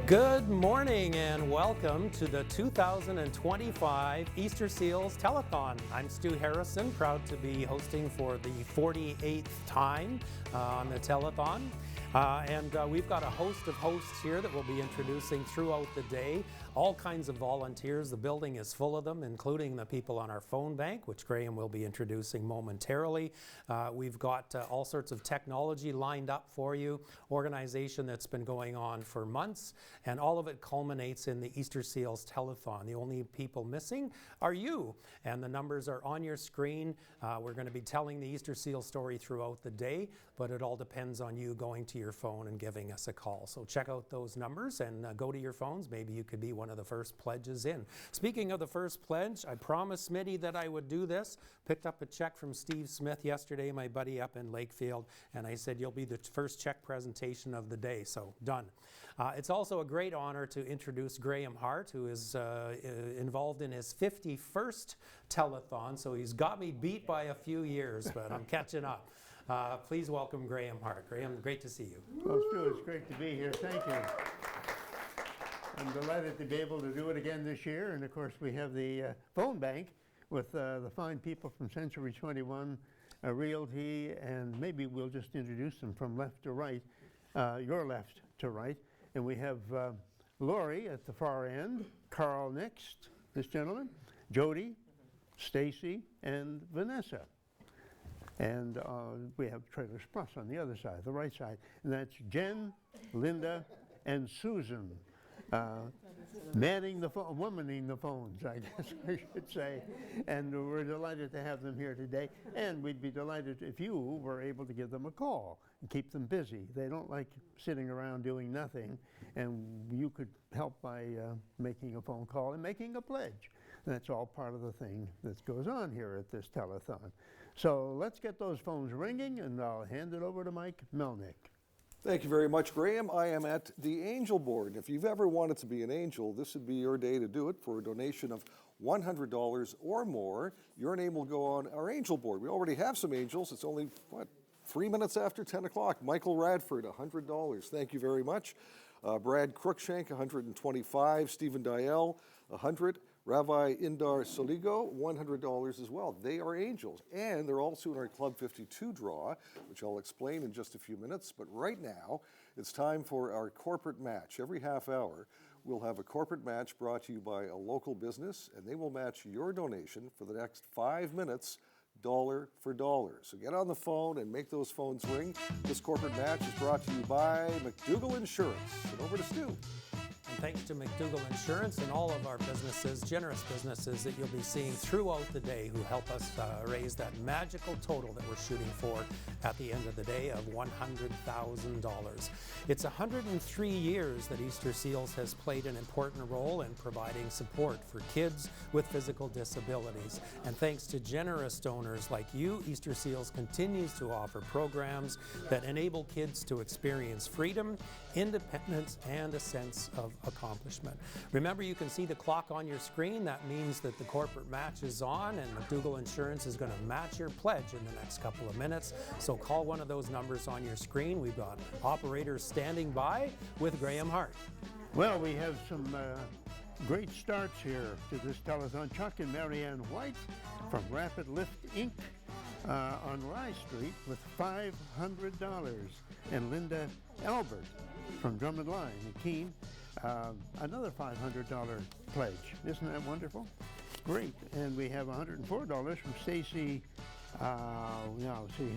Good morning and welcome to the 2025 Easter Seals Telethon. I'm Stu Harrison, proud to be hosting for the 48th time on the Telethon. We've got a host of hosts here that we'll be introducing throughout the day. All kinds of volunteers. The building is full of them, including the people on our phone bank, which Graham will be introducing momentarily. We've got all sorts of technology lined up for you, organization that's been going on for months, and all of it culminates in the Easter Seals Telethon. The only people missing are you, and the numbers are on your screen. We're going to be telling the Easter Seal story throughout the day, but it all depends on you going to your phone and giving us a call. So check out those numbers and go to your phones. Maybe you could be one of the first pledges in. Speaking of the first pledge, I promised Smitty that I would do this. Picked up a check from Steve Smith yesterday, my buddy up in Lakefield, and I said, you'll be the first check presentation of the day, so done. It's also a great honor to introduce Graham Hart, who is involved in his 51st telethon, so he's got me beat by a few years, but I'm catching up. Please welcome Graham Hart. Graham, great to see you. Well, Stu, it's great to be here. Thank you. I'm delighted to be able to do it again this year. And of course, we have the phone bank with the fine people from Century 21 Realty, and maybe we'll just introduce them from left to right, your left to right. And we have Lori at the far end, Carl next, this gentleman, Jody, Stacy, and Vanessa. And we have Trailers Plus on the other side, the right side. And that's Jen, Linda, and Susan. Manning the phone, womaning the phones, I guess I should say. And we're delighted to have them here today. And we'd be delighted if you were able to give them a call and keep them busy. They don't like sitting around doing nothing. And you could help by making a phone call and making a pledge. That's all part of the thing that goes on here at this telethon. So let's get those phones ringing, and I'll hand it over to Mike Melnik. Thank you very much, Graham. I am at the Angel Board. If you've ever wanted to be an angel, this would be your day to do it. For a donation of $100 or more, your name will go on our Angel Board. We already have some angels. It's only, 3 minutes after 10 o'clock. Michael Radford, $100. Thank you very much. Brad Crookshank, $125. Stephen Dial, $100. Ravi Indar Soligo, $100 as well. They are angels, and they're also in our Club 52 draw, which I'll explain in just a few minutes. But right now, it's time for our corporate match. Every half hour, we'll have a corporate match brought to you by a local business, and they will match your donation for the next 5 minutes, dollar for dollar. So get on the phone and make those phones ring. This corporate match is brought to you by McDougall Insurance. And over to Stu. And thanks to McDougall Insurance and all of our businesses, generous businesses that you'll be seeing throughout the day who help us raise that magical total that we're shooting for at the end of the day of $100,000. It's 103 years that Easter Seals has played an important role in providing support for kids with physical disabilities. And thanks to generous donors like you, Easter Seals continues to offer programs that enable kids to experience freedom, independence, and a sense of accomplishment. Remember, you can see the clock on your screen. That means that the corporate match is on, and McDougall Insurance is going to match your pledge in the next couple of minutes. So call one of those numbers on your screen. We've got operators standing by with Graham Hart. Well, we have some great starts here to this telethon. Chuck and Marianne White from Rapid Lift Inc. On Rye Street with $500. And Linda Albert from Drummond Line in Keene, another $500 pledge. Isn't that wonderful? Great. And we have $104 from Stacy. Now, see,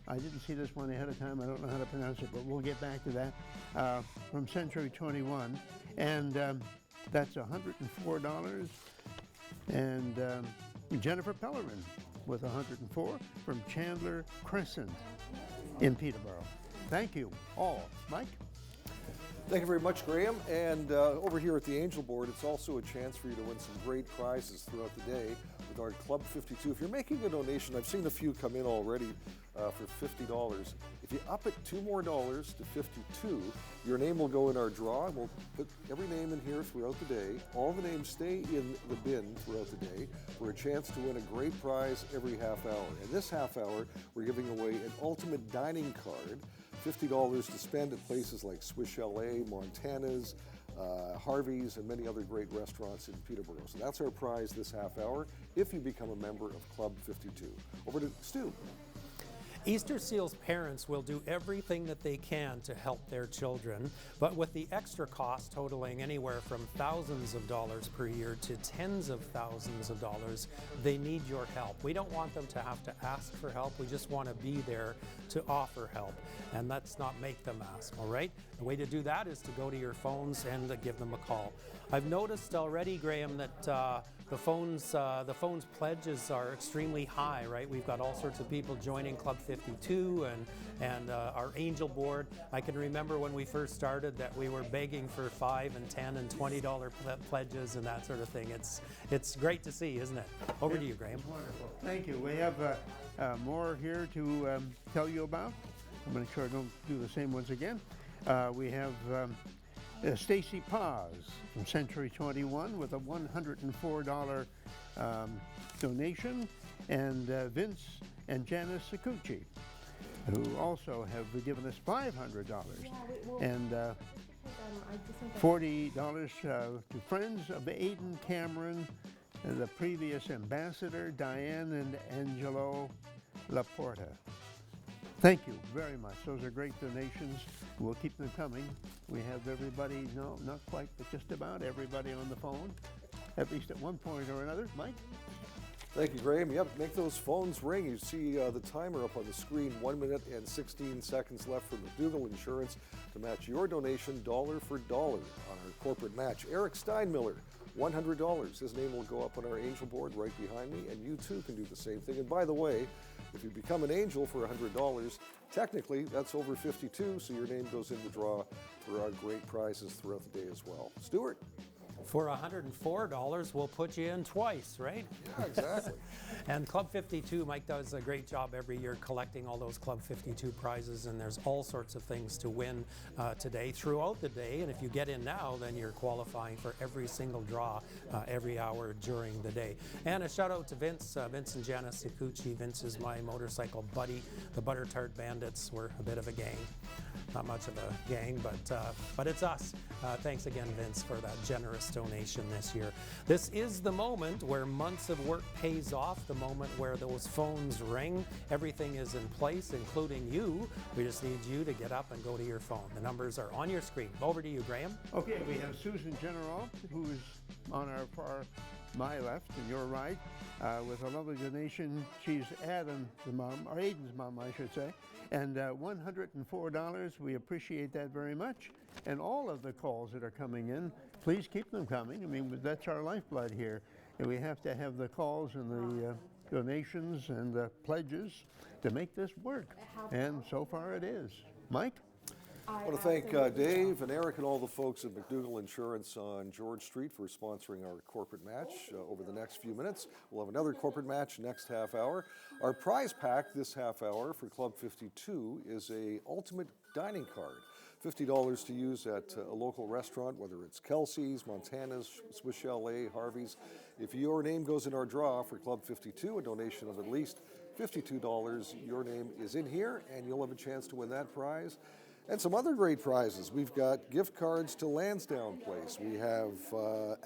I didn't see this one ahead of time. I don't know how to pronounce it, but we'll get back to that. From Century 21. And that's $104. And Jennifer Pellerin with $104 from Chandler Crescent in Peterborough. Thank you all. Mike? Thank you very much, Graham. And over here at the Angel Board, it's also a chance for you to win some great prizes throughout the day with our Club 52. If you're making a donation, I've seen a few come in already for $50. If you up it $2 more to 52, your name will go in our draw. We'll put every name in here throughout the day. All the names stay in the bin throughout the day for a chance to win a great prize every half hour. And this half hour, we're giving away an ultimate dining card, $50 to spend at places like Swiss Chalet, Montana's, Harvey's, and many other great restaurants in Peterborough. So that's our prize this half hour if you become a member of Club 52. Over to Stu. Easter Seals parents will do everything that they can to help their children, but with the extra cost totaling anywhere from thousands of dollars per year to tens of thousands of dollars, they need your help. We don't want them to have to ask for help. We just want to be there to offer help, and let's not make them ask, all right? The way to do that is to go to your phones and give them a call. I've noticed already, Graham, that the phone's pledges are extremely high, right? We've got all sorts of people joining Club 52 and our Angel Board. I can remember when we first started that we were begging for $5 and $10 and $20 pledges and that sort of thing. It's great to see, isn't it? Over to you, Graham. Wonderful. Thank you. We have more here to tell you about. I'm going to make sure I don't do the same ones again. We have Stacy Paz from Century 21 with a $104 donation, and Vince and Janice Sakuchi, who also have given us $500, and $40 to friends of Aidan Cameron, the previous ambassador, Diane and Angelo Laporta. Thank you very much. Those are great donations. We'll keep them coming. We have everybody, no, not quite, but just about everybody on the phone, at least at one point or another. Mike? Thank you, Graham. Yep, make those phones ring. You see the timer up on the screen, 1 minute and 16 seconds left for McDougall Insurance to match your donation dollar for dollar on our corporate match. Eric Steinmiller, $100. His name will go up on our Angel Board right behind me, and you too can do the same thing. And by the way, if you become an Angel for $100, technically that's over 52, so your name goes in the draw for our great prizes throughout the day as well. Stuart? For $104, we'll put you in twice, right? Yeah, exactly. And Club 52, Mike does a great job every year collecting all those Club 52 prizes, and there's all sorts of things to win today throughout the day. And if you get in now, then you're qualifying for every single draw every hour during the day. And a shout out to Vince and Janice Sakuchi. Vince is my motorcycle buddy. The Butter Tart Bandits were a bit of a gang. Not much of a gang, but it's us. Thanks again, Vince, for that generous donation this year. This is the moment where months of work pays off, the moment where those phones ring. Everything is in place, including you. We just need you to get up and go to your phone. The numbers are on your screen. Over to you, Graham. Okay, we have Susan General, who is on my left and your right, with a lovely donation. She's Aiden's mom, I should say, and $104. We appreciate that very much. And all of the calls that are coming in, please keep them coming. I mean, that's our lifeblood here. And we have to have the calls and the donations and the pledges to make this work. And so far it is. Mike? I want to thank Dave and Eric and all the folks at McDougall Insurance on George Street for sponsoring our corporate match over the next few minutes. We'll have another corporate match next half hour. Our prize pack this half hour for Club 52 is a ultimate dining card. $50 to use at a local restaurant, whether it's Kelsey's, Montana's, Swiss Chalet, Harvey's. If your name goes in our draw for Club 52, a donation of at least $52, your name is in here and you'll have a chance to win that prize. And some other great prizes. We've got gift cards to Lansdowne Place. We have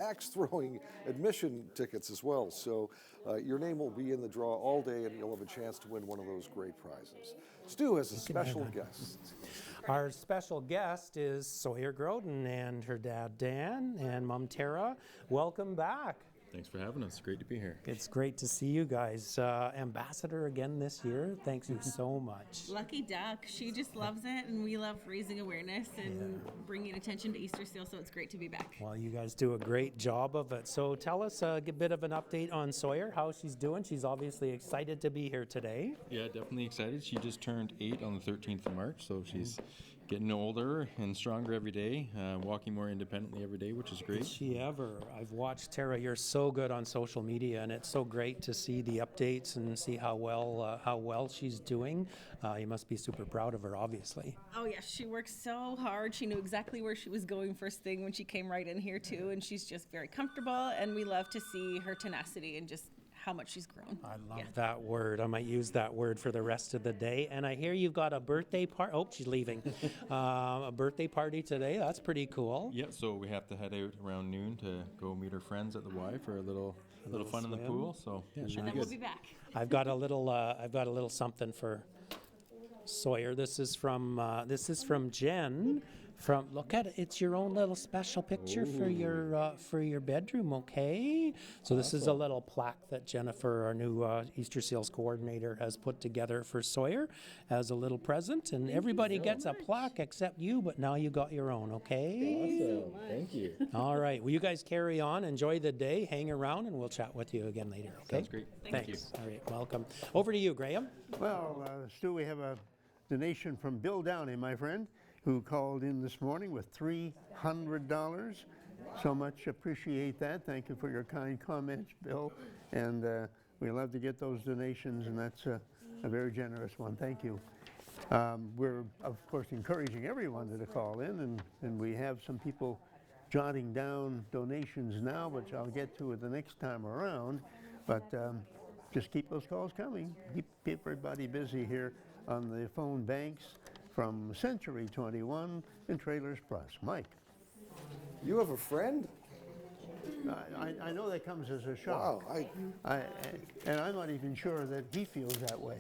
axe throwing admission tickets as well. So your name will be in the draw all day and you'll have a chance to win one of those great prizes. Stu has a special guest. Our special guest is Sawyer Groden and her dad Dan and Mom Tara. Welcome back. Thanks for having us. Great to be here. It's great to see you guys. Ambassador again this year. Thanks you so much. Lucky duck. She just loves it, and we love raising awareness and bringing attention to Easter Seal, so it's great to be back. Well, you guys do a great job of it. So tell us a bit of an update on Sawyer, how she's doing. She's obviously excited to be here today. Yeah, definitely excited. She just turned 8 on the 13th of March, so she's getting older and stronger every day, walking more independently every day, which is great. Is she ever? I've watched Tara. You're so good on social media, and it's so great to see the updates and see how well she's doing. You must be super proud of her, obviously. Oh yeah, she works so hard. She knew exactly where she was going first thing when she came right in here too, and she's just very comfortable. And we love to see her tenacity and just how much she's grown. I love that word. I might use that word for the rest of the day. And I hear you've got a birthday party. Oh, she's leaving. A birthday party today. That's pretty cool. Yeah, so we have to head out around noon to go meet her friends at the Y for a little fun in the swim. pool. So yeah, should And be then we'll good. be back. I've got a little something for Sawyer. This is from Jen. Look at it. It's your own little special picture for your bedroom. Okay. So this is a little plaque that Jennifer, our new Easter Seals coordinator, has put together for Sawyer as a little present. And everybody gets a plaque except you, but now you got your own. Okay. Awesome. Thank you. All right. Well, you guys carry on. Enjoy the day. Hang around, and we'll chat with you again later. Okay. Sounds great. Thanks. All right. Welcome. Over to you, Graham. Well, Stu, we have a donation from Bill Downey, my friend, who called in this morning with $300. So much appreciate that. Thank you for your kind comments, Bill. And we love to get those donations, and that's a very generous one. Thank you. We're, of course, encouraging everyone to call in, and we have some people jotting down donations now, which I'll get to the next time around. But just keep those calls coming. Keep everybody busy here on the phone banks from Century 21 and Trailers Plus. Mike. You have a friend? I know that comes as a shock. Wow. And I'm not even sure that he feels that way.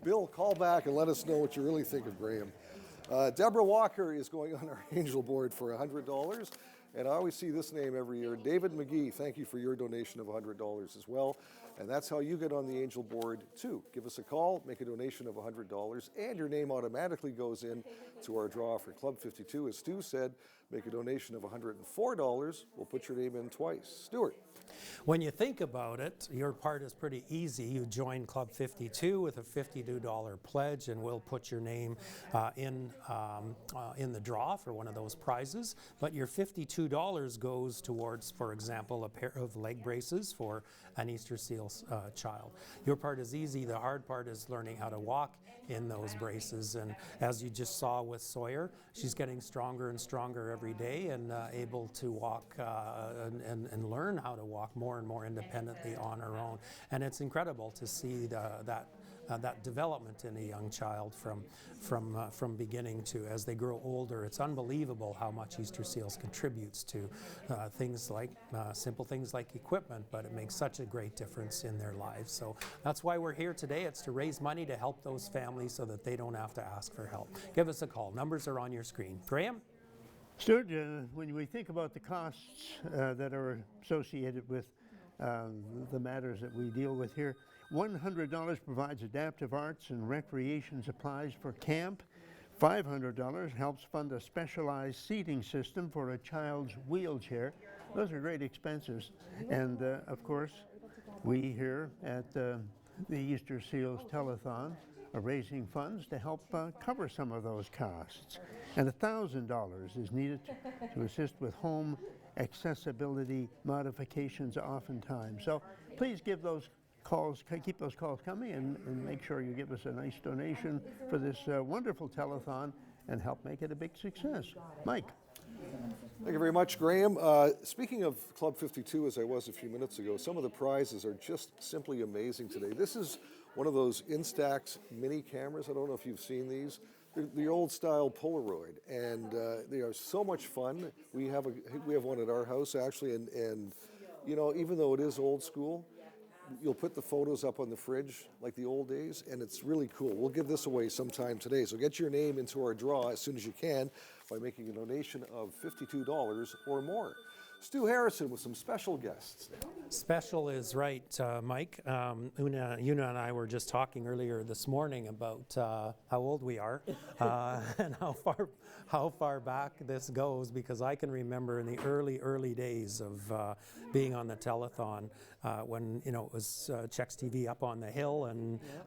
Bill, call back and let us know what you really think of Graham. Deborah Walker is going on our Angel board for $100. And I always see this name every year. David McGee, thank you for your donation of $100 as well. And that's how you get on the Angel board too. Give us a call, make a donation of $100, and your name automatically goes in to our draw for Club 52. As Stu said, make a donation of $104. We'll put your name in twice. Stuart. When you think about it, your part is pretty easy. You join Club 52 with a $52 pledge, and we'll put your name in the draw for one of those prizes. But your $52 goes towards, for example, a pair of leg braces for an Easter Seals child. Your part is easy. The hard part is learning how to walk in those braces. And as you just saw with Sawyer, she's getting stronger and stronger every day and able to walk and learn how to walk more and more independently on her own. And it's incredible to see that development in a young child from beginning to as they grow older. It's unbelievable how much Easter Seals contributes to things like simple things like equipment, but it makes such a great difference in their lives. So that's why we're here today. It's to raise money to help those families so that they don't have to ask for help. Give us a call. Numbers are on your screen. Graham? Stuart, when we think about the costs that are associated with the matters that we deal with here, $100 provides adaptive arts and recreation supplies for camp. $500 helps fund a specialized seating system for a child's wheelchair. Those are great expenses. And of course, we here at the Easter Seals Telethon are raising funds to help cover some of those costs. And $1,000 is needed to assist with home accessibility modifications oftentimes. So please give those calls, keep those calls coming, and make sure you give us a nice donation for this wonderful telethon and help make it a big success. Mike. Thank you very much, Graham. Speaking of Club 52, as I was a few minutes ago, some of the prizes are just simply amazing today. This is one of those Instax mini cameras. I don't know if you've seen these. They're the old style Polaroid, and they are so much fun. We have one at our house actually, and you know, even though it is old school, you'll put the photos up on the fridge like the old days, and it's really cool. We'll give this away sometime today, so get your name into our draw as soon as you can by making a donation of $52 or more. Stu Harrison with some special guests. Special is right, Mike. Una and I were just talking earlier this morning about how old we are and how far back this goes, because I can remember in the early days of being on the telethon when it was Chex TV up on the hill,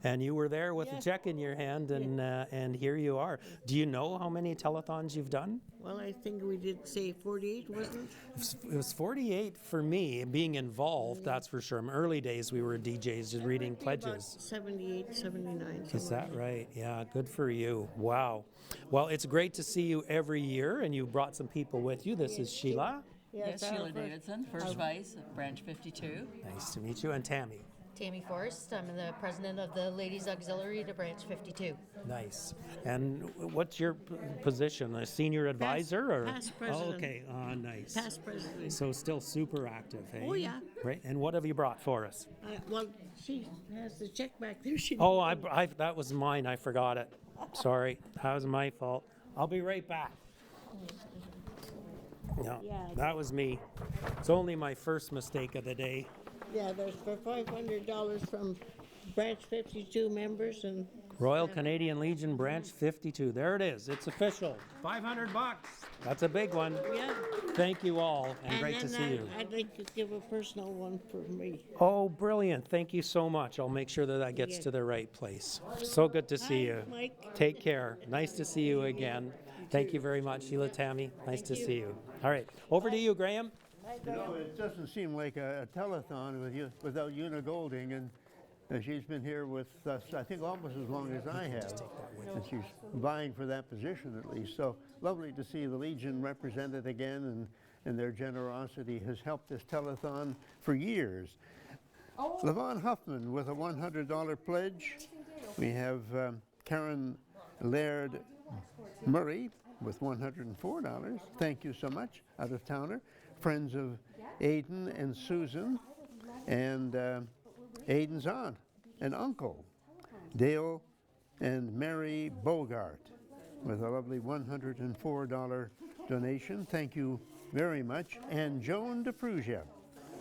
and you were there with a check in your hand, and here you are. Do you know how many telethons you've done? Well, I think we did say 48, wasn't it? It was 48 for me, being involved, that's for sure. In early days, we were DJs just reading pledges. About 78, 79. Is that right? Yeah, good for you. Wow. Well, it's great to see you every year, and you brought some people with you. This is Sheila. Yes, Sheila our Davidson, first vice of Branch 52. Nice to meet you. And Tammy. Tammy Forrest. I'm the president of the Ladies Auxiliary to Branch 52. Nice. And what's your position? A senior advisor? Or? past president. Oh, okay. Nice. Past president. So still super active, hey? Oh, yeah. Right. And what have you brought for us? Well, she has the check back there. She Oh, that was mine. I forgot it. Sorry. That was my fault. I'll be right back. No, Yeah. that was me. It's only my first mistake of the day. Yeah, there's for $500 from Branch 52 members and Royal Canadian Legion Branch 52. There it is. It's official. $500. That's a big one. yeah. Thank you all, and great to then see you. I'd like to give a personal one for me. Oh, brilliant. Thank you so much. I'll make sure that gets to the right place. So good to see Hi, you. Mike. Take care. Nice to see you again. Thank you very much, Sheila, Tammy. Nice to see you. All right. Over to you, Graham. You know, it doesn't seem like a telethon without Una Golding, and she's been here with us, I think, almost as long as I have, and she's vying for that position at least. So lovely to see the Legion represented again, and their generosity has helped this telethon for years. Levon Huffman with a $100 pledge. We have Karen Laird Murray with $104. Thank you so much, out-of-towner. Friends of Aidan and Susan, and Aidan's aunt and uncle, Dale and Mary Bogart, with a lovely $104 donation. Thank you very much. And Joan DePrusia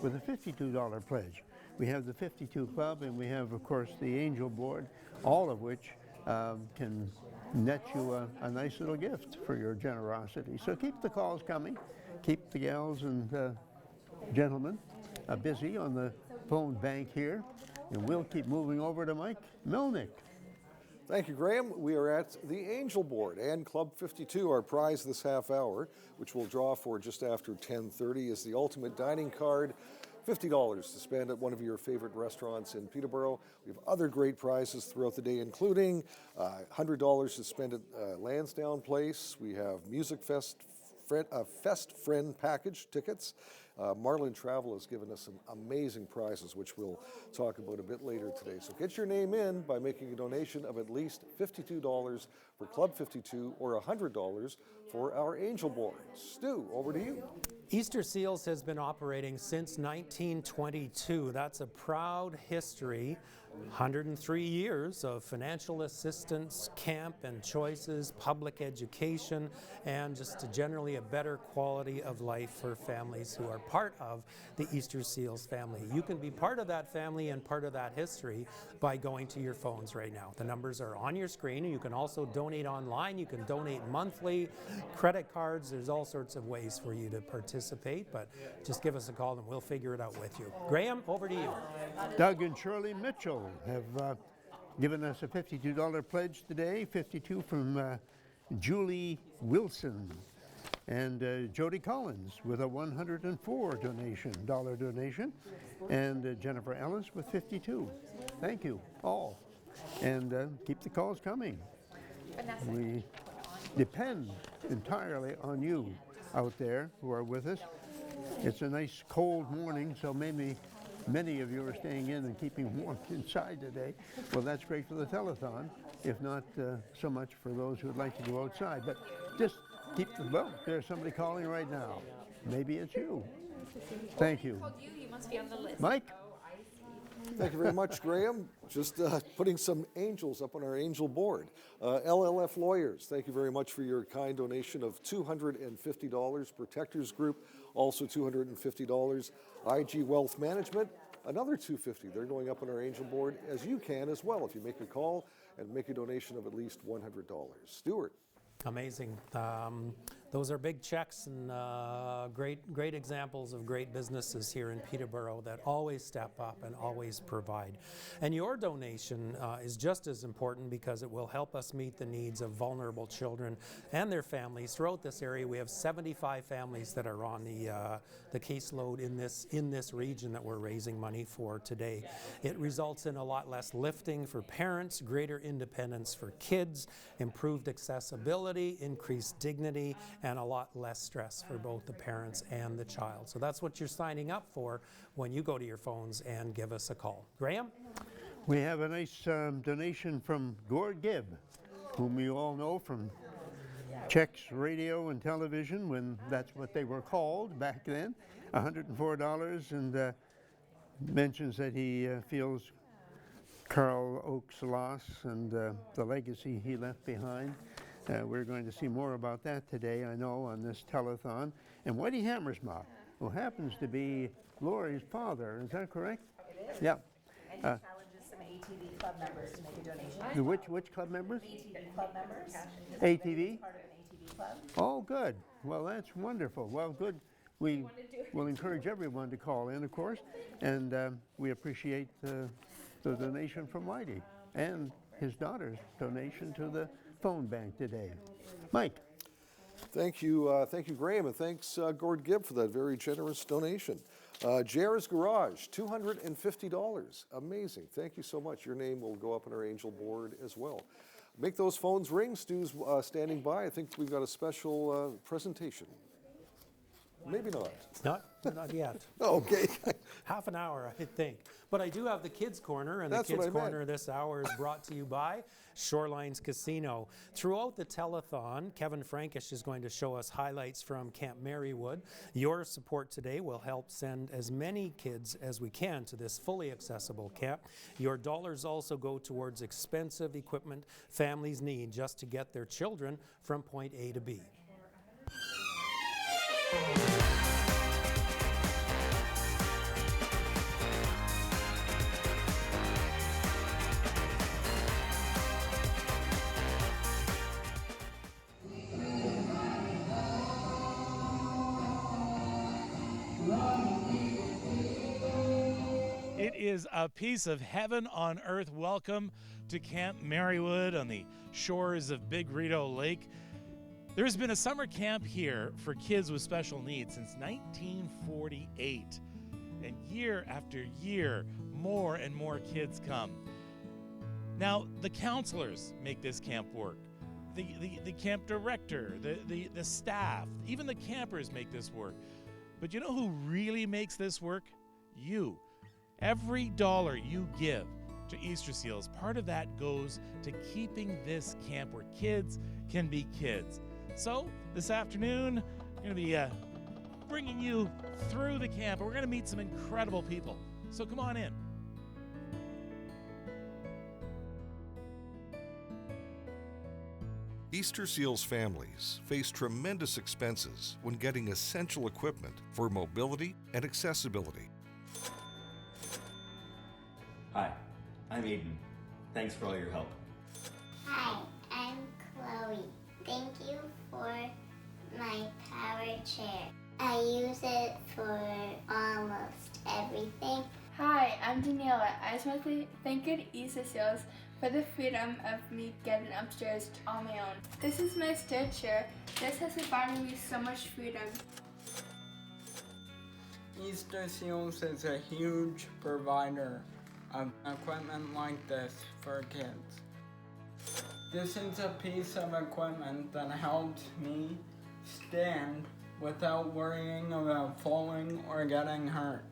with a $52 pledge. We have the 52 Club, and we have, of course, the Angel Board, all of which can net you a nice little gift for your generosity. So keep the calls coming. Keep the gals and gentlemen busy on the phone bank here, and we'll keep moving over to Mike Melnik. Thank you, Graham. We are at the Angel Board and Club 52. Our prize this half hour, which we'll draw for just after 10:30, is the Ultimate Dining Card. $50 to spend at one of your favorite restaurants in Peterborough. We have other great prizes throughout the day, including $100 to spend at Lansdowne Place. We have Music Fest Friend package tickets. Marlin Travel has given us some amazing prizes, which we'll talk about a bit later today. So get your name in by making a donation of at least $52 for Club 52 or $100 for our Angel Board. Stu, over to you. Easter Seals has been operating since 1922. That's a proud history. 103 years of financial assistance, camp and choices, public education, and just generally a better quality of life for families who are part of the Easter Seals family. You can be part of that family and part of that history by going to your phones right now. The numbers are on your screen. You can also donate online. You can donate monthly, credit cards. There's all sorts of ways for you to participate, but just give us a call and we'll figure it out with you. Graham, over to you. Doug and Shirley Mitchell have given us a $52 pledge today, 52 from Julie Wilson, and Jody Collins with a $104 donation, and Jennifer Ellis with 52. Thank you all, and keep the calls coming. We depend entirely on you out there who are with us. It's a nice cold morning, so maybe many of you are staying in and keeping warm inside today. Well, that's great for the telethon, if not so much for those who would like to go outside. But just keep the, well, there's somebody calling right now. Maybe it's you. Thank you. You must be on the list. Mike? Thank you very much, Graham. Just putting some angels up on our angel board. LLF Lawyers, thank you very much for your kind donation of $250. Protectors Group, also $250. IG Wealth Management, another $250. They're going up on our angel board, as you can as well if you make a call and make a donation of at least $100. Stuart. Amazing. Those are big checks and great examples of great businesses here in Peterborough that always step up and always provide. And your donation is just as important because it will help us meet the needs of vulnerable children and their families. Throughout this area, we have 75 families that are on the caseload in this region that we're raising money for today. It results in a lot less lifting for parents, greater independence for kids, improved accessibility, increased dignity, and a lot less stress for both the parents and the child. So that's what you're signing up for when you go to your phones and give us a call. Graham? We have a nice donation from Gord Gibb, whom you all know from Czechs Radio and Television, when that's what they were called back then. $104, and mentions that he feels Carl Oak's loss and the legacy he left behind. We're going to see more about that today, I know, on this telethon. And Whitey Hammersma, who happens to be Lori's father, is that correct? It is. Yeah. And he challenges some ATV club members to make a donation. Which club members? ATV club members. ATV? Part of an ATV club. Oh, good. Well, that's wonderful. Well, good. We will encourage everyone to call in, of course, and we appreciate the donation from Whitey and his daughter's donation to the phone bank today. Mike. Thank you, Graham, and thanks, Gord Gibb, for that very generous donation. Jer's Garage, $250. Amazing. Thank you so much. Your name will go up on our Angel board as well. Make those phones ring. Stu's standing by. I think we've got a special presentation. Maybe not. Not yet. Oh, okay. Half an hour, I think. But I do have the Kids Corner, and That's the what Kids I meant. Corner this hour is brought to you by Shorelines Casino. Throughout the telethon, Kevin Frankish is going to show us highlights from Camp Marywood. Your support today will help send as many kids as we can to this fully accessible camp. Your dollars also go towards expensive equipment families need just to get their children from point A to B. It is a piece of heaven on earth. Welcome to Camp Marywood on the shores of Big Rideau Lake. There's been a summer camp here for kids with special needs since 1948. And year after year, more and more kids come. Now, the counselors make this camp work. The camp director, the staff, even the campers make this work. But you know who really makes this work? You. Every dollar you give to Easter Seals, part of that goes to keeping this camp where kids can be kids. So this afternoon, I'm going to be bringing you through the camp. We're going to meet some incredible people. So come on in. Easter Seals families face tremendous expenses when getting essential equipment for mobility and accessibility. Hi, I'm Aiden. Thanks for all your help. Hi, I'm Chloe. Thank you for my power chair. I use it for almost everything. Hi, I'm Daniela. I just want to thank you to Easter Seals for the freedom of me getting upstairs on my own. This is my stair chair. This has provided me so much freedom. Easter Seals is a huge provider of equipment like this for kids. This is a piece of equipment that helps me stand without worrying about falling or getting hurt.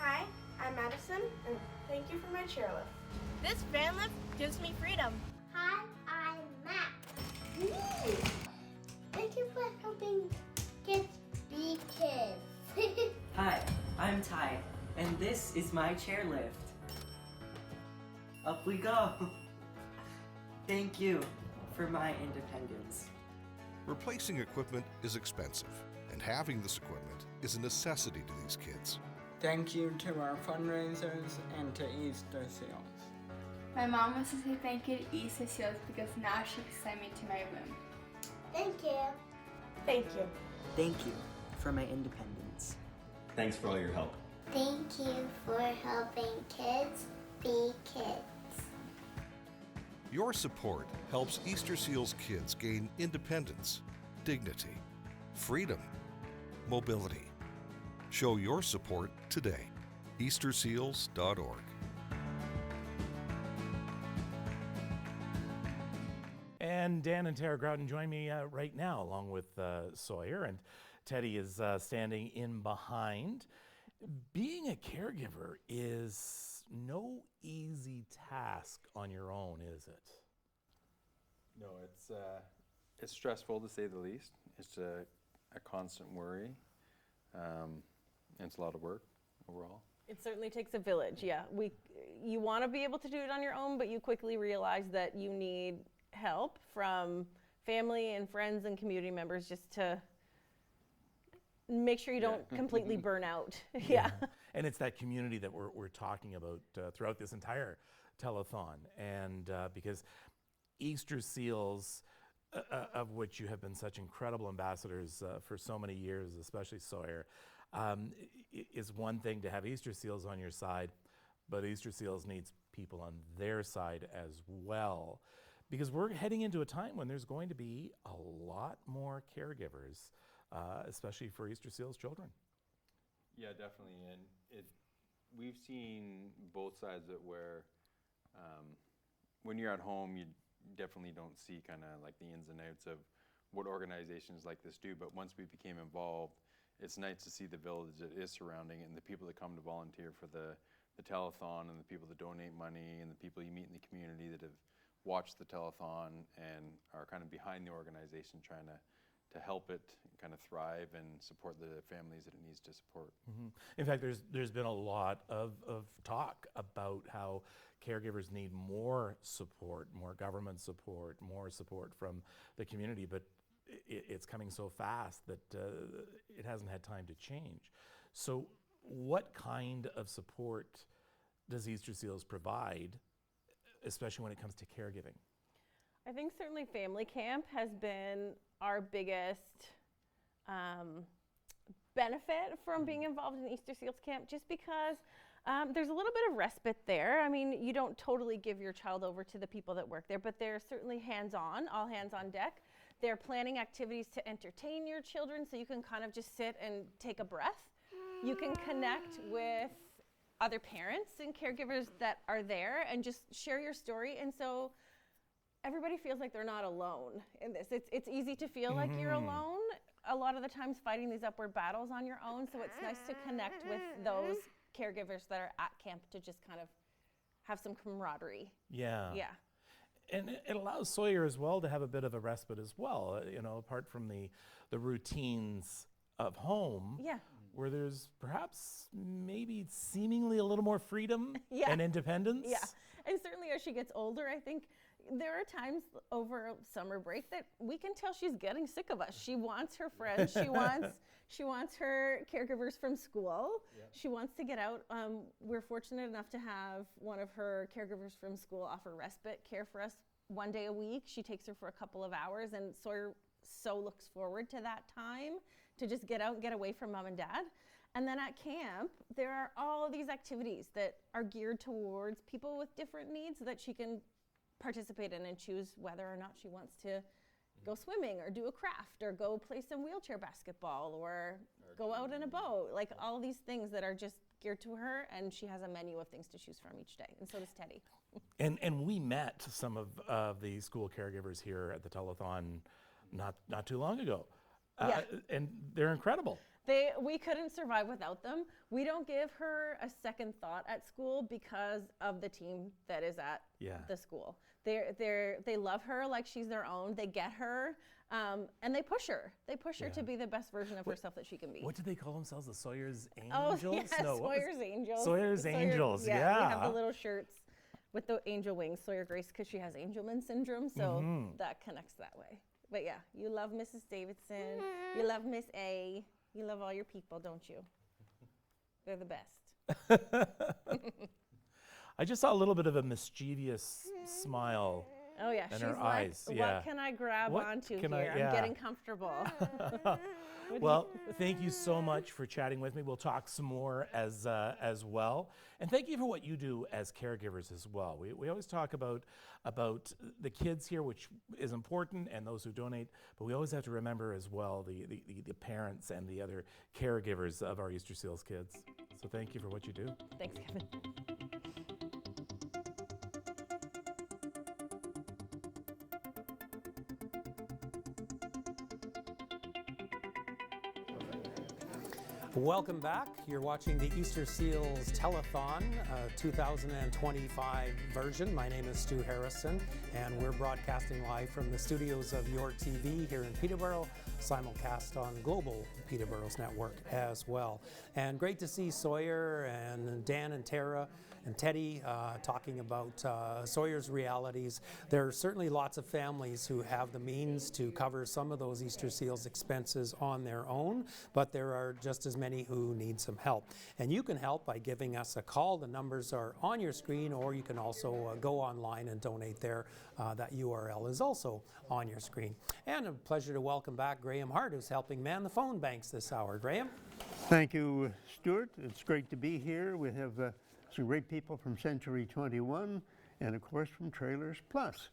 Hi, I'm Madison, and thank you for my chairlift. This van lift gives me freedom. Hi, I'm Matt. Thank you for helping kids be kids. Hi, I'm Ty, and this is my chairlift. Up we go. Thank you for my independence. Replacing equipment is expensive, and having this equipment is a necessity to these kids. Thank you to our fundraisers and to Easter Seals. My mom wants to say thank you to Easter Seals because now she can send me to my room. Thank you. Thank you. Thank you for my independence. Thanks for all your help. Thank you for helping kids be kids. Your support helps Easter Seals kids gain independence, dignity, freedom, mobility. Show your support today. EasterSeals.org. And Dan and Tara Groudon join me right now, along with Sawyer, and Teddy is standing in behind. Being a caregiver is no easy task on your own, is it? No, it's stressful to say the least. It's a constant worry. And it's a lot of work overall. It certainly takes a village, yeah. You want to be able to do it on your own, but you quickly realize that you need help from family and friends and community members just to make sure you don't completely burn out. Yeah. And it's that community that we're talking about throughout this entire telethon. And because Easter Seals, of which you have been such incredible ambassadors for so many years, especially Sawyer, is one thing to have Easter Seals on your side, but Easter Seals needs people on their side as well. Because we're heading into a time when there's going to be a lot more caregivers, especially for Easter Seals children. Yeah, definitely. And we've seen both sides of it where when you're at home, you definitely don't see kind of like the ins and outs of what organizations like this do. But once we became involved, it's nice to see the village that is surrounding it and the people that come to volunteer for the telethon and the people that donate money and the people you meet in the community that have watched the telethon and are kind of behind the organization trying to help it kind of thrive and support the families that it needs to support. Mm-hmm. In fact, there's been a lot of talk about how caregivers need more support, more government support, more support from the community, but it's coming so fast that it hasn't had time to change. So what kind of support does Easter Seals provide, especially when it comes to caregiving? I think certainly family camp has been our biggest benefit from being involved in Easter Seals camp, just because there's a little bit of respite there. I mean, you don't totally give your child over to the people that work there, but they're certainly hands-on, all hands on deck. They're planning activities to entertain your children, so you can kind of just sit and take a breath. You can connect with other parents and caregivers that are there and just share your story. And so everybody feels like they're not alone in this. It's easy to feel like you're alone a lot of the times fighting these upward battles on your own. So it's nice to connect with those caregivers that are at camp to just kind of have some camaraderie. Yeah. Yeah. And it allows Sawyer as well to have a bit of a respite as well, apart from the routines of home. Yeah. Where there's perhaps maybe seemingly a little more freedom and independence. Yeah, and certainly as she gets older, I think there are times over summer break that we can tell she's getting sick of us. She wants her friends. She wants her caregivers from school. Yeah. She wants to get out. We're fortunate enough to have one of her caregivers from school offer respite care for us one day a week. She takes her for a couple of hours, and Sawyer so looks forward to that time to just get out and get away from mom and dad. And then at camp, there are all of these activities that are geared towards people with different needs that she can participate in and choose whether or not she wants to go swimming or do a craft or go play some wheelchair basketball or go out in a boat. Like all these things that are just geared to her, and she has a menu of things to choose from each day, and so does Teddy. And we met some of the school caregivers here at the telethon not too long ago. And they're incredible. We couldn't survive without them. We don't give her a second thought at school because of the team that is at the school. They love her like she's their own. They get her, and they push her. They push her to be the best version of herself that she can be. What did they call themselves? The Sawyer's Angels? Oh, yes, no, Sawyer's Angels. Sawyer's Angels, yeah. We have the little shirts with the angel wings. Sawyer Grace, because she has Angelman syndrome, so that connects that way. But yeah, you love Mrs. Davidson. You love Miss A. You love all your people, don't you? They're the best. I just saw a little bit of a mischievous smile Oh yeah, in she's her like, eyes. what can I grab onto here? I'm getting comfortable. Well, thank you so much for chatting with me. We'll talk some more as well. And thank you for what you do as caregivers as well. We always talk about the kids here, which is important, and those who donate, but we always have to remember as well the parents and the other caregivers of our Easter Seals kids. So thank you for what you do. Thanks, Kevin. Welcome back. You're watching the Easter Seals Telethon 2025 version. My name is Stu Harrison, and we're broadcasting live from the studios of Your TV here in Peterborough, simulcast on Global Peterborough's network as well. And great to see Sawyer and Dan and Tara and Teddy talking about Sawyer's realities. There are certainly lots of families who have the means to cover some of those Easter Seals expenses on their own, but there are just as many who need some help. And you can help by giving us a call. The numbers are on your screen, or you can also go online and donate there. That URL is also on your screen. And a pleasure to welcome back Graham Hart, who's helping man the phone banks this hour. Graham? Thank you, Stuart. It's great to be here. We have some great people from Century 21 and, of course, from Trailers Plus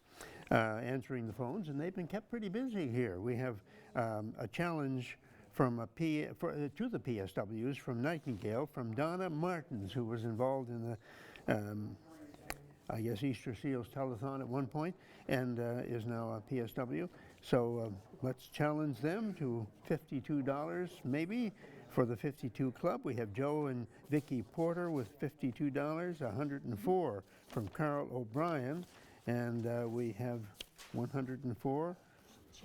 answering the phones, and they've been kept pretty busy here. We have a challenge from to the PSWs from Nightingale, from Donna Martins, who was involved in the I guess Easter Seals Telethon at one point, and is now a PSW. So let's challenge them to $52 maybe for the 52 Club. We have Joe and Vicky Porter with $52, $104 from Carl O'Brien, and we have $104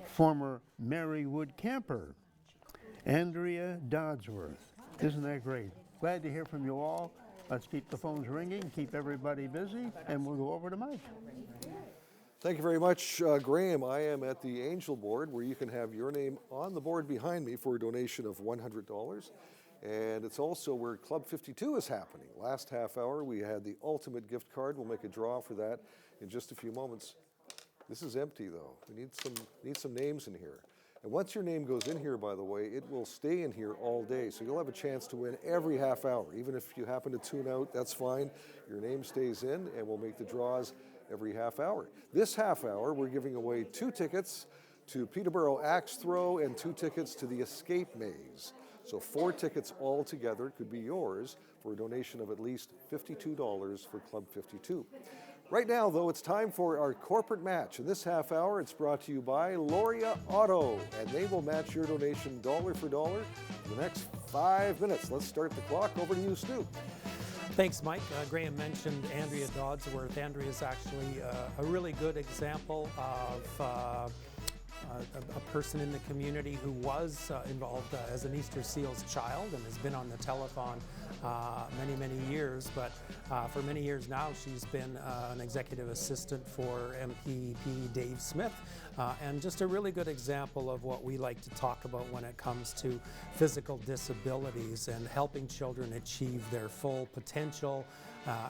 former Marywood camper, Andrea Dodsworth. Isn't that great? Glad to hear from you all. Let's keep the phones ringing, keep everybody busy, and we'll go over to Mike. Thank you very much, Graham. I am at the Angel Board, where you can have your name on the board behind me for a donation of $100. And it's also where Club 52 is happening. Last half hour, we had the ultimate gift card. We'll make a draw for that in just a few moments. This is empty, though. We need some names in here. And once your name goes in here, by the way, it will stay in here all day. So you'll have a chance to win every half hour. Even if you happen to tune out, that's fine. Your name stays in, and we'll make the draws every half hour. This half hour, we're giving away 2 tickets to Peterborough Axe Throw and 2 tickets to the Escape Maze. So 4 tickets altogether could be yours for a donation of at least $52 for Club 52. Right now, though, it's time for our corporate match. In this half hour, it's brought to you by Loria Auto, and they will match your donation dollar for dollar in the next 5 minutes. Let's start the clock. Over to you, Stu. Thanks, Mike. Graham mentioned Andrea Dodsworth. Andrea is actually a really good example of a person in the community who was involved as an Easter Seals child and has been on the telethon many years, but for many years now she's been an executive assistant for MPP Dave Smith, and just a really good example of what we like to talk about when it comes to physical disabilities and helping children achieve their full potential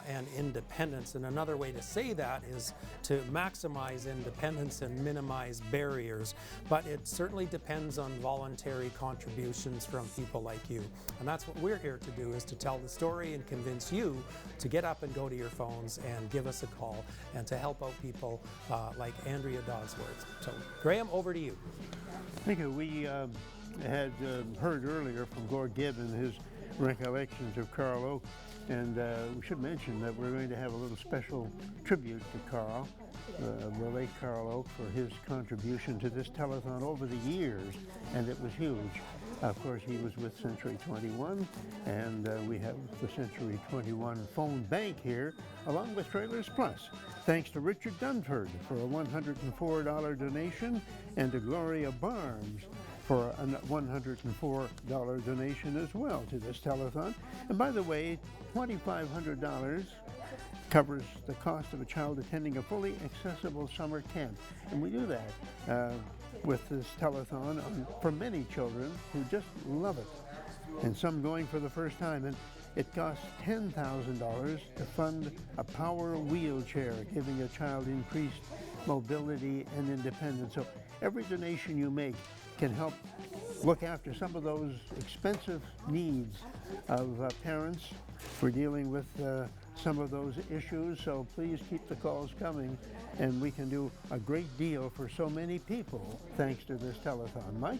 and independence. And another way to say that is to maximize independence and minimize barriers. But it certainly depends on voluntary contributions from people like you. And that's what we're here to do, is to tell the story and convince you to get up and go to your phones and give us a call and to help out people like Andrea Dodsworth. So, Graham, over to you. Thank you. We had heard earlier from Gord Gibb and his recollections of Carl Oak. And we should mention that we're going to have a little special tribute to Carl, the late Carl Oak, for his contribution to this telethon over the years, and it was huge. Of course, he was with Century 21, and we have the Century 21 phone bank here, along with Trailers Plus. Thanks to Richard Dunford for a $104 donation, and to Gloria Barnes for a $104 donation as well to this telethon. And by the way, $2,500 covers the cost of a child attending a fully accessible summer camp. And we do that with this telethon for many children who just love it, and some going for the first time. And it costs $10,000 to fund a power wheelchair, giving a child increased mobility and independence. So every donation you make can help look after some of those expensive needs of parents. We're dealing with some of those issues, so please keep the calls coming, and we can do a great deal for so many people thanks to this telethon. Mike?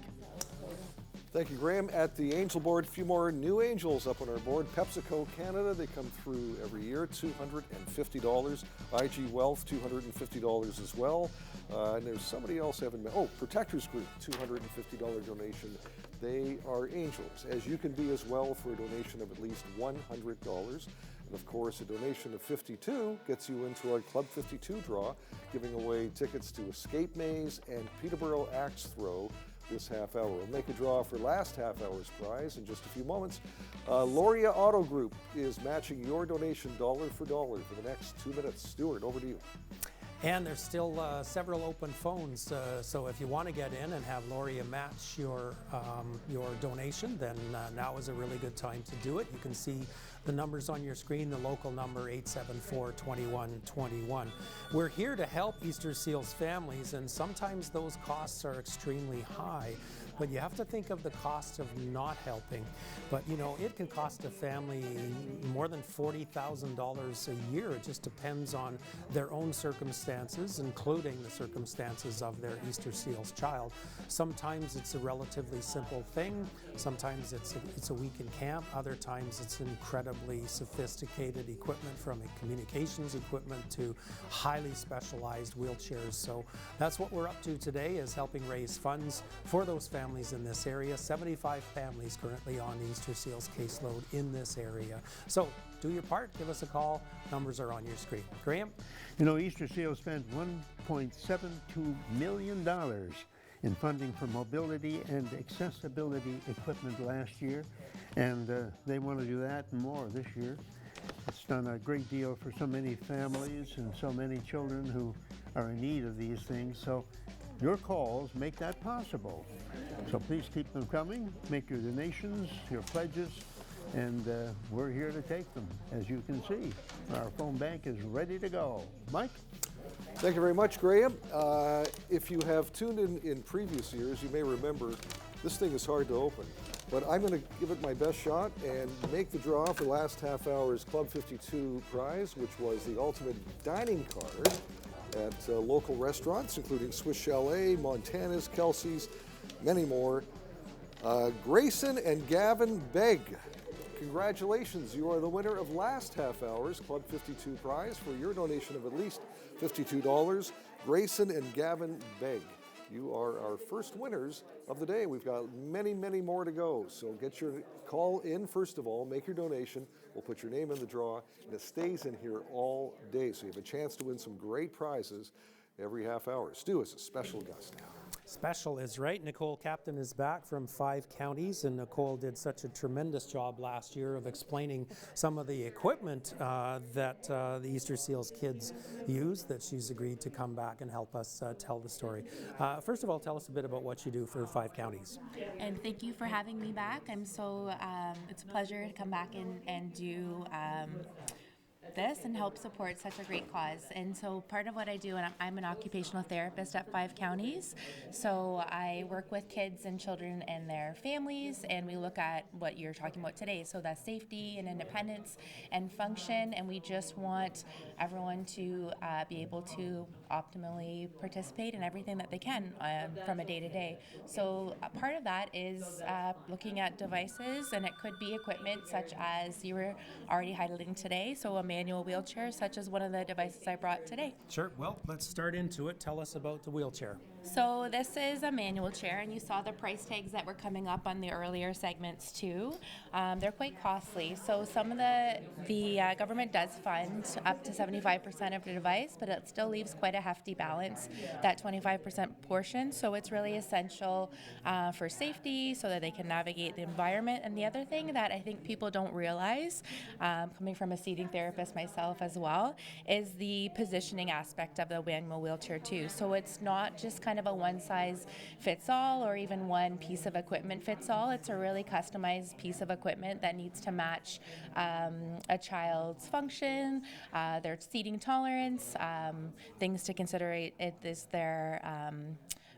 Thank you, Graham. At the Angel Board, a few more new angels up on our board. PepsiCo Canada, they come through every year, $250. IG Wealth, $250 as well. And there's somebody else I haven't met. Oh, Protectors Group, $250 donation. They are angels, as you can be as well, for a donation of at least $100. And of course, a donation of $52 gets you into our Club 52 draw, giving away tickets to Escape Maze and Peterborough Axe Throw this half hour. We'll make a draw for last half hour's prize in just a few moments. Lauria Auto Group is matching your donation dollar for dollar for the next 2 minutes. Stuart, over to you. And there's still several open phones, so if you want to get in and have Lauria match your donation, then now is a really good time to do it. You can see the numbers on your screen, the local number 874-2121. We're here to help Easter Seals families, and sometimes those costs are extremely high. But you have to think of the cost of not helping. But you know, it can cost a family more than $40,000 a year. It just depends on their own circumstances, including the circumstances of their Easter Seals child. Sometimes it's a relatively simple thing. Sometimes it's a week in camp. Other times it's incredibly sophisticated equipment, from communications equipment to highly specialized wheelchairs. So that's what we're up to today, is helping raise funds for those families in this area. 75 families currently on the Easter Seals caseload in this area. So do your part, give us a call. Numbers are on your screen. Graham? You know, Easter Seals spent $1.72 million in funding for mobility and accessibility equipment last year, and they want to do that and more this year. It's done a great deal for so many families and so many children who are in need of these things. So your calls make that possible. So please keep them coming. Make your donations, your pledges, and we're here to take them. As you can see, our phone bank is ready to go. Mike? Thank you very much, Graham. If you have tuned in previous years, you may remember this thing is hard to open. But I'm going to give it my best shot and make the draw for last half hour's Club 52 prize, which was the ultimate dining card at local restaurants, including Swiss Chalet, Montana's, Kelsey's, many more. Grayson and Gavin Begg, congratulations. You are the winner of last half hour's Club 52 prize for your donation of at least $52. Grayson and Gavin Begg, you are our first winners of the day. We've got many, many more to go. So get your call in first of all, make your donation. We'll put your name in the draw, and it stays in here all day. So you have a chance to win some great prizes every half hour. Stu is a special guest now. Special is right. Nicole Captain is back from 5 counties, and Nicole did such a tremendous job last year of explaining some of the equipment that the Easter Seals kids use, that she's agreed to come back and help us tell the story. First of all, tell us a bit about what you do for 5 counties. And thank you for having me back. I'm so, it's a pleasure to come back and do this and help support such a great cause. And so part of what I do, and I'm an occupational therapist at 5 counties, so I work with kids and children and their families, and we look at what you're talking about today, so that's safety and independence and function, and we just want everyone to be able to optimally participate in everything that they can from a day-to-day. So part of that is looking at devices, and it could be equipment such as you were already highlighting today, so a manual wheelchair, such as one of the devices I brought today. Sure. Well, let's start into it. Tell us about the wheelchair. So this is a manual chair, and you saw the price tags that were coming up on the earlier segments too. They're quite costly. So some of the government does fund up to 75% of the device, but it still leaves quite a hefty balance, that 25% portion. So it's really essential for safety, so that they can navigate the environment. And the other thing that I think people don't realize, coming from a seating therapist myself as well, is the positioning aspect of the manual wheelchair too. So it's not just kind of a one size fits all, or even one piece of equipment fits all. It's a really customized piece of equipment that needs to match a child's function, their seating tolerance, things to consider is their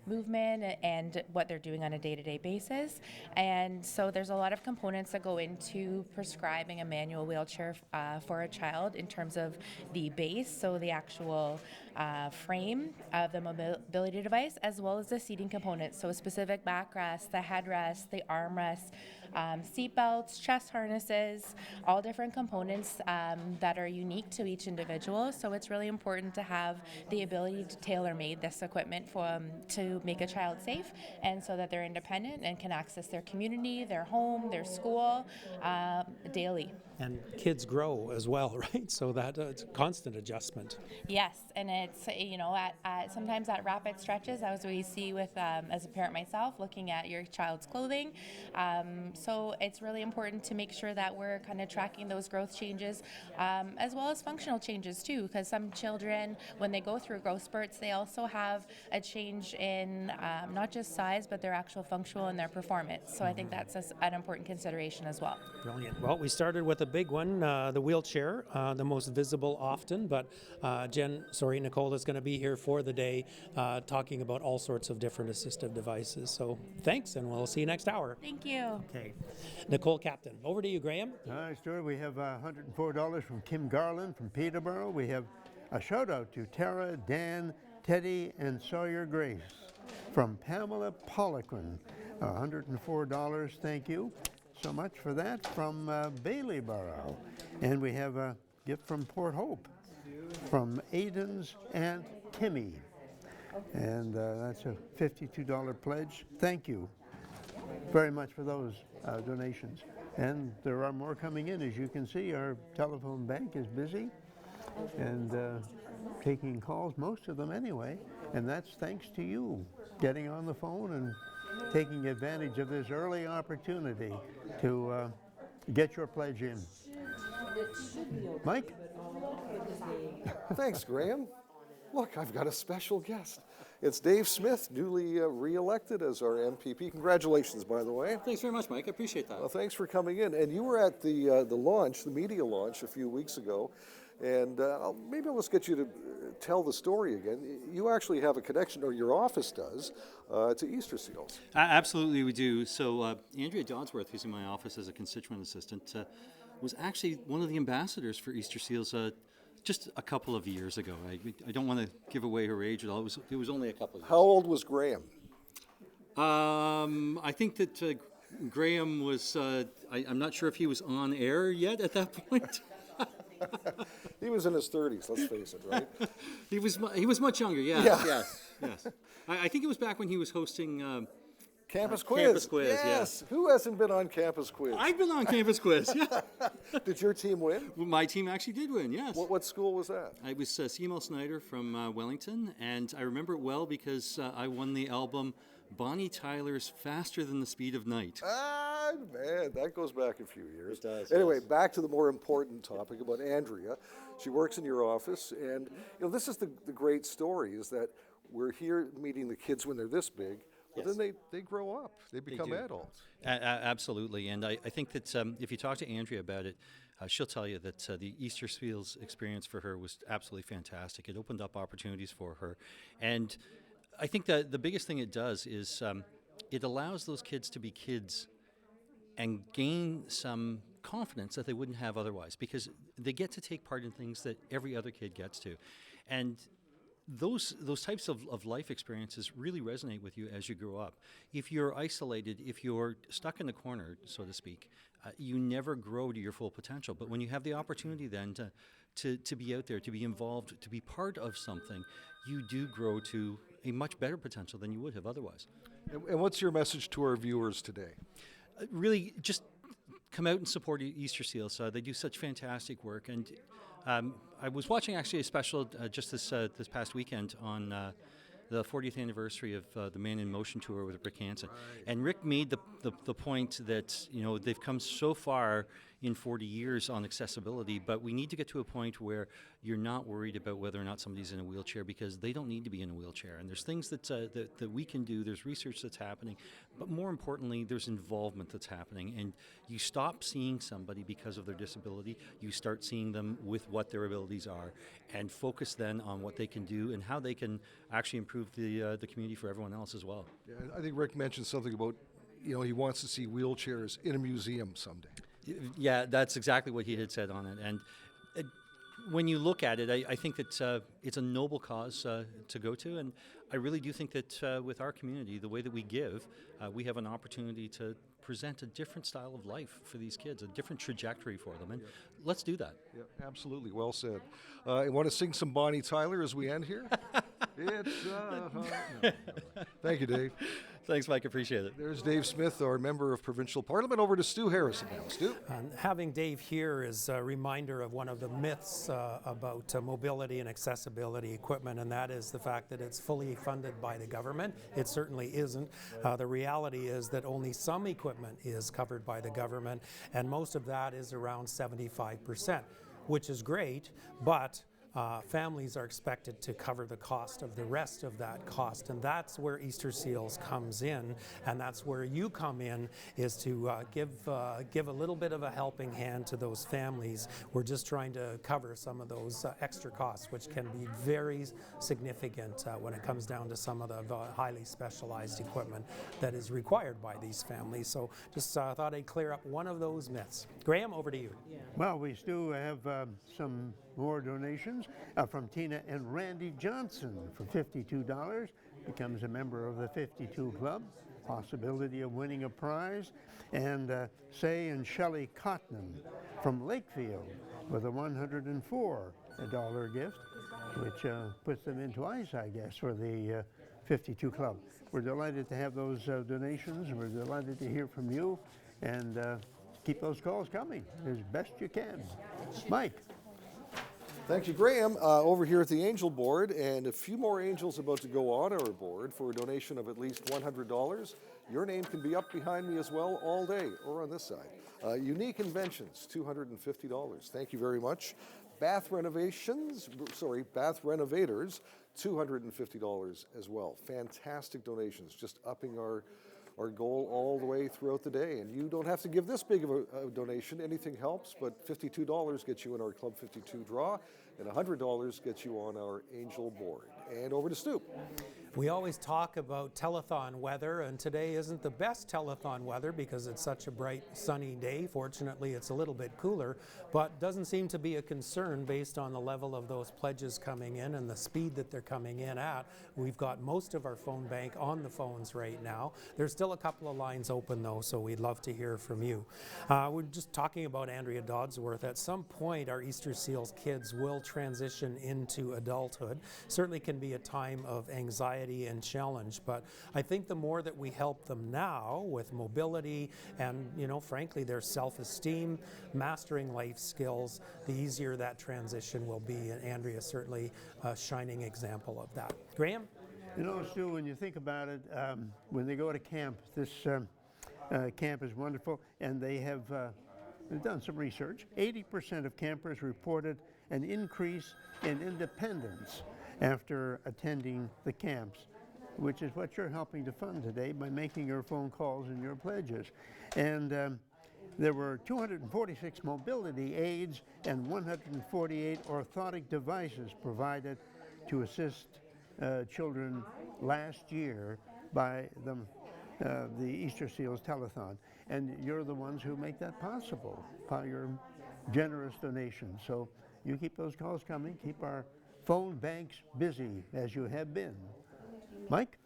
movement and what they're doing on a day-to-day basis. And so there's a lot of components that go into prescribing a manual wheelchair for a child in terms of the base, so the actual frame of the mobility device, as well as the seating components. So specific backrest, the headrest, the armrest, seat belts, chest harnesses, all different components that are unique to each individual. So it's really important to have the ability to tailor-made this equipment to make a child safe, and so that they're independent and can access their community, their home, their school daily. And kids grow as well, right? So that it's a constant adjustment. Yes, and it's, at sometimes at rapid stretches, as we see with, as a parent myself, looking at your child's clothing. So it's really important to make sure that we're kind of tracking those growth changes, as well as functional changes too, because some children, when they go through growth spurts, they also have a change in not just size, but their actual functional and their performance. So I think that's an important consideration as well. Brilliant. Well, we started with a big one, the wheelchair, the most visible often, but Nicole is going to be here for the day talking about all sorts of different assistive devices. So thanks, and we'll see you next hour. Thank you. Okay. Nicole Captain, over to you, Graham. All right, Stuart, we have $104 from Kim Garland from Peterborough. We have a shout out to Tara, Dan, Teddy, and Sawyer Grace from Pamela Poliquin. $104, thank you so much for that, from Baileyborough. And we have a gift from Port Hope from Aiden's Aunt Timmy. And that's a $52 pledge. Thank you very much for those donations. And there are more coming in. As you can see, our telephone bank is busy and taking calls, most of them anyway. And that's thanks to you getting on the phone and taking advantage of this early opportunity to get your pledge in. Mike? Thanks, Graham. Look, I've got a special guest. It's Dave Smith, newly re-elected as our MPP. Congratulations, by the way. Thanks very much, Mike. I appreciate that. Well, thanks for coming in. And you were at the launch, the media launch, a few weeks ago. And maybe I'll just get you to tell the story again. You actually have a connection, or your office does, to Easter Seals. Absolutely, we do. So Andrea Dodsworth, who's in my office as a constituent assistant, was actually one of the ambassadors for Easter Seals just a couple of years ago. I don't want to give away her age at all. It was only a couple of years. How old was Graham? I think that Graham was, I'm not sure if he was on air yet at that point. He was in his 30s, let's face it, right? He was much younger, yes. I think it was back when he was hosting Campus Quiz. Campus Quiz, yes. Who hasn't been on Campus Quiz? I've been on Campus Quiz, yeah. Did your team win? Well, my team actually did win, yes. What school was that? I was CML Snyder from Wellington, and I remember it well because I won the album Bonnie Tyler's Faster Than the Speed of Night. Ah, man, that goes back a few years. It does. Anyway, back to the more important topic about Andrea. She works in your office, and this is the great story, is that we're here meeting the kids when they're this big, but then they grow up. They become adults. Absolutely, and I think that if you talk to Andrea about it, she'll tell you that the Easter Seals experience for her was absolutely fantastic. It opened up opportunities for her, and I think that the biggest thing it does is it allows those kids to be kids and gain some confidence that they wouldn't have otherwise, because they get to take part in things that every other kid gets to. And those types of life experiences really resonate with you as you grow up. If you're isolated, if you're stuck in the corner, so to speak, you never grow to your full potential. But when you have the opportunity then to be out there, to be involved, to be part of something, you do grow to a much better potential than you would have otherwise. And what's your message to our viewers today? Really, just come out and support Easter Seals. They do such fantastic work. And I was watching actually a special just this past weekend on the 40th anniversary of the Man in Motion tour with Rick Hansen. Right. And Rick made the point that they've come so far in 40 years on accessibility, but we need to get to a point where you're not worried about whether or not somebody's in a wheelchair, because they don't need to be in a wheelchair. And there's things that we can do, there's research that's happening, but more importantly, there's involvement that's happening. And you stop seeing somebody because of their disability, you start seeing them with what their abilities are, and focus then on what they can do and how they can actually improve the community for everyone else as well. Yeah, I think Rick mentioned something about, he wants to see wheelchairs in a museum someday. Yeah, that's exactly what he had said on it. And when you look at it, I think that it's a noble cause to go to, and I really do think that with our community, the way that we give, we have an opportunity to present a different style of life for these kids, a different trajectory for them, and let's do that. Yeah, absolutely. Well said. You want to sing some Bonnie Tyler as we end here? It's no. Thank you, Dave. Thanks, Mike. Appreciate it. There's Dave Smith, our member of provincial parliament. Over to Stu Harrison now. Stu? Having Dave here is a reminder of one of the myths about mobility and accessibility equipment, and that is the fact that it's fully funded by the government. It certainly isn't. The reality is that only some equipment is covered by the government, and most of that is around 75%, which is great, but families are expected to cover the cost of the rest of that cost, and that's where Easter Seals comes in, and that's where you come in, is to give a little bit of a helping hand to those families. We're just trying to cover some of those extra costs, which can be very significant when it comes down to some of the highly specialized equipment that is required by these families. So just thought I'd clear up one of those myths. Graham, over to you. Well, we still have some more donations from Tina and Randy Johnson for $52. Becomes a member of the 52 Club. Possibility of winning a prize. And Say and Shelley Cotton from Lakefield with a $104 gift, which puts them into ice, I guess, for the 52 Club. We're delighted to have those donations. We're delighted to hear from you. And keep those calls coming as best you can. Mike. Thank you, Graham. Over here at the Angel Board, and a few more angels about to go on our board for a donation of at least $100. Your name can be up behind me as well all day, or on this side. Unique Inventions, $250. Thank you very much. Bath Renovators, $250 as well. Fantastic donations, just upping our goal all the way throughout the day. And you don't have to give this big of a donation. Anything helps, but $52 gets you in our Club 52 draw, and $100 gets you on our Angel Board. And over to Stu. We always talk about telethon weather, and today isn't the best telethon weather because it's such a bright, sunny day. Fortunately, it's a little bit cooler, but doesn't seem to be a concern based on the level of those pledges coming in and the speed that they're coming in at. We've got most of our phone bank on the phones right now. There's still a couple of lines open, though, so we'd love to hear from you. We're just talking about Andrea Dodsworth. At some point, our Easter Seals kids will transition into adulthood. Certainly can be a time of anxiety and challenge, but I think the more that we help them now with mobility and, frankly, their self-esteem, mastering life skills, the easier that transition will be, and Andrea certainly a shining example of that. Graham? Stu, when you think about it, when they go to camp, this camp is wonderful, and they've done some research. 80% of campers reported an increase in independence after attending the camps, which is what you're helping to fund today by making your phone calls and your pledges. And there were 246 mobility aids and 148 orthotic devices provided to assist children last year by the Easter Seals Telethon. And you're the ones who make that possible by your generous donations. So you keep those calls coming, keep our phone banks busy as you have been. Mike?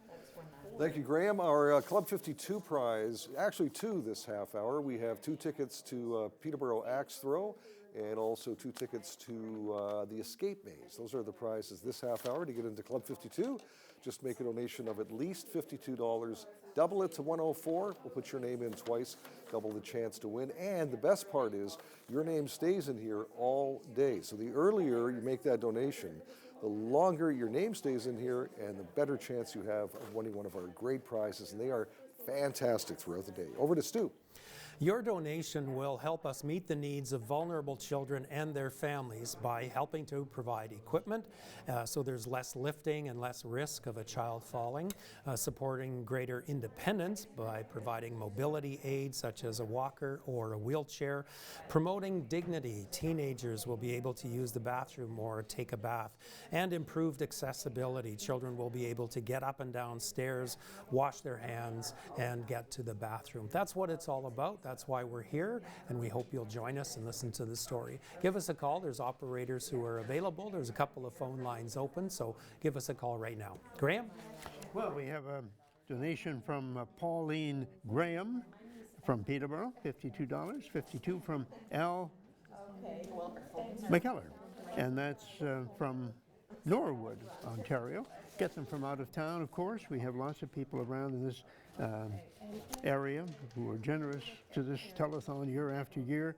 Thank you, Graham. Our Club 52 prize, actually two this half hour. We have 2 tickets to Peterborough Axe Throw and also 2 tickets to the Escape Maze. Those are the prizes this half hour to get into Club 52. Just make a donation of at least $52. Double it to 104. We'll put your name in twice, double the chance to win. And the best part is your name stays in here all day. So the earlier you make that donation, the longer your name stays in here and the better chance you have of winning one of our great prizes. And they are fantastic throughout the day. Over to Stu. Your donation will help us meet the needs of vulnerable children and their families by helping to provide equipment so there's less lifting and less risk of a child falling, supporting greater independence by providing mobility aids such as a walker or a wheelchair, promoting dignity. Teenagers will be able to use the bathroom or take a bath, and improved accessibility. Children will be able to get up and down stairs, wash their hands, and get to the bathroom. That's what it's all about. That's why we're here, and we hope you'll join us and listen to the story. Give us a call. There's operators who are available. There's a couple of phone lines open, so give us a call right now. Graham? Well, we have a donation from Pauline Graham from Peterborough, $52. 52 from Al McKellar, and that's from Norwood, Ontario. Get them from out of town, of course. We have lots of people around in this area who are generous to this telethon year after year.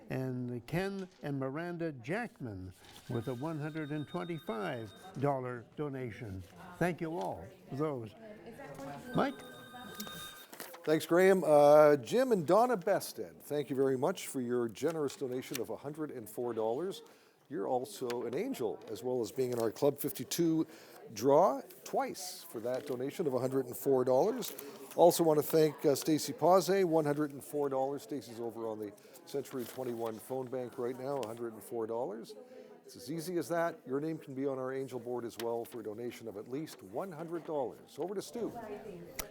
And Ken and Miranda Jackman with a $125 donation. Thank you all for those. Mike? Thanks, Graham. Jim and Donna Bested, thank you very much for your generous donation of $104. You're also an angel, as well as being in our Club 52 draw twice for that donation of $104. Also want to thank Stacy Pase, $104. Stacy's over on the Century 21 phone bank right now, $104. It's as easy as that. Your name can be on our angel board as well for a donation of at least $100. Over to Stu.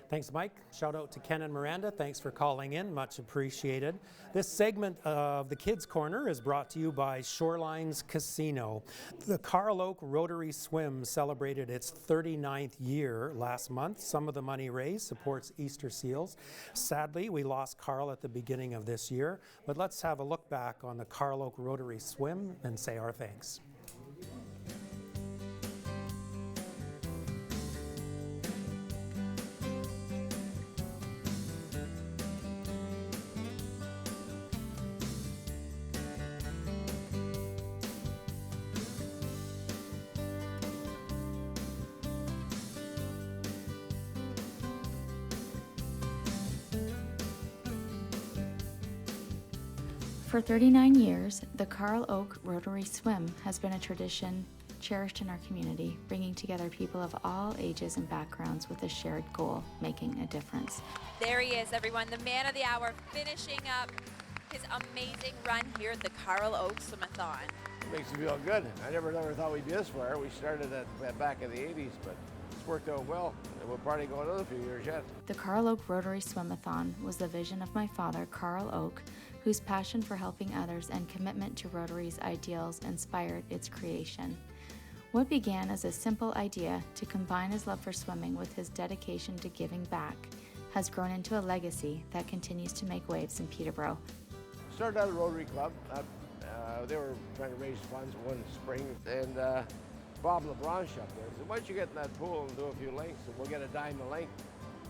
Thanks, Mike. Shout out to Ken and Miranda. Thanks for calling in. Much appreciated. This segment of the Kids Corner is brought to you by Shorelines Casino. The Carl Oak Rotary Swim celebrated its 39th year last month. Some of the money raised supports Easter Seals. Sadly, we lost Carl at the beginning of this year, but let's have a look back on the Carl Oak Rotary Swim and say our thanks. For 39 years, the Carl Oak Rotary Swim has been a tradition cherished in our community, bringing together people of all ages and backgrounds with a shared goal, making a difference. There he is, everyone, the man of the hour, finishing up his amazing run here at the Carl Oak Swimathon. It makes me feel good. I never thought we'd be this far. We started at back in the 80s, but it's worked out well, and we'll probably go another few years yet. The Carl Oak Rotary Swimathon was the vision of my father, Carl Oak, whose passion for helping others and commitment to Rotary's ideals inspired its creation. What began as a simple idea to combine his love for swimming with his dedication to giving back has grown into a legacy that continues to make waves in Peterborough. Started out a Rotary Club. They were trying to raise funds one spring, and Bob LeBron shot there. So why don't you get in that pool and do a few lengths, and we'll get a dime a length.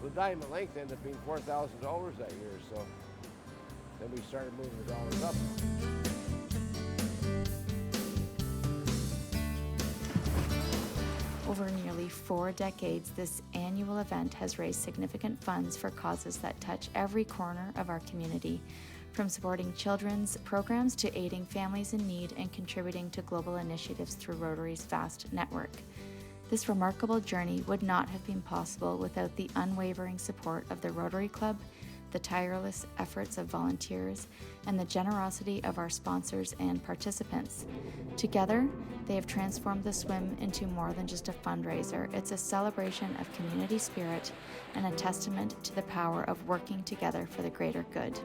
The dime a length ended up being $4,000 that year, so then we started moving the dollars up. Over nearly 4 decades, this annual event has raised significant funds for causes that touch every corner of our community, from supporting children's programs to aiding families in need and contributing to global initiatives through Rotary's vast network. This remarkable journey would not have been possible without the unwavering support of the Rotary Club, the tireless efforts of volunteers, and the generosity of our sponsors and participants. Together, they have transformed the swim into more than just a fundraiser. It's a celebration of community spirit and a testament to the power of working together for the greater good.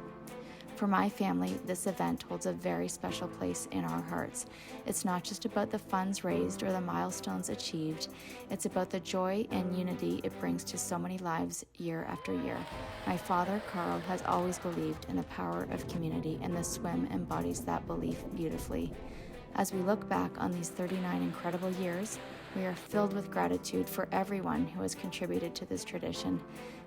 For my family, this event holds a very special place in our hearts. It's not just about the funds raised or the milestones achieved, it's about the joy and unity it brings to so many lives year after year. My father, Carl, has always believed in the power of community, and the swim embodies that belief beautifully. As we look back on these 39 incredible years, we are filled with gratitude for everyone who has contributed to this tradition.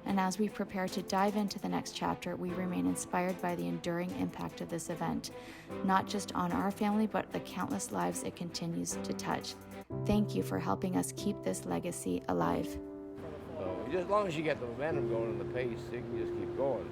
And as we prepare to dive into the next chapter, we remain inspired by the enduring impact of this event, not just on our family, but the countless lives it continues to touch. Thank you for helping us keep this legacy alive. So just as long as you get the momentum going and the pace, you can just keep going.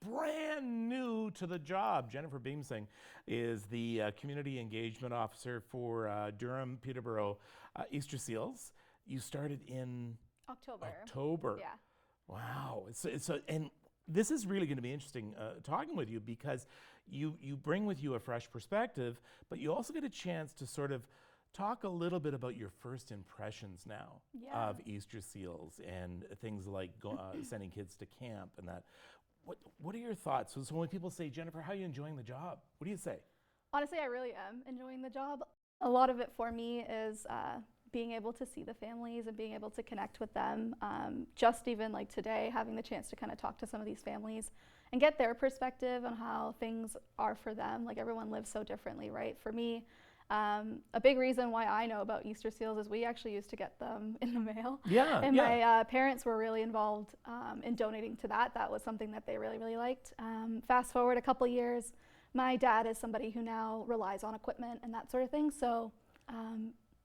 Brand new to the job, Jennifer Beamsing is the Community Engagement Officer for Durham Peterborough Easter Seals. You started in October. October. Yeah. Wow. And this is really going to be interesting talking with you, because you bring with you a fresh perspective, but you also get a chance to sort of talk a little bit about your first impressions now of Easter Seals and things like sending kids to camp and that. What are your thoughts? So when people say, Jennifer, how are you enjoying the job? What do you say? Honestly, I really am enjoying the job. A lot of it for me is being able to see the families and being able to connect with them. Just even like today, having the chance to kind of talk to some of these families and get their perspective on how things are for them. Like, everyone lives so differently, right? For me, a big reason why I know about Easter Seals is we actually used to get them in the mail. Yeah. And my parents were really involved in donating to that. That was something that they really, really liked. Fast forward a couple years, my dad is somebody who now relies on equipment and that sort of thing. So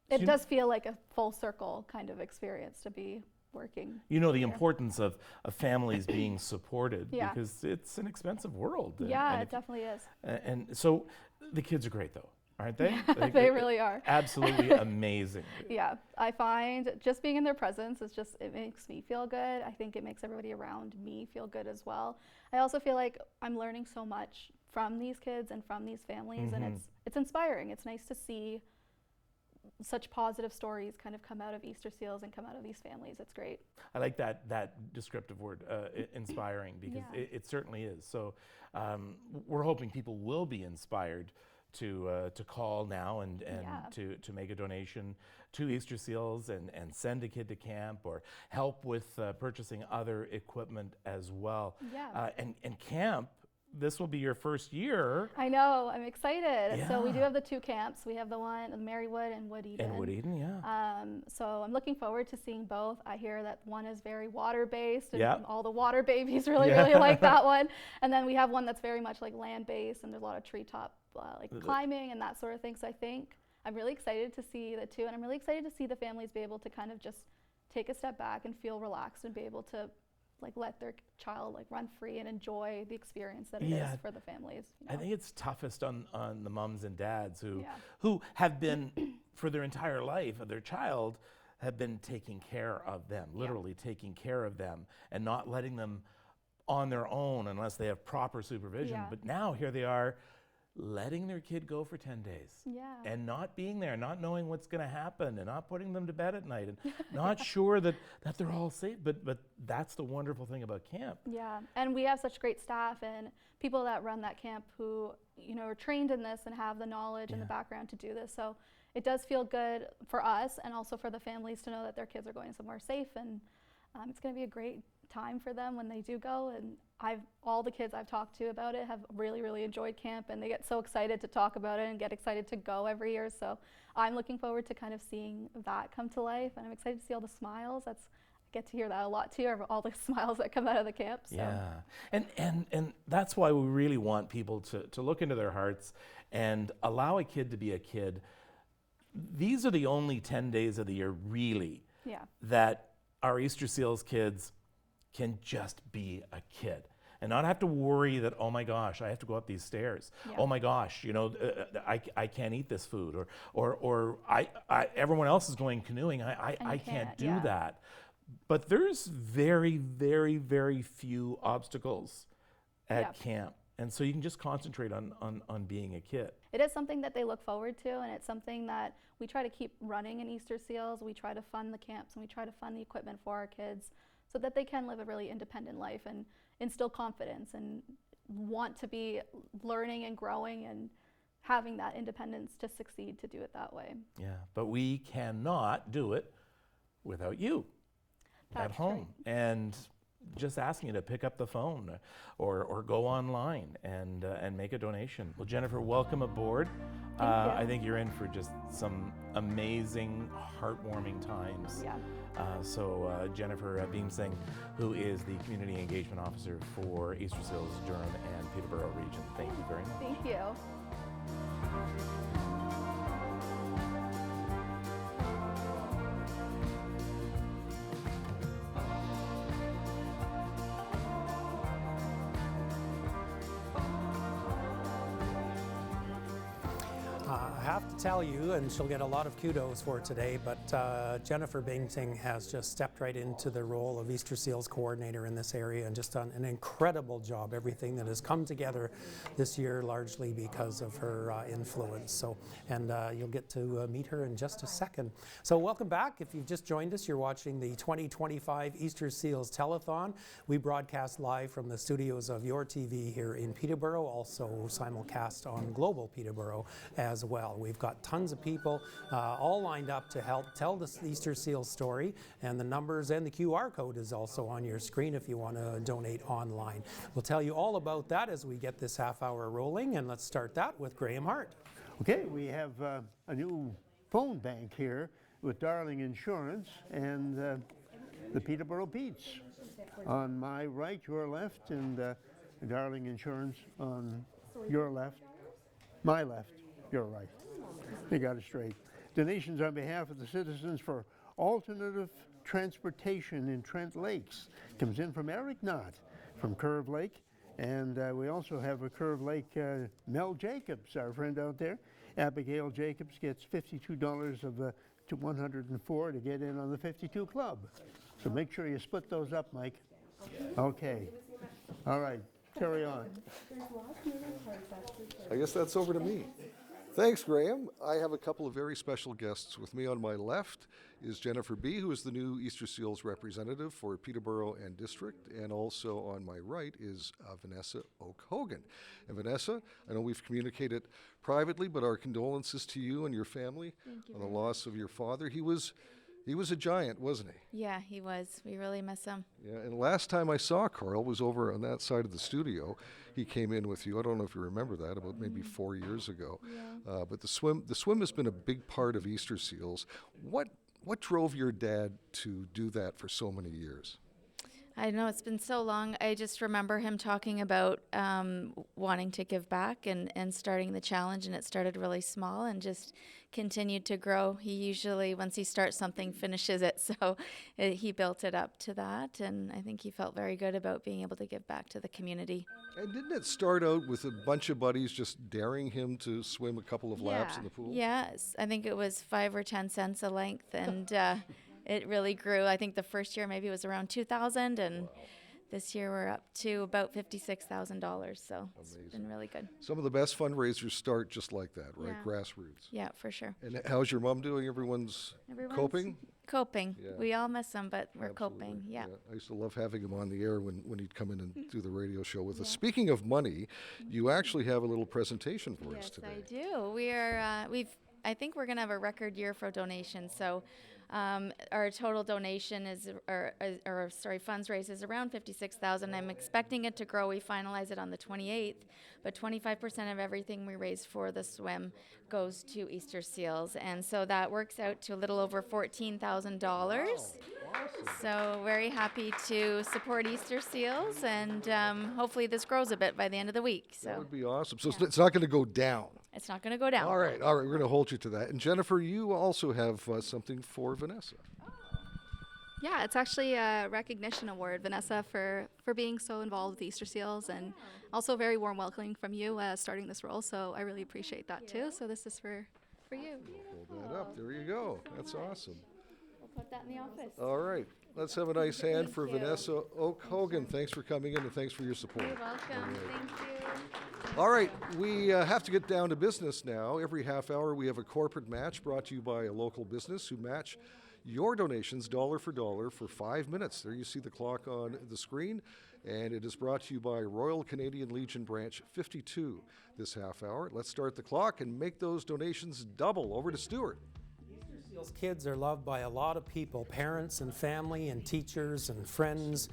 it does feel like a full circle kind of experience to be working. You know, the importance of families being supported, because it's an expensive world. It definitely is. And so the kids are great, though, aren't they? They really are. Absolutely amazing. Yeah, I find just being in their presence it makes me feel good. I think it makes everybody around me feel good as well. I also feel like I'm learning so much from these kids and from these families, and it's inspiring. It's nice to see such positive stories kind of come out of Easter Seals and come out of these families. It's great. I like that descriptive word, inspiring, because it certainly is. So we're hoping people will be inspired to call now and to make a donation to Easter Seals and send a kid to camp, or help with purchasing other equipment as well. Yeah. And camp, this will be your first year. I know, I'm excited. Yeah. So we do have the two camps. We have the one in Marywood and Wood Eden. And Wood Eden, yeah. So I'm looking forward to seeing both. I hear that one is very water-based, and Yeah. all the water babies really like that one. And then we have one that's very much like land-based, and there's a lot of treetop climbing and that sort of thing. So I think I'm really excited to see the two, and I'm really excited to see the families be able to kind of just take a step back and feel relaxed and be able to let their child run free and enjoy the experience that it is for the families. You know? I think it's toughest on the mums and dads who have been, for their entire life of their child, have been taking care of them, literally taking care of them, and not letting them on their own unless they have proper supervision. Yeah. But now here they are, letting their kid go for 10 days and not being there, not knowing what's going to happen, and not putting them to bed at night, and not sure that they're all safe. But that's the wonderful thing about camp. Yeah, and we have such great staff and people that run that camp who are trained in this and have the knowledge and the background to do this. So it does feel good for us and also for the families to know that their kids are going somewhere safe, and it's going to be a great time for them when they do go. And all the kids I've talked to about it have really, really enjoyed camp, and they get so excited to talk about it and get excited to go every year. So I'm looking forward to kind of seeing that come to life, and I'm excited to see all the smiles. I get to hear that a lot too, all the smiles that come out of the camp. So. Yeah, and that's why we really want people to look into their hearts and allow a kid to be a kid. These are the only 10 days of the year, really, that our Easter Seals kids can just be a kid and not have to worry that, oh my gosh, I have to go up these stairs. Oh my gosh, I can't eat this food, or everyone else is going canoeing. I can't do that. But there's very, very, very few obstacles at camp. And so you can just concentrate on being a kid. It is something that they look forward to, and it's something that we try to keep running in Easter Seals. We try to fund the camps, and we try to fund the equipment for our kids so that they can live a really independent life and instill confidence and want to be learning and growing and having that independence to succeed, to do it that way. Yeah, but we cannot do it without you at home. And just asking you to pick up the phone or go online and make a donation. Well, Jennifer, welcome aboard. I think you're in for just some amazing, heartwarming times. Yeah. So Jennifer Beamsing, who is the Community Engagement Officer for Easter Seals, Durham and Peterborough region. Thank you very much. Thank you. I have to tell you, and she'll get a lot of kudos for today, but Jennifer Bingting has just stepped right into the role of Easter Seals coordinator in this area and just done an incredible job. Everything that has come together this year largely because of her influence. So, and you'll get to meet her in just a second. So welcome back. If you've just joined us, you're watching the 2025 Easter Seals Telethon. We broadcast live from the studios of Your TV here in Peterborough, also simulcast on Global Peterborough as well. We've got tons of people all lined up to help tell the Easter Seals story, and the numbers and the QR code is also on your screen if you want to donate online. We'll tell you all about that as we get this half hour rolling, and let's start that with Graham Hart. Okay, we have a new phone bank here with Darling Insurance and the Peterborough Petes. On my right, your left, and Darling Insurance on your left, my left, your right. You got it straight. Donations on behalf of the citizens for alternative transportation in Trent Lakes comes in from Eric Knott from Curve Lake. And we also have a Curve Lake Mel Jacobs, our friend out there. Abigail Jacobs gets $52 of the to 104 to get in on the 52 Club. So make sure you split those up, Mike. Okay. All right. Carry on. I guess that's over to me. Thanks, Graham. I have a couple of very special guests with me. On my left is Jennifer B., who is the new Easter Seals representative for Peterborough and District, and also on my right is Vanessa Oak Hogan. And Vanessa, I know we've communicated privately, but our condolences to you and your family on the loss of your father. He was a giant, wasn't he? Yeah, he was. We really miss him. Yeah, and last time I saw Carl was over on that side of the studio. He came in with you. I don't know if you remember that, about maybe 4 years ago. Yeah. But the swim has been a big part of Easter Seals. What drove your dad to do that for so many years? I know it's been so long. I just remember him talking about wanting to give back and starting the challenge, and it started really small and just continued to grow. He usually, once he starts something, finishes it. So he built it up to that, and I think he felt very good about being able to give back to the community. And didn't it start out with a bunch of buddies just daring him to swim a couple of laps in the pool? Yes, I think it was 5 or 10 cents a length, and it really grew. I think the first year maybe it was around $2,000, and this year we're up to about $56,000. So it's been really good. Some of the best fundraisers start just like that, right? Yeah. Grassroots. Yeah, for sure. And how's your mom doing? Everyone's coping? Coping. Yeah. We all miss him, but we're Absolutely. coping. Yeah. I used to love having him on the air when he'd come in and do the radio show with us. Speaking of money, you actually have a little presentation for us today. Yes, I do. We are. I think we're going to have a record year for donations. So. Our total donation funds raised is around $56,000. I'm expecting it to grow. We finalize it on the 28th, but 25% of everything we raise for the swim goes to Easter Seals, and so that works out to a little over $14,000. Wow. Awesome. So very happy to support Easter Seals, and hopefully this grows a bit by the end of the week. So that would be awesome. So it's not going to go down. It's not going to go down. All right. We're going to hold you to that. And Jennifer, you also have something for Vanessa. Yeah, it's actually a recognition award, Vanessa, for being so involved with Easter Seals, and also very warm welcoming from you starting this role. So I really appreciate that too. So this is for you. Hold that up. There you go. That's awesome. We'll put that in the office. All right. Let's have a nice hand for Vanessa Oak Hogan. Thanks for coming in and thanks for your support. You're welcome. Thank you. All right, we have to get down to business now. Every half hour we have a corporate match brought to you by a local business who match your donations dollar for 5 minutes. There you see the clock on the screen, and it is brought to you by Royal Canadian Legion Branch 52 this half hour. Let's start the clock and make those donations double. Over to Stuart. Seals kids are loved by a lot of people, parents and family and teachers and friends,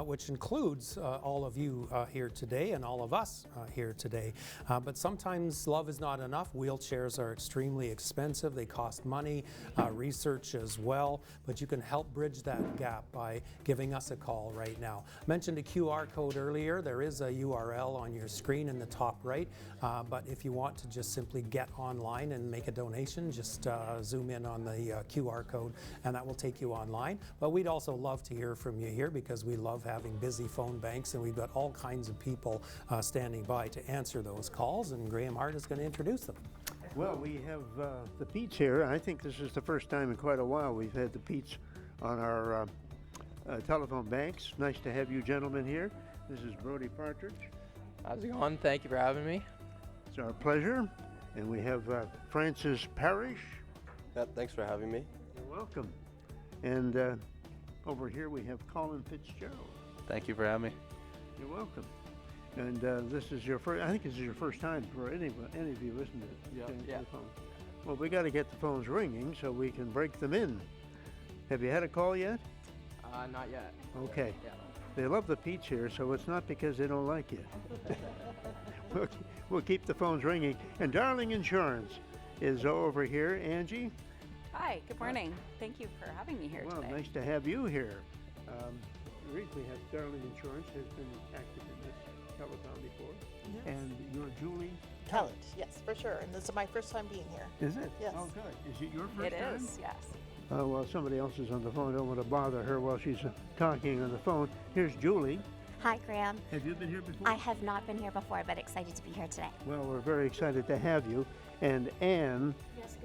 which includes all of you here today and all of us here today. But sometimes love is not enough. Wheelchairs are extremely expensive. They cost money, research as well, but you can help bridge that gap by giving us a call right now. I mentioned a QR code earlier. There is a URL on your screen in the top right, but if you want to just simply get online and make a donation, just zoom in on the the QR code, and that will take you online. But we'd also love to hear from you here because we love having busy phone banks, and we've got all kinds of people standing by to answer those calls, and Graham Hart is going to introduce them. Well, we have the Pete's here. I think this is the first time in quite a while we've had the Pete's on our telephone banks. Nice to have you gentlemen here. This is Brody Partridge. How's it going? Thank you for having me. It's our pleasure. And we have Francis Parrish. Yep, thanks for having me. You're welcome. And over here we have Colin Fitzgerald. Thank you for having me. You're welcome. And this is your first, I think this is your first time for any of you, isn't it? Yeah. Well, we got to get the phones ringing so we can break them in. Have you had a call yet? Not yet. Okay. Yeah. They love the Pete's here, so it's not because they don't like you. We'll keep the phones ringing. And Darling Insurance is over here. Angie? Hi, good morning. Thank you for having me here Well, today. nice to have you here. The reason we have Darling Insurance has been active in this telethon before. Yes. And you're Julie? Talent, yes, for sure. And this is my first time being here. Is it? Yes. Oh, good. Is it your first time? It is, yes. Oh, well, somebody else is on the phone. I don't want to bother her while she's talking on the phone. Here's Julie. Hi, Graham. Have you been here before? I have not been here before, but excited to be here today. Well, we're very excited to have you. And Anne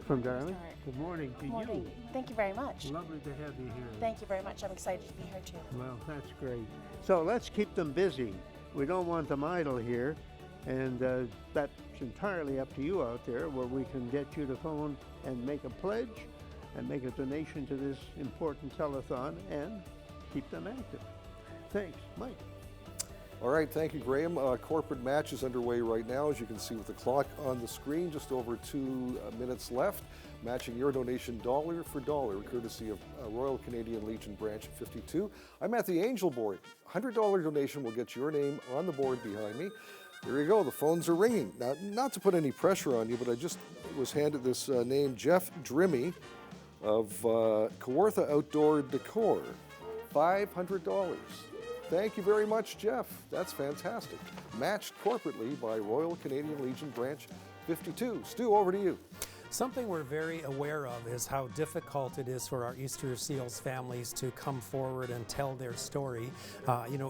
from Darling, good morning to Morning. you. Thank you very much. Lovely to have you here. Thank you very much. I'm excited to be here too. Well, that's great. So let's keep them busy. We don't want them idle here. And that's entirely up to you out there, where we can get you to phone and make a pledge and make a donation to this important telethon and keep them active. Thanks. Mike. All right, thank you, Graham. Corporate match is underway right now, as you can see with the clock on the screen. Just over 2 minutes left. Matching your donation dollar for dollar, courtesy of Royal Canadian Legion Branch 52. I'm at the Angel board. $100 donation will get your name on the board behind me. There you go, the phones are ringing. Now, not to put any pressure on you, but I just was handed this name, Jeff Drimmy of Kawartha Outdoor Decor, $500. Thank you very much, Jeff. That's fantastic. Matched corporately by Royal Canadian Legion Branch 52. Stu, over to you. Something we're very aware of is how difficult it is for our Easter Seals families to come forward and tell their story.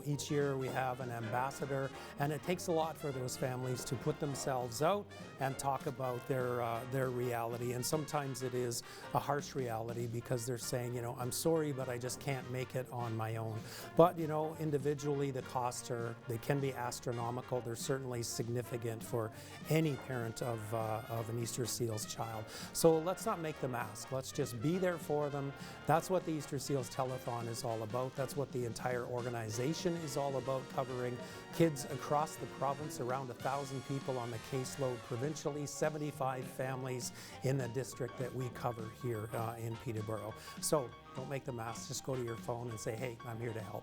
Each year we have an ambassador, and it takes a lot for those families to put themselves out and talk about their reality. And sometimes it is a harsh reality because they're saying, I'm sorry, but I just can't make it on my own. But, individually the costs they can be astronomical. They're certainly significant for any parent of an Easter Seals child. So let's not make them ask. Let's just be there for them. That's what the Easter Seals Telethon is all about. That's what the entire organization is all about, covering kids across the province, around 1,000 people on the caseload provincially, 75 families in the district that we cover here in Peterborough. So don't make them ask. Just go to your phone and say, hey, I'm here to help.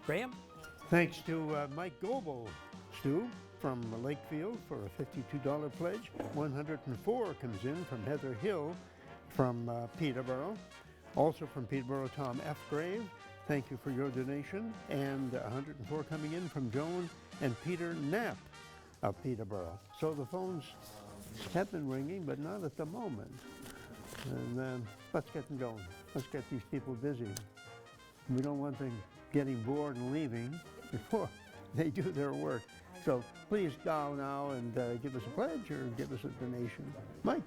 Graham? Thanks to Mike Goebel, Stu, from Lakefield for a $52 pledge. 104 comes in from Heather Hill from Peterborough. Also from Peterborough, Tom F. Grave. Thank you for your donation. And 104 coming in from Joan and Peter Knapp of Peterborough. So the phones have been ringing, but not at the moment. And let's get them going. Let's get these people busy. We don't want them getting bored and leaving before they do their work. So please dial now and give us a pledge or give us a donation. Mike?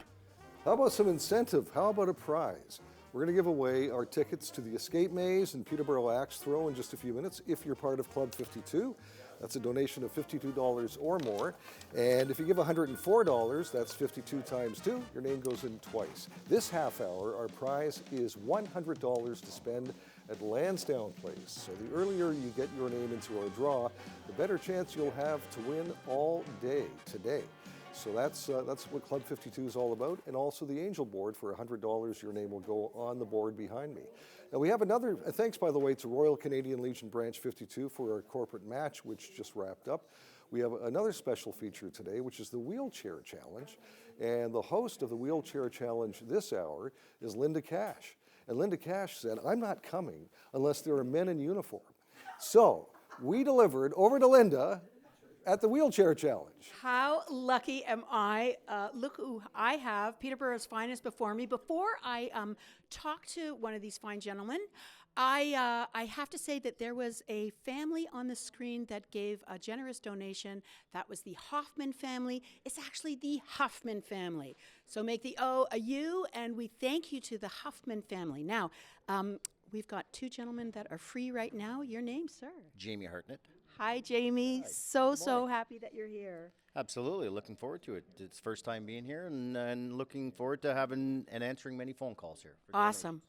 How about some incentive? How about a prize? We're going to give away our tickets to the Escape Maze and Peterborough Axe Throw in just a few minutes if you're part of Club 52. That's a donation of $52 or more. And if you give $104, that's 52 times 2. Your name goes in twice. This half hour, our prize is $100 to spend at Lansdowne Place. So the earlier you get your name into our draw, the better chance you'll have to win all day today. So that's what Club 52 is all about, and also the Angel board. For $100, your name will go on the board behind me. Now we have another, thanks by the way to Royal Canadian Legion Branch 52 for our corporate match, which just wrapped up. We have another special feature today, which is the Wheelchair Challenge. And the host of the Wheelchair Challenge this hour is Linda Kash. And Linda Kash said, I'm not coming unless there are men in uniform. So we delivered over to Linda at the Wheelchair Challenge. How lucky am I? Look who I have, Peterborough's finest before me. Before I talk to one of these fine gentlemen, I have to say that there was a family on the screen that gave a generous donation. That was the Hoffman family. It's actually the Huffman family. So make the O a U, and we thank you to the Huffman family. Now, we've got two gentlemen that are free right now. Your name, sir? Jamie Hartnett. Hi, Jamie. So happy that you're here. Absolutely, looking forward to it. It's first time being here, and looking forward to having and answering many phone calls here. Awesome.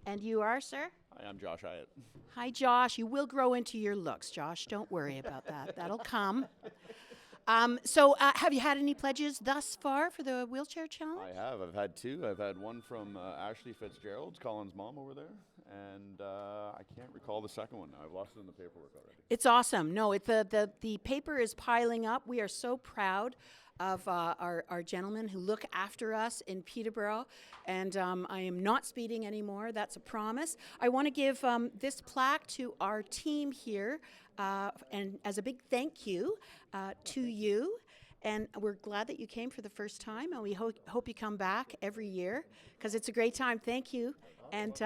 And you are, sir? Hi, I'm Josh Hyatt. Hi, Josh. You will grow into your looks, Josh. Don't worry about that. That'll come. So have you had any pledges thus far for the wheelchair challenge? I have. I've had two. I've had one from Ashley Fitzgerald, Colin's mom over there, and I can't recall the second one. I've lost it in the paperwork already. It's awesome. No, the paper is piling up. We are so proud of our gentlemen who look after us in Peterborough, and I am not speeding anymore. That's a promise. I want to give this plaque to our team here, and as a big thank you to you. And we're glad that you came for the first time, and we hope you come back every year because it's a great time. Thank you. And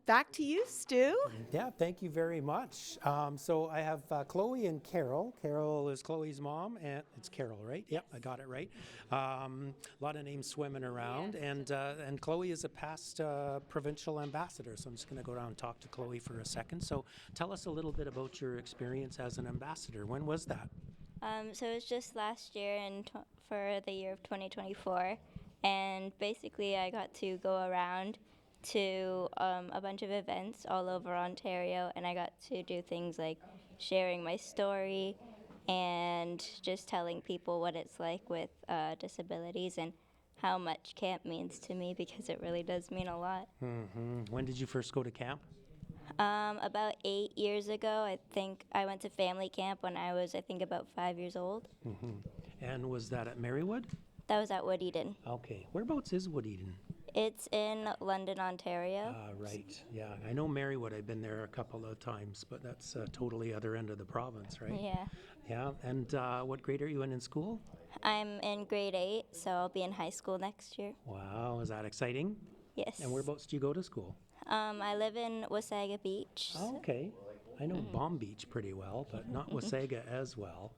back to you, Stu. Yeah, thank you very much. So I have Chloe and Carol. Carol is Chloe's mom, and it's Carol, right? Yep, I got it right. A lot of names swimming around, and Chloe is a past provincial ambassador. So I'm just going to go down and talk to Chloe for a second. So tell us a little bit about your experience as an ambassador. When was that? So it was just last year for the year of 2024, and basically I got to go around to a bunch of events all over Ontario, and I got to do things like sharing my story and just telling people what it's like with disabilities and how much camp means to me, because it really does mean a lot. Mm-hmm. When did you first go to camp? About 8 years ago. I think I went to family camp when I was, about 5 years old. Mm-hmm. And was that at Marywood? That was at Wood Eden. Okay. Whereabouts is Wood Eden? It's in London, Ontario. Right. Yeah, I know Marywood. I've been there a couple of times, but that's totally other end of the province, right? Yeah. Yeah. And what grade are you in school? I'm in grade 8, so I'll be in high school next year. Wow, is that exciting? Yes. And whereabouts do you go to school? I live in Wasaga Beach. Oh, okay. I know Bomb Beach pretty well, but not Wasaga as well.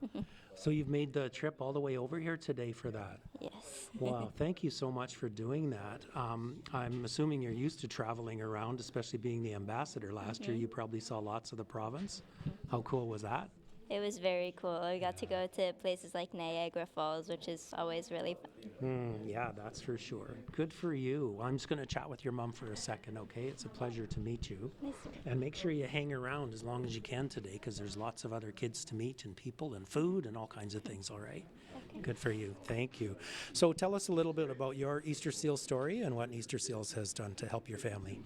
So you've made the trip all the way over here today for that? Yes. Wow, thank you so much for doing that. I'm assuming you're used to traveling around, especially being the ambassador last year. You probably saw lots of the province. How cool was that? It was very cool. We got to go to places like Niagara Falls, which is always really fun. Yeah, that's for sure. Good for you. I'm just going to chat with your mom for a second, okay? It's a pleasure to meet you. Nice. And make sure you hang around as long as you can today, because there's lots of other kids to meet and people and food and all kinds of things, all right? Okay. Good for you. Thank you. So tell us a little bit about your Easter Seals story and what Easter Seals has done to help your family.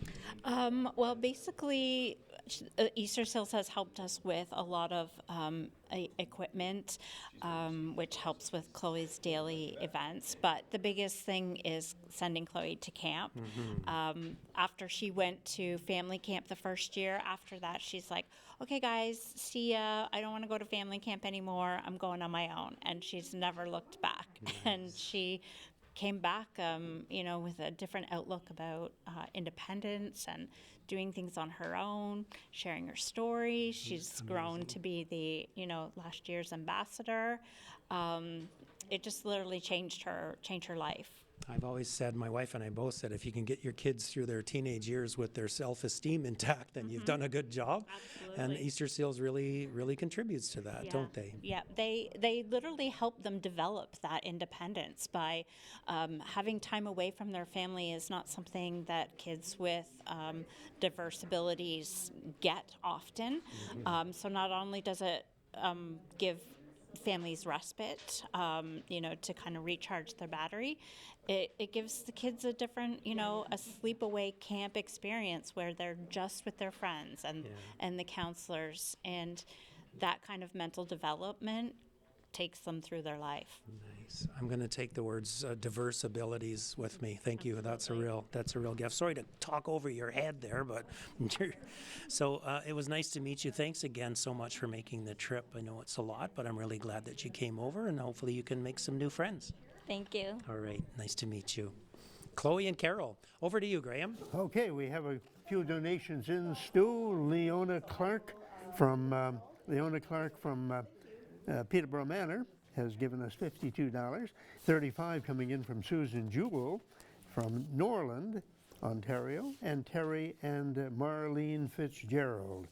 Well, basically, Easter Seals has helped us with a lot of equipment, which helps with Chloe's daily events. But the biggest thing is sending Chloe to camp. Mm-hmm. After she went to family camp the first year, after that, she's like, okay, guys, see ya. I don't want to go to family camp anymore. I'm going on my own. And she's never looked back. Nice. And she came back, with a different outlook about independence and doing things on her own, sharing her story. She's grown to be the, last year's ambassador. It just literally changed her life. I've always said, my wife and I both said, if you can get your kids through their teenage years with their self-esteem intact, then you've done a good job. Absolutely. And Easter Seals really, really contributes to that, don't they? Yeah, they literally help them develop that independence by having time away from their family is not something that kids with diverse abilities get often. Mm-hmm. So not only does it give families respite, to kind of recharge their battery. It gives the kids a different, a sleepaway camp experience where they're just with their friends and the counselors, and that kind of mental development takes them through their life. Nice. I'm going to take the words diverse abilities with me. Thank you. That's a real gift. Sorry to talk over your head there, but so it was nice to meet you. Thanks again so much for making the trip. I know it's a lot, but I'm really glad that you came over, and hopefully you can make some new friends. Thank you. All right. Nice to meet you. Chloe and Carol, over to you, Graham. Okay, we have a few donations in. Stu, Leona Clark from Peterborough Manor has given us $52. $35 coming in from Susan Jewell from Norland, Ontario, and Terry and Marlene Fitzgerald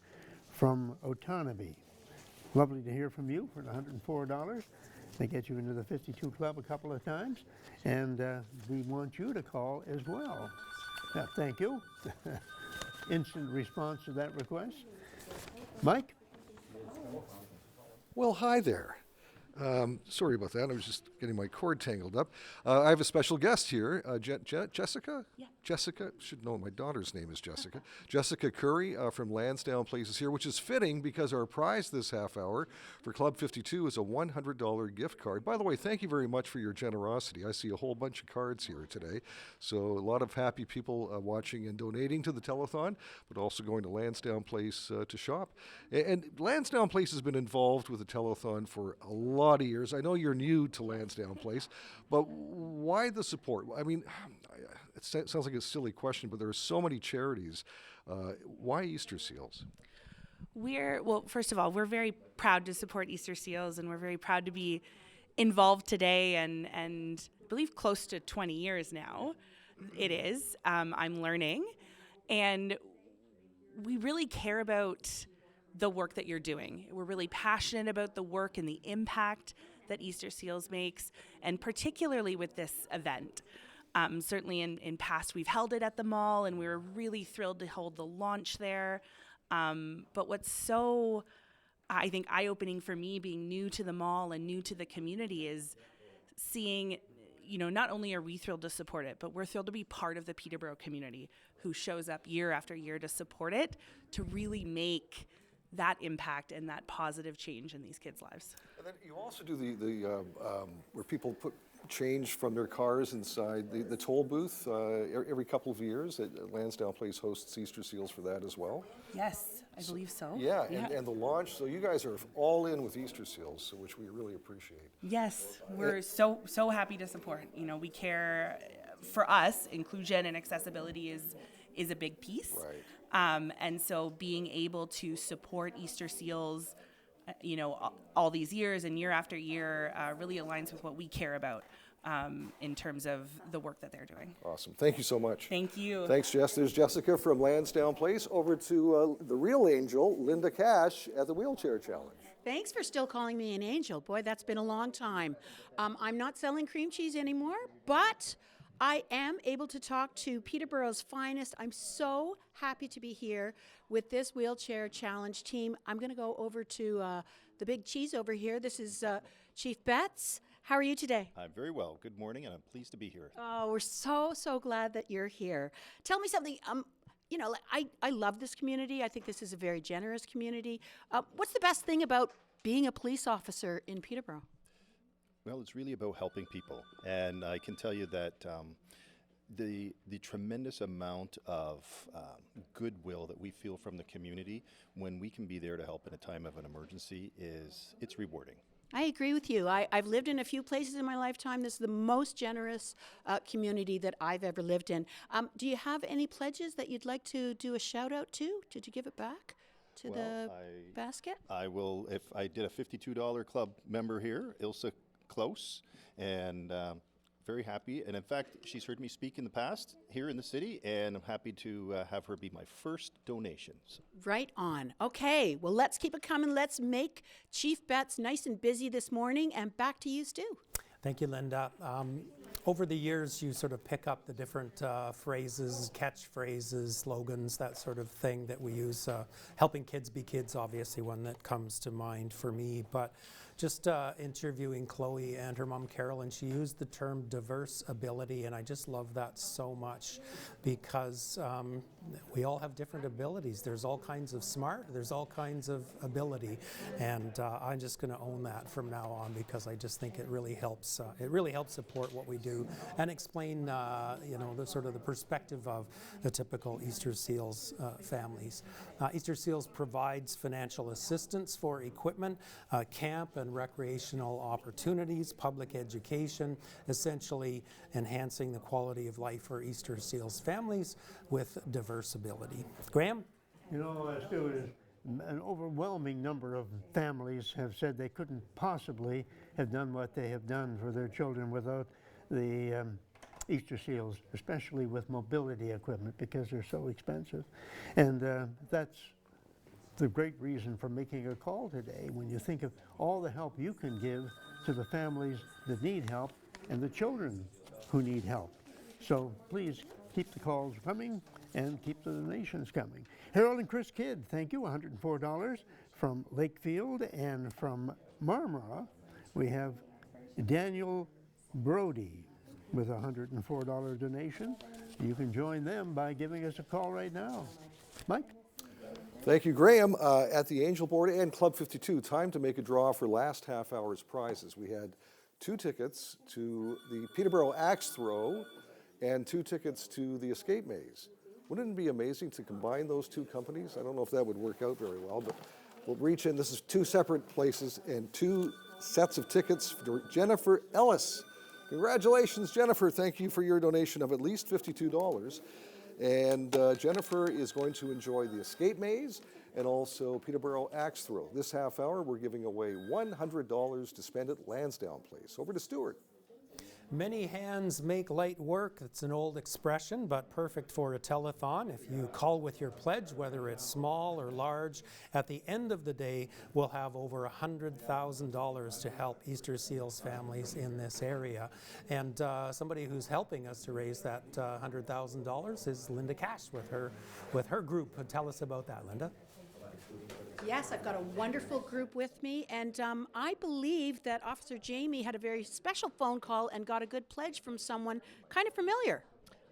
from Otonabee. Lovely to hear from you for $104. They get you into the 52 Club a couple of times, and we want you to call as well. Yeah, thank you. Instant response to that request. Mike? Well, hi there. Sorry about that. I was just getting my cord tangled up. I have a special guest here, Jessica? Yeah. Jessica, should know my daughter's name is Jessica. Jessica Curry from Lansdowne Place is here, which is fitting because our prize this half hour for Club 52 is a $100 gift card. By the way, thank you very much for your generosity. I see a whole bunch of cards here today. So a lot of happy people watching and donating to the telethon, but also going to Lansdowne Place to shop. And Lansdowne Place has been involved with the telethon for a lot of years. I know you're new to Lansdowne Place, but why the support? I mean, it sounds like a silly question, but there are so many charities. Why Easter Seals? Well, first of all, we're very proud to support Easter Seals, and we're very proud to be involved today and I believe close to 20 years now. It is. I'm learning. And we really care about the work that you're doing. We're really passionate about the work and the impact that Easter Seals makes, and particularly with this event. Certainly in past, we've held it at the mall, and we were really thrilled to hold the launch there. But what's so, I think, eye-opening for me, being new to the mall and new to the community, is seeing, not only are we thrilled to support it, but we're thrilled to be part of the Peterborough community who shows up year after year to support it, to really make that impact and that positive change in these kids' lives. And then you also do the where people put change from their cars inside the toll booth every couple of years. Lansdowne Place hosts Easter Seals for that as well. Yes, I believe so. Yeah, and the launch. So you guys are all in with Easter Seals, which we really appreciate. Yes, we're so happy to support. We care. For us, inclusion and accessibility is a big piece. Right. And so being able to support Easter Seals, all these years and year after year really aligns with what we care about in terms of the work that they're doing. Awesome. Thank you so much. Thank you. Thanks, Jess. There's Jessica from Lansdowne Place. Over to the real angel, Linda Kash, at the Wheelchair Challenge. Thanks for still calling me an angel. Boy, that's been a long time. I'm not selling cream cheese anymore, but I am able to talk to Peterborough's finest. I'm so happy to be here with this Wheelchair Challenge team. I'm going to go over to the big cheese over here. This is Chief Betts. How are you today? I'm very well. Good morning, and I'm pleased to be here. Oh, we're so glad that you're here. Tell me something. I love this community. I think this is a very generous community. What's the best thing about being a police officer in Peterborough? Well, it's really about helping people, and I can tell you that the tremendous amount of goodwill that we feel from the community when we can be there to help in a time of an emergency it's rewarding. I agree with you. I've lived in a few places in my lifetime. This is the most generous community that I've ever lived in. Do you have any pledges that you'd like to do a shout out to? Did you give it back to the basket? I will. If I did a $52 club member here, Ilsa Close, and very happy. And in fact, she's heard me speak in the past here in the city, and I'm happy to have her be my first donation. So. Right on. Okay, well, let's keep it coming. Let's make Chief Betts nice and busy this morning, and back to you, Stu. Thank you, Linda. Over the years, you sort of pick up the different phrases, catchphrases, slogans, that sort of thing that we use. Helping kids be kids, obviously, one that comes to mind for me. But just interviewing Chloe and her mom Carol, and she used the term diverse ability, and I just love that so much because we all have different abilities. There's all kinds of smart, there's all kinds of ability, and I'm just going to own that from now on because I just think it really helps. It really helps support what we do and explain, you know, the sort of the perspective of the typical Easter Seals families. Easter Seals provides financial assistance for equipment, camp and recreational opportunities, public education, essentially enhancing the quality of life for Easter Seals families with diverse ability. Graham? You know, Stu, an overwhelming number of families have said they couldn't possibly have done what they have done for their children without the Easter Seals, especially with mobility equipment because they're so expensive. And that's the great reason for making a call today when you think of all the help you can give to the families that need help and the children who need help. So please keep the calls coming and keep the donations coming. Harold and Chris Kidd, thank you, $104 from Lakefield, and from Marmara we have Daniel Brody with a $104 donation. You can join them by giving us a call right now. Mike? Thank you, Graham. At the Angel Board and Club 52, time to make a draw for last half hour's prizes. We had 2 tickets to the Peterborough Axe Throw and 2 tickets to the Escape Maze. Wouldn't it be amazing to combine those 2 companies? I don't know if that would work out very well, but we'll reach in. This is 2 separate places and 2 sets of tickets for Jennifer Ellis. Congratulations, Jennifer. Thank you for your donation of at least $52. And Jennifer is going to enjoy the Escape Maze and also Peterborough Axe Throw. This half hour, we're giving away $100 to spend at Lansdowne Place. Over to Stuart. Many hands make light work. It's an old expression, but perfect for a telethon. If you call with your pledge, whether it's small or large, at the end of the day, we'll have over $100,000 to help Easter Seals families in this area. And somebody who's helping us to raise that $100,000 is Linda Kash with her group. Tell us about that, Linda. Yes, I've got a wonderful group with me, and I believe that Officer Jamie had a very special phone call and got a good pledge from someone kind of familiar.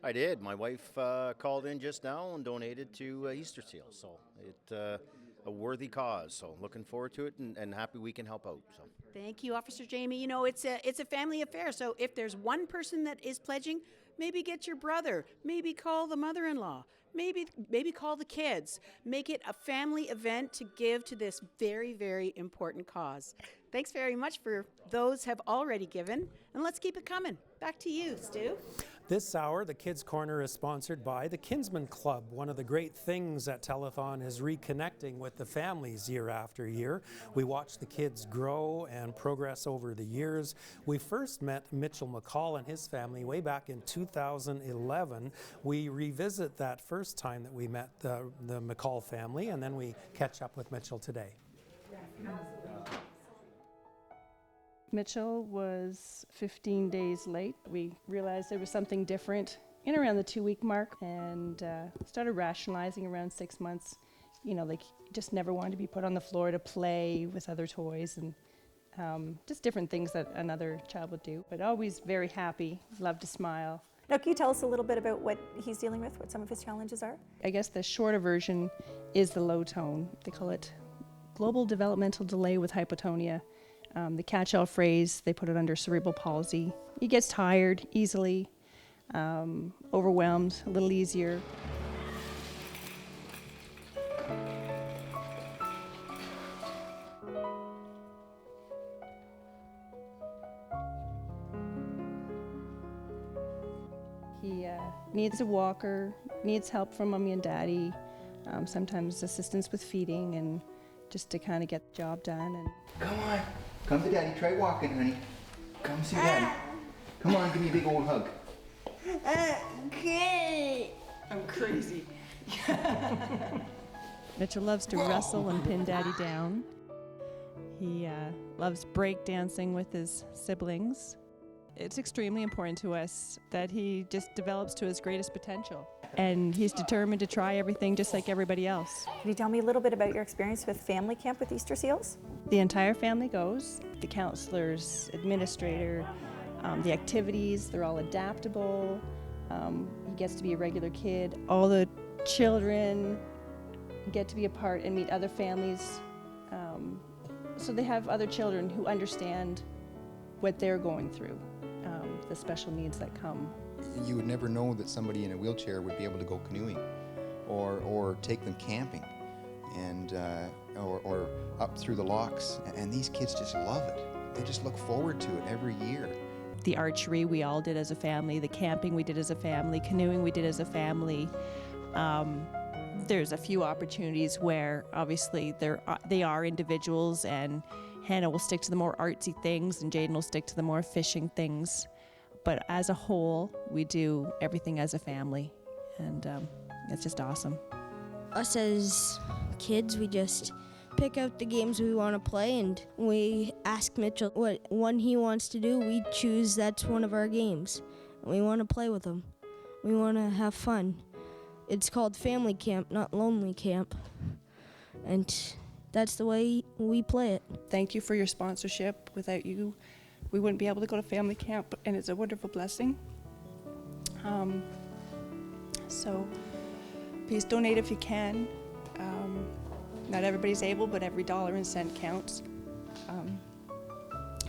I did. My wife called in just now and donated to Easter Seals, so it's a worthy cause. So looking forward to it and happy we can help out. So. Thank you, Officer Jamie. You know, it's a family affair, so if there's one person that is pledging, maybe get your brother, maybe call the mother-in-law. Maybe call the kids. Make it a family event to give to this very, very important cause. Thanks very much for those have already given, and let's keep it coming. Back to you, Stu. This hour, the Kids Corner is sponsored by the Kinsman Club. One of the great things at Telethon is reconnecting with the families year after year. We watch the kids grow and progress over the years. We first met Mitchell McCall and his family way back in 2011. We revisit that first time that we met the McCall family, and then we catch up with Mitchell today. Mitchell was 15 days late. We realized there was something different in around the 2-week mark and started rationalizing around 6 months. You know, like just never wanted to be put on the floor to play with other toys and just different things that another child would do. But always very happy, loved to smile. Now, can you tell us a little bit about what he's dealing with, what some of his challenges are? I guess the shorter version is the low tone. They call it global developmental delay with hypotonia. The catch-all phrase, they put it under cerebral palsy. He gets tired easily, overwhelmed a little easier. He needs a walker, needs help from mommy and daddy, sometimes assistance with feeding and just to kind of get the job done. And come on. Come to Daddy, try walking, honey. Come see Daddy. Come on, give me a big old hug. Okay. I'm crazy. Mitchell loves to wrestle and pin Daddy down. He loves break dancing with his siblings. It's extremely important to us that he just develops to his greatest potential. And he's determined to try everything just like everybody else. Can you tell me a little bit about your experience with family camp with Easter Seals? The entire family goes, the counselors, administrator, the activities, they're all adaptable. He gets to be a regular kid. All the children get to be a part and meet other families. So they have other children who understand what they're going through, the special needs that come. You would never know that somebody in a wheelchair would be able to go canoeing or take them camping and or up through the locks. And these kids just love it. They just look forward to it every year. The archery we all did as a family, the camping we did as a family, canoeing we did as a family. There's a few opportunities where obviously they are individuals, and Hannah will stick to the more artsy things and Jaden will stick to the more fishing things. But as a whole, we do everything as a family, and it's just awesome. Us as kids, we just pick out the games we want to play, and we ask Mitchell what one he wants to do. We choose that's one of our games. We want to play with him. We want to have fun. It's called family camp, not lonely camp, and that's the way we play it. Thank you for your sponsorship. Without you, we wouldn't be able to go to family camp, and it's a wonderful blessing. So please donate if you can. Not everybody's able, but every dollar and cent counts.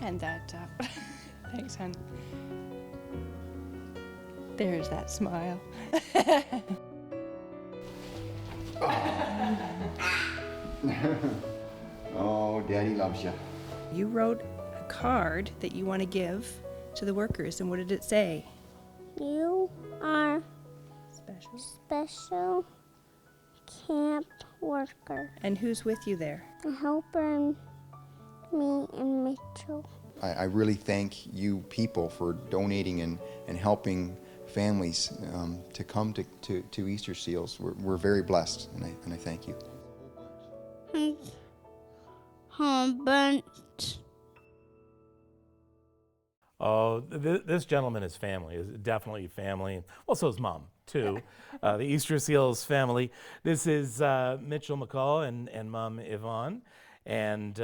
And that, thanks, hon. There's that smile. Oh, Daddy loves you. You wrote a card that you want to give to the workers, and what did it say? You are special camp worker. And who's with you there? A helper and me and Mitchell. I really thank you people for donating and helping families to come to Easter Seals. We're very blessed, and I thank you. Oh, this gentleman is family, is definitely family. Well, so is Mom, too. The Easter Seals family. This is Mitchell McCall and Mom Yvonne. And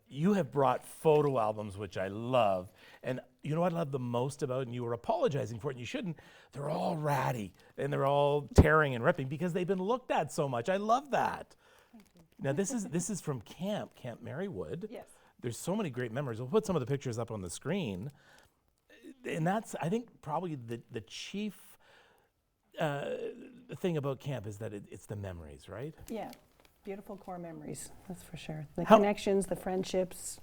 you have brought photo albums, which I love. And you know what I love the most about it, and you were apologizing for it, and you shouldn't, they're all ratty, and they're all tearing and ripping because they've been looked at so much. I love that. Now, this is from Camp Marywood. Yes. There's so many great memories. We'll put some of the pictures up on the screen. And that's, I think, probably the chief thing about camp is that it's the memories, right? Yeah, beautiful core memories, that's for sure. The connections, the friendships,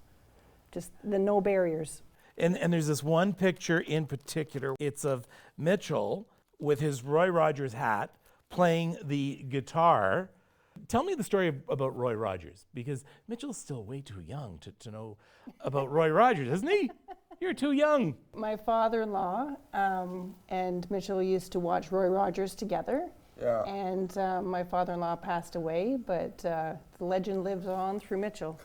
just the no barriers. And there's this one picture in particular. It's of Mitchell with his Roy Rogers hat playing the guitar. Tell me the story about Roy Rogers, because Mitchell's still way too young to know about Roy Rogers, isn't he? You're too young. My father-in-law and Mitchell used to watch Roy Rogers together. Yeah. And my father-in-law passed away, but the legend lives on through Mitchell.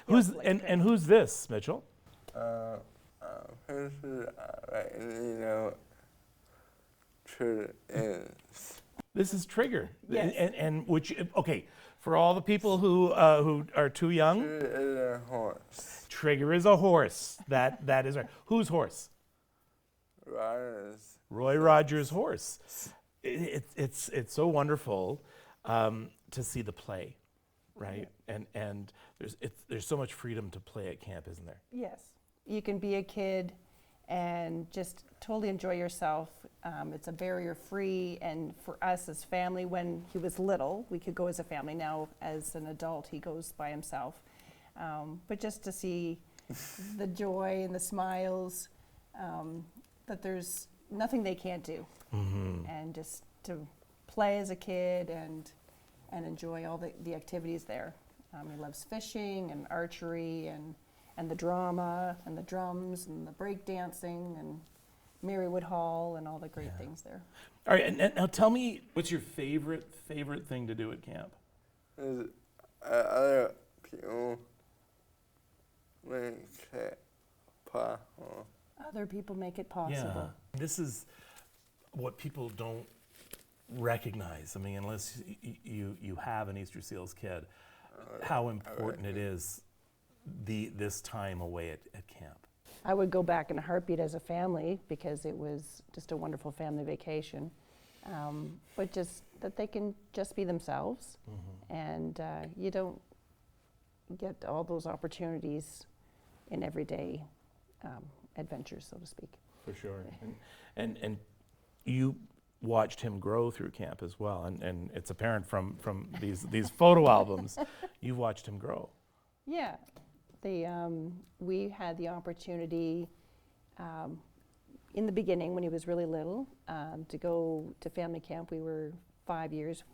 Who's this, Mitchell? This is Trigger. Yes. And which, okay, for all the people who are too young. Trigger is a horse. Trigger is a horse. That is right. Whose horse? Rogers. Roy Rogers' horse. It's so wonderful to see the play, right? And there's so much freedom to play at camp, isn't there? Yes, you can be a kid and just totally enjoy yourself. It's a barrier-free, and for us as family, when he was little, we could go as a family. Now, as an adult, he goes by himself. But just to see the joy and the smiles, that there's nothing they can't do. Mm-hmm. And just to play as a kid and enjoy all the activities there. He loves fishing and archery and the drama and the drums and the break dancing and Marywood Hall and all the great things there. All right, and now tell me, what's your favorite thing to do at camp? Other people make Other people make it possible. Yeah. This is what people don't recognize. I mean, unless you have an Easter Seals kid, how important it is this time away at camp. I would go back in a heartbeat as a family because it was just a wonderful family vacation. But just that they can just be themselves, and you don't get all those opportunities in everyday adventures, so to speak. For sure. And you watched him grow through camp as well, and it's apparent from these photo albums, you've watched him grow. Yeah, we had the opportunity in the beginning when he was really little to go to family camp. We were 5 years,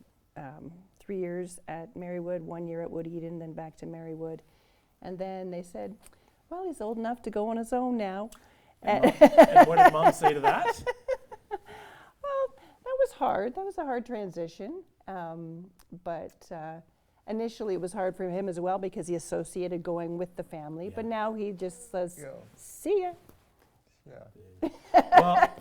3 years at Marywood, 1 year at Wood Eden, then back to Marywood, and then they said, well, he's old enough to go on his own now. And what did Mom say to that? Well, that was hard. That was a hard transition. But initially it was hard for him as well because he associated going with the family. But now he just says, see ya. Yeah. Well,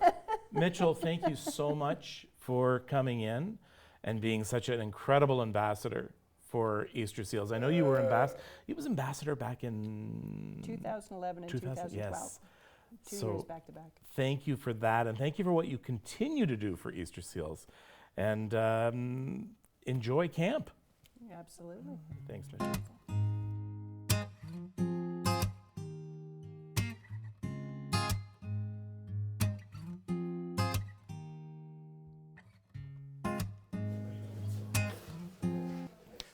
Mitchell, thank you so much for coming in and being such an incredible ambassador for Easter Seals. I know you were ambassador back in 2011 and 2012. Yes. 2 years back to back. Thank you for that, and thank you for what you continue to do for Easter Seals. And enjoy camp. Absolutely. Thanks, Mitchell.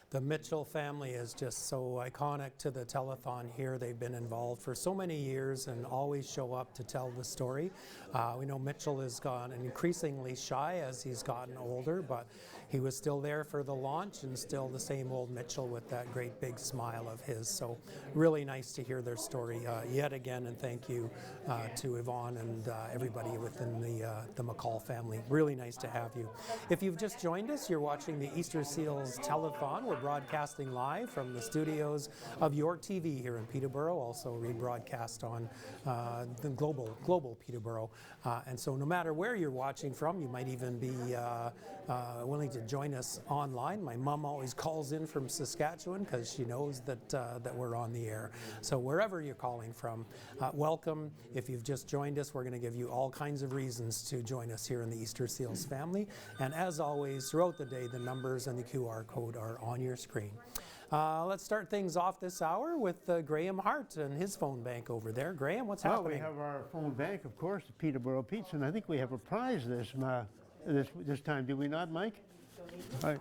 The Mitchell family is just so iconic to the telethon here. They've been involved for so many years and always show up to tell the story. We know Mitchell has gotten increasingly shy as he's gotten older, but he was still there for the launch and still the same old Mitchell with that great big smile of his. So really nice to hear their story yet again, and thank you to Yvonne and everybody within the McCall family. Really nice to have you. If you've just joined us, you're watching the Easter Seals Telethon. We're broadcasting live from the studios of York TV here in Peterborough, also rebroadcast on the global Peterborough. And so no matter where you're watching from, you might even be willing to join us online. My mom always calls in from Saskatchewan because she knows that we're on the air. So wherever you're calling from, welcome. If you've just joined us, we're going to give you all kinds of reasons to join us here in the Easter Seals family. And as always, throughout the day, the numbers and the QR code are on your screen. Let's start things off this hour with Graham Hart and his phone bank over there. Graham, what's happening? Well, we have our phone bank, of course, the Peterborough Pizza, and I think we have a prize this time. Do we not, Mike?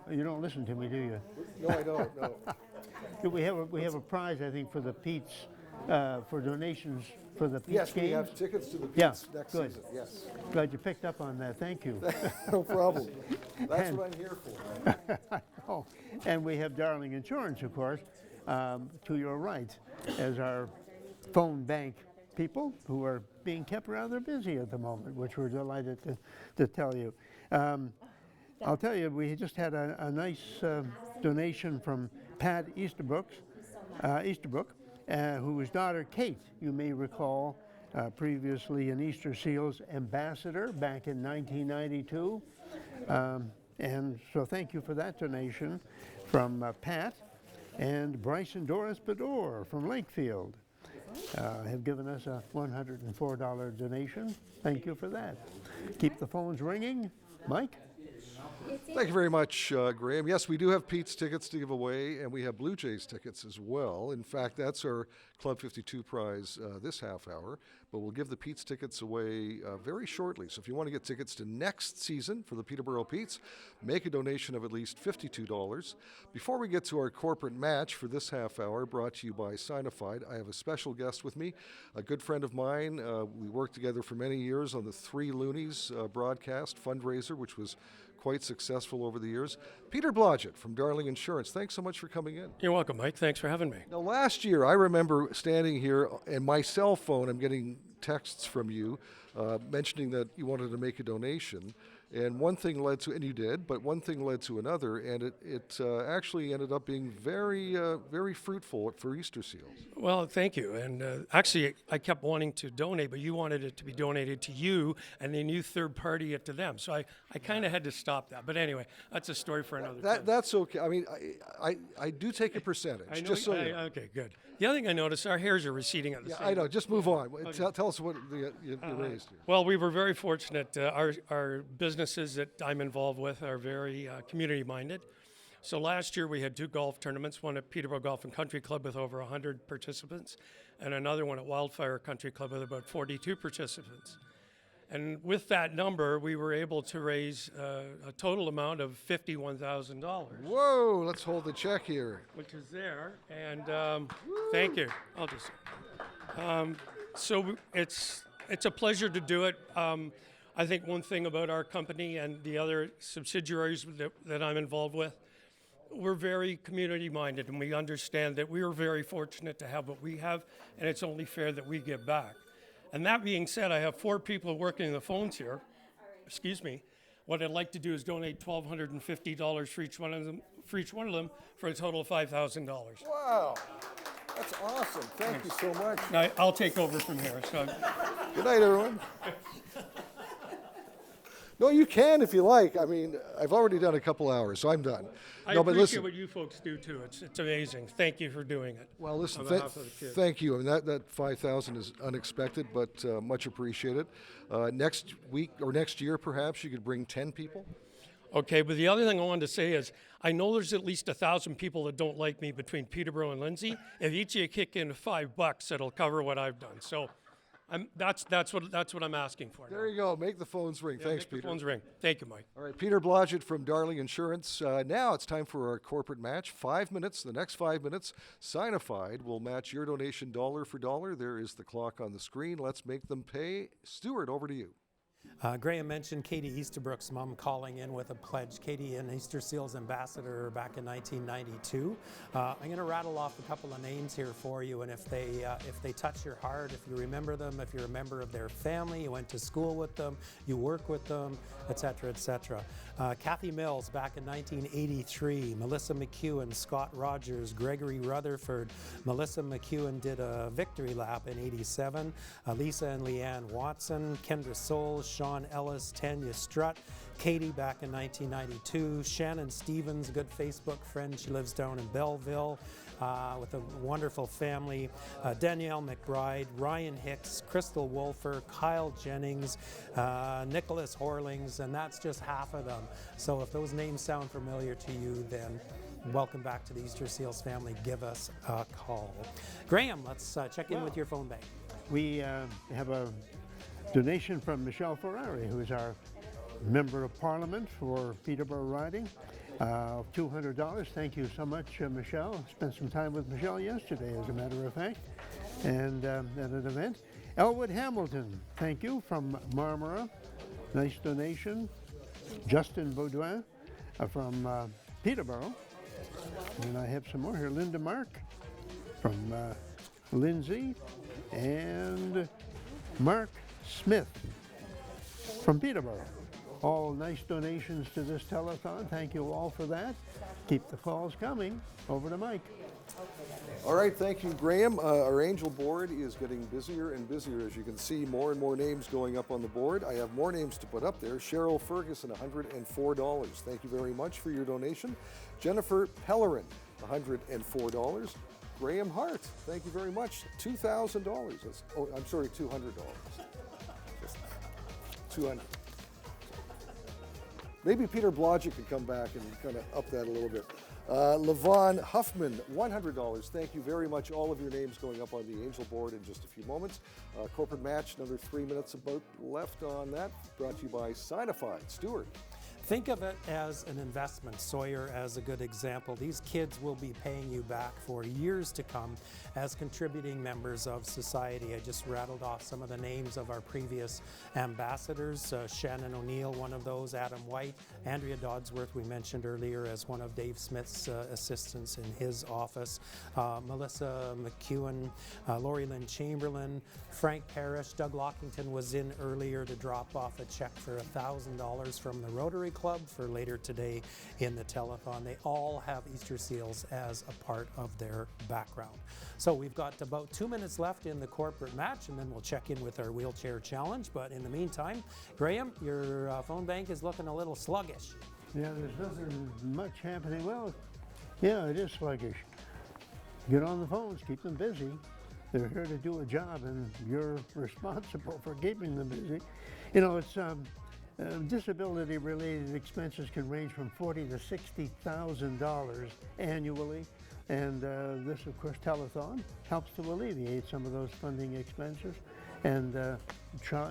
You don't listen to me, do you? No, I don't. No. We have a prize, I think, for the Pete's for donations for the Pete's Yes, games. we have tickets to the Pete's next season. Yes. Glad you picked up on that. Thank you. No problem. That's what I'm here for. Oh, and we have Darling Insurance, of course, to your right, as our phone bank people who are being kept rather busy at the moment, which we're delighted to tell you. I'll tell you, we just had a nice donation from Pat Easterbrook, whose daughter Kate, you may recall, previously an Easter Seals ambassador back in 1992. And so thank you for that donation from Pat. And Bryce and Doris Bedore from Lakefield have given us a $104 donation. Thank you for that. Keep the phones ringing. Mike? Thank you very much, Graham. Yes, we do have Pete's tickets to give away, and we have Blue Jays tickets as well. In fact, that's our Club 52 prize this half hour, but we'll give the Pete's tickets away very shortly. So if you want to get tickets to next season for the Peterborough Pete's, make a donation of at least $52. Before we get to our corporate match for this half hour, brought to you by Signified, I have a special guest with me, a good friend of mine. We worked together for many years on the Three Loonies broadcast fundraiser, which was quite successful over the years. Peter Blodgett from Darling Insurance, thanks so much for coming in. You're welcome, Mike. Thanks for having me. Now, last year, I remember standing here, and my cell phone, I'm getting texts from you mentioning that you wanted to make a donation. And one thing led to, and you did, but one thing led to another, and it actually ended up being very, very fruitful for Easter Seals. Well, thank you. And actually, I kept wanting to donate, but you wanted it to be donated to you, and then you third party it to them. So I kind of had to stop that. But anyway, that's a story for another time. That's okay. I mean, I do take a percentage, I know just so you know. Okay, good. The other thing I noticed, our hairs are receding at the same time. I know. Just move on. Okay. Tell us what you raised here. Well, we were very fortunate. Our businesses that I'm involved with are very community-minded. So last year we had 2 golf tournaments, one at Peterborough Golf and Country Club with over 100 participants, and another one at Wildfire Country Club with about 42 participants. And with that number, we were able to raise a total amount of $51,000. Whoa, let's hold the check here. Which is there, and thank you. I'll just. So it's a pleasure to do it. I think one thing about our company and the other subsidiaries that I'm involved with, we're very community-minded, and we understand that we are very fortunate to have what we have, and it's only fair that we give back. And that being said, I have 4 people working the phones here. Excuse me. What I'd like to do is donate $1,250 for each one of them, for a total of $5,000. Wow, that's awesome. Thank you so much. I'll take over from here. So. Good night, everyone. No, you can if you like. I mean, I've already done a couple hours, so I'm done. I but appreciate listen, what you folks do too. It's amazing. Thank you for doing it. Well, listen, on behalf of the kids. thank you. I mean, that 5,000 is unexpected, but much appreciated. Next week or next year, perhaps you could bring 10 people. Okay, but the other thing I wanted to say is, I know there's at least 1,000 people that don't like me between Peterborough and Lindsay. If each of you kick in $5, it'll cover what I've done. So. That's what I'm asking for. There you go. Make the phones ring. Yeah, Thanks, make Peter. The phones ring. Thank you, Mike. All right, Peter Blodgett from Darling Insurance. Now it's time for our corporate match. 5 minutes. The next 5 minutes, Signified will match your donation dollar for dollar. There is the clock on the screen. Let's make them pay. Stuart, over to you. Graham mentioned Katie Easterbrook's mom calling in with a pledge. Katie, an Easter Seals ambassador back in 1992. I'm going to rattle off a couple of names here for you, and if they touch your heart, if you remember them, if you're a member of their family, you went to school with them, you work with them, etc., etc. Kathy Mills back in 1983. Melissa McEwen, Scott Rogers, Gregory Rutherford. Melissa McEwen did a victory lap in 87. Lisa and Leanne Watson, Kendra Souls, Sean Ellis, Tanya Strutt, Katie back in 1992, Shannon Stevens, a good Facebook friend. She lives down in Belleville with a wonderful family. Danielle McBride, Ryan Hicks, Crystal Wolfer, Kyle Jennings, Nicholas Horlings, and that's just half of them. So if those names sound familiar to you, then welcome back to the Easter Seals family. Give us a call. Graham, let's check in with your phone bank. We have a donation from Michelle Ferrari, who is our Member of Parliament for Peterborough riding, $200. Thank you so much, Michelle. Spent some time with Michelle yesterday, as a matter of fact, and at an event. Elwood Hamilton, thank you, from Marmora. Nice donation. Justin Baudouin from Peterborough. And I have some more here. Linda Mark from Lindsay, and Mark Smith from Peterborough. All nice donations to this telethon. Thank you all for that. Keep the calls coming. Over to Mike. All right, thank you, Graham. Our Angel board is getting busier and busier. As you can see, more and more names going up on the board. I have more names to put up there. Cheryl Ferguson, $104. Thank you very much for your donation. Jennifer Pellerin, $104. Graham Hart, thank you very much. $2,000. Oh, I'm sorry, $200. Just $200. Maybe Peter Blodgett could come back and kind of up that a little bit. Levon Huffman, $100. Thank you very much. All of your names going up on the Angel board in just a few moments. Corporate match, another 3 minutes about left on that. Brought to you by Signified. Stuart. think of it as an investment. Sawyer as a good example. These kids will be paying you back for years to come as contributing members of society. I just rattled off some of the names of our previous ambassadors. Shannon O'Neill, one of those, Adam White, Andrea Dodsworth, we mentioned earlier as one of Dave Smith's assistants in his office, Melissa McEwen, Lori Lynn Chamberlain, Frank Parrish. Doug Lockington was in earlier to drop off a check for $1,000 from the Rotary Club for later today in the telethon. They all have Easter Seals as a part of their background. So we've got about 2 minutes left in the corporate match, and then we'll check in with our wheelchair challenge. But in the meantime, Graham, your phone bank is looking a little sluggish. Yeah, there's nothing much happening. Well, yeah, it is sluggish. Get on the phones, keep them busy. They're here to do a job, and you're responsible for keeping them busy. You know, it's disability-related expenses can range from $40,000 to $60,000 annually, and this, of course, telethon helps to alleviate some of those funding expenses and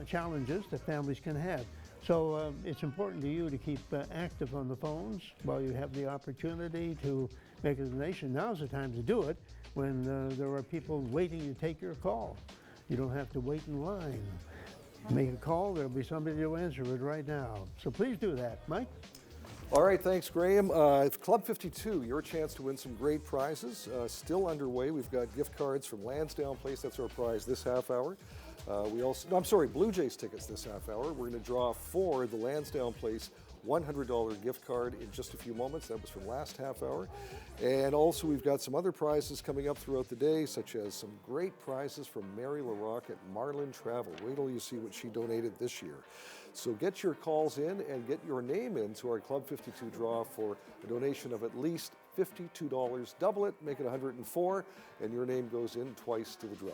challenges that families can have. So it's important to you to keep active on the phones while you have the opportunity to make a donation. Now's the time to do it, when there are people waiting to take your call. You don't have to wait in line. Make a call, there'll be somebody to answer it right now. So please do that. Mike? All right, thanks, Graham. Club 52, your chance to win some great prizes. Still underway. We've got gift cards from Lansdowne Place. That's our prize this half hour. Blue Jays tickets this half hour. We're going to draw for the Lansdowne Place $100 gift card in just a few moments. That was from last half hour. And also we've got some other prizes coming up throughout the day, such as some great prizes from Mary LaRocque at Marlin Travel. Wait till you see what she donated this year. So get your calls in and get your name into our Club 52 draw for a donation of at least $52. Double it, make it $104, and your name goes in twice to the draw.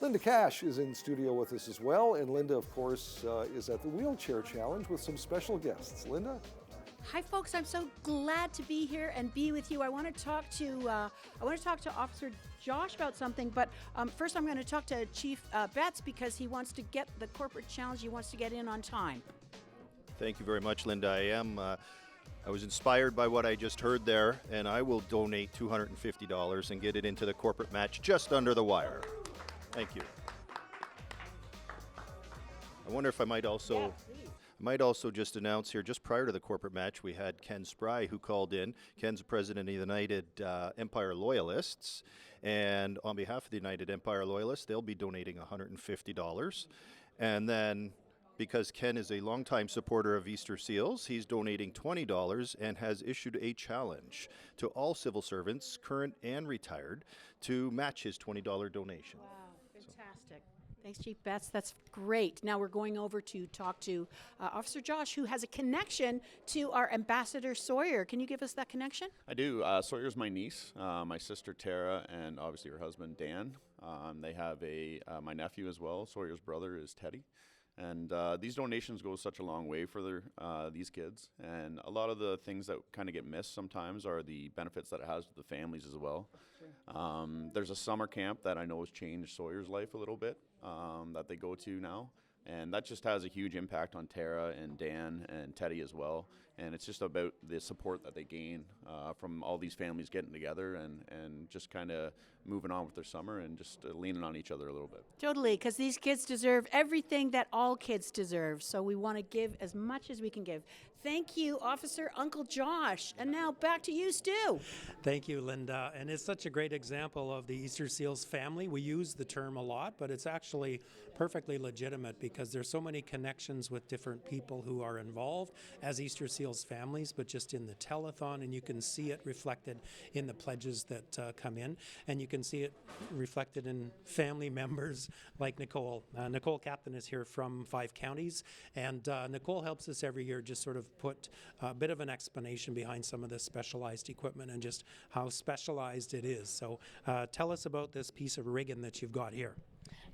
Linda Kash is in studio with us as well, and Linda, of course, is at the Wheelchair Challenge with some special guests. Linda? Hi, folks. I'm so glad to be here and be with you. I want to talk to Officer Josh about something, but first I'm going to talk to Chief Betts because he wants to get the corporate challenge. He wants to get in on time. Thank you very much, Linda. I was inspired by what I just heard there, and I will donate $250 and get it into the corporate match just under the wire. Thank you. I wonder if I might also just announce here, just prior to the corporate match, we had Ken Spry who called in. Ken's the president of the United Empire Loyalists, and on behalf of the United Empire Loyalists, they'll be donating $150. And then, because Ken is a longtime supporter of Easter Seals, he's donating $20 and has issued a challenge to all civil servants, current and retired, to match his $20 donation. Wow, fantastic. Thanks, Chief Betts. That's great. Now we're going over to talk to Officer Josh, who has a connection to our Ambassador Sawyer. Can you give us that connection? I do. Sawyer's my niece, my sister Tara, and obviously her husband Dan. They have my nephew as well. Sawyer's brother is Teddy. And these donations go such a long way for these kids. And a lot of the things that kind of get missed sometimes are the benefits that it has to the families as well. There's a summer camp that I know has changed Sawyer's life a little bit that they go to now. And that just has a huge impact on Tara and Dan and Teddy as well. And it's just about the support that they gain from all these families getting together and just kind of moving on with their summer and just leaning on each other a little bit. Totally, because these kids deserve everything that all kids deserve. So we want to give as much as we can give. Thank you, Officer Uncle Josh. And now back to you, Stu. Thank you, Linda. And it's such a great example of the Easter Seals family. We use the term a lot, but it's actually perfectly legitimate because there's so many connections with different people who are involved as Easter Seals families, but just in the telethon, and you can see it reflected in the pledges that come in, and you can see it reflected in family members like Nicole. Nicole Captain is here from 5 counties, and Nicole helps us every year just sort of put a bit of an explanation behind some of the specialized equipment and just how specialized it is. So tell us about this piece of rigging that you've got here.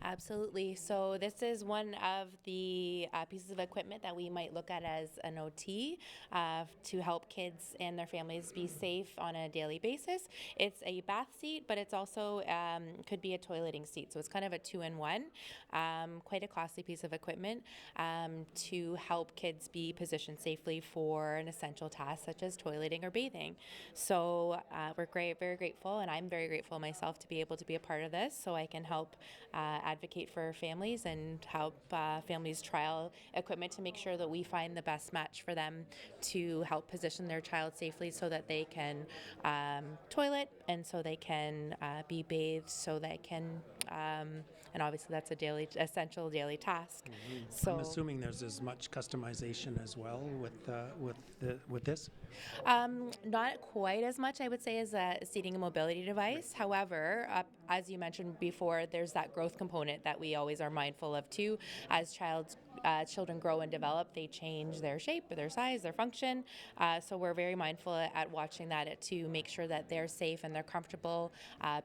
Absolutely. So this is one of the pieces of equipment that we might look at as an OT to help kids and their families be safe on a daily basis. It's a bath seat, but it's also could be a toileting seat. So it's kind of a two-in-one, quite a costly piece of equipment to help kids be positioned safely for an essential task such as toileting or bathing. So we're very grateful, and I'm very grateful myself to be able to be a part of this so I can help advocate for families and help families trial equipment to make sure that we find the best match for them to help position their child safely so that they can toilet and so they can be bathed, so they can, and obviously that's a essential daily task. So I'm assuming there's as much customization as well with this? Not quite as much, I would say, as a seating and mobility device. However, as you mentioned before, there's that growth component that we always are mindful of too. As children grow and develop, they change their shape, their size, their function. So we're very mindful at watching that to make sure that they're safe and they're comfortable,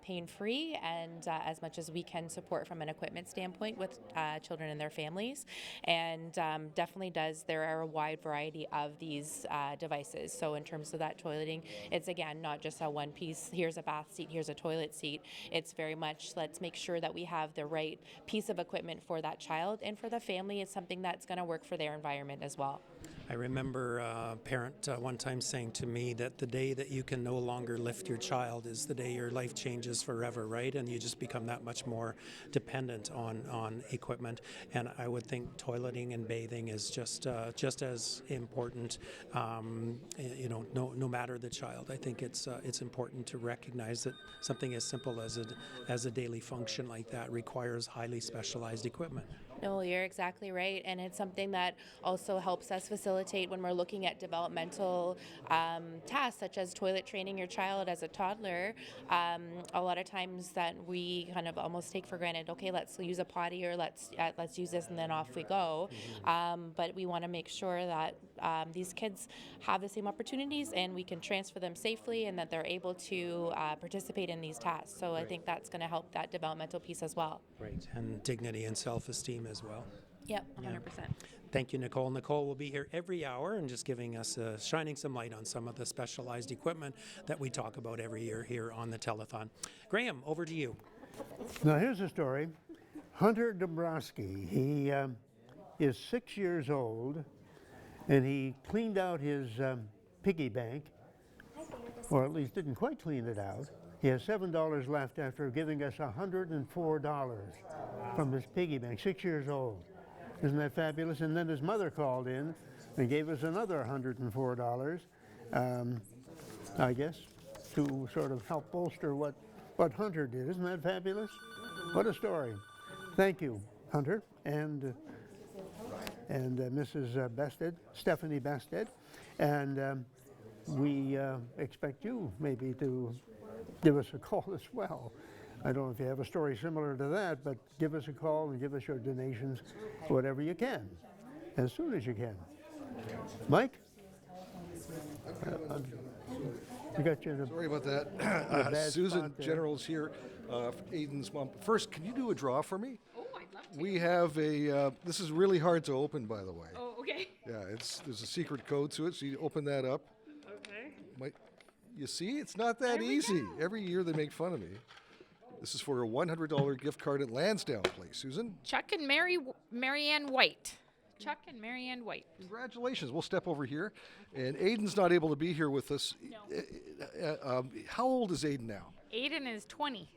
pain-free, and as much as we can support from an equipment standpoint with children and their families. And definitely there are a wide variety of these devices. So in terms of that toileting, it's again not just a one piece, here's a bath seat, here's a toilet seat. It's very much let's make sure that we have the right piece of equipment for that child, and for the family it's something that's going to work for their environment as well. I remember a parent one time saying to me that the day that you can no longer lift your child is the day your life changes forever, right? And you just become that much more dependent on equipment. And I would think toileting and bathing is just as important, no matter the child. I think it's important to recognize that something as simple as a daily function like that requires highly specialized equipment. No, you're exactly right. And it's something that also helps us facilitate when we're looking at developmental tasks, such as toilet training your child as a toddler. A lot of times that we kind of almost take for granted, okay, let's use a potty or let's use this and then off we go. But we want to make sure that these kids have the same opportunities and we can transfer them safely and that they're able to participate in these tasks. So I think that's going to help that developmental piece as well. Right, and dignity and self-esteem as well. Yep, 100%. Yeah. Thank you, Nicole. Nicole will be here every hour and just giving us, shining some light on some of the specialized equipment that we talk about every year here on the Telethon. Graham, over to you. Now here's a story. Hunter Dabrowski, he is 6 years old, and he cleaned out his piggy bank, or at least didn't quite clean it out. He has $7 left after giving us $104 from his piggy bank, 6 years old. Isn't that fabulous? And then his mother called in and gave us another $104, I guess, to sort of help bolster what Hunter did. Isn't that fabulous? What a story. Thank you, Hunter, and Mrs. Bested, Stephanie Bested. And we expect you maybe to give us a call as well. I don't know if you have a story similar to that, but give us a call and give us your donations, whatever you can, as soon as you can. Mike? You got you Sorry about that. Susan General's here, Aiden's mom. First, can you do a draw for me? Oh, I'd love to. We have this is really hard to open, by the way. Oh, okay. Yeah, there's a secret code to it, so you open that up. Okay. You see, it's not that easy. Every year they make fun of me. This is for a $100 gift card at Lansdowne Place. Susan? Chuck and Marianne White. Chuck and Marianne White. Congratulations. We'll step over here. And Aiden's not able to be here with us. No. How old is Aiden now? Aiden is 20.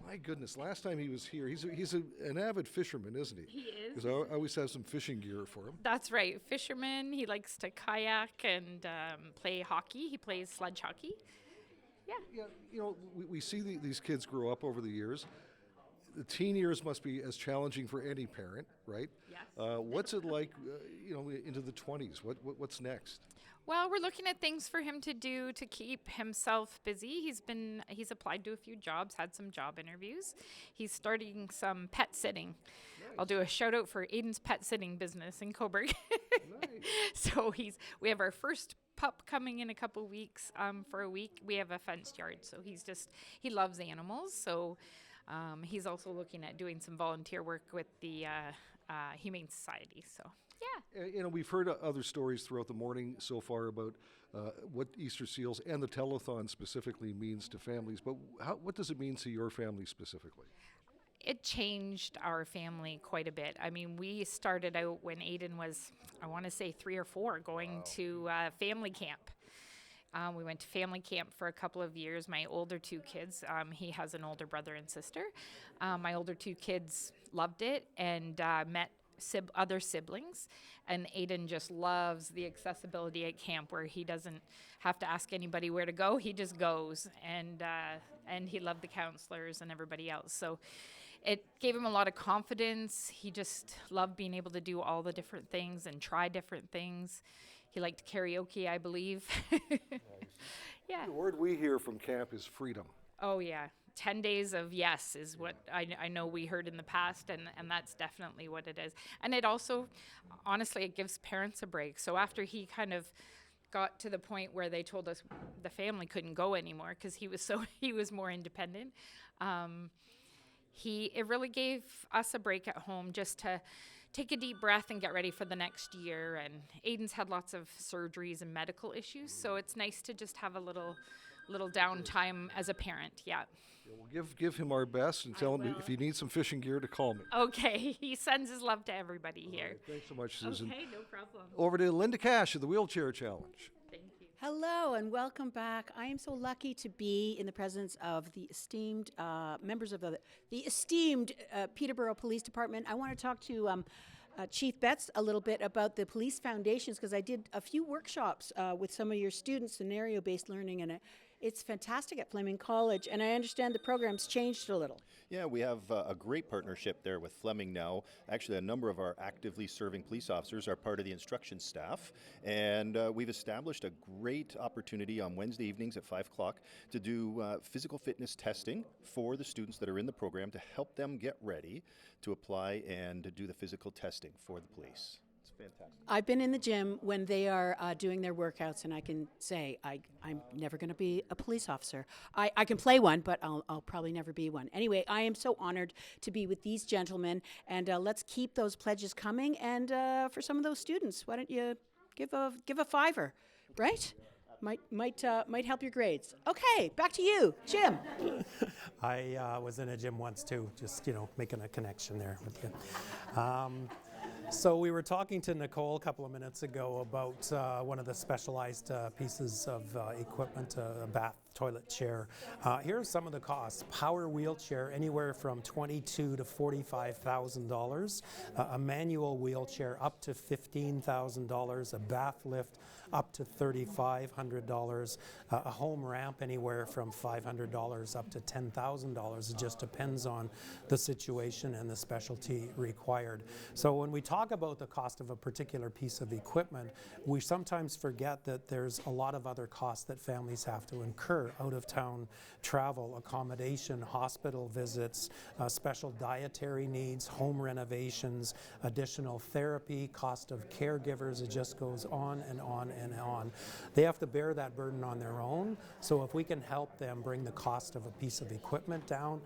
My goodness, last time he was here, he's an avid fisherman, isn't he? He is. Because I always have some fishing gear for him. That's right. Fisherman. He likes to kayak and play hockey. He plays sledge hockey. Yeah. You know, we see these kids grow up over the years. The teen years must be as challenging for any parent, right? Yes. What's it like, into the 20s? What's next? Well, we're looking at things for him to do to keep himself busy. He's applied to a few jobs, had some job interviews. He's starting some pet sitting. Nice. I'll do a shout out for Aiden's pet sitting business in Coburg. Nice. So we have our first pup coming in a couple weeks for a week. We have a fenced yard, so he loves animals. So He's also looking at doing some volunteer work with the Humane Society. So, yeah. You know, we've heard other stories throughout the morning so far about what Easter Seals and the Telethon specifically means to families, but what does it mean to your family specifically? It changed our family quite a bit. I mean, we started out when Aiden was, I want to say 3 or 4, going to family camp. We went to family camp for a couple of years. My older 2 kids, he has an older brother and sister. My older 2 kids loved it and met other siblings. And Aiden just loves the accessibility at camp where he doesn't have to ask anybody where to go. He just goes. And he loved the counselors and everybody else. So it gave him a lot of confidence. He just loved being able to do all the different things and try different things. He liked karaoke, I believe. Yeah. The word we hear from camp is freedom. Oh, yeah. 10 days of yes is what I know we heard in the past, and that's definitely what it is. And it also, honestly, it gives parents a break. So after he kind of got to the point where they told us the family couldn't go anymore because he was more independent, it really gave us a break at home just to take a deep breath and get ready for the next year. And Aiden's had lots of surgeries and medical issues, so it's nice to just have a little downtime as a parent. Yeah. We'll give him our best and tell him if he needs some fishing gear to call me. Okay. He sends his love to everybody here. Right, thanks so much, Susan. Okay, no problem. Over to Linda Kash of the Wheelchair Challenge. Hello and welcome back. I am so lucky to be in the presence of the esteemed members of the esteemed Peterborough Police Department. I want to talk to Chief Betts a little bit about the police foundations because I did a few workshops with some of your students, scenario-based learning, and it's fantastic at Fleming College, and I understand the program's changed a little. Yeah, we have a great partnership there with Fleming now. Actually, a number of our actively serving police officers are part of the instruction staff, and we've established a great opportunity on Wednesday evenings at 5 o'clock to do physical fitness testing for the students that are in the program to help them get ready to apply and to do the physical testing for the police. It's fantastic. I've been in the gym when they are doing their workouts, and I can say I'm never going to be a police officer. I can play one, but I'll probably never be one. Anyway, I am so honored to be with these gentlemen, and let's keep those pledges coming. And for some of those students, why don't you give a $5, right? Might help your grades. Okay, back to you, Jim. I was in a gym once too, just making a connection there with you. So we were talking to Nicole a couple of minutes ago about one of the specialized pieces of equipment, a bath toilet chair. Here are some of the costs. Power wheelchair, anywhere from $22,000 to $45,000. A manual wheelchair, up to $15,000. A bath lift, up to $3,500. A home ramp, anywhere from $500 up to $10,000. It just depends on the situation and the specialty required. So when we talk about the cost of a particular piece of equipment, we sometimes forget that there's a lot of other costs that families have to incur: out-of-town travel, accommodation, hospital visits, special dietary needs, home renovations, additional therapy, cost of caregivers. It just goes on and on and on. They have to bear that burden on their own. So if we can help them bring the cost of a piece of equipment down,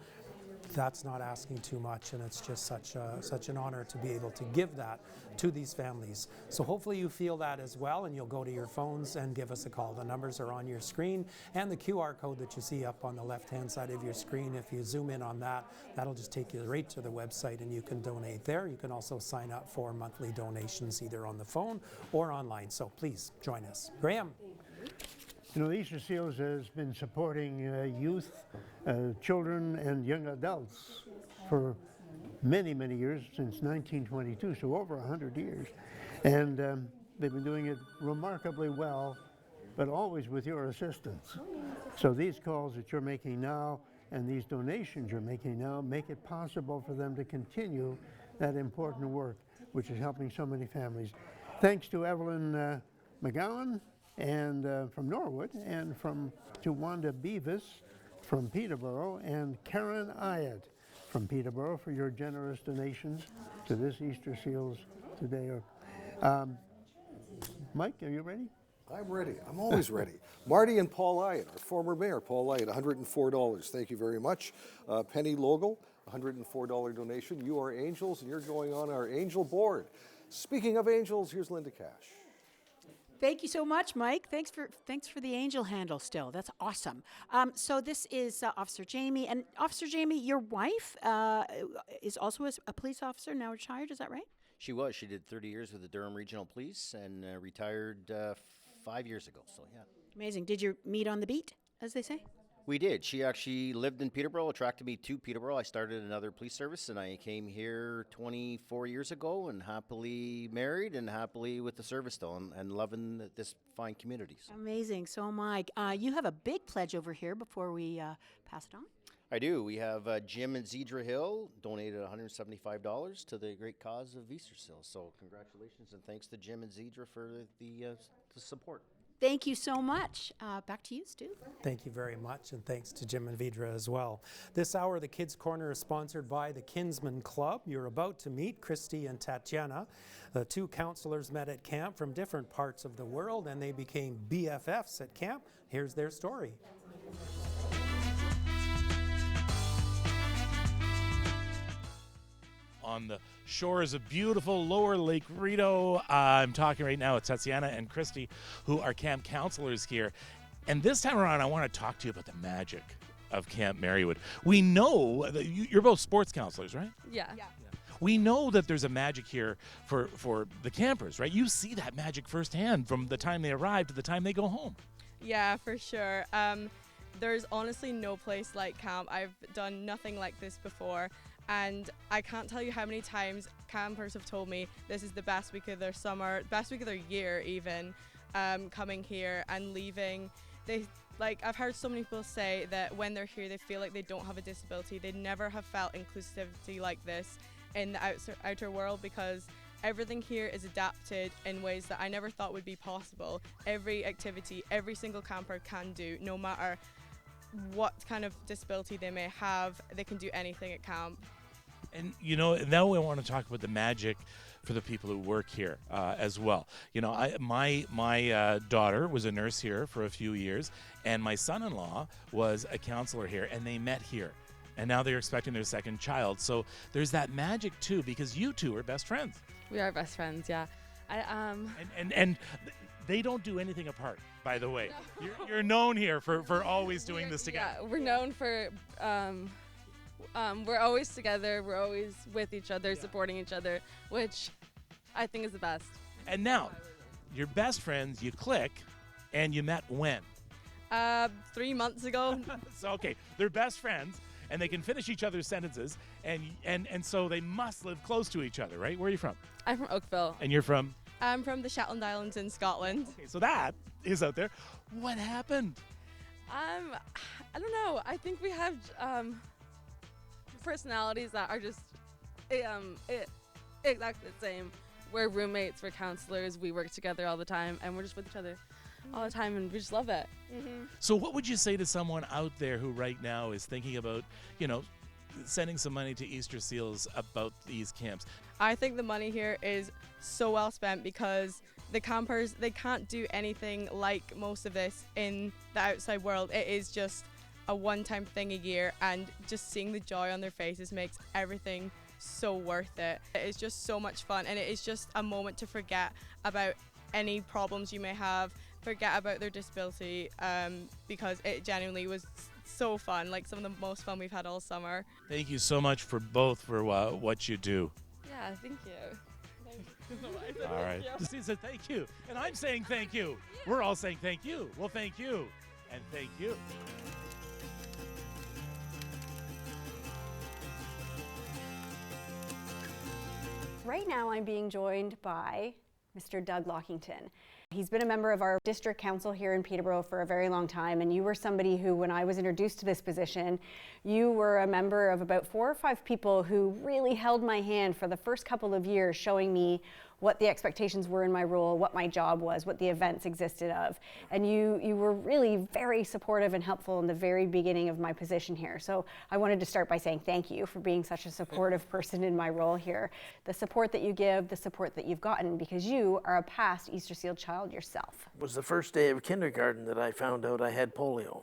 that's not asking too much, and it's just such an honor to be able to give that to these families. So hopefully you feel that as well, and you'll go to your phones and give us a call. The numbers are on your screen, and the QR code that you see up on the left-hand side of your screen, if you zoom in on that, that'll just take you right to the website, and you can donate there. You can also sign up for monthly donations either on the phone or online. So please join us. Graham. You know, Easter Seals has been supporting youth, children, and young adults for many, many years, since 1922, so over 100 years. And they've been doing it remarkably well, but always with your assistance. So these calls that you're making now and these donations you're making now make it possible for them to continue that important work, which is helping so many families. Thanks to Evelyn McGowan, and from Norwood, and to Wanda Beavis from Peterborough, and Karen Ayat from Peterborough for your generous donations to this Easter Seals today. Mike, are you ready? I'm ready. I'm always ready. Marty and Paul Iott, our former mayor, Paul Iott, $104. Thank you very much. Penny Logel, $104 donation. You are angels, and you're going on our angel board. Speaking of angels, here's Linda Cash. Thank you so much, Mike. Thanks for the angel handle still. That's awesome. So this is Officer Jamie. And Officer Jamie, your wife is also a police officer, now retired, is that right? She was. She did 30 years with the Durham Regional Police and retired 5 years ago, so yeah. Amazing. Did you meet on the beat, as they say? We did. She actually lived in Peterborough, attracted me to Peterborough. I started another police service, and I came here 24 years ago and happily married and happily with the service still and loving this fine community. So. Amazing. So am I. You have a big pledge over here before we pass it on. I do. We have Jim and Zedra Hill donated $175 to the great cause of Easter Seals. So congratulations and thanks to Jim and Zedra for the support. Thank you so much. Back to you, Stu. Thank you very much, and thanks to Jim and Vidra as well. This hour, the Kids Corner is sponsored by the Kinsman Club. You're about to meet Christy and Tatiana. The two counselors met at camp from different parts of the world, and they became BFFs at camp. Here's their story. On the shores of beautiful Lower Lake Rito. I'm talking right now with Tatiana and Christy, who are camp counselors here. And this time around, I want to talk to you about the magic of Camp Marywood. We know that you're both sports counselors, right? Yeah. We know that there's a magic here for the campers, right? You see that magic firsthand from the time they arrive to the time they go home. Yeah, for sure. There's honestly no place like camp. I've done nothing like this before. And I can't tell you how many times campers have told me this is the best week of their summer, best week of their year even, coming here and leaving. I've heard so many people say that when they're here, they feel like they don't have a disability. They never have felt inclusivity like this in the outer world because everything here is adapted in ways that I never thought would be possible. Every activity, every single camper can do, no matter what kind of disability they may have, they can do anything at camp. And, you know, now we want to talk about the magic for the people who work here as well. You know, my daughter was a nurse here for a few years, and my son-in-law was a counselor here, and they met here. And now they're expecting their second child. So there's that magic, too, because you two are best friends. We are best friends, yeah. And they don't do anything apart, by the way. No. You're known here for always doing this together. Yeah, we're known for... we're always together, we're always with each other, supporting each other, which I think is the best. And now, you're best friends, you click, and you met when? 3 months ago. So, okay, they're best friends, and they can finish each other's sentences, and so they must live close to each other, right? Where are you from? I'm from Oakville. And you're from? I'm from the Shetland Islands in Scotland. Okay, so that is out there. What happened? I don't know. I think we have personalities that are just exactly the same. We're roommates, we're counselors, we work together all the time, and we're just with each other all the time, and we just love it. Mm-hmm. So what would you say to someone out there who right now is thinking about, you know, sending some money to Easter Seals about these camps? I think the money here is so well spent because the campers, they can't do anything like most of this in the outside world. It is just a one-time thing a year, and just seeing the joy on their faces makes everything so worth it. It's just so much fun, and it is just a moment to forget about any problems you may have, forget about their disability, because it genuinely was so fun, like some of the most fun we've had all summer. Thank you so much for both for what you do. Yeah, thank you. All right. She said thank you, and I'm saying thank you. Yeah. We're all saying thank you. Well, thank you, and thank you. Right now I'm being joined by Mr. Doug Lockington. He's been a member of our district council here in Peterborough for a very long time, and you were somebody who, when I was introduced to this position, you were a member of about 4 or 5 people who really held my hand for the first couple of years, showing me what the expectations were in my role, what my job was, what the events existed of. And you were really very supportive and helpful in the very beginning of my position here. So I wanted to start by saying thank you for being such a supportive person in my role here. The support that you give, the support that you've gotten, because you are a past Easter Seal child yourself. It was the first day of kindergarten that I found out I had polio.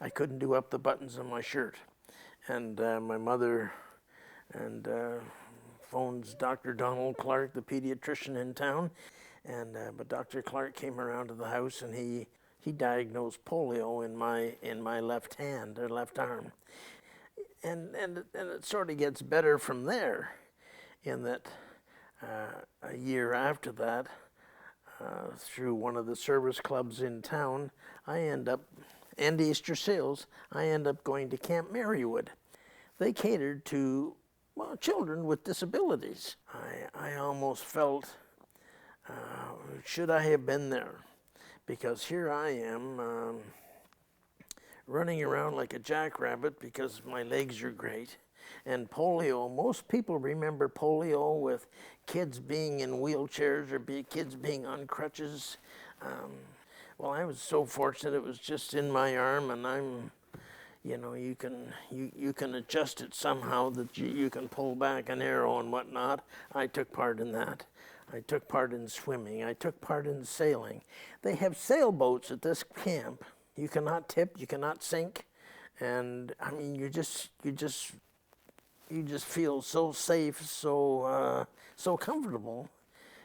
I couldn't do up the buttons on my shirt. And my mother phones Dr. Donald Clark, the pediatrician in town, but Dr. Clark came around to the house and he diagnosed polio in my left hand or left arm, and it sort of gets better from there, in that a year after that, through one of the service clubs in town, and Easter Seals, I end up going to Camp Marywood. They catered to children with disabilities. I almost felt, should I have been there? Because here I am running around like a jackrabbit because my legs are great. And polio, most people remember polio with kids being in wheelchairs or kids being on crutches. Well, I was so fortunate it was just in my arm, and you can adjust it somehow that you can pull back an arrow and whatnot. I took part in that. I took part in swimming. I took part in sailing. They have sailboats at this camp. You cannot tip, you cannot sink, and I mean you just feel so safe, so comfortable.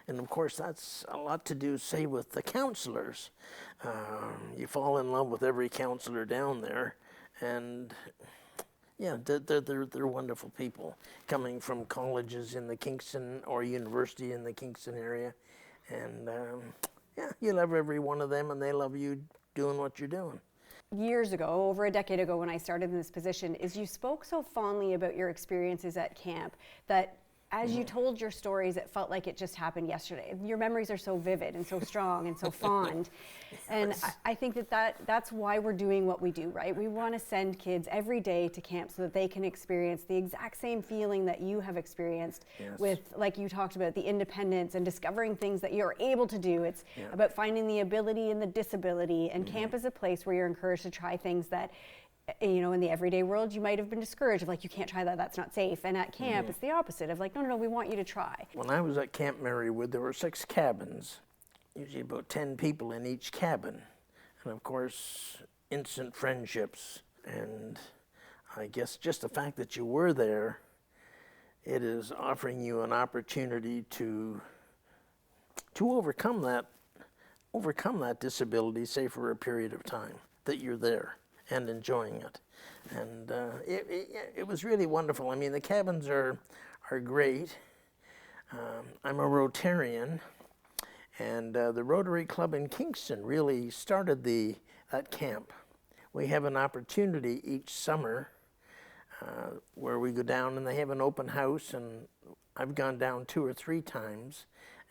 And of course, that's a lot to do, say, with the counselors. You fall in love with every counselor down there, and yeah, they're wonderful people coming from colleges in the Kingston or university in the Kingston area, and yeah, you love every one of them, and they love you doing what you're doing. Years ago, over a decade ago when I started in this position, is you spoke so fondly about your experiences at camp that as you told your stories, it felt like it just happened yesterday. Your memories are so vivid and so strong and so fond. And I think that's why we're doing what we do, right? We want to send kids every day to camp so that they can experience the exact same feeling that you have experienced with, like you talked about, the independence and discovering things that you're able to do. It's about finding the ability and the disability. And camp is a place where you're encouraged to try things that, in the everyday world, you might have been discouraged of, like, you can't try that, that's not safe. And at camp, it's the opposite of, like, no, we want you to try. When I was at Camp Marywood, there were 6 cabins, usually about 10 people in each cabin. And of course, instant friendships. And I guess just the fact that you were there, it is offering you an opportunity to overcome that disability, say, for a period of time that you're there and enjoying it. And it was really wonderful. I mean, the cabins are great. I'm a Rotarian, and the Rotary Club in Kingston really started that camp. We have an opportunity each summer where we go down and they have an open house, and I've gone down 2 or 3 times,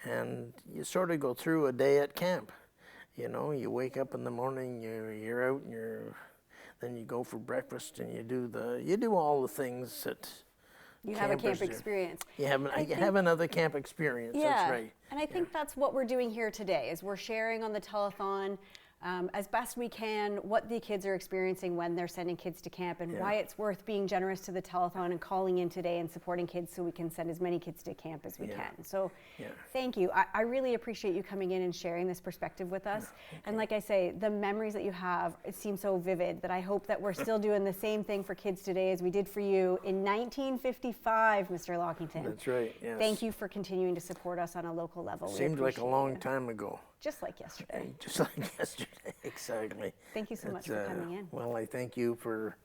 and you sort of go through a day at camp. You wake up in the morning, you're out, and then you go for breakfast, and you do all the things that you have a camp experience. You have another camp experience. Yeah, that's right. And I think that's what we're doing here today, is we're sharing on the telethon as best we can what the kids are experiencing when they're sending kids to camp, and why it's worth being generous to the telethon and calling in today and supporting kids so we can send as many kids to camp as we can. So thank you. I really appreciate you coming in and sharing this perspective with us. And like I say, the memories that you have, it seems so vivid that I hope that we're still doing the same thing for kids today as we did for you in 1955, Mr. Lockington. That's right, yes. Thank you for continuing to support us on a local level. Seemed like a long time ago. Just like yesterday. Just like yesterday, exactly. Thank you so much for coming in. Well, I thank you for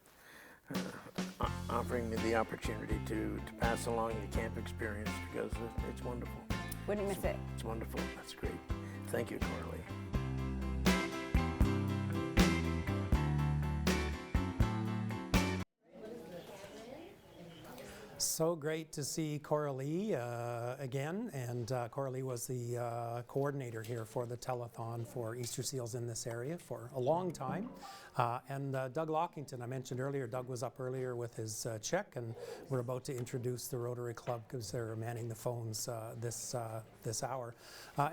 offering me the opportunity to pass along the camp experience, because it's wonderful. Wouldn't miss it. It's wonderful. That's great. Thank you, Coralie. So great to see Coralie again, and Coralie was the coordinator here for the telethon for Easter Seals in this area for a long time. And Doug Lockington, I mentioned earlier, Doug was up earlier with his check, and we're about to introduce the Rotary Club because they're manning the phones this hour.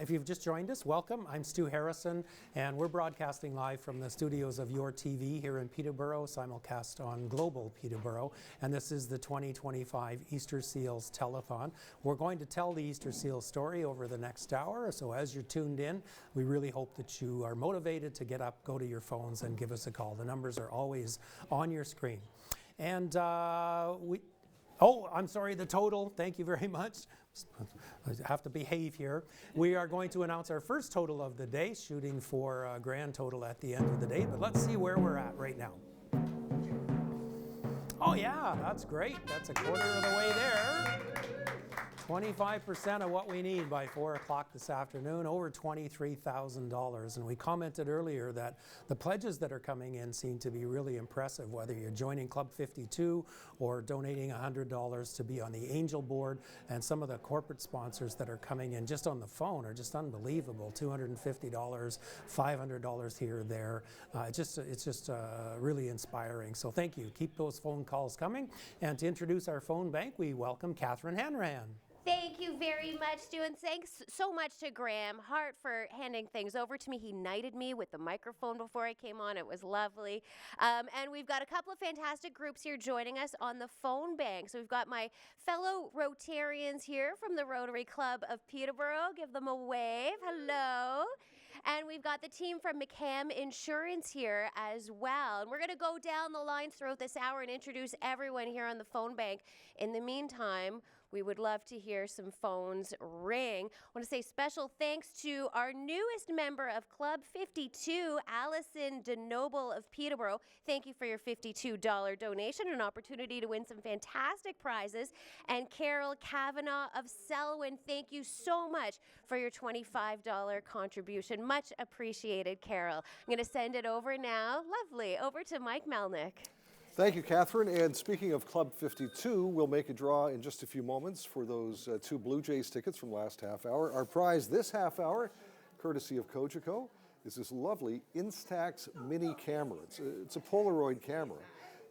If you've just joined us, welcome. I'm Stu Harrison, and we're broadcasting live from the studios of Your TV here in Peterborough, simulcast on Global Peterborough, and this is the 2025 Easter Seals Telethon. We're going to tell the Easter Seals story over the next hour, so as you're tuned in, we really hope that you are motivated to get up, go to your phones, and give us a call. The numbers are always on your screen. And I'm sorry, the total, thank you very much. I have to behave here. We are going to announce our first total of the day, shooting for a grand total at the end of the day, but let's see where we're at right now. Oh yeah, that's great. That's a quarter of the way there. 25% of what we need by 4 o'clock this afternoon, over $23,000. And we commented earlier that the pledges that are coming in seem to be really impressive, whether you're joining Club 52 or donating $100 to be on the Angel Board. And some of the corporate sponsors that are coming in just on the phone are just unbelievable. $250, $500 here or there. It's just really inspiring. So thank you. Keep those phone calls coming. And to introduce our phone bank, we welcome Catherine Hanrahan. Thank you very much, Stu, and thanks so much to Graham Hart for handing things over to me. He knighted me with the microphone before I came on. It was lovely. And we've got a couple of fantastic groups here joining us on the phone bank. So we've got my fellow Rotarians here from the Rotary Club of Peterborough. Give them a wave. Hello. And we've got the team from McCam Insurance here as well. And we're going to go down the lines throughout this hour and introduce everyone here on the phone bank. In the meantime, we would love to hear some phones ring. I want to say special thanks to our newest member of Club 52, Allison DeNoble of Peterborough. Thank you for your $52 donation, an opportunity to win some fantastic prizes. And Carol Kavanaugh of Selwyn, thank you so much for your $25 contribution. Much appreciated, Carol. I'm going to send it over now. Lovely. Over to Mike Melnik. Thank you, Catherine. And speaking of Club 52, we'll make a draw in just a few moments for those 2 Blue Jays tickets from last half hour. Our prize this half hour, courtesy of Cogeco, is this lovely Instax mini camera. It's a Polaroid camera,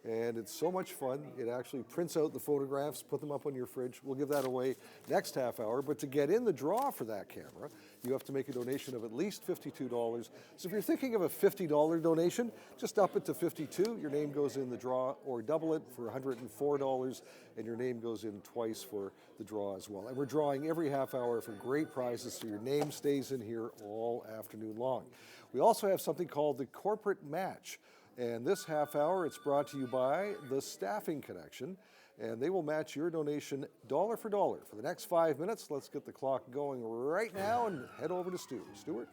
and it's so much fun. It actually prints out the photographs, put them up on your fridge. We'll give that away next half hour. But to get in the draw for that camera, you have to make a donation of at least $52. So if you're thinking of a $50 donation, just up it to $52. Your name goes in the draw, or double it for $104, and your name goes in twice for the draw as well. And we're drawing every half hour for great prizes, so your name stays in here all afternoon long. We also have something called the Corporate Match. And this half hour, it's brought to you by the Staffing Connection, and they will match your donation dollar for dollar. For the next 5 minutes, let's get the clock going right now and head over to Stuart. Stuart?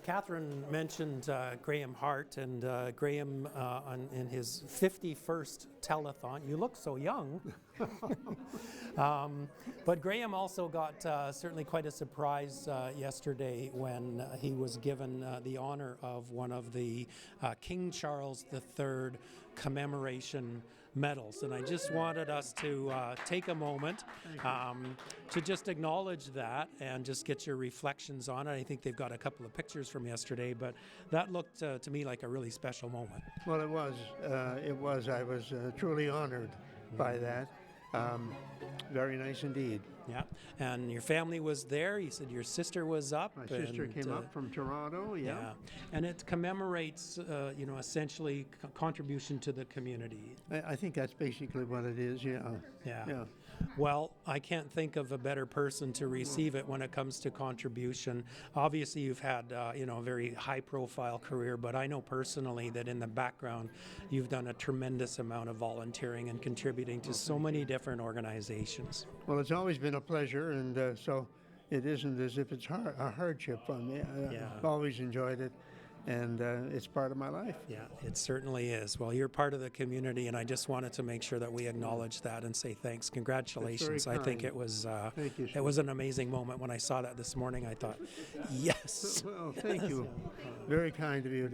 Catherine mentioned Graham Hart, and Graham in his 51st telethon. You look so young. But Graham also got certainly quite a surprise yesterday when he was given the honor of one of the King Charles III commemoration medals. And I just wanted us to take a moment to just acknowledge that and just get your reflections on it. I think they've got a couple of pictures from yesterday, but that looked to me like a really special moment. Well, it was. I was truly honored by that. Very nice indeed. Yeah, and your family was there. You said your sister was up. My sister came up from Toronto, yeah. And it commemorates, essentially contribution to the community. I think that's basically what it is, yeah. Well, I can't think of a better person to receive it when it comes to contribution. Obviously, you've had, a very high-profile career, but I know personally that in the background, you've done a tremendous amount of volunteering and contributing to so many different organizations. Well, it's always been a pleasure, and so it isn't as if it's a hardship on me. I've always enjoyed it, and it's part of my life. Yeah, it certainly is. Well, you're part of the community, and I just wanted to make sure that we acknowledge that and say thanks. Congratulations. I think it was an amazing moment. When I saw that this morning, I thought, yes. Well, thank you. Very kind of you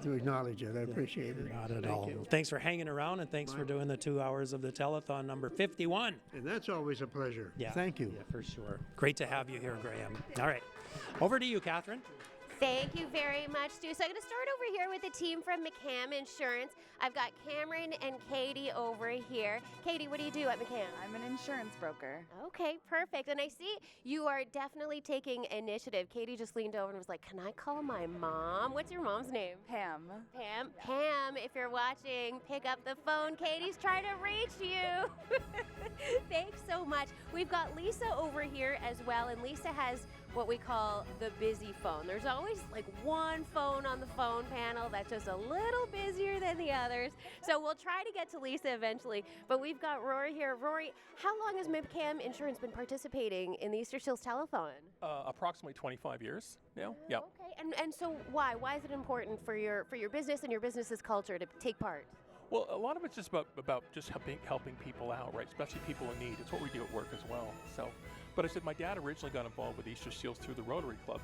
to acknowledge it. I appreciate it. Not at all. Thanks for hanging around, and thanks for doing the 2 hours of the telethon number 51. And that's always a pleasure. Yeah. Thank you. Yeah, for sure. Great to have you here, Graham. All right. Over to you, Catherine. Thank you very much, Stu. So I'm going to start over here with the team from McCam Insurance. I've got Cameron and Katie over here. Katie, what do you do at McCam? I'm an insurance broker. Okay, perfect. And I see you are definitely taking initiative. Katie just leaned over and was like, can I call my mom? What's your mom's name? Pam. Pam. Pam, if you're watching, pick up the phone. Katie's trying to reach you. Thanks so much. We've got Lisa over here as well, and Lisa has what we call the busy phone. There's always like one phone on the phone panel that's just a little busier than the others. So we'll try to get to Lisa eventually, but we've got Rory here. Rory, how long has McCam Insurance been participating in the Easter Seals Telethon? Approximately 25 years now. Yeah. Okay, and so why? Why is it important for your business and your business's culture to take part? Well, a lot of it's just about just helping people out, right? Especially people in need. It's what we do at work as well. So, but I said my dad originally got involved with Easter Seals through the Rotary Club,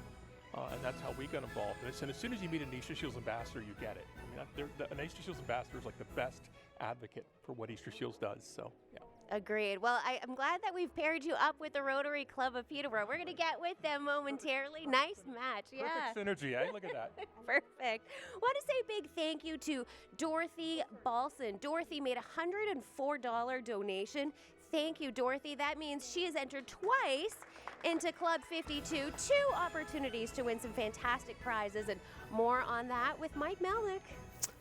and that's how we got involved. And I said as soon as you meet an Easter Seals ambassador, you get it. I mean, an Easter Seals ambassador is like the best advocate for what Easter Seals does. So, yeah. Agreed. Well, I'm glad that we've paired you up with the Rotary Club of Peterborough. We're going to get with them momentarily. Nice match. Yeah. Perfect synergy, eh? Look at that. Perfect. Want to say a big thank you to Dorothy Balson. Dorothy made a $104 donation. Thank you, Dorothy. That means she has entered twice into Club 52. 2 opportunities to win some fantastic prizes, and more on that with Mike Melnik.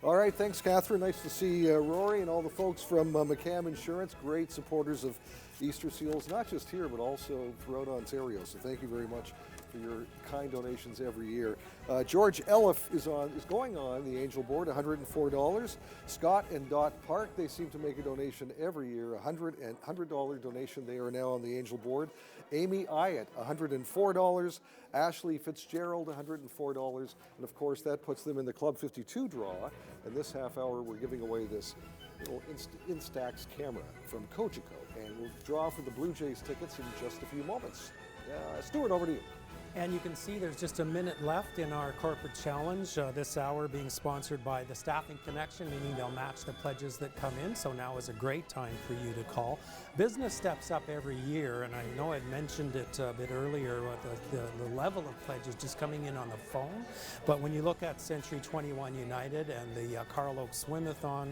All right, thanks, Catherine. Nice to see Rory and all the folks from McCam Insurance, great supporters of Easter Seals, not just here, but also throughout Ontario. So thank you very much for your kind donations every year. George Elliff is going on the Angel Board, $104. Scott and Dot Park, they seem to make a donation every year, $100 donation. They are now on the Angel Board. Amy Ayatt, $104. Ashley Fitzgerald, $104. And of course, that puts them in the Club 52 draw. And this half hour, we're giving away this little Instax camera from Cogeco. And we'll draw for the Blue Jays tickets in just a few moments. Stuart, over to you. And you can see there's just a minute left in our corporate challenge. This hour being sponsored by the Staffing Connection, meaning they'll match the pledges that come in. So now is a great time for you to call. Business steps up every year, and I know I'd mentioned it a bit earlier, the level of pledges just coming in on the phone. But when you look at Century 21 United and the Carl Oak Swimathon,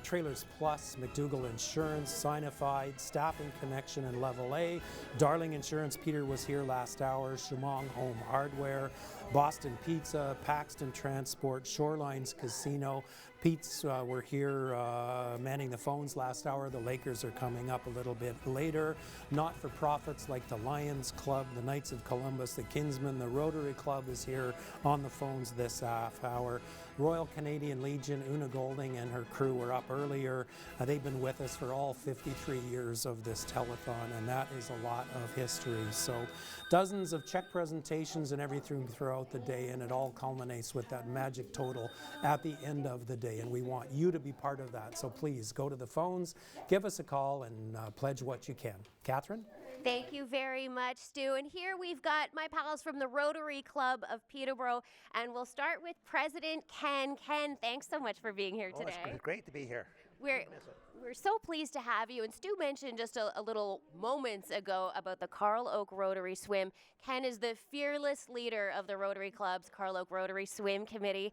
Trailers Plus, McDougall Insurance, Signified, Staffing Connection, and Level A, Darling Insurance, Peter was here last hour, Shamong Home Hardware, Boston Pizza, Paxton Transport, Shorelines Casino. Pete's were here manning the phones last hour. The Lakers are coming up a little bit later. Not-for-profits like the Lions Club, the Knights of Columbus, the Kinsmen, the Rotary Club is here on the phones this half hour. Royal Canadian Legion, Una Golding and her crew were up earlier. They've been with us for all 53 years of this telethon, and that is a lot of history. So dozens of check presentations and everything throughout the day, and it all culminates with that magic total at the end of the day. And we want you to be part of that. So please go to the phones, give us a call, and pledge what you can. Catherine? Thank you very much, Stu. And here we've got my pals from the Rotary Club of Peterborough, and we'll start with President Ken. Ken, thanks so much for being here today. It's great to be here. We're so pleased to have you. And Stu mentioned just a little moments ago about the Carl Oak Rotary Swim. Ken is the fearless leader of the Rotary Club's Carl Oak Rotary Swim Committee.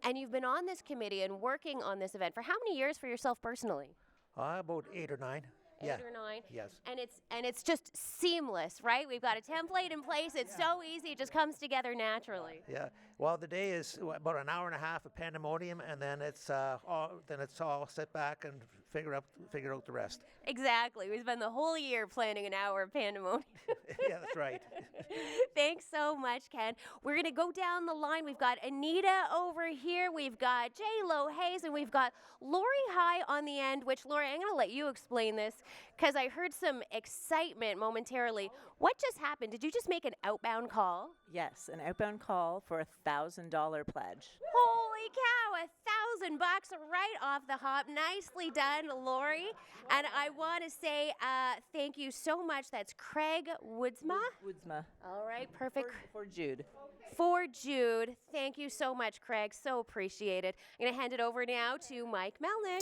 And you've been on this committee and working on this event for how many years for yourself personally? About 8 or 9. 8 or 9. Yes. And it's just seamless, right? We've got a template in place. It's so easy. It just comes together naturally. Yeah. Well, the day is about an hour and a half of pandemonium, and then it's all sit back and figure out the rest. Exactly. We spend the whole year planning an hour of pandemonium. Yeah, that's right. Thanks so much, Ken. We're going to go down the line. We've got Anita over here. We've got J-Lo Hayes, and we've got Lori High on the end, which, Lori, I'm going to let you explain this because I heard some excitement momentarily. What just happened? Did you just make an outbound call? Yes, an outbound call for a $1,000 pledge. Holy cow, $1,000 right off the hop. Nicely done, Lori. And I want to say thank you so much. That's Craig Woodsma. Woodsma. All right, perfect. For Jude. For Jude. Thank you so much, Craig. So appreciate it. I'm going to hand it over now to Mike Melnik.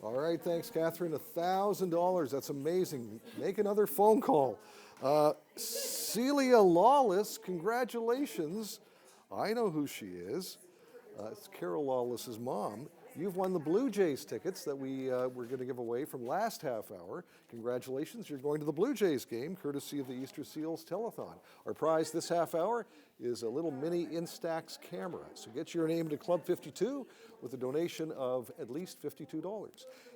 All right, thanks, Catherine. $1,000. That's amazing. Make another phone call. Celia Lawless, congratulations I know who she is. It's Carol Lawless's mom. You've won the Blue Jays tickets that we were going to give away from last half hour. Congratulations, you're going to the Blue Jays game, courtesy of the Easter Seals Telethon. Our prize this half hour is a little mini Instax camera. So get your name to Club 52 with a donation of at least $52.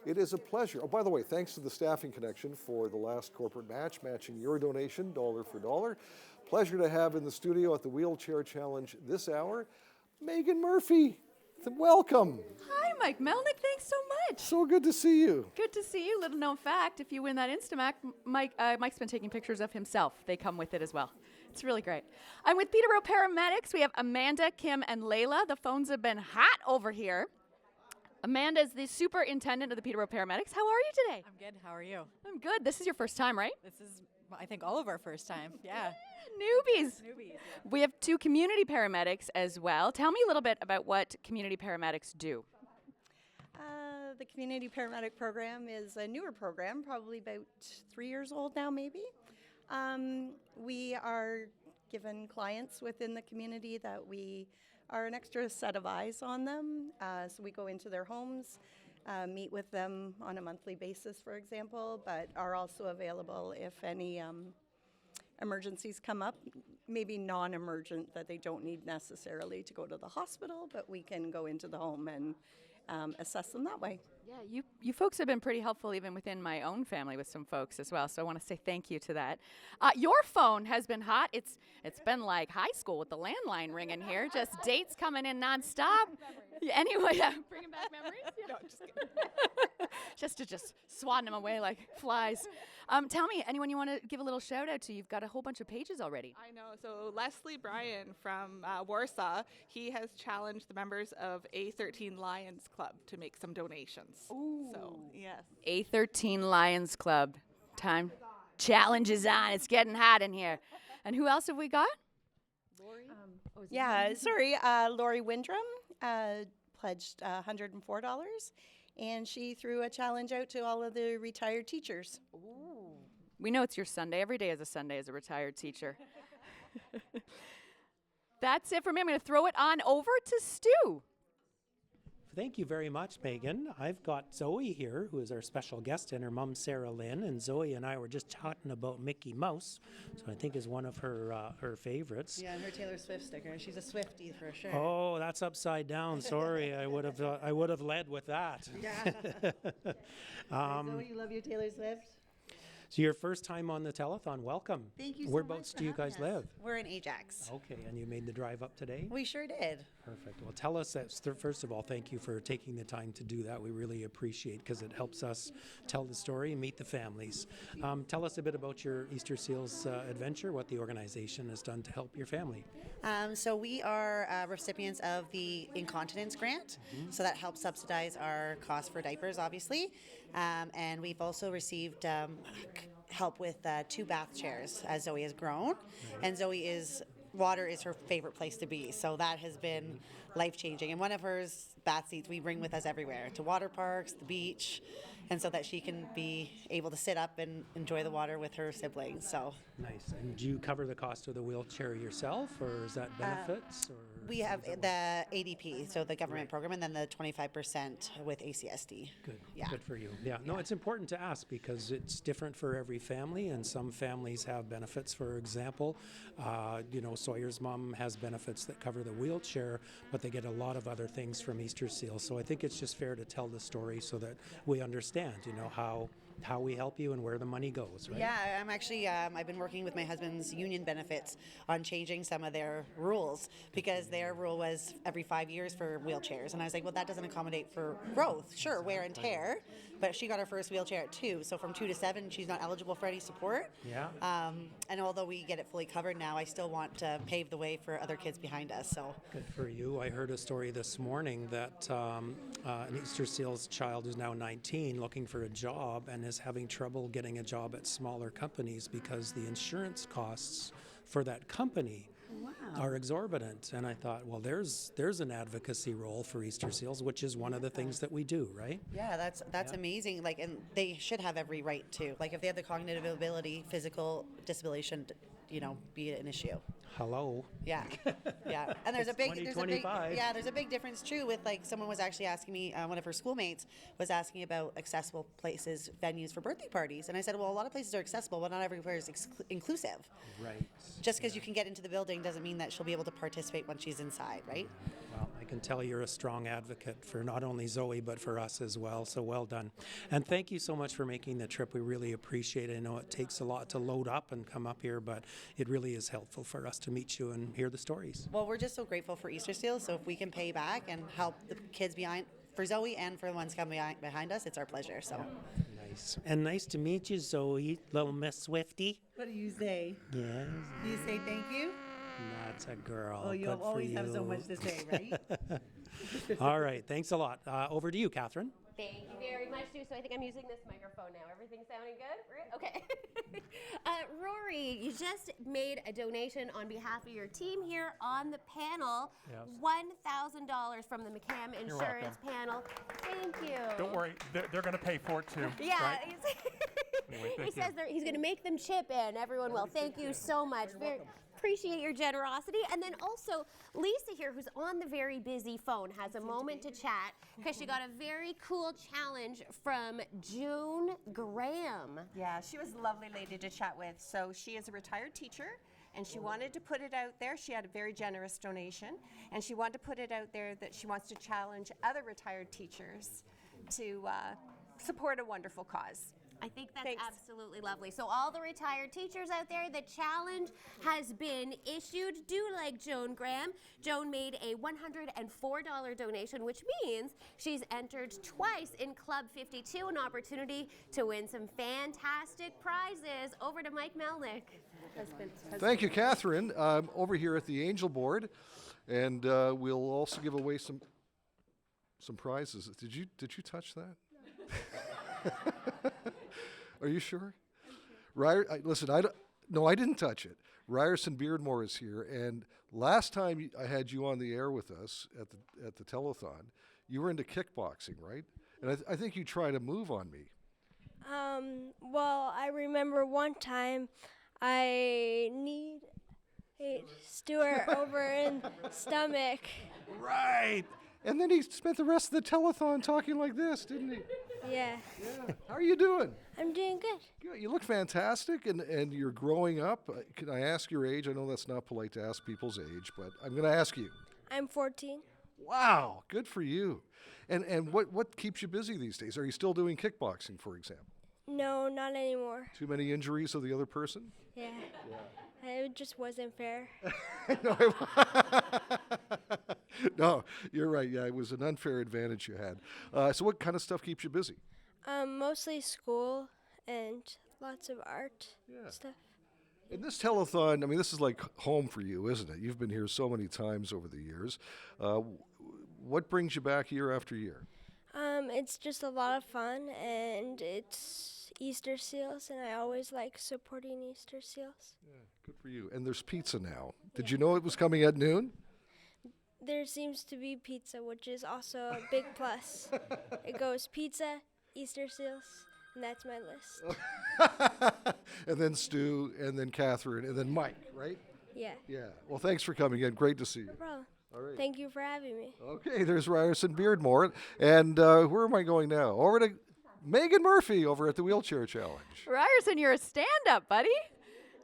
It is a pleasure. Oh, by the way, thanks to the Staffing Connection for the last corporate match, matching your donation dollar for dollar. Pleasure to have in the studio at the Wheelchair Challenge this hour, Megan Murphy. Welcome. Hi, Mike Melnik. Thanks so much. So good to see you. Good to see you. Little known fact, if you win that Instamac, Mike's been taking pictures of himself. They come with it as well. It's really great. I'm with Peterborough Paramedics. We have Amanda, Kim, and Layla. The phones have been hot over here. Amanda is the superintendent of the Peterborough Paramedics. How are you today? I'm good. How are you? I'm good. This is your first time, right? This is, I think, all of our first time. Yeah. Newbies. Yeah. We have 2 community paramedics as well. Tell me a little bit about what community paramedics do. The community paramedic program is a newer program, probably about 3 years old now, maybe. We are given clients within the community that we are an extra set of eyes on them. So we go into their homes, meet with them on a monthly basis, for example, but are also available if any emergencies come up, maybe non-emergent, that they don't need necessarily to go to the hospital, but we can go into the home and assess them that way. Yeah, you folks have been pretty helpful even within my own family with some folks as well, so I want to say thank you to that. Your phone has been hot. It's been like high school with the landline ringing here, just dates coming in nonstop. Anyway, bringing back memories? No, just kidding. just swatting them away like flies. Tell me, anyone you want to give a little shout out to? You've got a whole bunch of pages already. I know. So Leslie Bryan from Warsaw, he has challenged the members of A13 Lions Club to make some donations. Ooh. So, yes. A13 Lions Club. Time. Challenge is on. It's getting hot in here. And who else have we got? Lori? Lori Windrum pledged $104. And she threw a challenge out to all of the retired teachers. Ooh. We know it's your Sunday. Every day is a Sunday as a retired teacher. That's it for me. I'm going to throw it on over to Stu. Thank you very much, Megan. I've got Zoe here, who is our special guest, and her mom, Sarah Lynn. And Zoe and I were just chatting about Mickey Mouse, so I think is one of her favorites. Yeah, and her Taylor Swift sticker. She's a Swiftie for sure. Oh, that's upside down. Sorry, I would have led with that. Yeah. Zoe, you love your Taylor Swift? So your first time on the telethon, welcome. Thank you so Whereabouts much. do you guys live? We're in Ajax. Okay, and you made the drive up today? We sure did. Perfect. Well, tell us, first of all, thank you for taking the time to do that. We really appreciate it because it helps us tell the story and meet the families. Tell us a bit about your Easter Seals adventure, what the organization has done to help your family. So we are recipients of the incontinence grant, so that helps subsidize our cost for diapers, obviously. And we've also received help with 2 bath chairs as Zoe has grown. And water is her favorite place to be, so that has been life-changing. And one of her bath seats we bring with us everywhere, to water parks, the beach, and so that she can be able to sit up and enjoy the water with her siblings. So nice. And do you cover the cost of the wheelchair yourself, or is that benefits? Or we have the ADP, so the government program, and then the 25% with ACSD. Good. Yeah. Good for you. Yeah. No, it's important to ask because it's different for every family, and some families have benefits. For example, Sawyer's mom has benefits that cover the wheelchair, but they get a lot of other things from Easter Seals. So I think it's just fair to tell the story so that we understand, how we help you and where the money goes, right? Yeah, I'm actually, I've been working with my husband's union benefits on changing some of their rules because their rule was every 5 years for wheelchairs. And I was like, well, that doesn't accommodate for growth. Sure, wear and tear, but she got her first wheelchair at 2. So from 2 to 7, she's not eligible for any support. Yeah. And although we get it fully covered now, I still want to pave the way for other kids behind us. So good for you. I heard a story this morning that an Easter Seals child who's now 19 looking for a job and is having trouble getting a job at smaller companies because the insurance costs for that company are exorbitant. And I thought, well, there's an advocacy role for Easter Seals, which is one of the things that we do, right? Yeah, that's amazing. Like, and they should have every right to. Like, if they have the cognitive ability, physical disability shouldn't, be an issue. Hello. Yeah, yeah. And there's a big, there's a big, 2025. yeah, there's a big difference too with like someone was actually asking me, one of her schoolmates was asking about accessible places, venues for birthday parties, and I said, well, a lot of places are accessible, but not everywhere is inclusive. Right. Just because you can get into the building doesn't mean that she'll be able to participate when she's inside, right? Well, I can tell you're a strong advocate for not only Zoe, but for us as well. So well done. And thank you so much for making the trip. We really appreciate it. I know it takes a lot to load up and come up here, but it really is helpful for us to meet you and hear the stories. Well, we're just so grateful for Easter Seals, so if we can pay back and help the kids behind, for Zoe and for the ones coming behind us, it's our pleasure, so. Nice. And nice to meet you, Zoe, little Miss Swifty. What do you say? Yes. You say thank you? That's a girl. Oh, you Good for always have so you. much to say, right? All right. Thanks a lot. Over to you, Catherine. Thank you very much, Stu. So I think I'm using this microphone now. Everything sounding good? Okay. Rory, you just made a donation on behalf of your team here on the panel. Yes. $1,000 from the McCam You're Insurance panel. Thank you. Don't worry, they're going to pay for it too. Yeah. Right? Anyway, He thank you. says he's going to make them chip in. Everyone will. Thank you so much. Appreciate your generosity. And then also, Lisa here, who's on the very busy phone, has a moment to chat because she got a very cool challenge from June Graham. Yeah, she was a lovely lady to chat with. So she is a retired teacher, and she wanted to put it out there. She had a very generous donation, and she wanted to put it out there that she wants to challenge other retired teachers to support a wonderful cause. I think that's absolutely lovely. So all the retired teachers out there, the challenge has been issued. Do like Joan Graham. Joan made a $104 donation, which means she's entered twice in Club 52, an opportunity to win some fantastic prizes. Over to Mike Melnik. Thank you, Catherine. Over here at the Angel Board, and we'll also give away some prizes. Did you touch that? Are you sure? Listen, I didn't touch it. Ryerson Beardmore is here, and last time I had you on the air with us at the telethon, you were into kickboxing, right? And I think you tried a move on me. Well, I remember one time I kneed Stuart over in stomach. Right. And then he spent the rest of the telethon talking like this, didn't he? Yeah. How are you doing? I'm doing good. Good. You look fantastic, and you're growing up. Can I ask your age? I know that's not polite to ask people's age, but I'm going to ask you. I'm 14. Wow, good for you. And what keeps you busy these days? Are you still doing kickboxing, for example? No, not anymore. Too many injuries of the other person? Yeah. It just wasn't fair. No, you're right. Yeah, it was an unfair advantage you had. So what kind of stuff keeps you busy? Mostly school and lots of art stuff. In this telethon, I mean, this is like home for you, isn't it? You've been here so many times over the years. What brings you back year after year? It's just a lot of fun, and it's Easter seals, and I always like supporting Easter seals. Yeah, good for you. And there's pizza now. Did you know it was coming at noon? There seems to be pizza, which is also a big plus. It goes pizza, Easter seals, and that's my list. And then Stu, and then Catherine, and then Mike, right? Yeah. Yeah. Well, thanks for coming in. Great to see you. No problem. All right. Thank you for having me. Okay, there's Ryerson Beardmore. And where am I going now? Over to Megan Murphy over at the Wheelchair Challenge. Ryerson, you're a stand-up, buddy.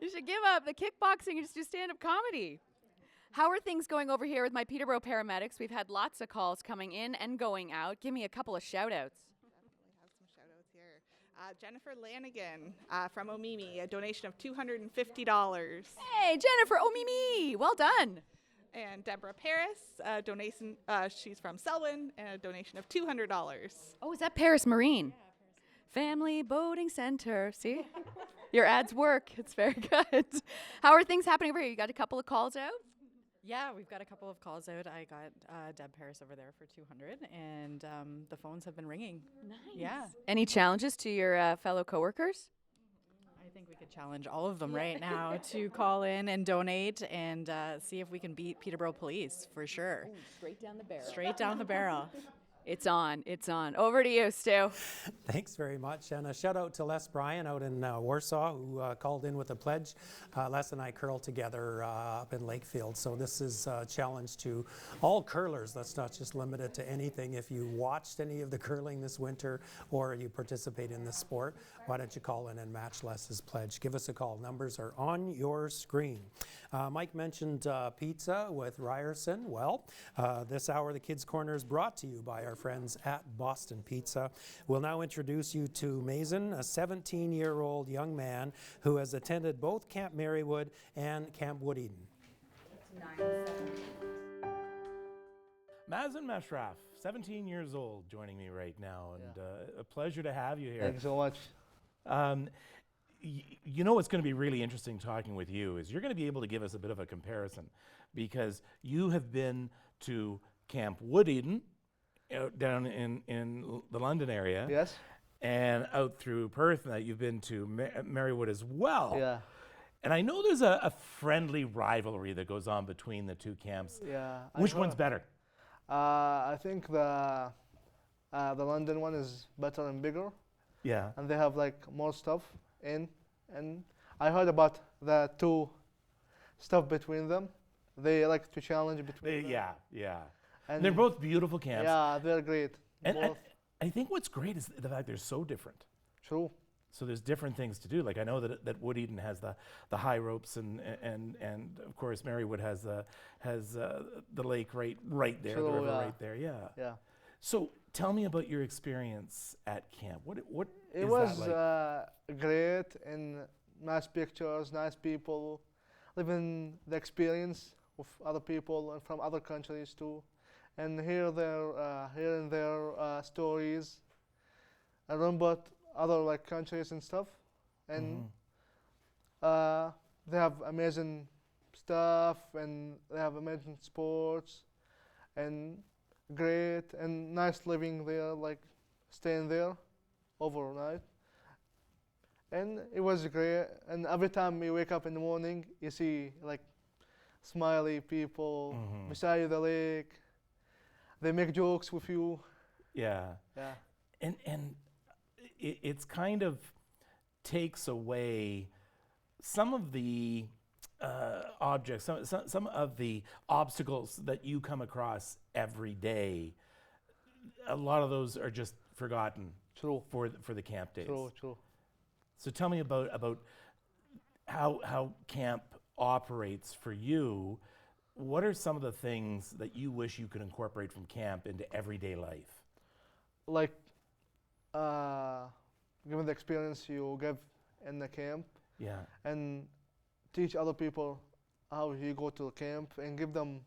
You should give up the kickboxing and just do stand-up comedy. How are things going over here with my Peterborough paramedics? We've had lots of calls coming in and going out. Give me a couple of shout-outs. Jennifer Lanigan from Omimi, a donation of $250. Hey, Jennifer Omimi, well done. And Deborah Paris, a donation, she's from Selwyn, and a donation of $200. Oh, is that Paris Marine? Family Boating Center. See? Your ads work. It's very good. How are things happening over here? You got a couple of calls out? Yeah, we've got a couple of calls out. I got Deb Paris over there for 200, and the phones have been ringing. Nice. Yeah. Any challenges to your fellow coworkers? I think we could challenge all of them right now to call in and donate and see if we can beat Peterborough Police for sure. Ooh, straight down the barrel. Straight down the barrel. It's on. It's on. Over to you, Stu. Thanks very much. And a shout out to Les Bryan out in Warsaw who called in with a pledge. Les and I curled together up in Lakefield. So this is a challenge to all curlers. That's not just limited to anything. If you watched any of the curling this winter or you participate in this sport, why don't you call in and match Les's pledge? Give us a call. Numbers are on your screen. Mike mentioned pizza with Ryerson. Well, this hour the Kids Corner is brought to you by our friends at Boston Pizza. We'll now introduce you to Mason, a 17-year-old young man who has attended both Camp Marywood and Camp Wood Eden. Mazen Meshraf, 17 years old, joining me right now, and a pleasure to have you here. Thank you so much. You know what's going to be really interesting talking with you is you're going to be able to give us a bit of a comparison because you have been to Camp Wood Eden out down in the London area. Yes. And out through Perth, and you've been to Marywood as well. Yeah. And I know there's a friendly rivalry that goes on between the two camps. Yeah. Which one's better? I think the London one is better and bigger. Yeah. And they have like more stuff in, and I heard about the two stuff between them. They like to challenge between them. Yeah. And they're both beautiful camps. Yeah, they're great. And Both. I think what's great is the fact they're so different. True. So there's different things to do. Like I know that Wood Eden has the high ropes and of course Marywood has the lake right there, True, the river yeah. right there. Yeah. Yeah. So tell me about your experience at camp. What It is was that like? great, and nice pictures, nice people, living the experience with other people and from other countries too, and hearing their stories. I learned about other like countries and stuff, and they have amazing stuff, and they have amazing sports, and great and nice living there, like staying there overnight. And it was great, and every time you wake up in the morning you see like smiley people beside the lake. They make jokes with you. Yeah. Yeah. And it's kind of takes away some of the objects, some of the obstacles that you come across every day. A lot of those are just forgotten. True. For the camp days. True. So tell me about how camp operates for you. What are some of the things that you wish you could incorporate from camp into everyday life? Like, given the experience you give in the camp, Yeah. and teach other people how you go to the camp and give them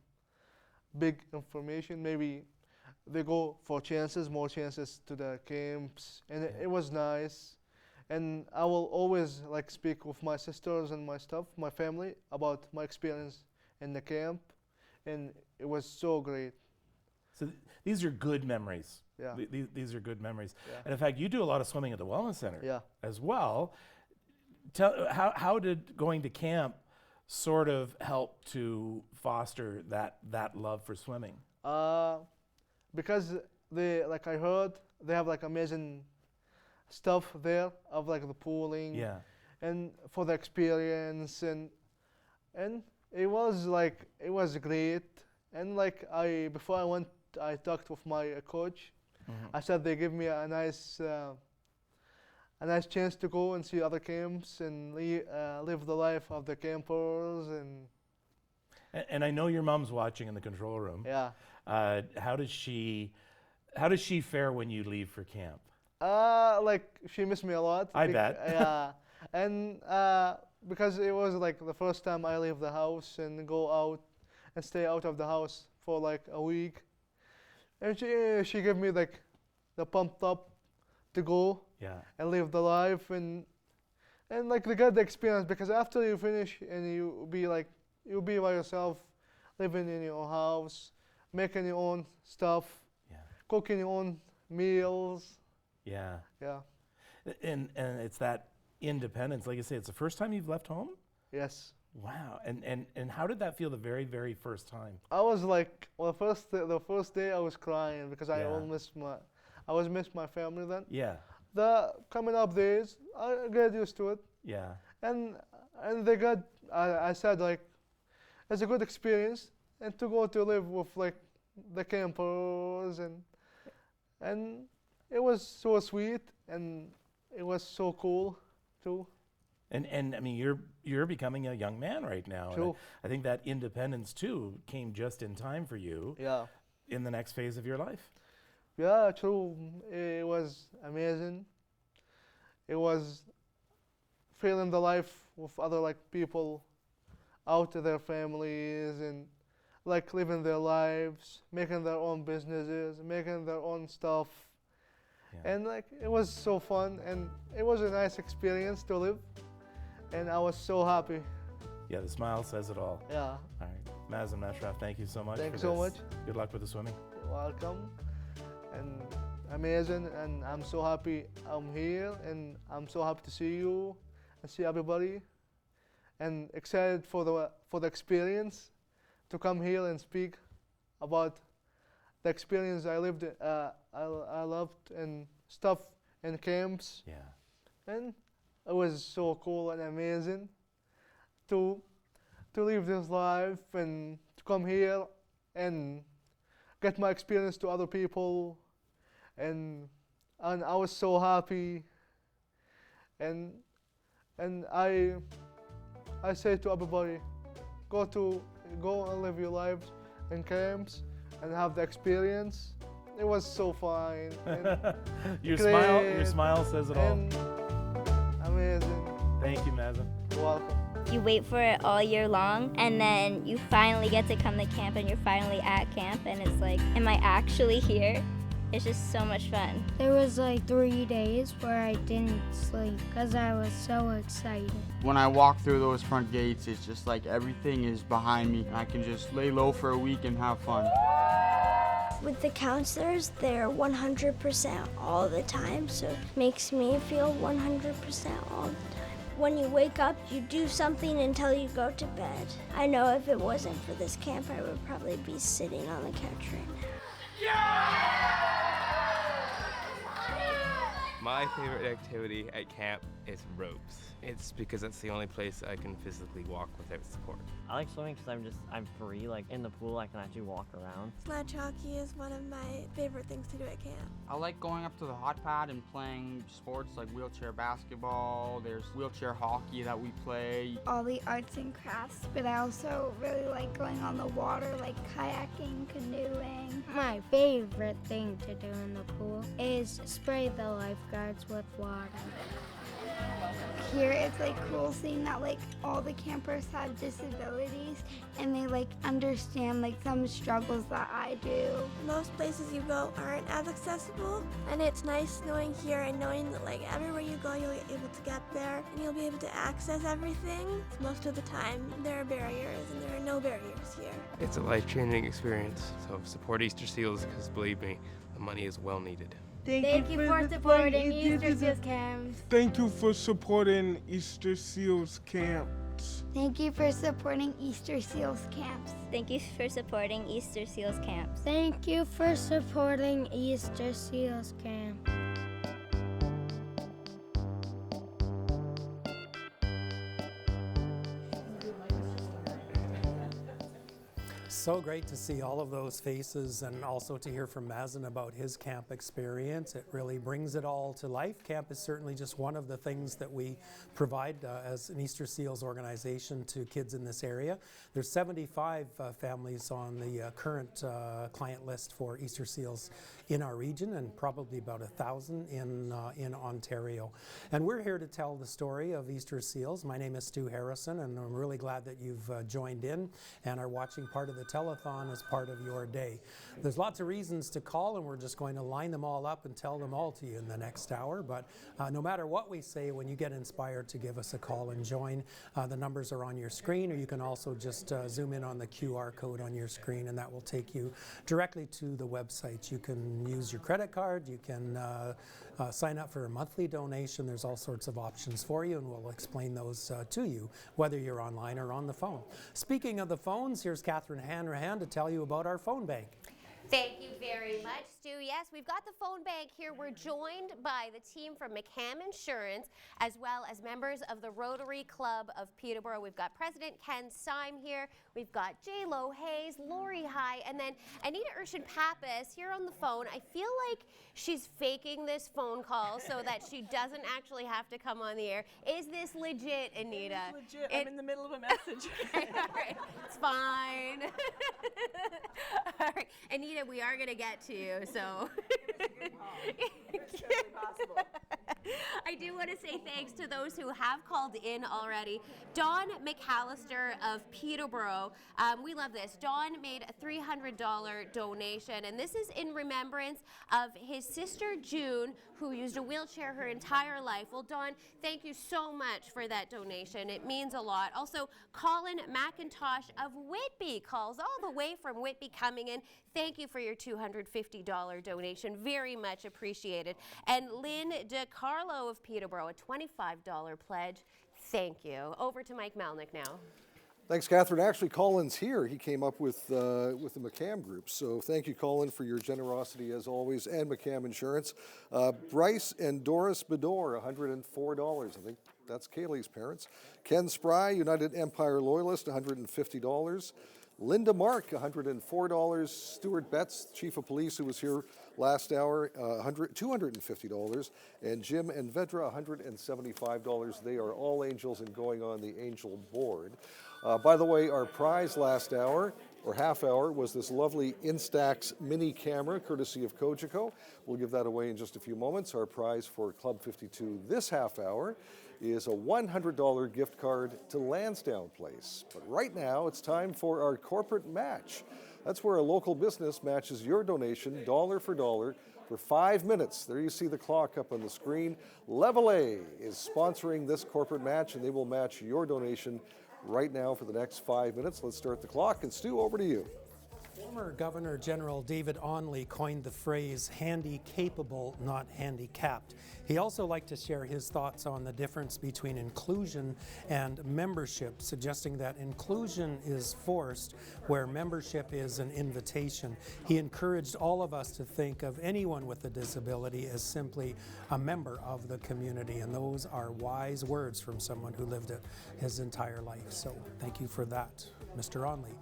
big information. Maybe they go for chances, more chances to the camps, and it was nice. And I will always like speak with my sisters and my stuff, my family, about my experience in the camp, and it was so great. So these are good memories. Yeah. These are good memories. Yeah. And in fact, you do a lot of swimming at the Wellness Center. Yeah. As well. How did going to camp sort of help to foster that love for swimming? Because they, like I heard, they have like amazing stuff there of like the pooling. Yeah. And for the experience, and it was great. And like before I went, I talked with my coach. I said they give me a nice chance to go and see other camps and live the life of the campers. And I know your mom's watching in the control room. Yeah. How does she fare when you leave for camp? Like she missed me a lot. I bet. Yeah. And because it was like the first time I leave the house and go out and stay out of the house for like a week. And she gave me like the pumped up to go. Yeah. And live the life and like to get the experience, because after you finish and you'll be by yourself, living in your own house, making your own stuff, cooking your own meals. Yeah. Yeah. And it's that independence. Like I say, it's the first time you've left home? Yes. Wow. And how did that feel the very, very first time? I was like, well, the first day I was crying because I almost missed my family then. Yeah. The coming up days, I get used to it. Yeah. And they got, I said like, it's a good experience, and to go to live with like the campers and it was so sweet and it was so cool too. And I mean, you're becoming a young man right now. And True. I think that independence too came just in time for you. Yeah. In the next phase of your life. Yeah, true. It was amazing. It was feeling the life with other like people out to their families and like living their lives, making their own businesses, making their own stuff. Yeah. And like it was so fun and it was a nice experience to live. And I was so happy. Yeah, the smile says it all. Yeah. All right. Mazen Mashraf, thank you so much. Thank for you so this. much. Good luck with the swimming. You're welcome. And amazing, and I'm so happy I'm here, and I'm so happy to see you and see everybody, and excited for the experience, to come here and speak about the experience I lived, I loved and stuff in camps. Yeah. And it was so cool and amazing to live this life and to come here and get my experience to other people, and I was so happy, and I say to everybody, go and live your lives in camps and have the experience. It was so fun. Your smile says it all. Amazing. Thank you, Mazen. You're welcome. You wait for it all year long, and then you finally get to come to camp, and you're finally at camp, and it's like, am I actually here? It's just so much fun. There was like 3 days where I didn't sleep because I was so excited. When I walk through those front gates, it's just like everything is behind me. I can just lay low for a week and have fun. With the counselors, they're 100% all the time, so it makes me feel 100% all the time. When you wake up, you do something until you go to bed. I know if it wasn't for this camp, I would probably be sitting on the couch right now. My favorite activity at camp is ropes. It's because that's the only place I can physically walk without support. I like swimming because I'm free. Like in the pool, I can actually walk around. Sledge hockey is one of my favorite things to do at camp. I like going up to the hot pad and playing sports like wheelchair basketball. There's wheelchair hockey that we play. All the arts and crafts, but I also really like going on the water, like kayaking, canoeing. My favorite thing to do in the pool is spray the lifeguards with water. Here it's like cool seeing that like all the campers have disabilities and they like understand like some struggles that I do. Most places you go aren't as accessible, and it's nice knowing here and knowing that like everywhere you go you'll be able to get there and you'll be able to access everything. Most of the time there are barriers, and there are no barriers here. It's a life-changing experience, so support Easter Seals because believe me, the money is well needed. Thank you for supporting Easter Seals camps. Thank you for supporting Easter Seals camps. Thank you for supporting Easter Seals camps. Thank you for supporting Easter Seals camps. Thank you for supporting Easter Seals camps. So great to see all of those faces and also to hear from Mazen about his camp experience. It really brings it all to life. Camp is certainly just one of the things that we provide as an Easter Seals organization to kids in this area. There's 75 families on the current client list for Easter Seals in our region, and probably about 1,000 in Ontario. And we're here to tell the story of Easter Seals. My name is Stu Harrison, and I'm really glad that you've joined in and are watching part of this the telethon as part of your day. There's lots of reasons to call, and we're just going to line them all up and tell them all to you in the next hour. But no matter what we say, when you get inspired to give us a call and join, the numbers are on your screen, or you can also just zoom in on the QR code on your screen, and that will take you directly to the website. You can use your credit card, you can sign up for a monthly donation. There's all sorts of options for you, and we'll explain those to you, whether you're online or on the phone. Speaking of the phones, here's Catherine Hanrahan to tell you about our phone bank. Thank you very much, Stu. Yes, we've got the phone bank here. We're joined by the team from McCam Insurance, as well as members of the Rotary Club of Peterborough. We've got President Ken Syme here. We've got J-Lo Hayes, Lori High, and then Anita Urshan-Pappas here on the phone. I feel like she's faking this phone call so that she doesn't actually have to come on the air. Is this legit, Anita? It is legit. I'm in the middle of a message. All right, it's fine. All right, Anita, we are going to get to you, so. I do want to say thanks to those who have called in already. Dawn McAllister of Peterborough, we love this. Dawn made a $300 donation, and this is in remembrance of his sister June, who used a wheelchair her entire life. Well, Dawn, thank you so much for that donation. It means a lot. Also, Colin McIntosh of Whitby calls all the way from Whitby coming in. Thank you for your $250 donation. Very much appreciated. And Lynn DeCarlo of Peterborough, a $25 pledge. Thank you. Over to Mike Melnik now. Thanks, Catherine. Actually, Colin's here. He came up with the McCam group. So thank you, Colin, for your generosity as always, and McCam Insurance. Bryce and Doris Bedore, $104. I think that's Kaylee's parents. Ken Spry, United Empire Loyalist, $150. Linda Mark, $104. Stuart Betts, Chief of Police, who was here last hour, $250. And Jim and Vedra, $175. They are all angels and going on the angel board. By the way, our prize last hour, or half hour, was this lovely Instax mini camera, courtesy of Cogeco. We'll give that away in just a few moments. Our prize for Club 52 this half hour is a $100 gift card to Lansdowne Place. But right now, it's time for our corporate match. That's where a local business matches your donation, dollar for dollar, for 5 minutes. There you see the clock up on the screen. Level A is sponsoring this corporate match, and they will match your donation right now for the next 5 minutes. Let's start the clock, and Stu, over to you. Former Governor General David Onley coined the phrase handy-capable, not handicapped. He also liked to share his thoughts on the difference between inclusion and membership, suggesting that inclusion is forced where membership is an invitation. He encouraged all of us to think of anyone with a disability as simply a member of the community, and those are wise words from someone who lived it his entire life. So thank you for that, Mr. Onley.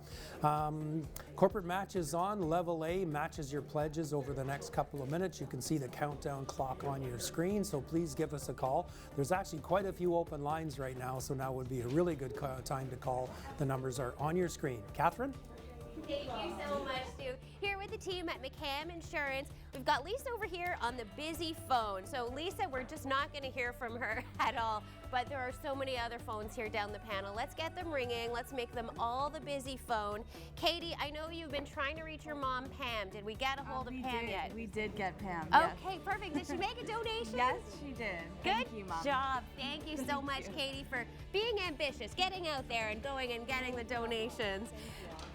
Corporate match is on. Level A matches your pledges over the next couple of minutes. You can see the countdown clock on your screen, so please give us a call. There's actually quite a few open lines right now, so now would be a really good time to call. The numbers are on your screen. Catherine? Thank you so much, Stu. Here with the team at McCam Insurance, we've got Lisa over here on the busy phone. So Lisa, we're just not going to hear from her at all, but there are so many other phones here down the panel. Let's get them ringing. Let's make them all the busy phone. Katie, I know you've been trying to reach your mom, Pam. Did we get a hold of Pam yet? We did get Pam. Okay, perfect. Did she make a donation? Yes, she did. Good Thank you, Mom. job. Thank you so much, Katie, for being ambitious, getting out there and going and getting the donations.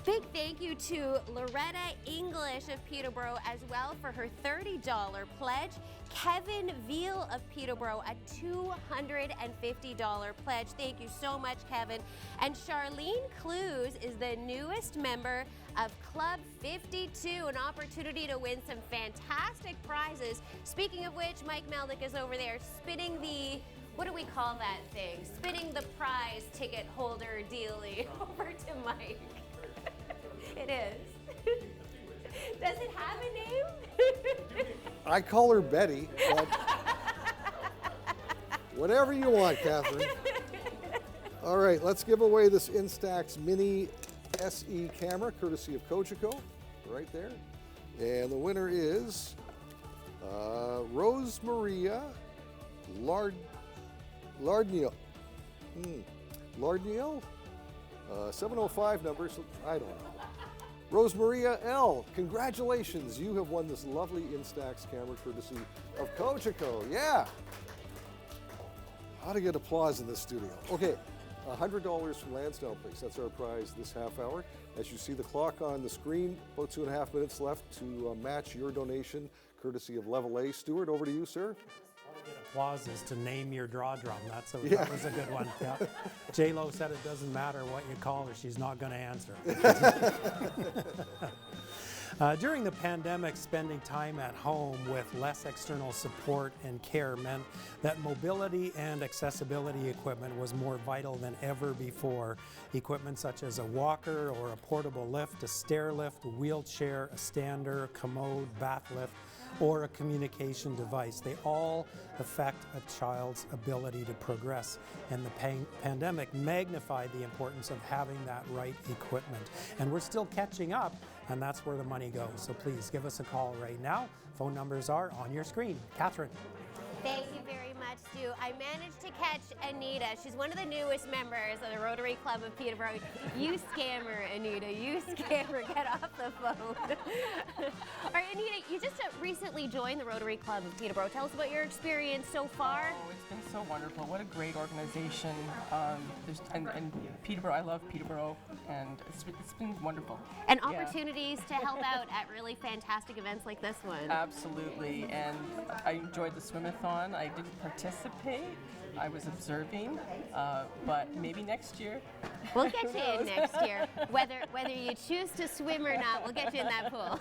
Big thank you to Loretta English of Peterborough as well for her $30 pledge. Kevin Veal of Peterborough, a $250 pledge. Thank you so much, Kevin. And Charlene Clues is the newest member of Club 52, an opportunity to win some fantastic prizes. Speaking of which, Mike Melnik is over there spinning the, what do we call that thing? Spinning the prize ticket holder dealie over to Mike. It is. Does it have a name? I call her Betty, but whatever you want, Catherine. All right, let's give away this Instax Mini SE camera, courtesy of Cogeco, right there. And the winner is Rose Maria Lardniel. Lardniel? 705 number, so I don't know. Rosemaria L., congratulations. You have won this lovely Instax camera courtesy of Cogeco. Yeah. How to get applause in this studio. Okay, $100 from Lansdowne Place. That's our prize this half hour. As you see the clock on the screen, about 2.5 minutes left to match your donation, courtesy of Level A. Stuart, over to you, sir. Applause is to name your draw drum. That was a good one. Yeah. J-Lo said it doesn't matter what you call her, she's not going to answer. During the pandemic, spending time at home with less external support and care meant that mobility and accessibility equipment was more vital than ever before. Equipment such as a walker or a portable lift, a stair lift, a wheelchair, a stander, a commode, bath lift, or a communication device. They all affect a child's ability to progress. And the pandemic magnified the importance of having that right equipment. And we're still catching up, and that's where the money goes. So please give us a call right now. Phone numbers are on your screen. Catherine. Thank you very much, Stu. I managed to catch Anita. She's one of the newest members of the Rotary Club of Peterborough. You scammer, Anita. You scammer. Get off the phone. All right, Anita, you just recently joined the Rotary Club of Peterborough. Tell us about your experience so far. Oh, it's been so wonderful. What a great organization. And Peterborough, I love Peterborough, and it's been wonderful. And opportunities to help out at really fantastic events like this one. Absolutely, and I enjoyed the swim-a-thon. I didn't participate. I was observing, but maybe next year. We'll get you in next year. Whether you choose to swim or not, we'll get you in that pool.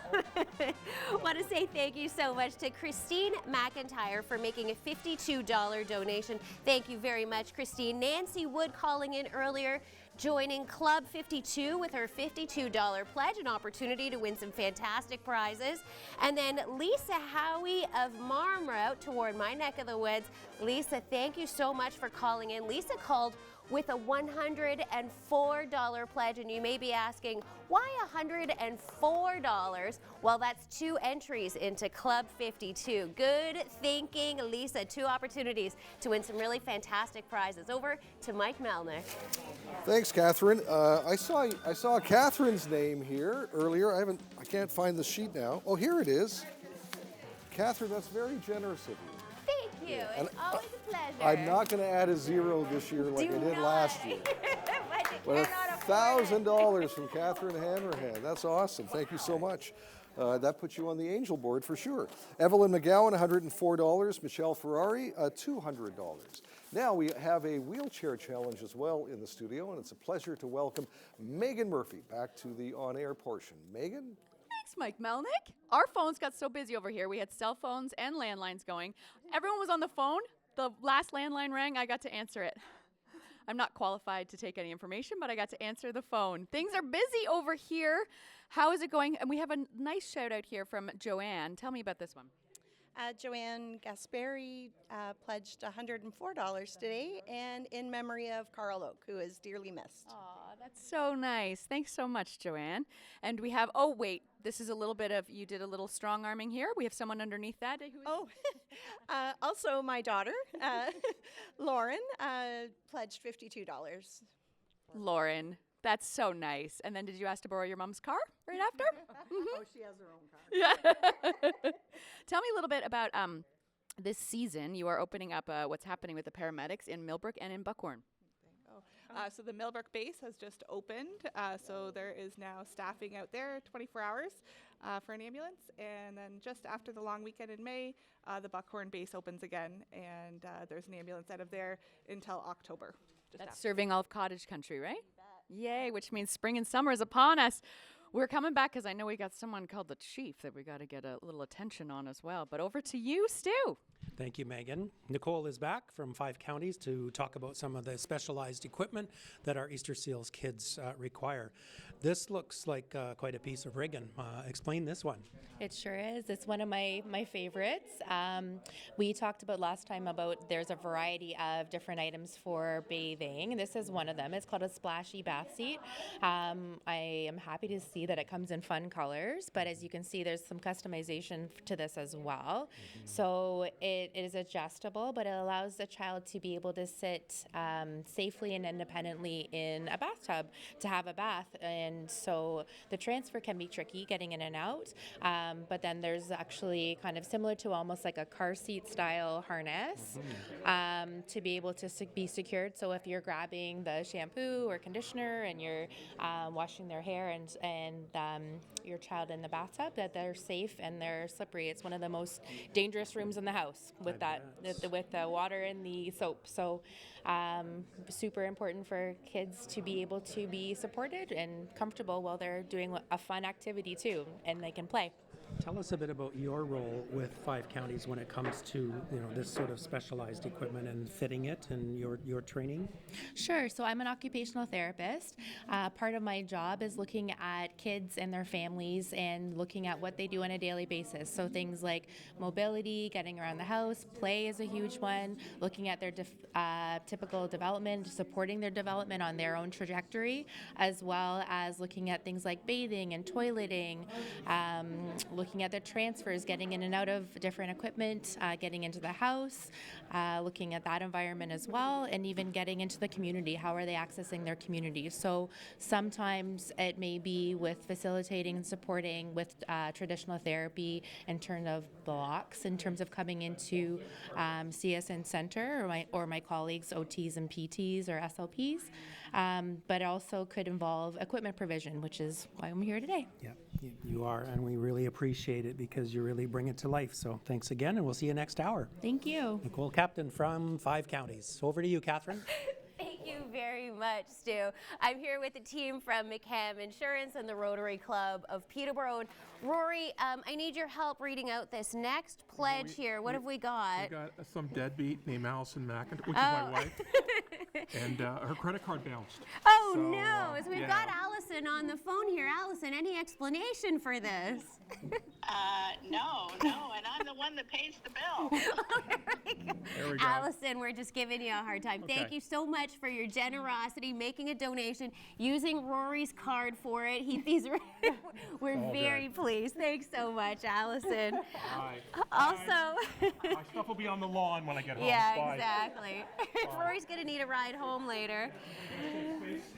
Want to say thank you so much to Christine McIntyre for making a $52 donation. Thank you very much, Christine. Nancy Wood calling in earlier, joining Club 52 with her $52 pledge, an opportunity to win some fantastic prizes. And then Lisa Howie of Marmora out toward my neck of the woods. Lisa, thank you so much for calling in. Lisa called with a $104 pledge, and you may be asking, why $104? Well, that's 2 entries into Club 52. Good thinking, Lisa. 2 opportunities to win some really fantastic prizes. Over to Mike Melnik. Thanks, Catherine. I saw Catherine's name here earlier. I can't find the sheet now. Oh, here it is. Catherine, that's very generous of you. Thank you. It's always a pleasure. I'm not going to add a 0 this year like I did last year. But $1,000 from Catherine Hanrahan. That's awesome. Thank you so much. That puts you on the Angel board for sure. Evelyn McGowan, $104. Michelle Ferrari, $200. Now we have a wheelchair challenge as well in the studio, and it's a pleasure to welcome Megan Murphy back to the on-air portion. Megan? Thanks, Mike Melnik. Our phones got so busy over here. We had cell phones and landlines going. Everyone was on the phone. The last landline rang. I got to answer it. I'm not qualified to take any information, but I got to answer the phone. Things are busy over here. How is it going? And we have a nice shout out here from Joanne. Tell me about this one. Joanne Gasperi pledged $104 today, and in memory of Carl Oak, who is dearly missed. Aw, that's so nice. Thanks so much, Joanne. And we have, oh wait, this is a little bit of, you did a little strong arming here. We have someone underneath that. Also my daughter, Lauren, pledged $52. Lauren. That's so nice. And then did you ask to borrow your mom's car right after? Oh, she has her own car. Yeah. Tell me a little bit about this season. You are opening up what's happening with the paramedics in Millbrook and in Buckhorn. So the Millbrook base has just opened. So there is now staffing out there 24 hours for an ambulance. And then just after the long weekend in May, the Buckhorn base opens again. And there's an ambulance out of there until October. That's serving all of cottage country, right? Yay, which means spring and summer is upon us. We're coming back because I know we got someone called the Chief that we got to get a little attention on as well. But over to you, Stu. Thank you, Megan. Nicole is back from 5 counties to talk about some of the specialized equipment that our Easter Seals kids require. This looks like quite a piece of rigging. Explain this one. It sure is. It's one of my favorites. We talked about last time about there's a variety of different items for bathing. This is one of them. It's called a splashy bath seat. I am happy to see see that it comes in fun colors, but as you can see, there's some customization to this as well. So it is adjustable, but it allows the child to be able to sit safely and independently in a bathtub to have a bath. And so the transfer can be tricky getting in and out, but then there's actually kind of similar to almost like a car seat style harness to be able to be secured. So if you're grabbing the shampoo or conditioner and you're washing their hair and your child in the bathtub, that they're safe and they're slippery. It's one of the most dangerous rooms in the house with with the water and the soap. So super important for kids to be able to be supported and comfortable while they're doing a fun activity too, and they can play. Tell us a bit about your role with 5 counties when it comes to this sort of specialized equipment and fitting it and your training. Sure. So I'm an occupational therapist. Part of my job is looking at kids and their families and looking at what they do on a daily basis. So things like mobility, getting around the house, play is a huge one, looking at their typical development, supporting their development on their own trajectory, as well as looking at things like bathing and toileting, looking at their transfers, getting in and out of different equipment, getting into the house, looking at that environment as well, and even getting into the community. How are they accessing their community? So sometimes it may be with facilitating and supporting with traditional therapy in terms of blocks, in terms of coming into CSN Center or my colleagues, OTs and PTs or SLPs, but it also could involve equipment provision, which is why I'm here today. Yeah, you are, and we really appreciate it because you really bring it to life. So thanks again, and we'll see you next hour. Thank you. Nicole Captain from 5 counties. Over to you, Catherine. Thank you very much, Stu. I'm here with the team from McCam Insurance and the Rotary Club of Peterborough. And Rory, I need your help reading out this next pledge here. What have we got? We got some deadbeat named Allison McIntyre, which is my wife, and her credit card bounced. Oh, So, no. So we've got Allison on the phone here. Allison, any explanation for this? No, and I'm the one that pays the bill. There we go. Allison, we're just giving you a hard time. Thank you so much for your generosity, making a donation, using Rory's card for it. We're very pleased. Thanks so much, Allison. Bye. Also, My stuff will be on the lawn when I get home. yeah, Bye. exactly. Rory's going to need a ride home later.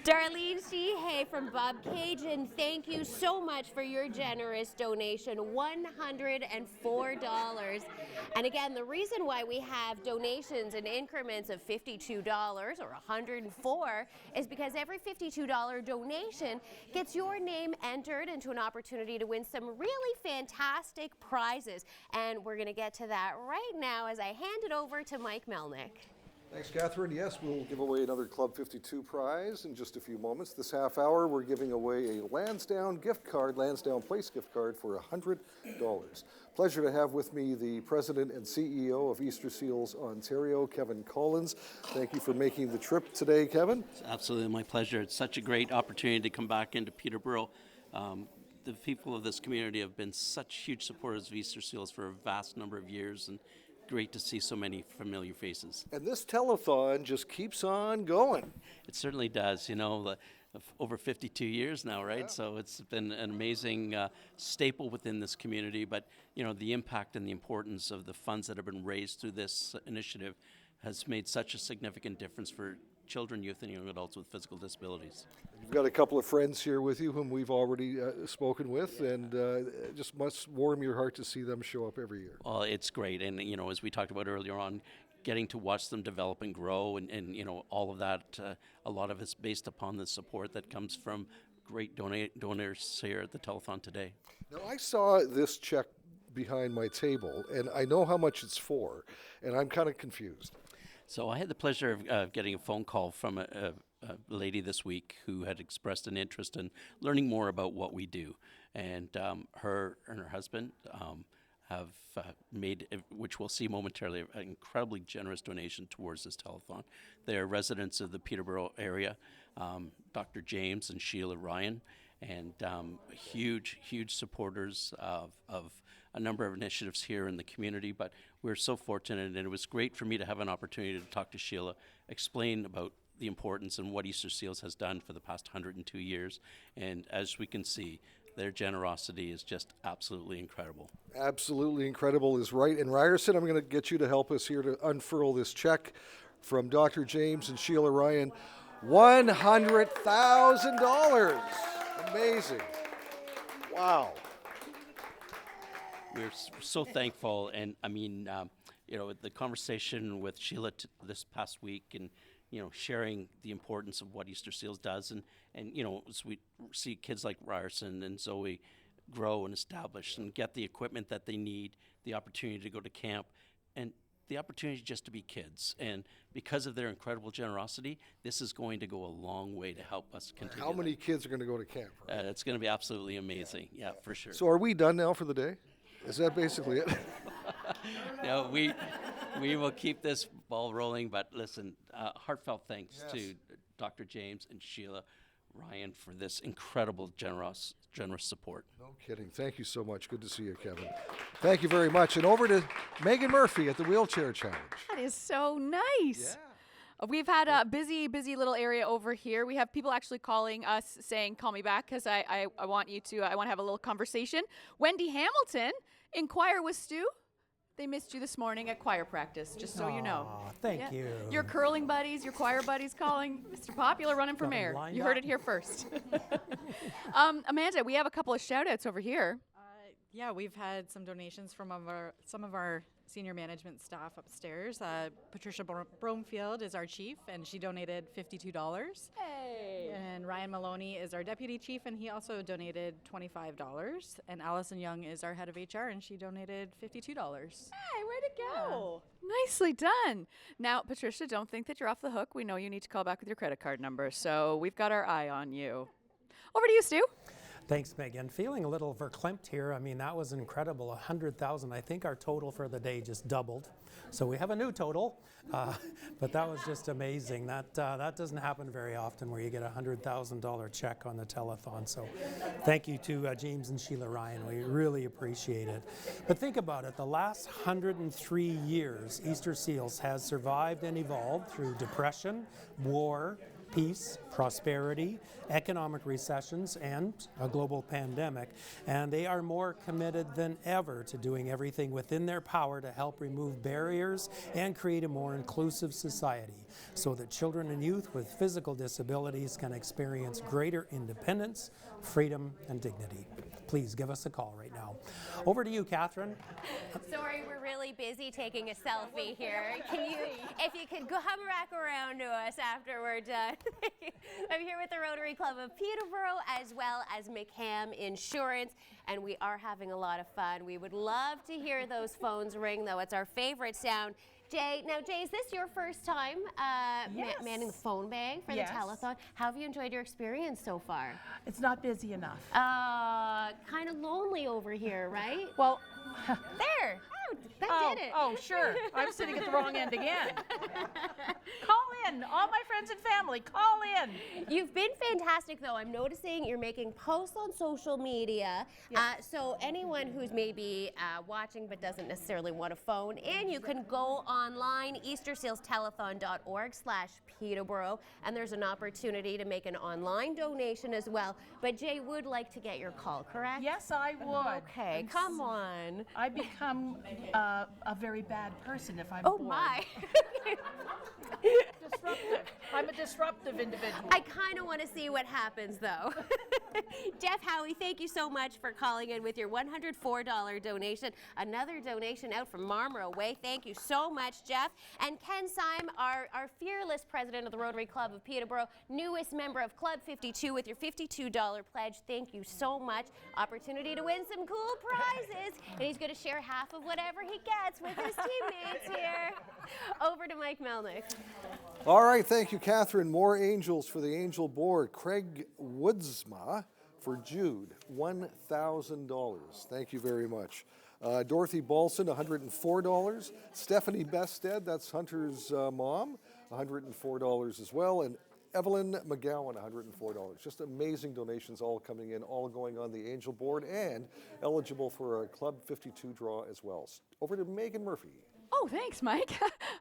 Darlene Sheehay from Bob Cajun, thank you so much for your generous donation, $104. And again, the reason why we have donations in increments of $52 or $104 is because every $52 donation gets your name entered into an opportunity to win some really fantastic prizes. And we're going to get to that right now as I hand it over to Mike Melnik. Thanks, Catherine. Yes, we'll give away another Club 52 prize in just a few moments. This half hour, we're giving away a Lansdowne gift card, Lansdowne Place gift card for $100. Pleasure to have with me the President and CEO of Easter Seals Ontario, Kevin Collins. Thank you for making the trip today, Kevin. It's absolutely my pleasure. It's such a great opportunity to come back into Peterborough. The people of this community have been such huge supporters of Easter Seals for a vast number of years, and great to see so many familiar faces. And this telethon just keeps on going. It certainly does. Over 52 years now, right? Yeah. So it's been an amazing staple within this community. But, the impact and the importance of the funds that have been raised through this initiative has made such a significant difference for children, youth, and young adults with physical disabilities. You've got a couple of friends here with you whom we've already spoken with, and just must warm your heart to see them show up every year. Well, it's great. And, as we talked about earlier on, getting to watch them develop and grow and all of that, a lot of it's based upon the support that comes from great donors here at the Telethon today. Now, I saw this check behind my table, and I know how much it's for, and I'm kind of confused. So I had the pleasure of getting a phone call from a lady this week who had expressed an interest in learning more about what we do. And her and her husband have made, which we'll see momentarily, an incredibly generous donation towards this telethon. They are residents of the Peterborough area, Dr. James and Sheila Ryan, and huge supporters of a number of initiatives here in the community. But we're so fortunate, and it was great for me to have an opportunity to talk to Sheila, explain about the importance and what Easter Seals has done for the past 102 years. And as we can see, their generosity is just absolutely incredible. Absolutely incredible is right. And Ryerson, I'm going to get you to help us here to unfurl this check from Dr. James and Sheila Ryan. $100,000. Amazing. Wow. We're so thankful. And I mean, the conversation with Sheila this past week and, sharing the importance of what Easter Seals does. And as we see kids like Ryerson and Zoe grow and establish and get the equipment that they need, the opportunity to go to camp, and the opportunity just to be kids. And because of their incredible generosity, this is going to go a long way to help us continue. How many kids are going to go to camp? Right? It's going to be absolutely amazing. Yeah, for sure. So are we done now for the day? Is that basically it? No, we will keep this ball rolling, but listen, heartfelt thanks to Dr. James and Sheila Ryan for this incredible, generous support. No kidding. Thank you so much. Good to see you, Kevin. Thank you very much. And over to Megan Murphy at the Wheelchair Challenge. That is so nice. Yeah. We've had a busy little area over here. We have people actually calling us saying, call me back because I want to have a little conversation. Wendy Hamilton in choir with Stu. They missed you this morning at choir practice, just so you know. Thank you. Your curling buddies, your choir buddies calling Mr. Popular running for mayor. You heard it here first. Amanda, we have a couple of shout outs over here. Yeah, we've had some donations from some of our senior management staff upstairs. Patricia Bromefield is our chief, and she donated $52. Hey! And Ryan Maloney is our deputy chief, and he also donated $25. And Allison Young is our head of HR, and she donated $52. Hey, way to go! Yeah. Nicely done. Now, Patricia, don't think that you're off the hook. We know you need to call back with your credit card number, so we've got our eye on you. Over to you, Stu. Thanks, Megan. Feeling a little verklempt here. I mean, that was incredible. 100,000. I think our total for the day just doubled. So we have a new total, but that was just amazing. That doesn't happen very often where you get a $100,000 check on the telethon. So thank you to James and Sheila Ryan. We really appreciate it. But think about it. The last 103 years, Easter Seals has survived and evolved through depression, war, peace, prosperity, economic recessions, and a global pandemic. And they are more committed than ever to doing everything within their power to help remove barriers and create a more inclusive society so that children and youth with physical disabilities can experience greater independence, freedom, and dignity. Please give us a call right now. Over to you, Catherine. Sorry, we're really busy taking a selfie here. If you could come back around to us after we're done. I'm here with the Rotary Club of Peterborough as well as McCam Insurance, and we are having a lot of fun. We would love to hear those phones ring, though. It's our favorite sound. Jay, is this your first time manning the phone bag for the telethon? How have you enjoyed your experience so far? It's not busy enough. Kind of lonely over here, right? Well, there. That did it. Oh, sure. I'm sitting at the wrong end again. Call in. All my friends and family, call in. You've been fantastic, though. I'm noticing you're making posts on social media. Yes. So anyone who's maybe watching but doesn't necessarily want to phone in, you can go online, eastersealstelethon.org/Peterborough, and there's an opportunity to make an online donation as well. But Jay would like to get your call, correct? Yes, I would. Okay, come on. I become a very bad person if I'm bored. Oh, my. Disruptive. I'm a disruptive individual. I kind of want to see what happens, though. Jeff Howie, thank you so much for calling in with your $104 donation. Another donation out from Marmora Way. Thank you so much, Jeff. And Ken Syme, our fearless president of the Rotary Club of Peterborough, newest member of Club 52 with your $52 pledge. Thank you so much. Opportunity to win some cool prizes. And he's going to share half of whatever he gets with his teammates here. Over to Mike Melnik. All right, thank you, Catherine. More angels for the angel board. Craig Woodsma for Jude, $1,000. Thank you very much. Dorothy Balson, $104. Stephanie Bested, that's Hunter's mom, $104 as well. And Evelyn McGowan, $104. Just amazing donations all coming in, all going on the angel board and eligible for a Club 52 draw as well. Over to Megan Murphy. Oh, thanks, Mike.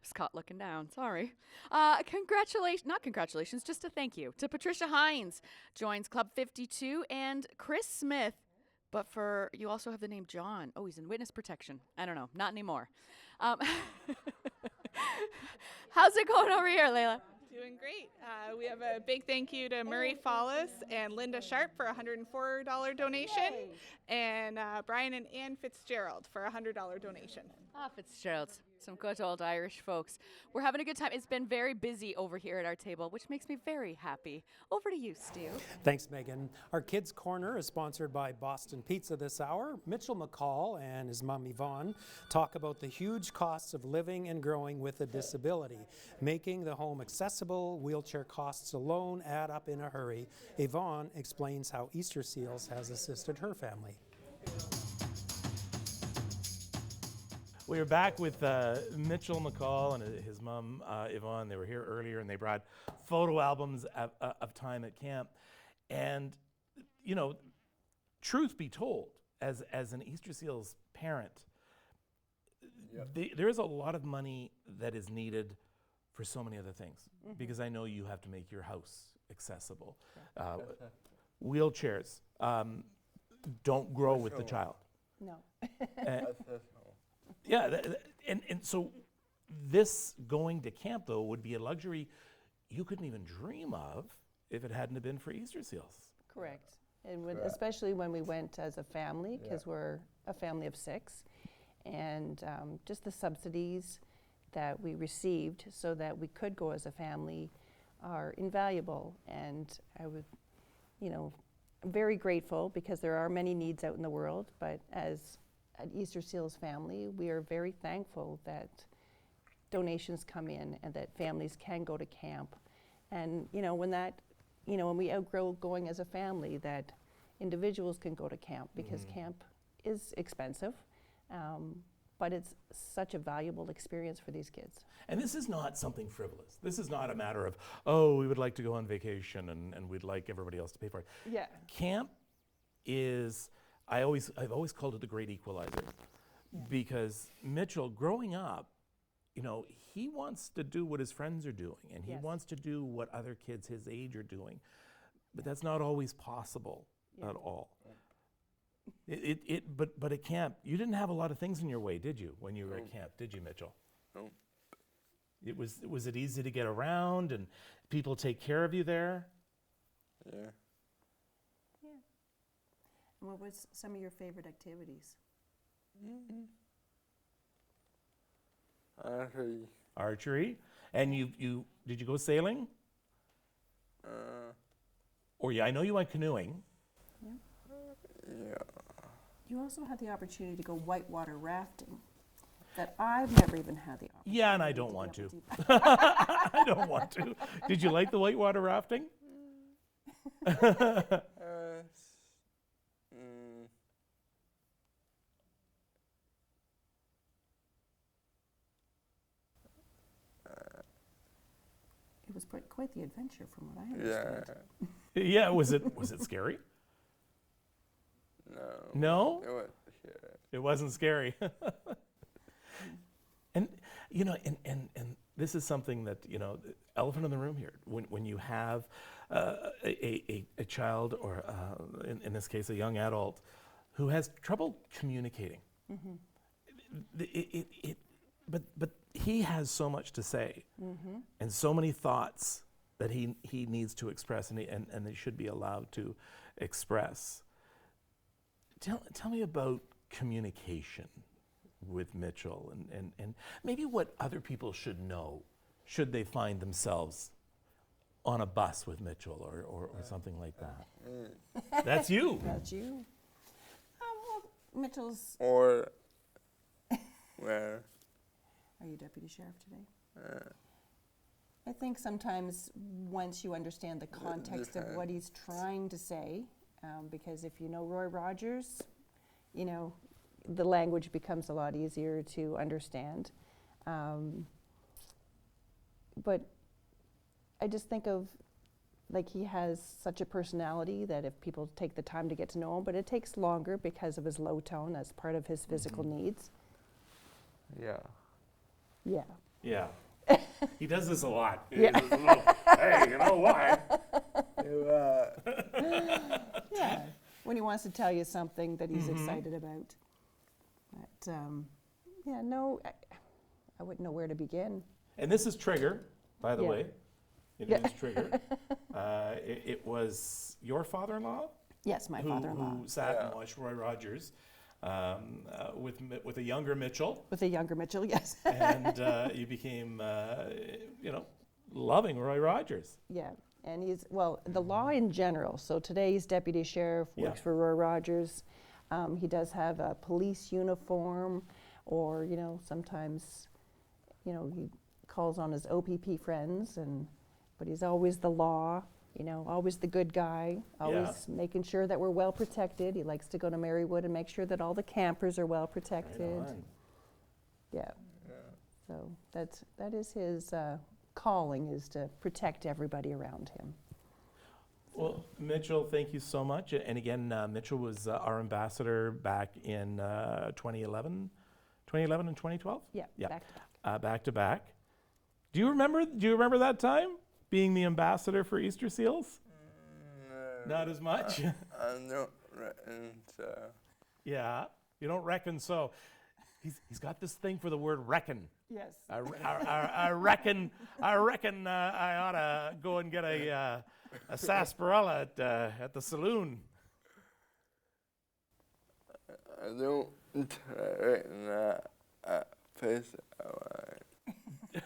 was caught looking down. Sorry. Not congratulations, just a thank you to Patricia Hines, joins Club 52, and Chris Smith. But you also have the name John. Oh, he's in witness protection. I don't know, not anymore. How's it going over here, Layla? Doing great. We have a big thank you to Murray Follis and Linda Sharp for a $104 donation, and Brian and Ann Fitzgerald for a $100 donation. Fitzgerald's. Some good old Irish folks. We're having a good time. It's been very busy over here at our table, which makes me very happy. Over to you, Stu. Thanks, Megan. Our Kids Corner is sponsored by Boston Pizza this hour. Mitchell McCall and his mom Yvonne talk about the huge costs of living and growing with a disability. Making the home accessible, wheelchair costs alone add up in a hurry. Yvonne explains how Easter Seals has assisted her family. We were back with Mitchell McCall and his mom, Yvonne. They were here earlier, and they brought photo albums of time at camp. And, you know, truth be told, as an Easter Seals parent, there is a lot of money that is needed for so many other things, because I know you have to make your house accessible. Wheelchairs don't grow with the child. No. Yeah, and so this going to camp, though, would be a luxury you couldn't even dream of if it hadn't have been for Easter Seals. Correct. And especially when we went as a family, because we're a family of 6, and just the subsidies that we received so that we could go as a family are invaluable. And I would, I'm very grateful, because there are many needs out in the world, but as an Easter Seals family, we are very thankful that donations come in and that families can go to camp. And when we outgrow going as a family, that individuals can go to camp, because camp is expensive, but it's such a valuable experience for these kids. And this is not something frivolous. This is not a matter of, oh, we would like to go on vacation and we'd like everybody else to pay for it. Yeah. Camp is, I've always called it the great equalizer, because Mitchell, growing up, he wants to do what his friends are doing, and he wants to do what other kids his age are doing, but that's not always possible at all. But at camp, you didn't have a lot of things in your way, did you, when you were at camp? Did you, Mitchell? No. Was it easy to get around, and people take care of you there? Yeah. And what was some of your favorite activities? Archery. And did you go sailing? I know you went canoeing. Yeah. You also had the opportunity to go whitewater rafting that I've never even had the opportunity. Yeah, and I don't want to. I don't want to. Did you like the whitewater rafting? It was quite the adventure, from what I understand. Yeah. Was it scary? No. No? It wasn't scary. And this is something that, elephant in the room here. When you have a child, or in this case a young adult, who has trouble communicating, but he has so much to say, and so many thoughts that he needs to express, and they should be allowed to express. Tell me about communication with Mitchell, and maybe what other people should know should they find themselves on a bus with Mitchell or something like that. That's you. That's you. Well, Mitchell's... Or where? Are you deputy sheriff today? I think sometimes once you understand the context of what he's trying to say, because if you know Roy Rogers, the language becomes a lot easier to understand. But I just think of, he has such a personality that if people take the time to get to know him, but it takes longer because of his low tone as part of his physical needs. Yeah. Yeah. Yeah. He does this a lot. Yeah. He does a little, hey, you know what? Yeah, when he wants to tell you something that he's excited about. But yeah, no, I wouldn't know where to begin. And this is Trigger, by the Yeah. way. It is Trigger. It was your father-in-law? Yes, my father-in-law. Who sat and watched Roy Rogers with a younger Mitchell. With a younger Mitchell, yes. And you became, loving Roy Rogers. Yeah, and he's, well, the law in general. So today he's deputy sheriff, works for Roy Rogers. He does have a police uniform, or, sometimes, he calls on his OPP friends, but he's always the law, always the good guy, always making sure that we're well protected. He likes to go to Marywood and make sure that all the campers are well protected. Right on. Yeah. So that is his calling, is to protect everybody around him. Well, Mitchell, thank you so much. And again, Mitchell was our ambassador back in 2011 and 2012? Yeah, back to back. Back to back. Do you remember that time, being the ambassador for Easter Seals? Not as much? I don't reckon so. Yeah, you don't reckon so. He's got this thing for the word reckon. Yes. I reckon I ought to go and get a sarsaparilla at the saloon. I don't reckon that face.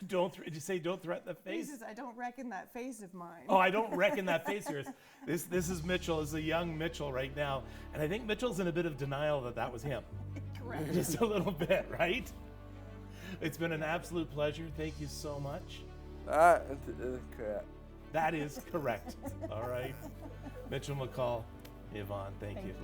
Did you say don't threaten the face? He says, I don't reckon that face of mine. Oh, I don't reckon that face of yours. This is Mitchell, is a young Mitchell right now. And I think Mitchell's in a bit of denial that was him. Correct. Just a little bit, right? It's been an absolute pleasure. Thank you so much. That is correct. That is correct. All right. Mitchell McCall, Yvonne, thank you.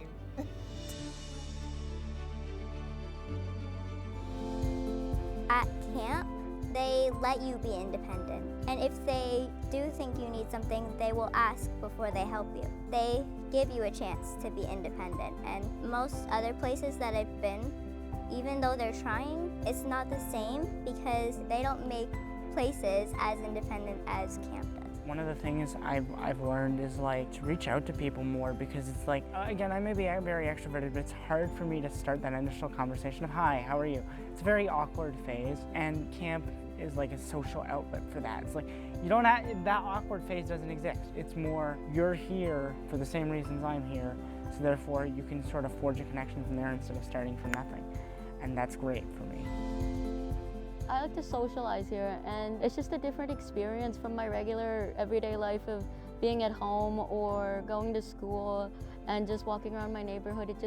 At camp, they let you be independent. And if they do think you need something, they will ask before they help you. They give you a chance to be independent. And most other places that I've been, even though they're trying, it's not the same because they don't make places as independent as camp does. One of the things I've learned is to reach out to people more, because it's again, I may be very extroverted, but it's hard for me to start that initial conversation of, hi, how are you? It's a very awkward phase, and camp is a social outlet for that. It's you don't have, that awkward phase doesn't exist. It's more, you're here for the same reasons I'm here, so therefore you can sort of forge a connection from there instead of starting from nothing. And that's great for me. I like to socialize here, and it's just a different experience from my regular everyday life of being at home or going to school and just walking around my neighborhood. It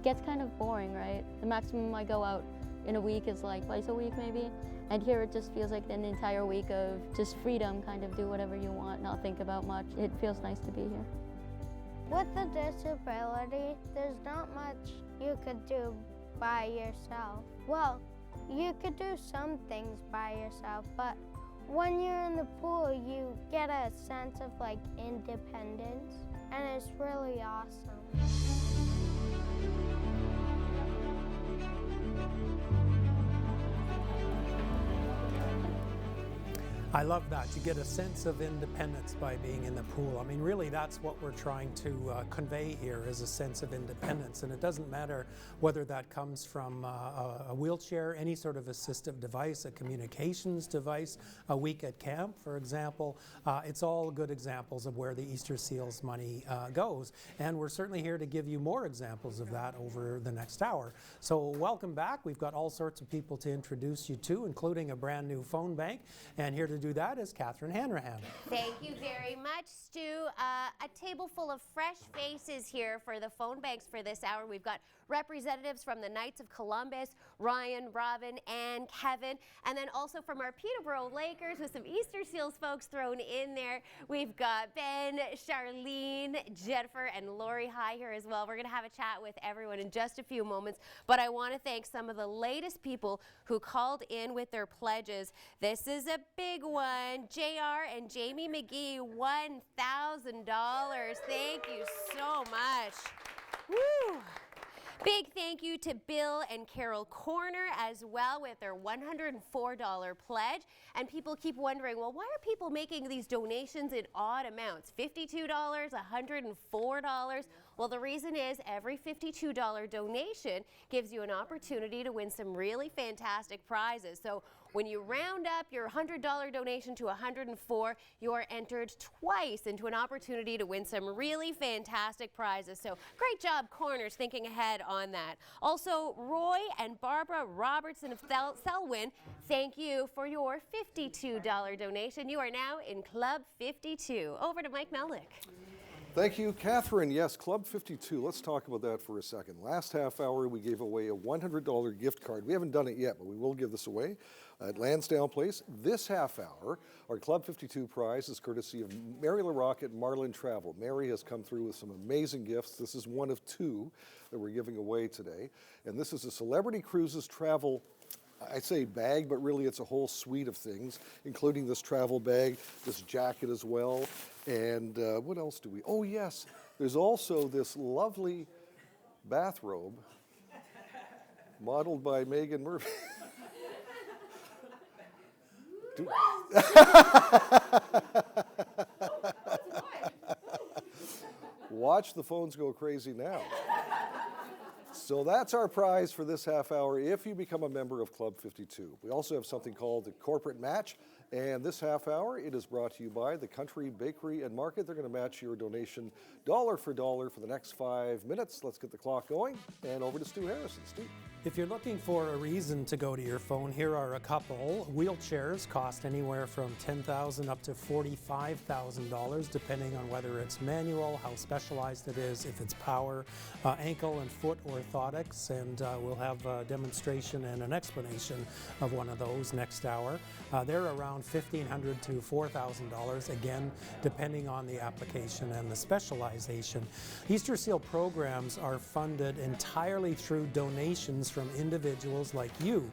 gets kind of boring, right? The maximum I go out in a week is twice a week maybe, and here it just feels like an entire week of just freedom, kind of do whatever you want, not think about much. It feels nice to be here. With a disability, there's not much you could do by yourself. Well, you could do some things by yourself, but when you're in the pool, you get a sense of independence, and it's really awesome. I love that. You get a sense of independence by being in the pool. I mean, really, that's what we're trying to convey here, is a sense of independence. And it doesn't matter whether that comes from a wheelchair, any sort of assistive device, a communications device, a week at camp, for example. It's all good examples of where the Easter Seals money goes. And we're certainly here to give you more examples of that over the next hour. So welcome back. We've got all sorts of people to introduce you to, including a brand new phone bank. And here to do that is Catherine Hanrahan. Thank you very much, Stu. A table full of fresh faces here for the phone banks for this hour. We've got representatives from the Knights of Columbus, Ryan, Robin, and Kevin, and then also from our Peterborough Lakers with some Easter Seals folks thrown in there. We've got Ben, Charlene, Jennifer, and Lori High here as well. We're going to have a chat with everyone in just a few moments, but I want to thank some of the latest people who called in with their pledges. This is a big one. JR and Jamie McGee, $1,000. Thank you so much. Woo! Big thank you to Bill and Carol Corner as well with their $104 pledge. And people keep wondering, well, why are people making these donations in odd amounts? $52, $104? Well, the reason is every $52 donation gives you an opportunity to win some really fantastic prizes. So when you round up your $100 donation to $104, you're entered twice into an opportunity to win some really fantastic prizes. So great job, Corners, thinking ahead on that. Also, Roy and Barbara Robertson of Selwyn, thank you for your $52 donation. You are now in Club 52. Over to Mike Melnik. Thank you, Catherine. Yes, Club 52. Let's talk about that for a second. Last half hour, we gave away a $100 gift card. We haven't done it yet, but we will give this away at Lansdowne Place. This half hour, our Club 52 prize is courtesy of Mary LaRocque at Marlin Travel. Mary has come through with some amazing gifts. This is one of two that we're giving away today. And this is a Celebrity Cruises travel, I say bag, but really it's a whole suite of things, including this travel bag, this jacket as well. And what else do we? Oh, yes, there's also this lovely bathrobe modeled by Megan Murphy. Watch the phones go crazy now. So that's our prize for this half hour if you become a member of Club 52. We also have something called the Corporate Match. And this half hour, it is brought to you by the Country Bakery and Market. They're going to match your donation dollar for the next 5 minutes. Let's get the clock going. And over to Stu Harrison. Stu. If you're looking for a reason to go to your phone, here are a couple. Wheelchairs cost anywhere from $10,000 up to $45,000, depending on whether it's manual, how specialized it is, if it's power, ankle and foot orthotics, and we'll have a demonstration and an explanation of one of those next hour. They're around $1,500 to $4,000, again, depending on the application and the specialization. Easter Seal programs are funded entirely through donations from individuals like you,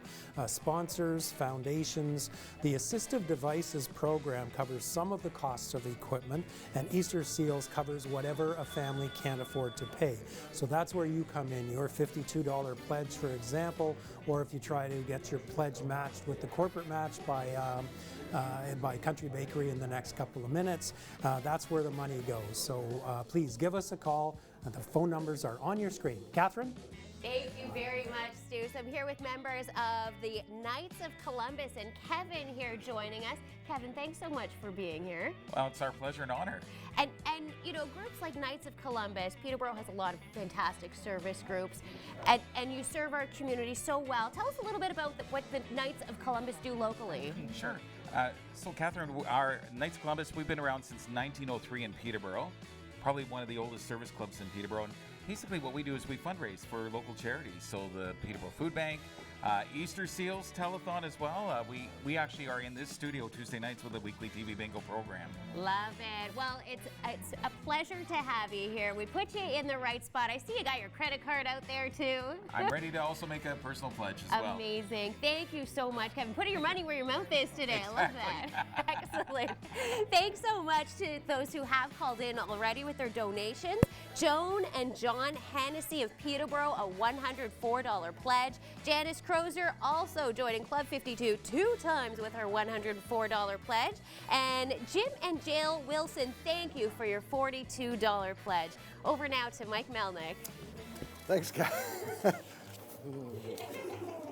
sponsors, foundations. The Assistive Devices program covers some of the costs of the equipment, and Easter Seals covers whatever a family can't afford to pay. So that's where you come in, your $52 pledge, for example, or if you try to get your pledge matched with the corporate match by Country Bakery in the next couple of minutes, that's where the money goes. So please give us a call. The phone numbers are on your screen. Catherine? Thank you very much, Stu. So I'm here with members of the Knights of Columbus, and Kevin here joining us. Kevin, thanks so much for being here. Well, it's our pleasure and honor. And you know, groups like Knights of Columbus, Peterborough has a lot of fantastic service groups, and you serve our community so well. Tell us a little bit about what the Knights of Columbus do locally. Sure. So, Catherine, our Knights of Columbus, we've been around since 1903 in Peterborough, probably one of the oldest service clubs in Peterborough. And basically what we do is we fundraise for local charities. So the Peterborough Food Bank, Easter Seals, Telethon as well. We actually are in this studio Tuesday nights with a weekly TV bingo program. Love it. Well, it's a pleasure to have you here. We put you in the right spot. I see you got your credit card out there too. I'm ready to also make a personal pledge as well. Amazing. Thank you so much, Kevin. Putting your money where your mouth is today. Exactly. I love that. Excellent. Thanks so much to those who have called in already with their donations. Joan and John Hennessy of Peterborough, a $104 pledge. Janice Crozer also joining Club 52 2 times with her $104 pledge. And Jim and Jael Wilson, thank you for your $42 pledge. Over now to Mike Melnik. Thanks,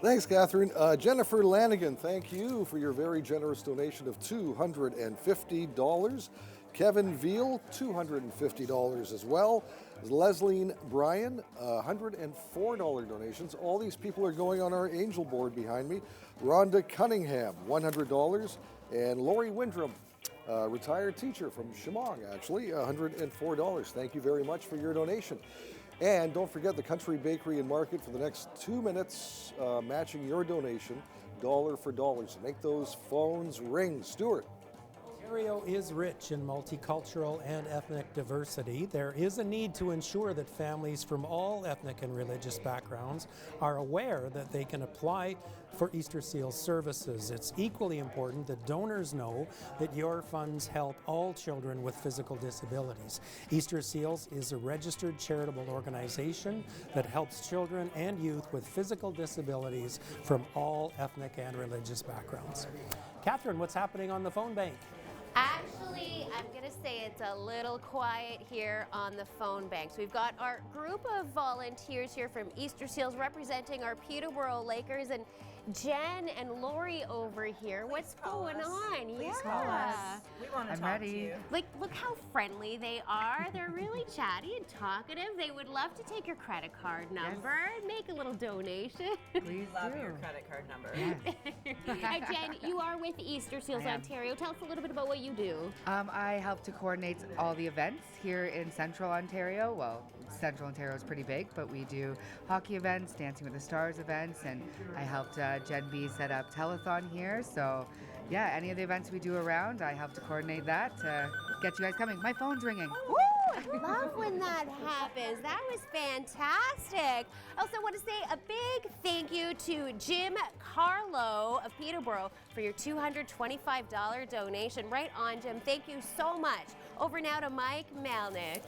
Thanks, Catherine. Jennifer Lanigan, thank you for your very generous donation of $250. Kevin Veal, $250 as well. Leslie Bryan, $104 donations. All these people are going on our angel board behind me. Rhonda Cunningham, $100. And Lori Windrum, retired teacher from Chemong, actually, $104. Thank you very much for your donation. And don't forget the Country Bakery and Market for the next 2 minutes, matching your donation dollar for dollar. So make those phones ring. Stuart. Ontario is rich in multicultural and ethnic diversity. There is a need to ensure that families from all ethnic and religious backgrounds are aware that they can apply for Easter Seals services. It's equally important that donors know that your funds help all children with physical disabilities. Easter Seals is a registered charitable organization that helps children and youth with physical disabilities from all ethnic and religious backgrounds. Catherine, what's happening on the phone bank? Actually, I'm going to say it's a little quiet here on the phone bank. So we've got our group of volunteers here from Easter Seals representing our Peterborough Lakers, and Jen and Lori over here. What's going on? Please call us. We want to talk to you. Like, look how friendly they are. They're really chatty and talkative. They would love to take your credit card number and make a little donation. Please love your credit card number. Jen, you are with Easter Seals Ontario. Tell us a little bit about what you do. I help to coordinate all the events here in Central Ontario. Well, Central Ontario is pretty big, but we do hockey events, Dancing with the Stars events, and I helped Jen B set up Telethon here. So yeah, any of the events we do around, I help to coordinate that to get you guys coming. My phone's ringing. Woo! I love when that happens. That was fantastic. I also want to say a big thank you to Jim Carlo of Peterborough for your $225 donation. Right on, Jim. Thank you so much. Over now to Mike Melnik.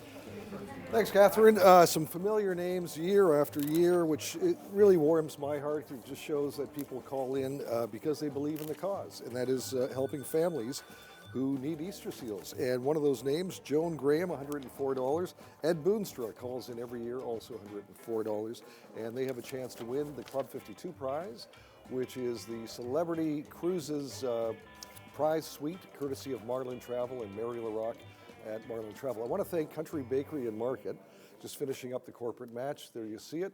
Thanks, Catherine. Some familiar names year after year, which it really warms my heart. It just shows that people call in because they believe in the cause, and that is helping families who need Easter Seals. And one of those names, Joan Graham, $104. Ed Boonstra calls in every year, also $104. And they have a chance to win the Club 52 prize, which is the Celebrity Cruises prize suite, courtesy of Marlin Travel and Mary LaRocque at Marlin Travel. I want to thank Country Bakery and Market, just finishing up the corporate match. There you see it,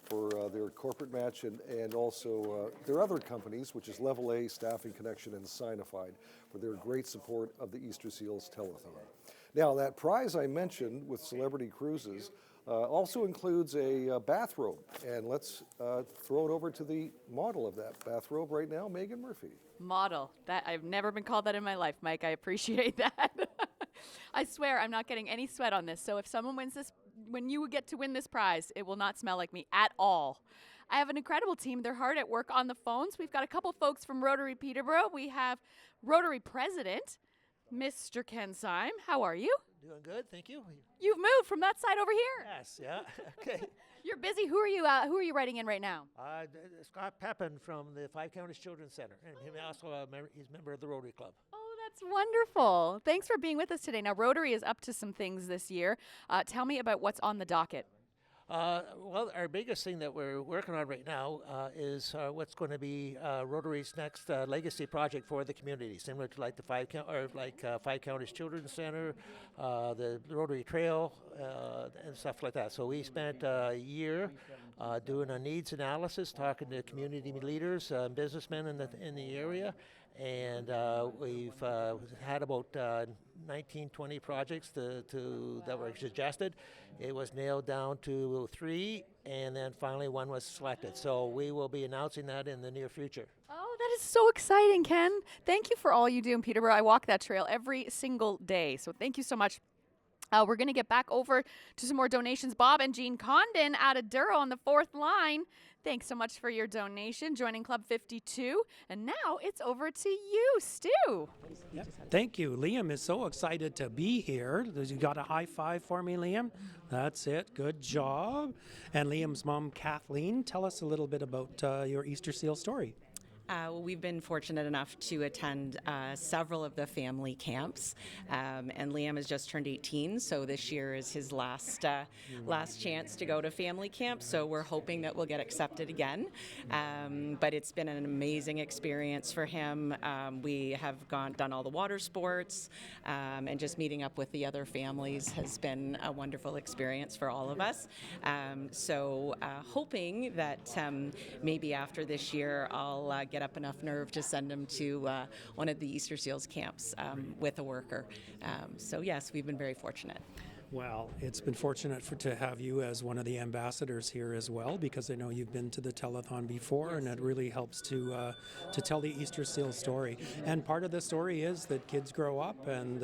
for their corporate match, and also their other companies, which is Level A, Staffing Connection, and Signified, for their great support of the Easter Seals Telethon. Now, that prize I mentioned with Celebrity Cruises also includes a bathrobe, and let's throw it over to the model of that bathrobe right now, Megan Murphy. Model. That I've never been called that in my life, Mike. I appreciate that. I swear I'm not getting any sweat on this. So if someone wins this, when you get to win this prize, it will not smell like me at all. I have an incredible team. They're hard at work on the phones. We've got a couple folks from Rotary Peterborough. We have Rotary President, Mr. Ken Syme. How are you? Doing good, thank you. You've moved from that side over here. Yes, yeah, okay. You're busy. Who are you writing in right now? Scott Pepin from the Five Counties Children's Center, and him also he's a member of the Rotary Club. Oh, that's wonderful. Thanks for being with us today. Now, Rotary is up to some things this year. Tell me about what's on the docket. Well, our biggest thing that we're working on right now is what's going to be Rotary's next legacy project for the community, similar to like the Five Counties Children's Center, the Rotary Trail, and stuff like that. So we spent a year doing a needs analysis, talking to community leaders, businessmen in the area, and we've had about 19-20 projects that were suggested. It was nailed down to 3, and then finally one was selected. So we will be announcing that in the near future. Oh, that is so exciting, Ken. Thank you for all you do in Peterborough. I walk that trail every single day, so thank you so much. We're going to get back over to some more donations. Bob and Jean Condon out of Durrow on the 4th line. Thanks so much for your donation, joining Club 52. And now it's over to you, Stu. Yep. Thank you. Liam is so excited to be here. You got a high five for me, Liam? That's it. Good job. And Liam's mom, Kathleen, tell us a little bit about your Easter Seal story. Well, we've been fortunate enough to attend several of the family camps, and Liam has just turned 18, so this year is his last chance to go to family camp, so we're hoping that we'll get accepted again. But it's been an amazing experience for him. We have done all the water sports, and just meeting up with the other families has been a wonderful experience for all of us. So hoping that maybe after this year I'll get up enough nerve to send him to one of the Easter Seals camps with a worker. So yes, we've been very fortunate. Well, it's been fortunate to have you as one of the ambassadors here as well, because I know you've been to the telethon before, and it really helps to tell the Easter Seal story. And part of the story is that kids grow up and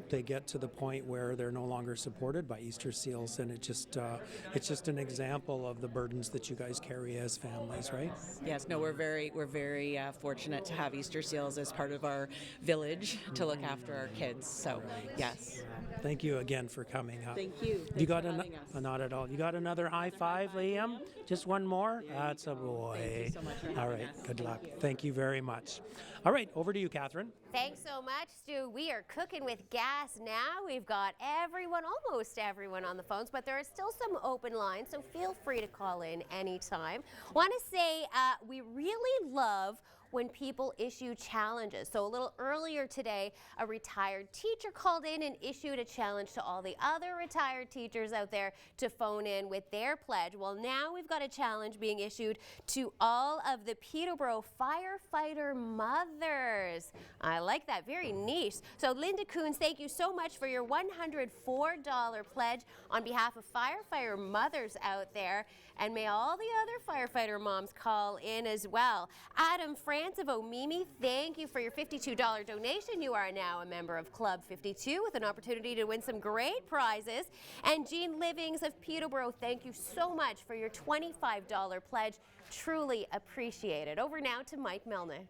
they get to the point where they're no longer supported by Easter Seals, and it's just an example of the burdens that you guys carry as families, right? Yes, no, we're very fortunate to have Easter Seals as part of our village to look after our kids. So, yes. Thank you again for coming up. Thank you. You Thanks got for having us. not at all. You got another high five, Liam? Just one more? That's a boy. Thank you so much for All having right. us. Good luck. Thank you very much. All right. Over to you, Catherine. Thanks so much, Stu. We are cooking with gas now. We've got almost everyone on the phones, but there are still some open lines, so feel free to call in anytime. Want to say we really love when people issue challenges. So a little earlier today, a retired teacher called in and issued a challenge to all the other retired teachers out there to phone in with their pledge. Well, now we've got a challenge being issued to all of the Peterborough firefighter mothers. I like that, very niche. So Linda Coons, thank you so much for your $104 pledge on behalf of firefighter mothers out there. And may all the other firefighter moms call in as well. Adam France of Omimi, thank you for your $52 donation. You are now a member of Club 52 with an opportunity to win some great prizes. And Jean Livings of Peterborough, thank you so much for your $25 pledge. Truly appreciate it. Over now to Mike Melnik.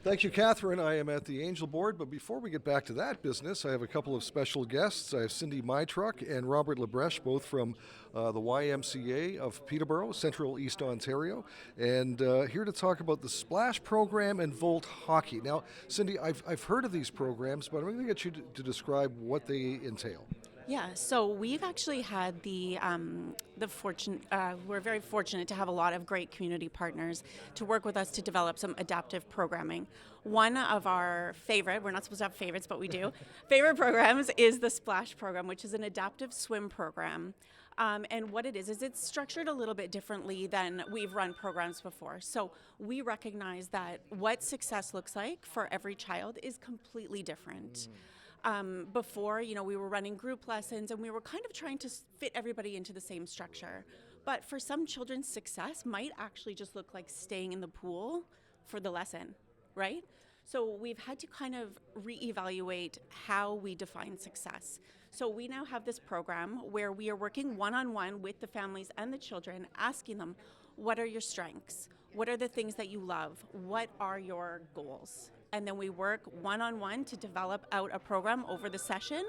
Thank you, Catherine. I am at the Angel Board, but before we get back to that business, I have a couple of special guests. I have Cindy Mytruck and Robert Lebreche, both from the YMCA of Peterborough, Central East Ontario, and here to talk about the Splash program and Volt Hockey. Now, Cindy, I've heard of these programs, but I'm going to get you to describe what they entail. Yeah, so we've actually had the fortune. We're very fortunate to have a lot of great community partners to work with us to develop some adaptive programming. One of our favorite, we're not supposed to have favorites, but we do, favorite programs is the Splash program, which is an adaptive swim program. And what it is it's structured a little bit differently than we've run programs before. So we recognize that what success looks like for every child is completely different. Before, we were running group lessons and we were kind of trying to fit everybody into the same structure. But for some children, success might actually just look like staying in the pool for the lesson, right? So we've had to kind of reevaluate how we define success. So we now have this program where we are working one-on-one with the families and the children, asking them, what are your strengths? What are the things that you love? What are your goals? And then we work one-on-one to develop out a program over the session,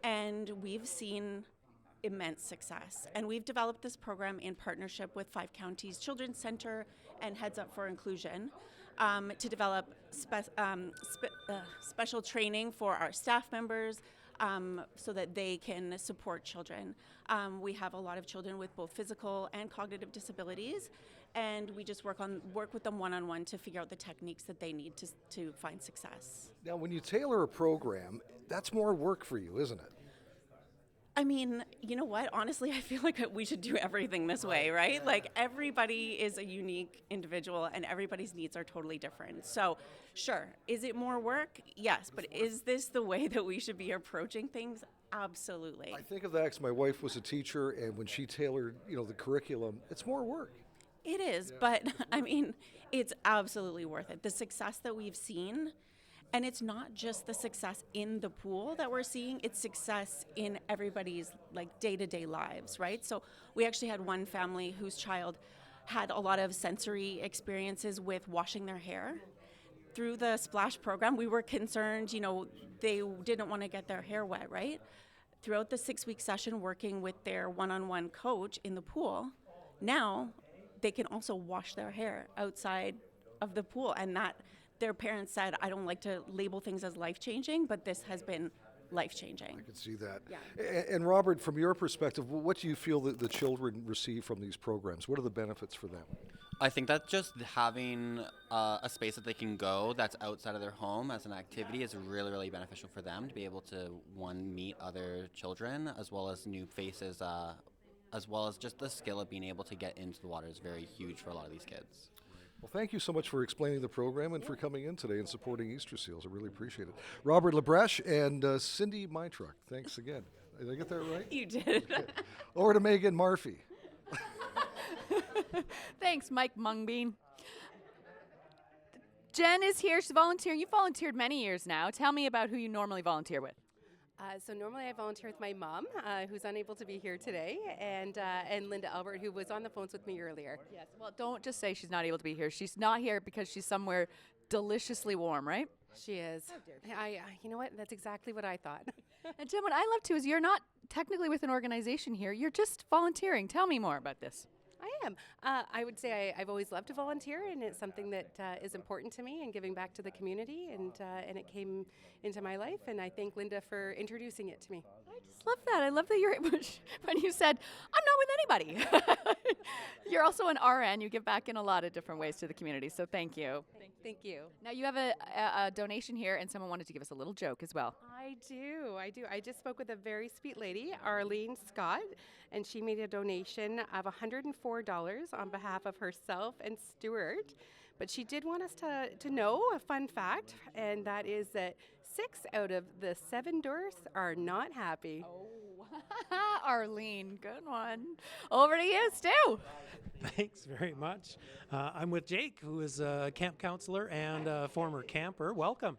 and we've seen immense success. And we've developed this program in partnership with 5 Counties Children's Center and Heads Up for Inclusion to develop special training for our staff members so that they can support children. We have a lot of children with both physical and cognitive disabilities, and we just work with them one-on-one to figure out the techniques that they need to find success. Now, when you tailor a program, that's more work for you, isn't it? I mean, you know what? Honestly, I feel like we should do everything this way, right? Yeah. Like, everybody is a unique individual and everybody's needs are totally different. So, sure, is it more work? Yes, but is this the way that we should be approaching things? Absolutely. I think of that because my wife was a teacher, and when she tailored, the curriculum, it's more work. It is, but I mean, it's absolutely worth it. The success that we've seen, and it's not just the success in the pool that we're seeing, it's success in everybody's day-to-day lives, right? So we actually had one family whose child had a lot of sensory experiences with washing their hair. Through the Splash program, we were concerned, they didn't want to get their hair wet, right? Throughout the 6-week session working with their one-on-one coach in the pool, now they can also wash their hair outside of the pool, and that their parents said, I don't like to label things as life-changing, but this has been life-changing. I can see that. Yeah. And Robert, from your perspective, what do you feel that the children receive from these programs? What are the benefits for them? I think that just having a space that they can go that's outside of their home as an activity is really, really beneficial for them to be able to, one, meet other children as well as new faces, as well as just the skill of being able to get into the water is very huge for a lot of these kids. Well, thank you so much for explaining the program and for coming in today and supporting Easter Seals. I really appreciate it. Robert Labreche and Cindy Mytruck, thanks again. Did I get that right? You did. Over to Megan Murphy. Thanks, Mike Mungbean. Jen is here. She's volunteering. You've volunteered many years now. Tell me about who you normally volunteer with. So normally I volunteer with my mom, who's unable to be here today, and Linda Albert, who was on the phones with me earlier. Yes. Well, don't just say she's not able to be here. She's not here because she's somewhere deliciously warm, right? She is. You know what? That's exactly what I thought. And Jen, what I love too is you're not technically with an organization here. You're just volunteering. Tell me more about this. I am. I would say I've always loved to volunteer, and it's something that is important to me and giving back to the community, and it came into my life, and I thank Linda for introducing it to me. I just love that. I love that you're, when you said, I'm not with anybody. You're also an RN. You give back in a lot of different ways to the community, so thank you. Thank you. Now you have a donation here, and someone wanted to give us a little joke as well. I do. I just spoke with a very sweet lady, Arlene Scott, and she made a donation of $104 on behalf of herself and Stuart. But she did want us to know a fun fact, and that is that 6 out of the 7 Doors are not happy. Oh, Arlene, good one. Over to you, Stu. Thanks very much. I'm with Jake, who is a camp counselor and a former camper. Welcome.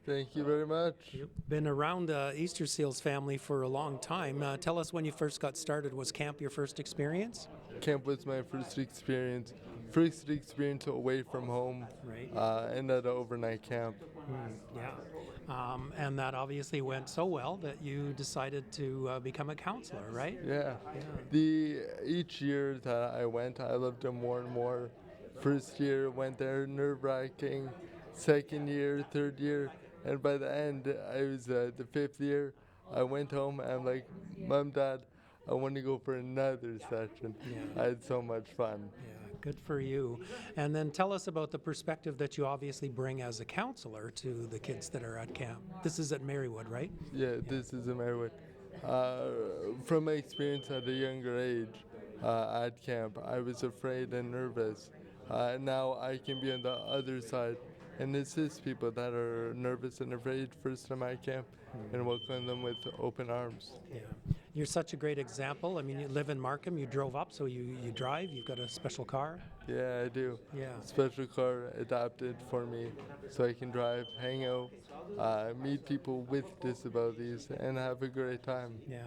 Thank you very much. You've been around Easter Seals family for a long time. Tell us when you first got started. Was camp your first experience? Camp was my first experience. First experience away from home, right? And at an overnight camp. Yeah. And that obviously went so well that you decided to become a counselor, right? Yeah. Each year that I went, I loved it more and more. First year went there, nerve-wracking. Second year, third year, and by the end, I was the 5th year. I went home and I'm like, Mom, Dad, I want to go for another session. Yeah. I had so much fun. Yeah, good for you. And then tell us about the perspective that you obviously bring as a counselor to the kids that are at camp. This is at Marywood, right? Yeah, this is at Marywood. From my experience at a younger age at camp, I was afraid and nervous. Now I can be on the other side and assist people that are nervous and afraid first time at camp and welcome them with open arms. Yeah. You're such a great example. I mean, you live in Markham, you drove up, so you drive, you've got a special car. Yeah, I do. Yeah. Special car adapted for me so I can drive, hang out, meet people with disabilities, and have a great time. Yeah.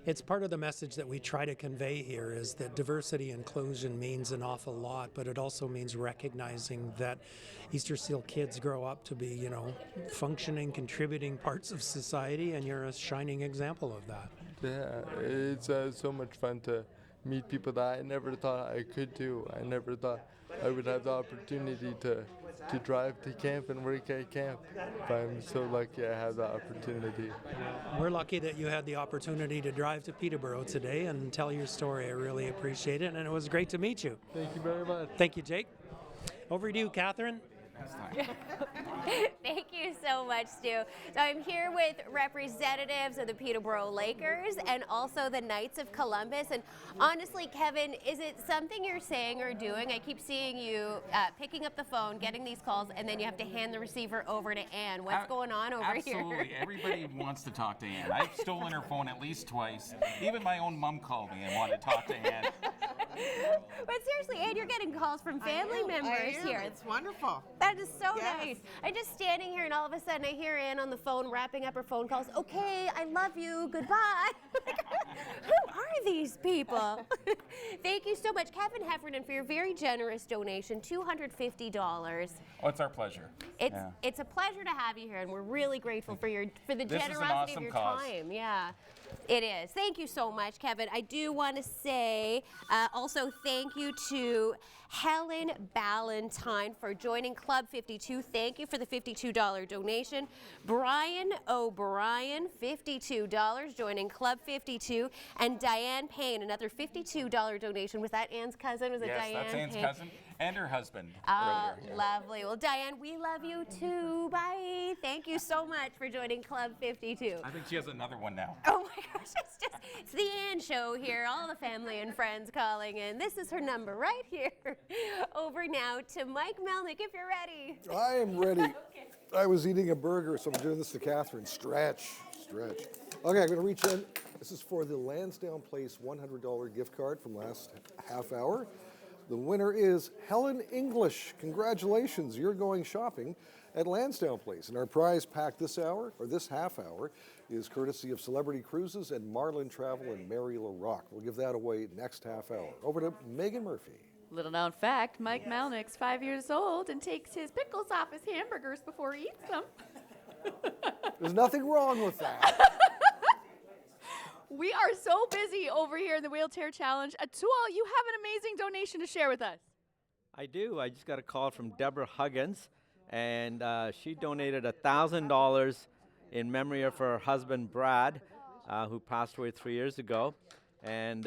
It's part of the message that we try to convey here is that diversity inclusion means an awful lot, but it also means recognizing that Easter Seal kids grow up to be, functioning, contributing parts of society, and you're a shining example of that. Yeah, it's so much fun to meet people that I never thought I could do. I never thought I would have the opportunity to drive to camp and work at camp. But I'm so lucky I have the opportunity. We're lucky that you had the opportunity to drive to Peterborough today and tell your story. I really appreciate it, and it was great to meet you. Thank you very much. Thank you, Jake. Over to you, Catherine. Thank you so much, Stu. So I'm here with representatives of the Peterborough Lakers and also the Knights of Columbus. And honestly, Kevin, is it something you're saying or doing? I keep seeing you picking up the phone, getting these calls, and then you have to hand the receiver over to Ann. What's going on over here? Absolutely. Everybody wants to talk to Ann. I've stolen her phone at least twice. Even my own mom called me and wanted to talk to Ann. But seriously, Ann, you're getting calls from family members here. It's wonderful. That is so nice. I'm just standing here, and all of a sudden I hear Ann on the phone wrapping up her phone calls. Okay, I love you. Goodbye. Who are these people? Thank you so much, Kevin Heffernan, for your very generous donation, $250. Oh, it's our pleasure. It's a pleasure to have you here, and we're really grateful for the generosity of your time. Yeah. It is. Thank you so much, Kevin. I do want to say also thank you to Helen Ballantyne for joining Club 52. Thank you for the $52 donation. Brian O'Brien, $52, joining Club 52. And Diane Payne, another $52 donation. Was that Ann's cousin? Was it Diane Payne? Yes, that's Ann's cousin. And her husband. earlier. Lovely. Well, Diane, we love you too. Bye. Thank you so much for joining Club 52. I think she has another one now. Oh my gosh, it's the Ann Show here. All the family and friends calling in. This is her number right here. Over now to Mike Melnik, if you're ready. I am ready. Okay. I was eating a burger, so I'm doing this to Catherine. Stretch. Okay, I'm going to reach in. This is for the Lansdowne Place $100 gift card from last half hour. The winner is Helen English. Congratulations, you're going shopping at Lansdowne Place. And our prize pack this hour, or this half hour, is courtesy of Celebrity Cruises and Marlin Travel and Mary LaRock. We'll give that away next half hour. Over to Megan Murphy. Little known fact, Mike Melnik's 5 years old and takes his pickles off his hamburgers before he eats them. There's nothing wrong with that. We are so busy over here in the Wheelchair Challenge. Atul, you have an amazing donation to share with us. I do. I just got a call from Deborah Huggins, and she donated $1,000 in memory of her husband, Brad, who passed away 3 years ago. And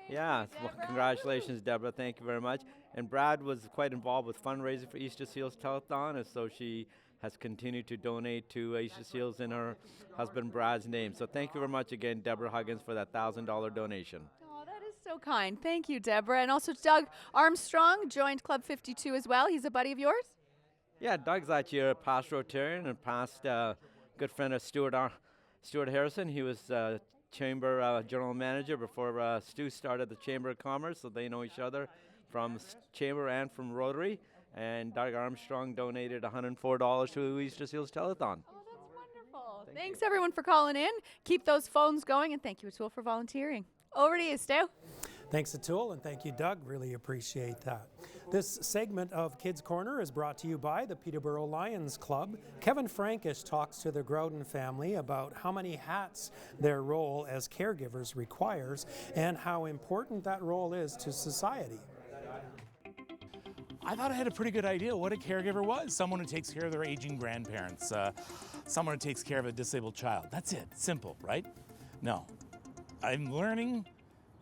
yeah, well, congratulations, Deborah. Thank you very much. And Brad was quite involved with fundraising for Easter Seals Telethon, and so she has continued to donate to Easter Seals in her husband Brad's name. So thank you very much again, Deborah Huggins, for that $1,000 donation. Oh, that is so kind. Thank you, Deborah. And also Doug Armstrong joined Club 52 as well. He's a buddy of yours? Yeah, Doug's actually a past Rotarian and past good friend of Stuart Harrison. He was Chamber General Manager before Stu started the Chamber of Commerce, so they know each other from Chamber and from Rotary. And Doug Armstrong donated $104 to Easter Seals Telethon. Oh, that's wonderful. Thanks, everyone, for calling in. Keep those phones going, and thank you, Atul, for volunteering. Over to you, Stu. Thanks, Atul, and thank you, Doug. Really appreciate that. This segment of Kids Corner is brought to you by the Peterborough Lions Club. Kevin Frankish talks to the Groudon family about how many hats their role as caregivers requires and how important that role is to society. I thought I had a pretty good idea what a caregiver was. Someone who takes care of their aging grandparents, someone who takes care of a disabled child. That's it. Simple, right? No. I'm learning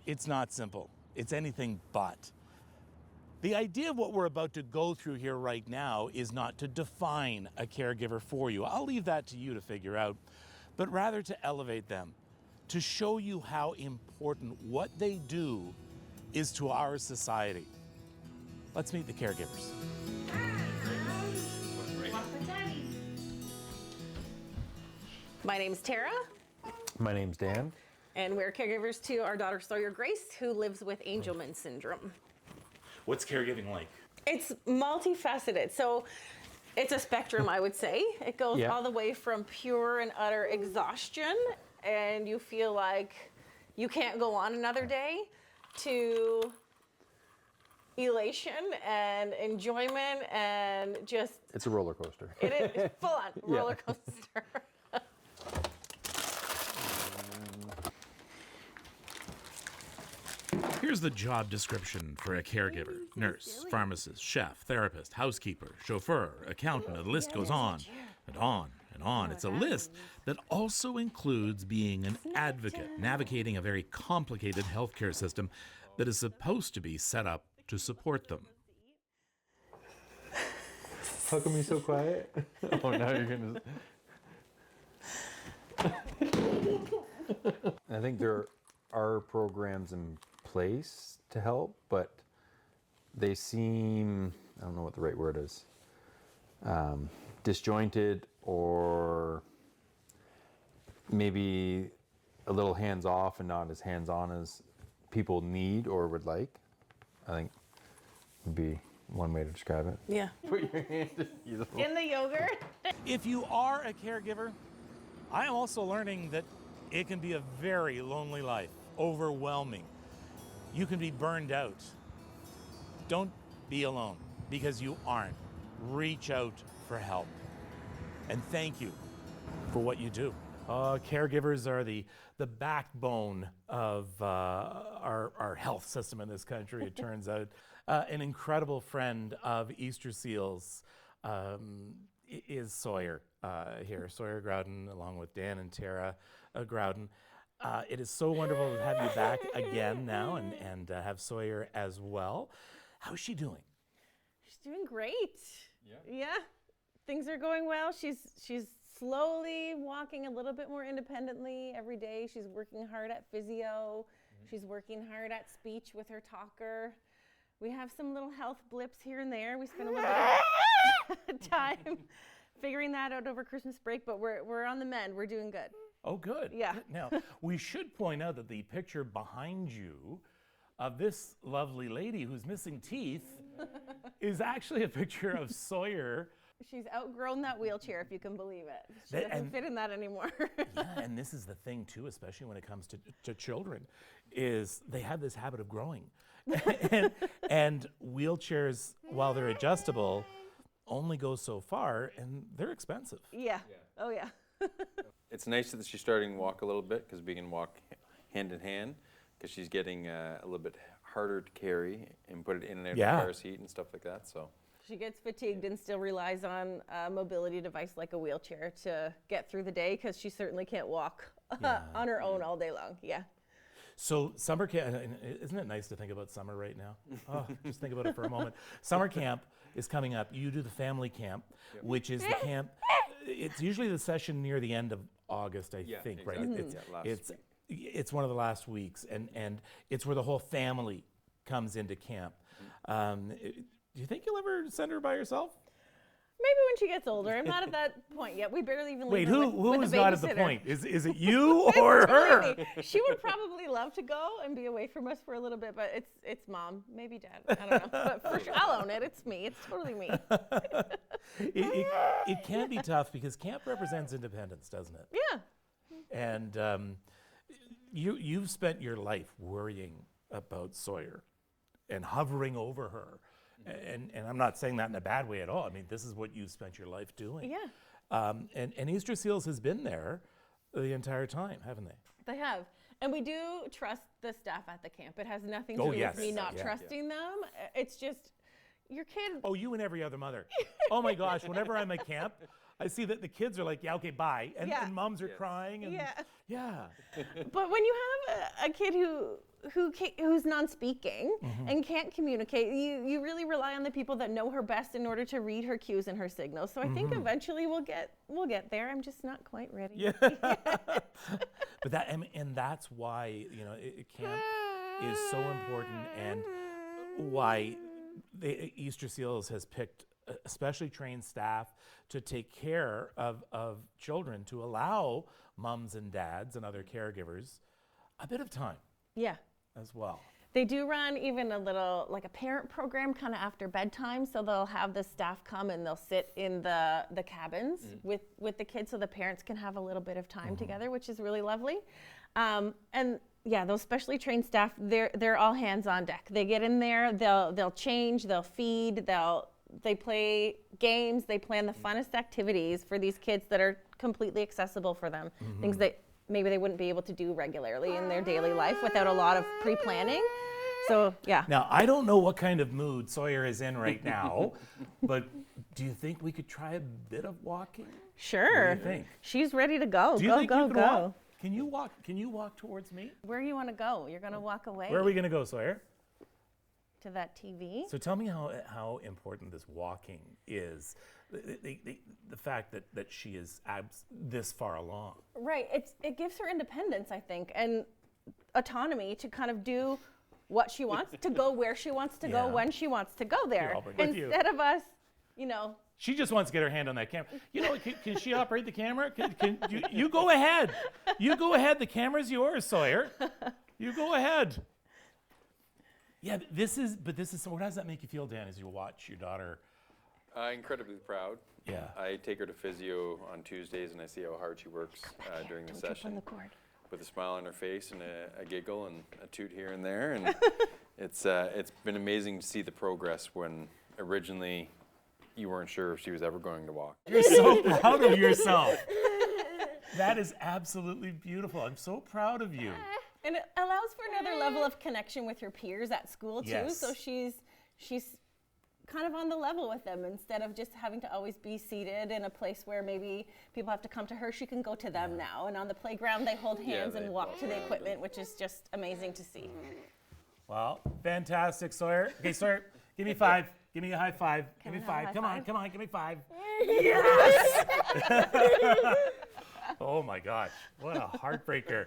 it's not simple. It's anything but. The idea of what we're about to go through here right now is not to define a caregiver for you. I'll leave that to you to figure out, but rather to elevate them, to show you how important what they do is to our society. Let's meet the caregivers. My name's Tara, My name's Dan. and we're caregivers to our daughter Sawyer Grace, who lives with Angelman syndrome. What's caregiving like? It's multifaceted, so it's a spectrum, I would say. It goes Yeah. all the way from pure and utter exhaustion, and you feel like you can't go on another day, to elation and enjoyment and just It's a roller coaster. it is full on Yeah. roller coaster. Here's the job description for a caregiver: nurse, pharmacist, chef, therapist, housekeeper, chauffeur, accountant. The list goes on and on and on. It's a list that also includes being an advocate, navigating a very complicated healthcare system that is supposed to be set up to support them. How come you're so quiet? Oh, now you're gonna. I think there are programs in place to help, but they seem, I don't know what the right word is, disjointed or maybe a little hands-off and not as hands-on as people need or would like. I think would be one way to describe it. Yeah. Put your hand In the yogurt. If you are a caregiver, I am also learning that it can be a very lonely life, overwhelming. You can be burned out. Don't be alone, because you aren't. Reach out for help. And thank you for what you do. Caregivers are the backbone of our health system in this country, it turns out. An incredible friend of Easter Seals is Sawyer here. Sawyer Groudon, along with Dan and Tara Groudon. It is so wonderful to have you back again now and have Sawyer as well. How's she doing? doing great. Yeah. Things are going well. She's slowly walking a little bit more independently every day. She's working hard at physio. She's working hard at speech with her talker. We have some little health blips here and there. We spend a little bit of time figuring that out over Christmas break, but we're on the mend. We're doing good. Oh, good. Yeah. Now, we should point out that the picture behind you of this lovely lady who's missing teeth is actually a picture of Sawyer. She's outgrown that wheelchair, if you can believe it. She doesn't fit in that anymore. Yeah, and this is the thing too, especially when it comes to children, is they have this habit of growing. and wheelchairs, while they're adjustable, only go so far, and they're expensive. Yeah. Oh, yeah. It's nice that she's starting to walk a little bit because we can walk hand in hand because she's getting a little bit harder to carry and put it in and out of the car seat and stuff like that. So she gets fatigued and still relies on a mobility device like a wheelchair to get through the day because she certainly can't walk on her own all day long. Yeah. So summer camp, isn't it nice to think about summer right now? Oh, just think about it for a moment. Summer camp is coming up. You do the family camp, which is the camp. It's usually the session near the end of August, I think, exactly. right? It's one of the last weeks, and it's where the whole family comes into camp. Do you think you'll ever send her by herself? Maybe when she gets older. I'm not at that point yet. We barely even Wait, leave her who with is a not at the babysitter. point? Is it you or her? She would probably love to go and be away from us for a little bit, but it's mom, maybe dad. I don't know. But for sure, I'll own it. It's me. It's totally me. It can be tough because camp represents independence, doesn't it? Yeah. And you've spent your life worrying about Sawyer and hovering over her. And I'm not saying that in a bad way at all. I mean, this is what you've spent your life doing. Yeah. And Easter Seals has been there the entire time, haven't they? They have. And we do trust the staff at the camp. It has nothing to do with me not trusting them. It's just your kid. Oh, you and every other mother. Oh my gosh, whenever I'm at camp, I see that the kids are like, yeah, okay, bye. And moms are crying. And yeah. But when you have a kid who's non-speaking and can't communicate, you really rely on the people that know her best in order to read her cues and her signals. So I think eventually we'll get there. I'm just not quite ready. Yeah. But that's why camp is so important, and why the Easter Seals has picked especially trained staff to take care of children, to allow mums and dads and other caregivers a bit of time. Yeah. As well. They do run even a little, like a parent program kind of after bedtime, so they'll have the staff come and they'll sit in the cabins with the kids so the parents can have a little bit of time together, which is really lovely. And yeah, those specially trained staff, they're all hands on deck. They get in there, they'll change, they'll feed, they play games, they plan the funnest activities for these kids that are completely accessible for them. Things that maybe they wouldn't be able to do regularly in their daily life without a lot of pre-planning. So, yeah. Now, I don't know what kind of mood Sawyer is in right now, but do you think we could try a bit of walking? Sure. What do you think? She's ready to go. Do you think you can walk? Can you walk towards me? Where do you want to go? You're going to walk away? Where are we going to go, Sawyer? To that TV. So tell me how important this walking is. The fact that she is this far along. Right. It gives her independence, I think, and autonomy to kind of do what she wants, to go where she wants to go, when she wants to go there. Instead of us, She just wants to get her hand on that camera. Can she operate the camera? You go ahead. You go ahead. The camera's yours, Sawyer. You go ahead. Yeah, but this is. So, how does that make you feel, Dan, as you watch your daughter? Incredibly proud. Yeah. I take her to physio on Tuesdays, and I see how hard she works during the session. With a smile on her face and a giggle and a toot here and there, and it's been amazing to see the progress when originally you weren't sure if she was ever going to walk. You're so proud of yourself. That is absolutely beautiful. I'm so proud of you. And it allows for another level of connection with her peers at school too. Yes. So she's kind of on the level with them instead of just having to always be seated in a place where maybe people have to come to her. She can go to them now. And on the playground, they hold hands and walk to the equipment, which is just amazing to see. Well, fantastic, Sawyer. Okay, Sawyer, give me 5. Give me a high five. Can Give me I have a five. high Come on, five? come on. Give me 5. Yes! Oh my gosh, what a heartbreaker.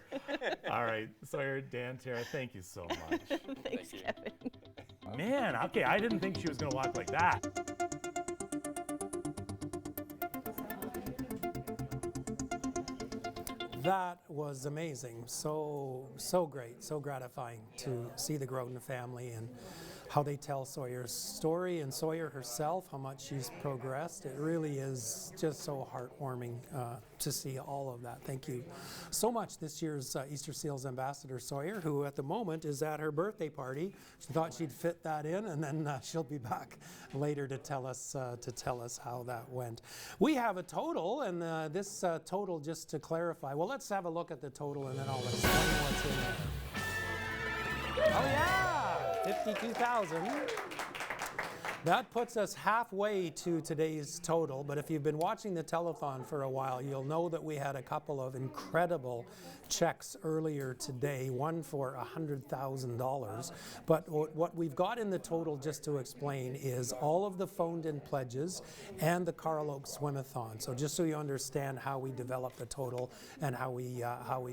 All right, Sawyer, Dan, Tara, thank you so much. Thanks, Kevin. Man, okay, I didn't think she was gonna walk like that. That was amazing. So great, so gratifying to see the Groden family and how they tell Sawyer's story, and Sawyer herself, how much she's progressed. It really is just so heartwarming to see all of that. Thank you so much. This year's Easter Seals Ambassador Sawyer, who at the moment is at her birthday party. She thought she'd fit that in, and then she'll be back later to tell us how that went. We have a total, and this total, just to clarify, well, let's have a look at the total, and then I'll explain what's in there. Oh yeah! 52,000. That puts us halfway to today's total, but if you've been watching the telethon for a while, you'll know that we had a couple of incredible checks earlier today, one for $100,000. But what we've got in the total, just to explain, is all of the phoned-in pledges and the Carl Oak Swimathon. So just so you understand how we develop the total and how we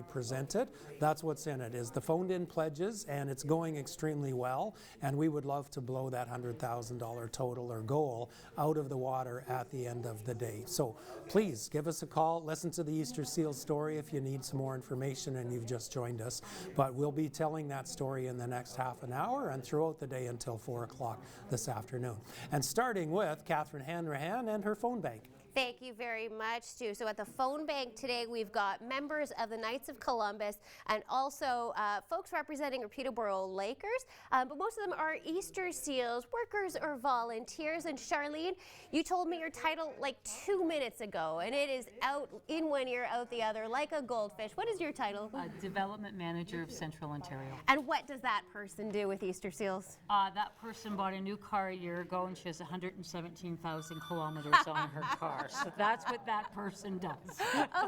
present it, that's what's in it, is the phoned-in pledges, and it's going extremely well, and we would love to blow that $100,000 total or goal out of the water at the end of the day. So please give us a call, listen to the Easter Seal story if you need some more information and you've just joined us. But we'll be telling that story in the next half an hour and throughout the day until 4 o'clock this afternoon. And starting with Catherine Hanrahan and her phone bank. Thank you very much, Stu. So at the phone bank today, we've got members of the Knights of Columbus and also folks representing Peterborough Lakers, but most of them are Easter Seals, workers or volunteers. And Charlene, you told me your title like 2 minutes ago, and it is out in one ear, out the other, like a goldfish. What is your title? Development Manager of Central Ontario. And what does that person do with Easter Seals? That person bought a new car a year ago, and she has 117,000 kilometers on her car. So that's what that person does.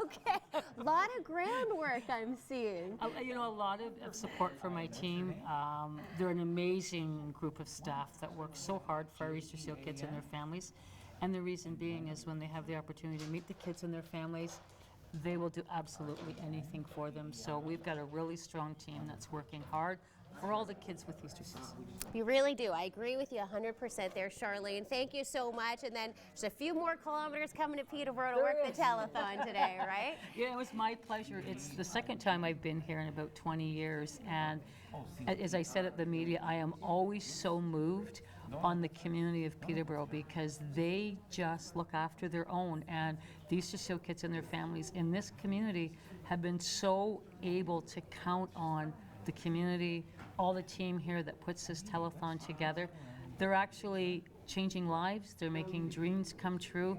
Okay, a lot of groundwork I'm seeing. You know, a lot of support for my team. They're an amazing group of staff that work so hard for our Easter Seal kids and their families. And the reason being is when they have the opportunity to meet the kids and their families, they will do absolutely anything for them. So we've got a really strong team that's working hard for all the kids with Easter Seals. You really do. I agree with you 100% there, Charlene. Thank you so much. And then just a few more kilometers coming to Peterborough to work the telethon today, right? Yeah, it was my pleasure. It's the second time I've been here in about 20 years. And as I said at the media, I am always so moved on the community of Peterborough because they just look after their own. And the Easter Seal kids and their families in this community have been so able to count on the community, all the team here that puts this telethon together. They're actually changing lives. They're making dreams come true.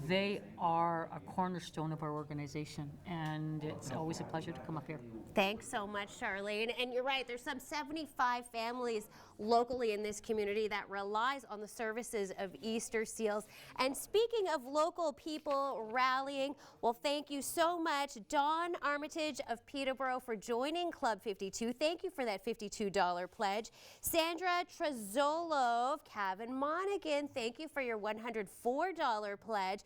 They are a cornerstone of our organization, and it's always a pleasure to come up here. Thanks so much, Charlene. And you're right, there's some 75 families locally in this community that relies on the services of Easter Seals. And speaking of local people rallying, well, thank you so much, Dawn Armitage of Peterborough, for joining Club 52. Thank you for that $52 pledge. Sandra Trezzolo of Cavan Monaghan, thank you for your $104 pledge.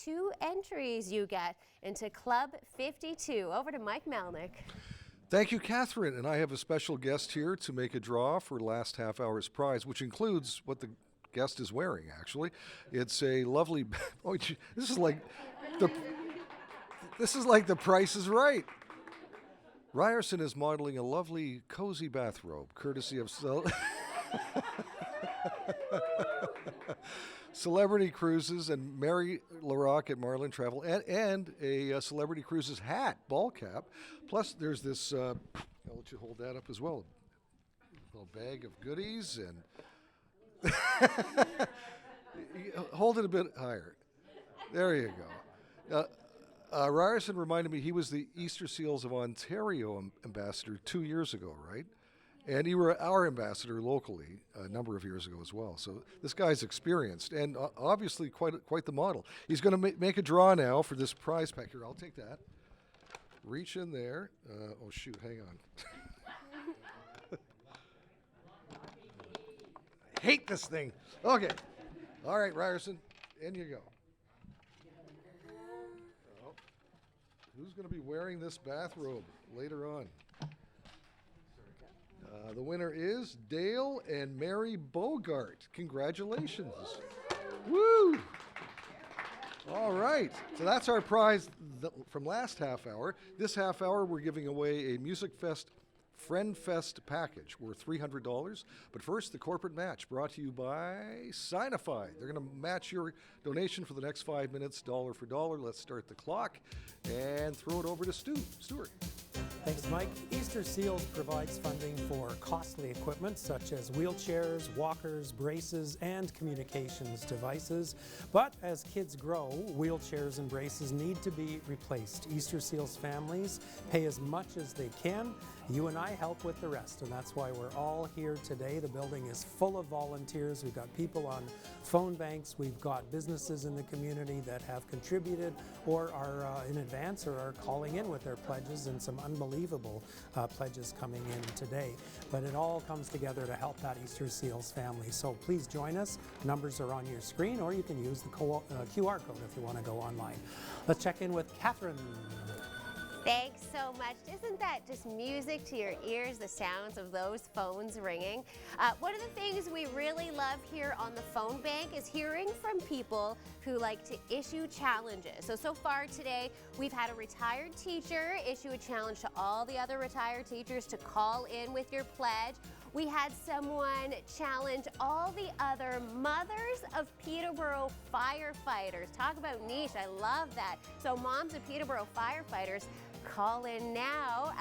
2 entries you get into Club 52. Over to Mike Melnik. Thank you, Catherine. And I have a special guest here to make a draw for last half hour's prize, which includes what the guest is wearing, actually. It's a lovely, oh, this is like the Price is Right. Ryerson is modeling a lovely, cozy bathrobe, courtesy of Celebrity Cruises and Mary LaRocque at Marlin Travel, and a Celebrity Cruises hat, ball cap. Plus, there's this, I'll let you hold that up as well, a little bag of goodies, and hold it a bit higher. There you go. Ryerson reminded me he was the Easter Seals of Ontario ambassador 2 years ago, right? And you were our ambassador locally a number of years ago as well. So this guy's experienced and obviously quite the model. He's going to make a draw now for this prize pack. Here, I'll take that. Reach in there. Oh, shoot, hang on. hate this thing. Okay. All right, Ryerson, in you go. Oh, who's going to be wearing this bathrobe later on? The winner is Dale and Mary Bogart. Congratulations. Woo! All right, so that's our prize from last half hour. This half hour, we're giving away a Music Fest Friend Fest package worth $300. But first, the corporate match brought to you by Signify. They're going to match your donation for the next 5 minutes, dollar for dollar. Let's start the clock and throw it over to Stuart. Thanks, Mike. Easter Seals provides funding for costly equipment such as wheelchairs, walkers, braces, and communications devices. But as kids grow, wheelchairs and braces need to be replaced. Easter Seals families pay as much as they can. You and I help with the rest, and that's why we're all here today. The building is full of volunteers. We've got people on phone banks. We've got businesses in the community that have contributed or are in advance or are calling in with their pledges, and some unbelievable pledges coming in today. But it all comes together to help that Easter Seals family. So please join us. Numbers are on your screen, or you can use the QR code if you want to go online. Let's check in with Catherine. Thanks so much. Isn't that just music to your ears, the sounds of those phones ringing? One of the things we really love here on the phone bank is hearing from people who like to issue challenges. So far today, we've had a retired teacher issue a challenge to all the other retired teachers to call in with your pledge. We had someone challenge all the other mothers of Peterborough firefighters. Talk about niche, I love that. So moms of Peterborough firefighters, call in now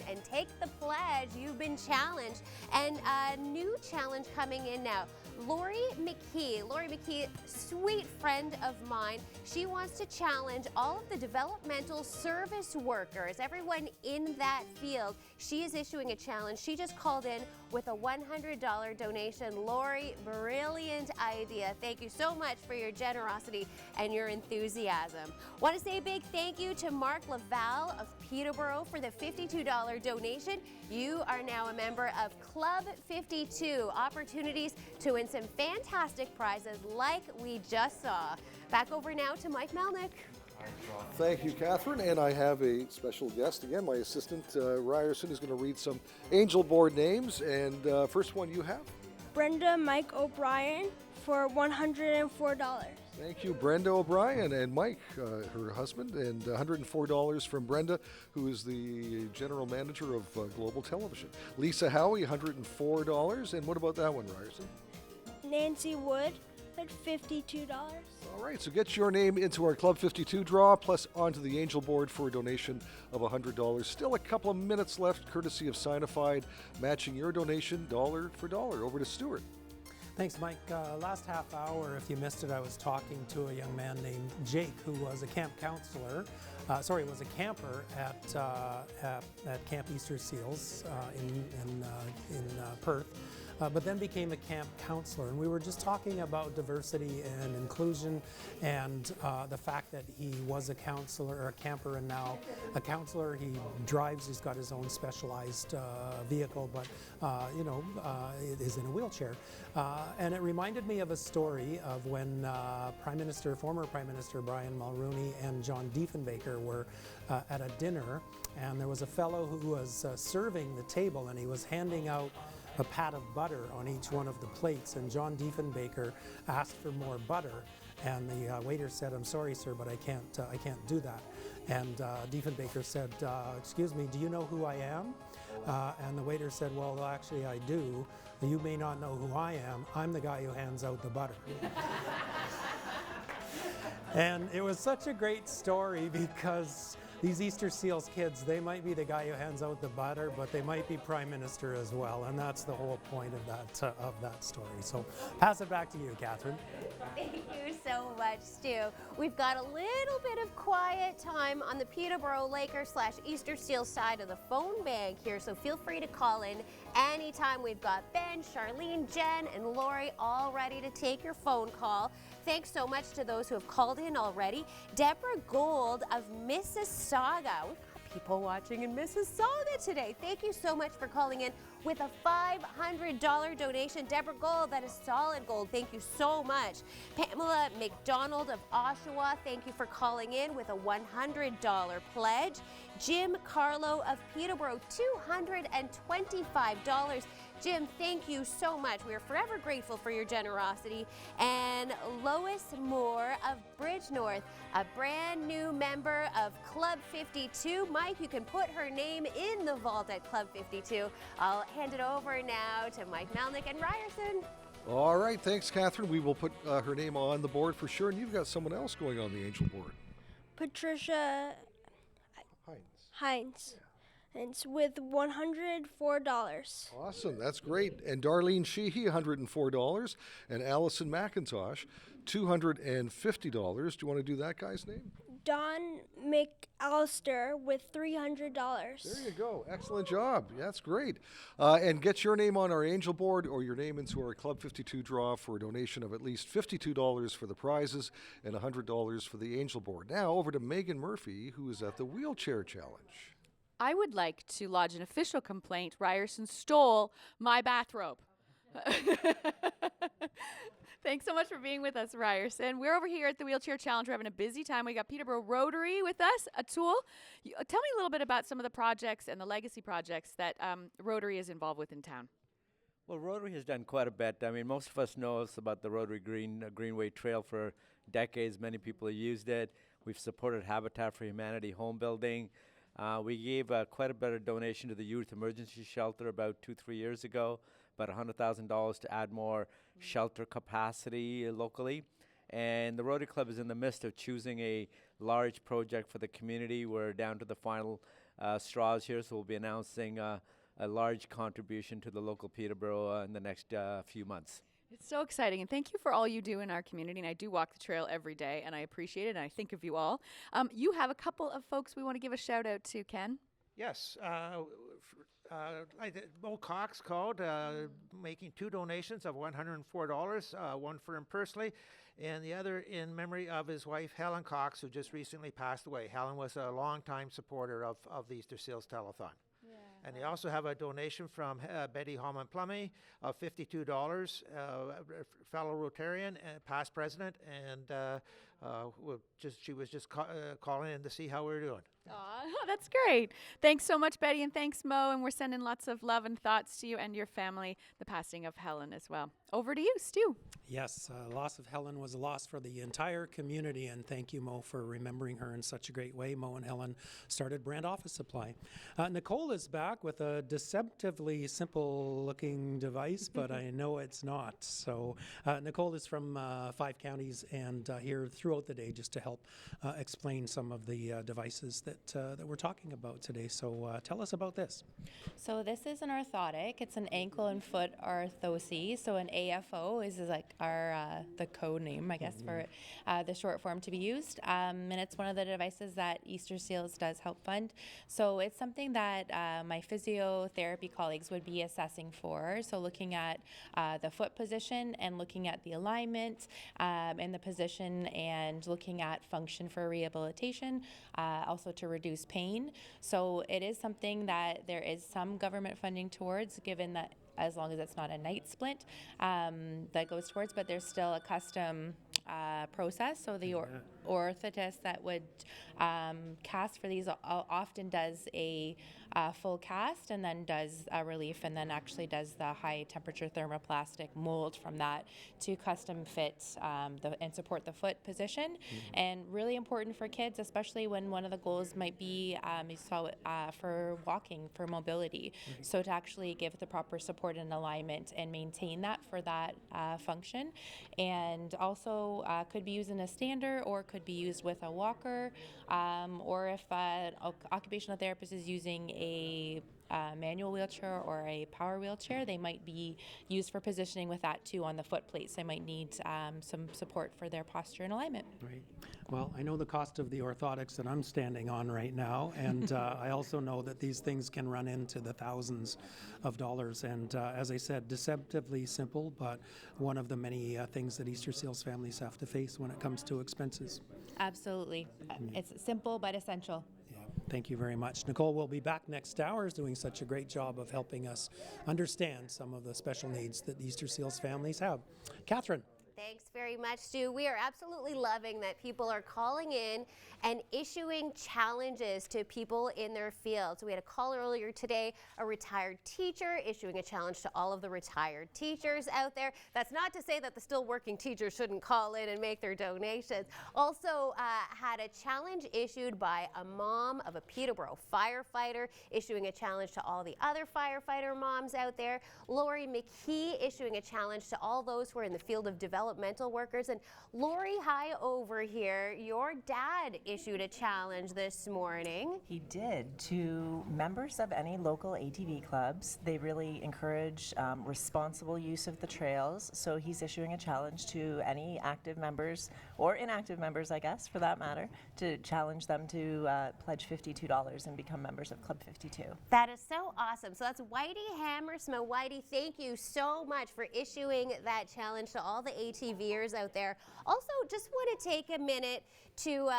and take the pledge. You've been challenged. And a new challenge coming in now. Lori McKee, sweet friend of mine, she wants to challenge all of the developmental service workers, everyone in that field. She is issuing a challenge. She just called in with a $100 donation. Lori, brilliant idea. Thank you so much for your generosity and your enthusiasm. Want to say a big thank you to Mark Laval of Peterborough for the $52 donation. You are now a member of Club 52. Opportunities to win some fantastic prizes like we just saw. Back over now to Mike Melnik. Thank you, Catherine. And I have a special guest again. My assistant, Ryerson, is going to read some Angel Board names. And first one you have? Brenda Mike O'Brien for $104. Thank you, Brenda O'Brien and Mike, her husband, and $104 from Brenda, who is the general manager of Global Television. Lisa Howie, $104. And what about that one, Ryerson? Nancy Wood at $52. All right, so get your name into our Club 52 draw, plus onto the Angel Board for a donation of $100. Still a couple of minutes left, courtesy of Signified, matching your donation dollar for dollar. Over to Stuart. Thanks, Mike. Last half hour, if you missed it, I was talking to a young man named Jake, who was a camp counselor. Was a camper at Camp Easter Seals in Perth. But then became a camp counselor. And we were just talking about diversity and inclusion and the fact that he was a counselor or a camper and now a counselor. He drives, he's got his own specialized vehicle, but is in a wheelchair. And it reminded me of a story of when former Prime Minister Brian Mulroney and John Diefenbaker were at a dinner, and there was a fellow who was serving the table, and he was handing out a pat of butter on each one of the plates, and John Diefenbaker asked for more butter, and the waiter said, "I'm sorry, sir, but I can't do that." And Diefenbaker said, "Excuse me, do you know who I am?" And the waiter said, "Well, actually, I do. You may not know who I am. I'm the guy who hands out the butter." And it was such a great story because these Easter Seals kids, they might be the guy who hands out the butter, but they might be Prime Minister as well, and that's the whole point of that story. So pass it back to you, Catherine. Thank you so much, Stu. We've got a little bit of quiet time on the Peterborough Lakers / Easter Seals side of the phone bank here, so feel free to call in anytime. We've got Ben, Charlene, Jen, and Lori all ready to take your phone call. Thanks so much to those who have called in already. Deborah Gold of Mississauga. We've got people watching in Mississauga today. Thank you so much for calling in. with a $500 donation. Deborah Gold, that is solid gold. Thank you so much. Pamela McDonald of Oshawa, thank you for calling in with a $100 pledge. Jim Carlo of Peterborough, $225. Jim, thank you so much. We are forever grateful for your generosity. And Lois Moore of Bridgenorth, a brand new member of Club 52. Mike, you can put her name in the vault at Club 52. I'll hand it over now to Mike Melnik and Ryerson. All right, thanks, Catherine. We will put her name on the board for sure. And you've got someone else going on the Angel board. Patricia Hines. And it's with $104. Awesome, that's great. And Darlene Sheehy, $104. And Allison McIntosh, $250. Do you want to do that guy's name? Don McAllister with $300. There you go. Excellent job. Yeah, that's great. And get your name on our Angel board or your name into our Club 52 draw for a donation of at least $52 for the prizes and $100 for the Angel board. Now over to Megan Murphy, who is at the Wheelchair Challenge. I would like to lodge an official complaint. Ryerson stole my bathrobe. Thanks so much for being with us, Ryerson. We're over here at the Wheelchair Challenge. We're having a busy time. We got Peterborough Rotary with us, Atul. Tell me a little bit about some of the projects and the legacy projects that Rotary is involved with in town. Well, Rotary has done quite a bit. I mean, most of us know about the Rotary Greenway Trail for decades. Many people have used it. We've supported Habitat for Humanity home building. We gave quite a bit of donation to the Youth Emergency Shelter about 2-3 years ago, about $100,000 to add more shelter capacity locally. And the Rotary Club is in the midst of choosing a large project for the community. We're down to the final straws here, so we'll be announcing a large contribution to the local Peterborough in the next few months. It's so exciting, and thank you for all you do in our community. And I do walk the trail every day, and I appreciate it, and I think of you all. You have a couple of folks we want to give a shout out to, Ken. Yes. Mo Cox called, making 2 donations of $104, one for him personally, and the other in memory of his wife, Helen Cox, who just recently passed away. Helen was a longtime supporter of the Easter Seals Telethon. And they also have a donation from Betty Holman Plummy of $52, fellow Rotarian and past president, and she was just calling in to see how we were doing. Aw, that's great. Thanks so much, Betty, and thanks, Mo, and we're sending lots of love and thoughts to you and your family, the passing of Helen as well. Over to you, Stu. Yes, loss of Helen was a loss for the entire community, and thank you, Mo, for remembering her in such a great way. Mo and Helen started Brand Office Supply. Nicole is back with a deceptively simple-looking device, but I know it's not. So Nicole is from 5 counties and here throughout the day just to help explain some of the devices that we're talking about today. So tell us about this. So this is an orthotic. It's an ankle and foot orthosy. So an AFO is like our the code name, I guess, for the short form to be used. And it's one of the devices that Easter Seals does help fund. So it's something that my physiotherapy colleagues would be assessing for. So looking at the foot position and looking at the alignment and the position and looking at function for rehabilitation, also to reduce pain. So it is something that there is some government funding towards, given that as long as it's not a night splint that goes towards, but there's still a custom process. So the orthotist that would cast for these often does a full cast and then does a relief and then actually does the high temperature thermoplastic mold from that to custom fit and support the foot position. And really important for kids, especially when one of the goals might be for walking, for mobility. So to actually give the proper support and alignment and maintain that for that function. And also could be used in a stander or could be used with a walker, or if an occupational therapist is using a manual wheelchair or a power wheelchair, they might be used for positioning with that too on the foot plates. They might need some support for their posture and alignment. Right. Well, I know the cost of the orthotics that I'm standing on right now, and I also know that these things can run into the thousands of dollars. And as I said, deceptively simple, but one of the many things that Easter Seals families have to face when it comes to expenses. Absolutely. It's simple but essential. Thank you very much. Nicole will be back next hour, is doing such a great job of helping us understand some of the special needs that the Easter Seals families have. Catherine. Thanks very much, Stu. We are absolutely loving that people are calling in and issuing challenges to people in their fields. We had a call earlier today, a retired teacher issuing a challenge to all of the retired teachers out there. That's not to say that the still working teachers shouldn't call in and make their donations. Also had a challenge issued by a mom of a Peterborough firefighter, issuing a challenge to all the other firefighter moms out there. Lori McKee issuing a challenge to all those who are in the field of developmental workers. And Lori, hi over here. Your dad issued a challenge this morning. He did, to members of any local ATV clubs. They really encourage responsible use of the trails, so he's issuing a challenge to any active members, or inactive members, I guess, for that matter, to challenge them to pledge $52 and become members of Club 52. That is so awesome. So that's Whitey Hammersma. Whitey, thank you so much for issuing that challenge to all the ATVers out there. Also, just want to take a minute to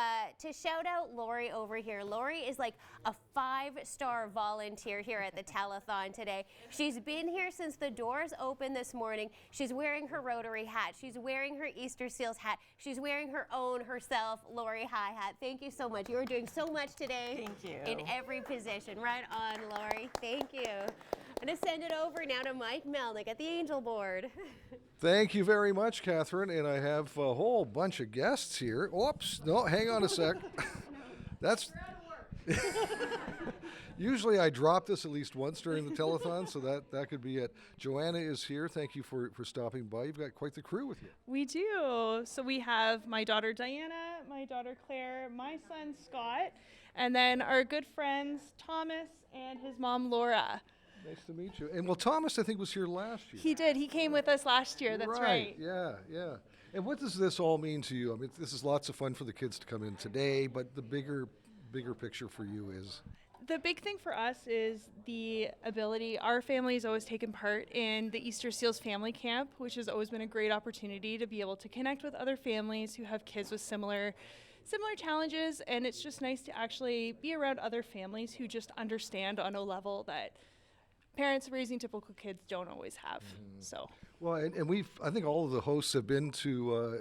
shout out Lori over here. Lori is like a 5-star volunteer here at the Telethon today. She's been here since the doors opened this morning. She's wearing her Rotary hat. She's wearing her Easter Seals hat. She's wearing her own herself Lori High hat. Thank you so much. You're doing so much today. Thank you. In every position. Right on, Lori. Thank you. I'm going to send it over now to Mike Melnik at the Angel Board. Thank you very much, Catherine. And I have a whole bunch of guests here. Oops, no, hang on a sec. That's usually I drop this at least once during the telethon, so that could be it. Joanna is here. Thank you for stopping by. You've got quite the crew with you. We do. So we have my daughter Diana, my daughter Claire, my son Scott, and then our good friends Thomas and his mom Laura. Nice to meet you. And well, Thomas, I think, was here last year. He did. He came with us last year. That's right. Yeah, yeah. And what does this all mean to you? I mean, this is lots of fun for the kids to come in today, but the bigger picture for you is? The big thing for us is the ability. Our family has always taken part in the Easter Seals Family Camp, which has always been a great opportunity to be able to connect with other families who have kids with similar challenges, and it's just nice to actually be around other families who just understand on a level that parents raising typical kids don't always have. So. Well, and I think all of the hosts have been to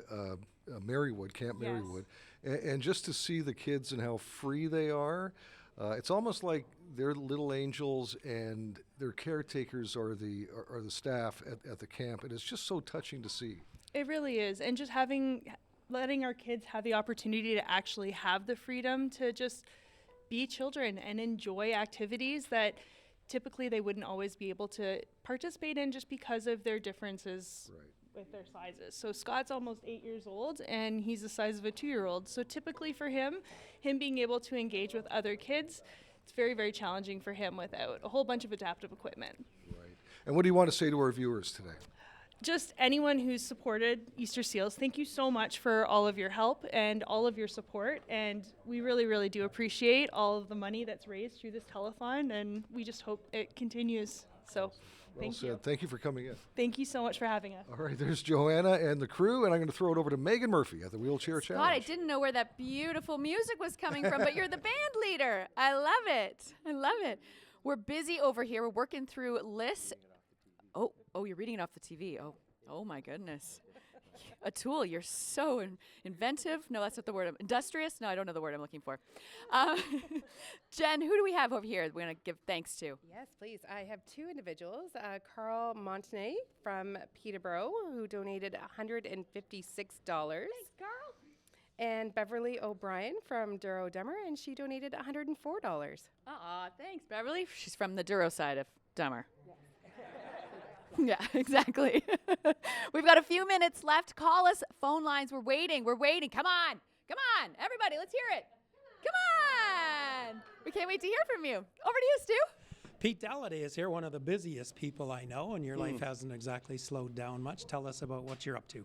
Marywood, Camp Marywood, and just to see the kids and how free they are, it's almost like they're little angels and their caretakers are the staff at the camp, and it's just so touching to see. It really is, and just letting our kids have the opportunity to actually have the freedom to just be children and enjoy activities that typically they wouldn't always be able to participate in just because of their differences with their sizes. So Scott's almost 8 years old and he's the size of a 2-year-old. So typically for him being able to engage with other kids, it's very, very challenging for him without a whole bunch of adaptive equipment. Right. And what do you want to say to our viewers today? Just anyone who's supported Easter Seals, thank you so much for all of your help and all of your support. And we really, really do appreciate all of the money that's raised through this telethon, and we just hope it continues. So thank you. Thank you for coming in. Thank you so much for having us. All right, there's Joanna and the crew, and I'm going to throw it over to Megan Murphy at the Wheelchair Challenge. God, I didn't know where that beautiful music was coming from, but you're the band leader. I love it. I love it. We're busy over here. We're working through lists. Oh, you're reading it off the TV. Oh my goodness. Atul, you're so inventive. No, that's not the word. Industrious? No, I don't know the word I'm looking for. Jen, who do we have over here we're going to give thanks to? Yes, please. I have 2 individuals. Carl Montenay from Peterborough, who donated $156. Thanks, Carl. And Beverly O'Brien from Duro Dummer, and she donated $104. Thanks, Beverly. She's from the Duro side of Dummer. Yeah, exactly. We've got a few minutes left. Call us. Phone lines. We're waiting. Come on. Everybody, let's hear it. Come on. We can't wait to hear from you. Over to you, Stu. Pete Dalladay is here, one of the busiest people I know, and your life hasn't exactly slowed down much. Tell us about what you're up to.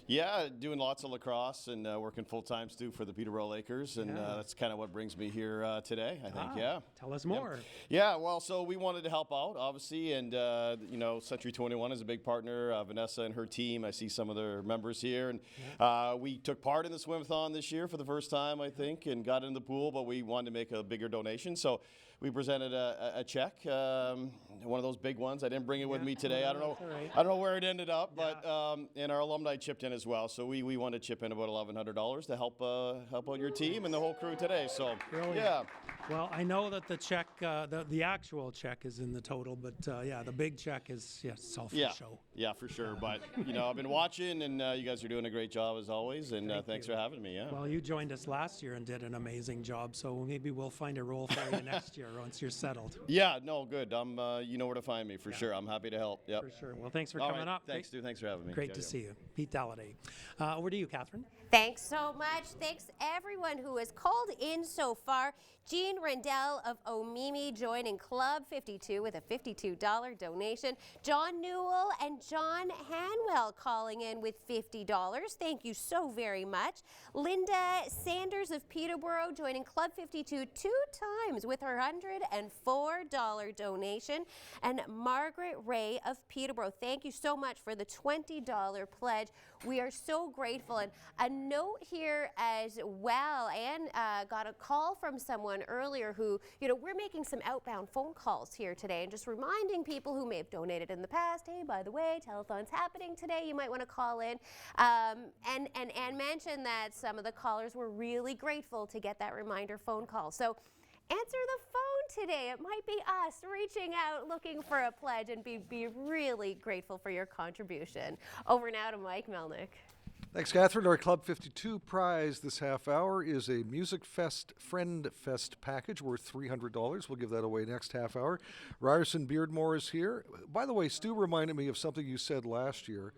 Yeah, doing lots of lacrosse and working full-time, Stu, for the Peterborough Lakers, and that's kind of what brings me here today, I think, yeah. Tell us more. Yeah, well, so we wanted to help out, obviously, and, you know, Century 21 is a big partner, Vanessa and her team. I see some of their members here, and we took part in the swim-a-thon this year for the first time, I think, and got in the pool, but we wanted to make a bigger donation, so we presented a check, one of those big ones. I didn't bring it with me today. I don't know. Right. I don't know where it ended up, but and our alumni chipped in as well. So we want to chip in about $1,100 to help out your team and the whole crew today. So yeah. Well, I know that the check, the actual check is in the total, but yeah, the big check is all for show. Yeah, for sure. But you know, I've been watching, and you guys are doing a great job as always. And thanks for having me. Yeah. Well, you joined us last year and did an amazing job. So maybe we'll find a role for you next year once you're settled. Yeah. No. Good. I'm. You know where to find me for sure. I'm happy to help. Yep. For sure. Well, thanks for All coming right. up. Thanks, Stu. Thanks for having me. Great to see you. Pete Dalladay. Over to you, Catherine. Thanks so much. Thanks everyone who has called in so far. Jean Rendell of Omimi joining Club 52 with a $52 donation. John Newell and John Hanwell calling in with $50. Thank you so very much. Linda Sanders of Peterborough joining Club 52 2 times with her $104 donation. And Margaret Ray of Peterborough, thank you so much for the $20 pledge. We are so grateful. And a note here as well, Anne got a call from someone earlier who, you know, we're making some outbound phone calls here today and just reminding people who may have donated in the past, hey, by the way, telethon's happening today, you might want to call in. And Anne mentioned that some of the callers were really grateful to get that reminder phone call. So answer the phone today. It might be us reaching out looking for a pledge and be really grateful for your contribution. Over now to Mike Melnik. Thanks, Catherine. Our Club 52 prize this half hour is a Music Fest Friend Fest package worth $300. We'll give that away next half hour. Ryerson Beardmore is here. By the way, Stu reminded me of something you said last year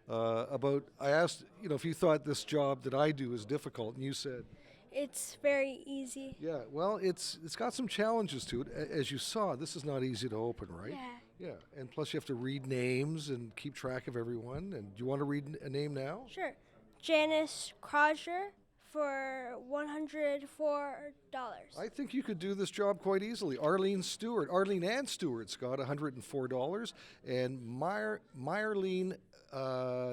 about, I asked, you know, if you thought this job that I do is difficult, and you said, It's very easy. yeah, well, it's got some challenges to it. As you saw, this is not easy to open, right? Yeah. Yeah, and plus you have to read names and keep track of everyone. And do you want to read a name now? Sure. Janice Crozier for $104. I think you could do this job quite easily. Arlene Ann Stewart's got $104, and Meyerline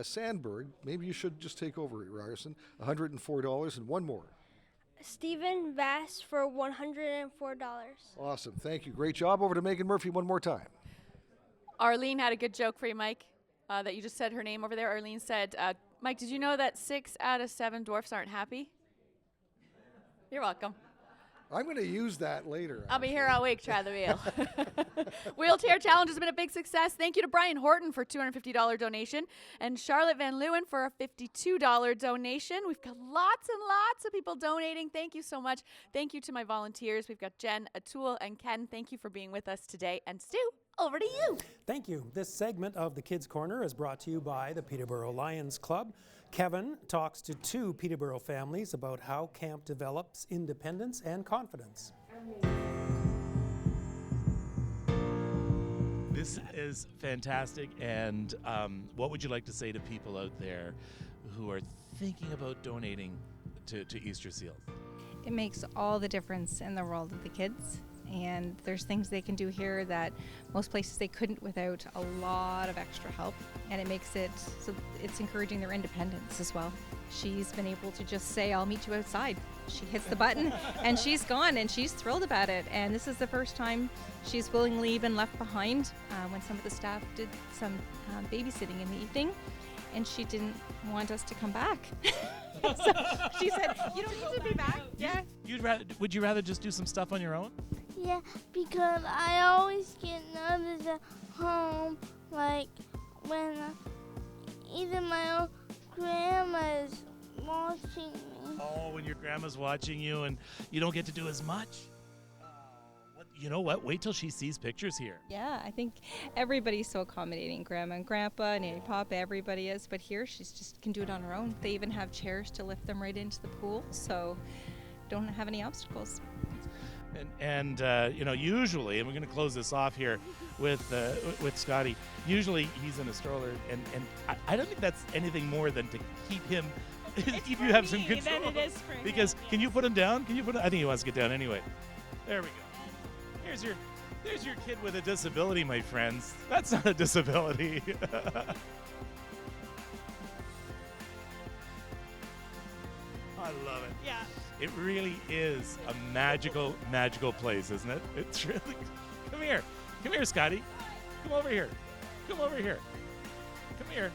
Sandberg, maybe you should just take over, Ryerson, $104, and one more. Stephen Vass for $104. Awesome, thank you. Great job. Over to Megan Murphy one more time. Arlene had a good joke for you, Mike, that you just said her name over there. Arlene said, Mike, did you know that 6 out of 7 dwarfs aren't happy? You're welcome. I'm going to use that later. I'll be here all week, try the wheel. Wheelchair Challenge has been a big success. Thank you to Brian Horton for a $250 donation and Charlotte Van Leeuwen for a $52 donation. We've got lots and lots of people donating. Thank you so much. Thank you to my volunteers. We've got Jen, Atul, and Ken. Thank you for being with us today. And Stu, over to you. Thank you. This segment of the Kids Corner is brought to you by the Peterborough Lions Club. Kevin talks to 2 Peterborough families about how camp develops independence and confidence. This is fantastic. And what would you like to say to people out there who are thinking about donating to Easter Seals? It makes all the difference in the world of the kids. And there's things they can do here that most places they couldn't without a lot of extra help. And it makes it so it's encouraging their independence as well. She's been able to just say, I'll meet you outside. She hits the button and she's gone, and she's thrilled about it. And this is the first time she's willingly been left behind when some of the staff did some babysitting in the evening. And she didn't want us to come back. So she said, you don't need to be back. Yeah. Would you rather just do some stuff on your own? Yeah, because I always get nervous at home, like when either my own grandma's watching me. Oh, when your grandma's watching you and you don't get to do as much? You know what? Wait till she sees pictures here. Yeah, I think everybody's so accommodating. Grandma and Grandpa, Nanny, Papa, everybody is. But here, she's just can do it on her own. They even have chairs to lift them right into the pool, so don't have any obstacles. And you know, usually, and we're going to close this off here with Scotty. Usually, he's in a stroller, and I don't think that's anything more than to keep him, keep you have some control. Then it is for because him, can you put him down? Can you put? I think he wants to get down anyway. There we go. There's your kid with a disability, my friends. That's not a disability. I love it. Yeah. It really is a magical, magical place, isn't it? It's really. Come here. Come here, Scotty. Come over here. Come over here. Come here.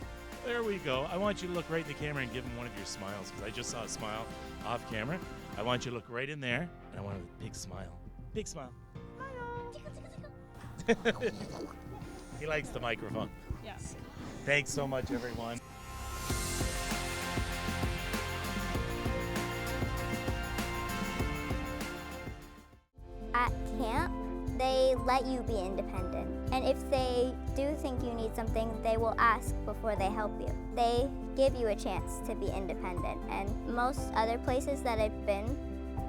There we go. I want you to look right in the camera and give him one of your smiles, because I just saw a smile off camera. I want you to look right in there, and I want a big smile. Big smile. He likes the microphone. Yes. Thanks so much, everyone. At camp, they let you be independent. And if they do think you need something, they will ask before they help you. They give you a chance to be independent. And most other places that I've been,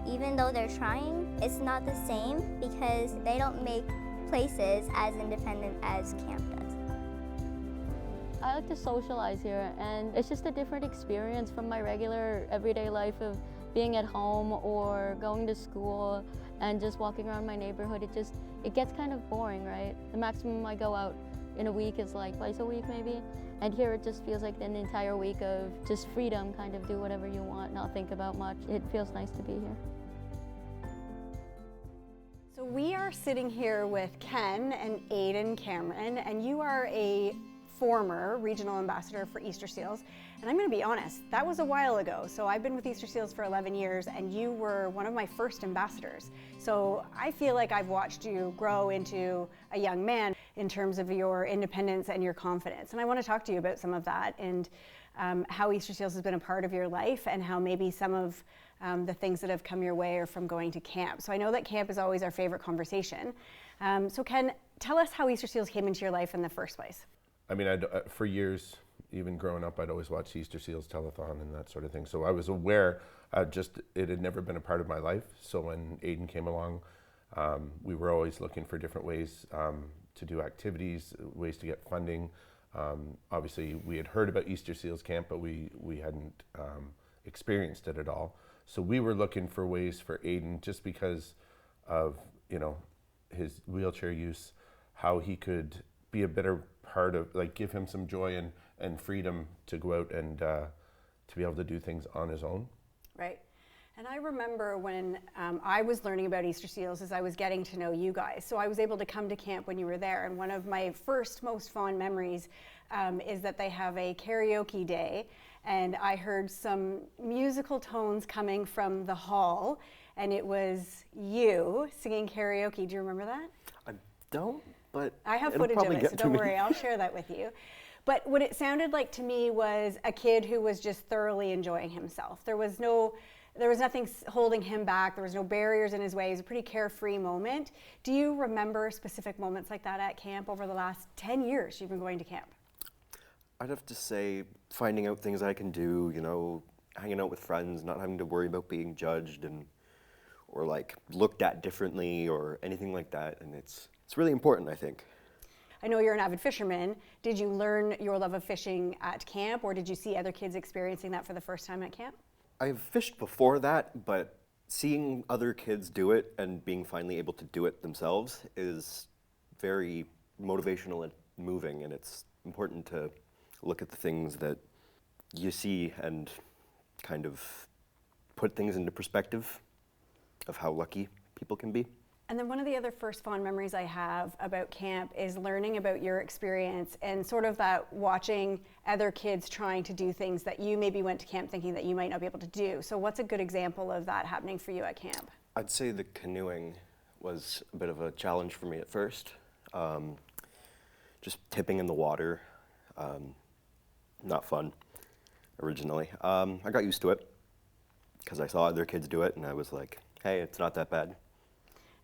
even though they're trying, it's not the same because they don't make places as independent as camp does. I like to socialize here, and it's just a different experience from my regular everyday life of being at home or going to school and just walking around my neighborhood. It gets kind of boring, right? The maximum I go out in a week is like twice a week maybe, and here it just feels like an entire week of just freedom, kind of do whatever you want, not think about much. It feels nice to be here. So we are sitting here with Ken and Aiden Cameron, and you are a former regional ambassador for Easter Seals. And I'm going to be honest, that was a while ago. So I've been with Easter Seals for 11 years, and you were one of my first ambassadors. So I feel like I've watched you grow into a young man in terms of your independence and your confidence. And I want to talk to you about some of that and how Easter Seals has been a part of your life, and how maybe some of the things that have come your way are from going to camp. So I know that camp is always our favorite conversation. So Ken, tell us how Easter Seals came into your life in the first place. I mean, for years, even growing up, I'd always watch Easter Seals Telethon and that sort of thing. So I was aware, it had never been a part of my life. So when Aiden came along, we were always looking for different ways to do activities, ways to get funding. Obviously, we had heard about Easter Seals Camp, but we hadn't experienced it at all. So we were looking for ways for Aiden, just because of, you know, his wheelchair use, how he could be a better part of, like, give him some joy and freedom to go out and to be able to do things on his own. Right. And I remember when I was learning about Easter Seals, as I was getting to know you guys. So I was able to come to camp when you were there. And one of my first, most fond memories is that they have a karaoke day. And I heard some musical tones coming from the hall. And it was you singing karaoke. Do you remember that? I don't, but I have it'll footage of probably it, get so to don't me. worry, I'll share that with you. But what it sounded like to me was a kid who was just thoroughly enjoying himself. There was nothing holding him back. There was no barriers in his way. It was a pretty carefree moment. Do you remember specific moments like that at camp over the last 10 years you've been going to camp? I'd have to say finding out things I can do, you know, hanging out with friends, not having to worry about being judged or like looked at differently or anything like that. And it's really important, I think. I know you're an avid fisherman. Did you learn your love of fishing at camp, or did you see other kids experiencing that for the first time at camp? I've fished before that, but seeing other kids do it and being finally able to do it themselves is very motivational and moving, and it's important to look at the things that you see and kind of put things into perspective of how lucky people can be. And then one of the other first fond memories I have about camp is learning about your experience and sort of that watching other kids trying to do things that you maybe went to camp thinking that you might not be able to do. So what's a good example of that happening for you at camp? I'd say the canoeing was a bit of a challenge for me at first. Just tipping in the water, not fun originally. I got used to it because I saw other kids do it and I was like, hey, it's not that bad.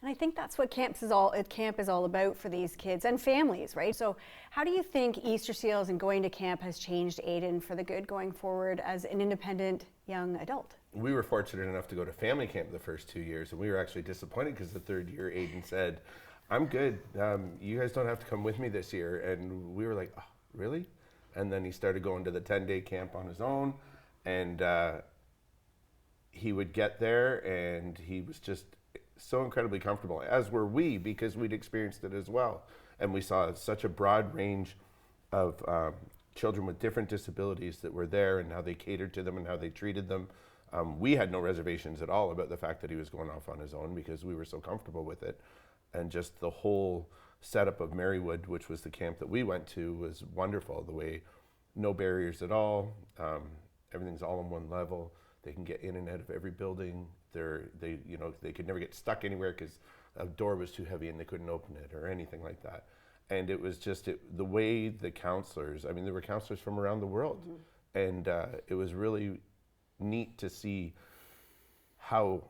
And I think that's what camp is all about for these kids and families, right? So how do you think Easter Seals and going to camp has changed Aiden for the good going forward as an independent young adult? We were fortunate enough to go to family camp the first 2 years, and we were actually disappointed because the third year Aiden said, I'm good, you guys don't have to come with me this year. And we were like, oh, really? And then he started going to the 10-day camp on his own, and he would get there and he was just so incredibly comfortable, as were we, because we'd experienced it as well. And we saw such a broad range of children with different disabilities that were there, and how they catered to them and how they treated them. We had no reservations at all about the fact that he was going off on his own, because we were so comfortable with it. And just the whole setup of Marywood, which was the camp that we went to, was wonderful. The way, no barriers at all, everything's all on one level. They can get in and out of every building. They could never get stuck anywhere because a door was too heavy and they couldn't open it or anything like that. And it was just the way the counselors, I mean, there were counselors from around the world. And it was really neat to see how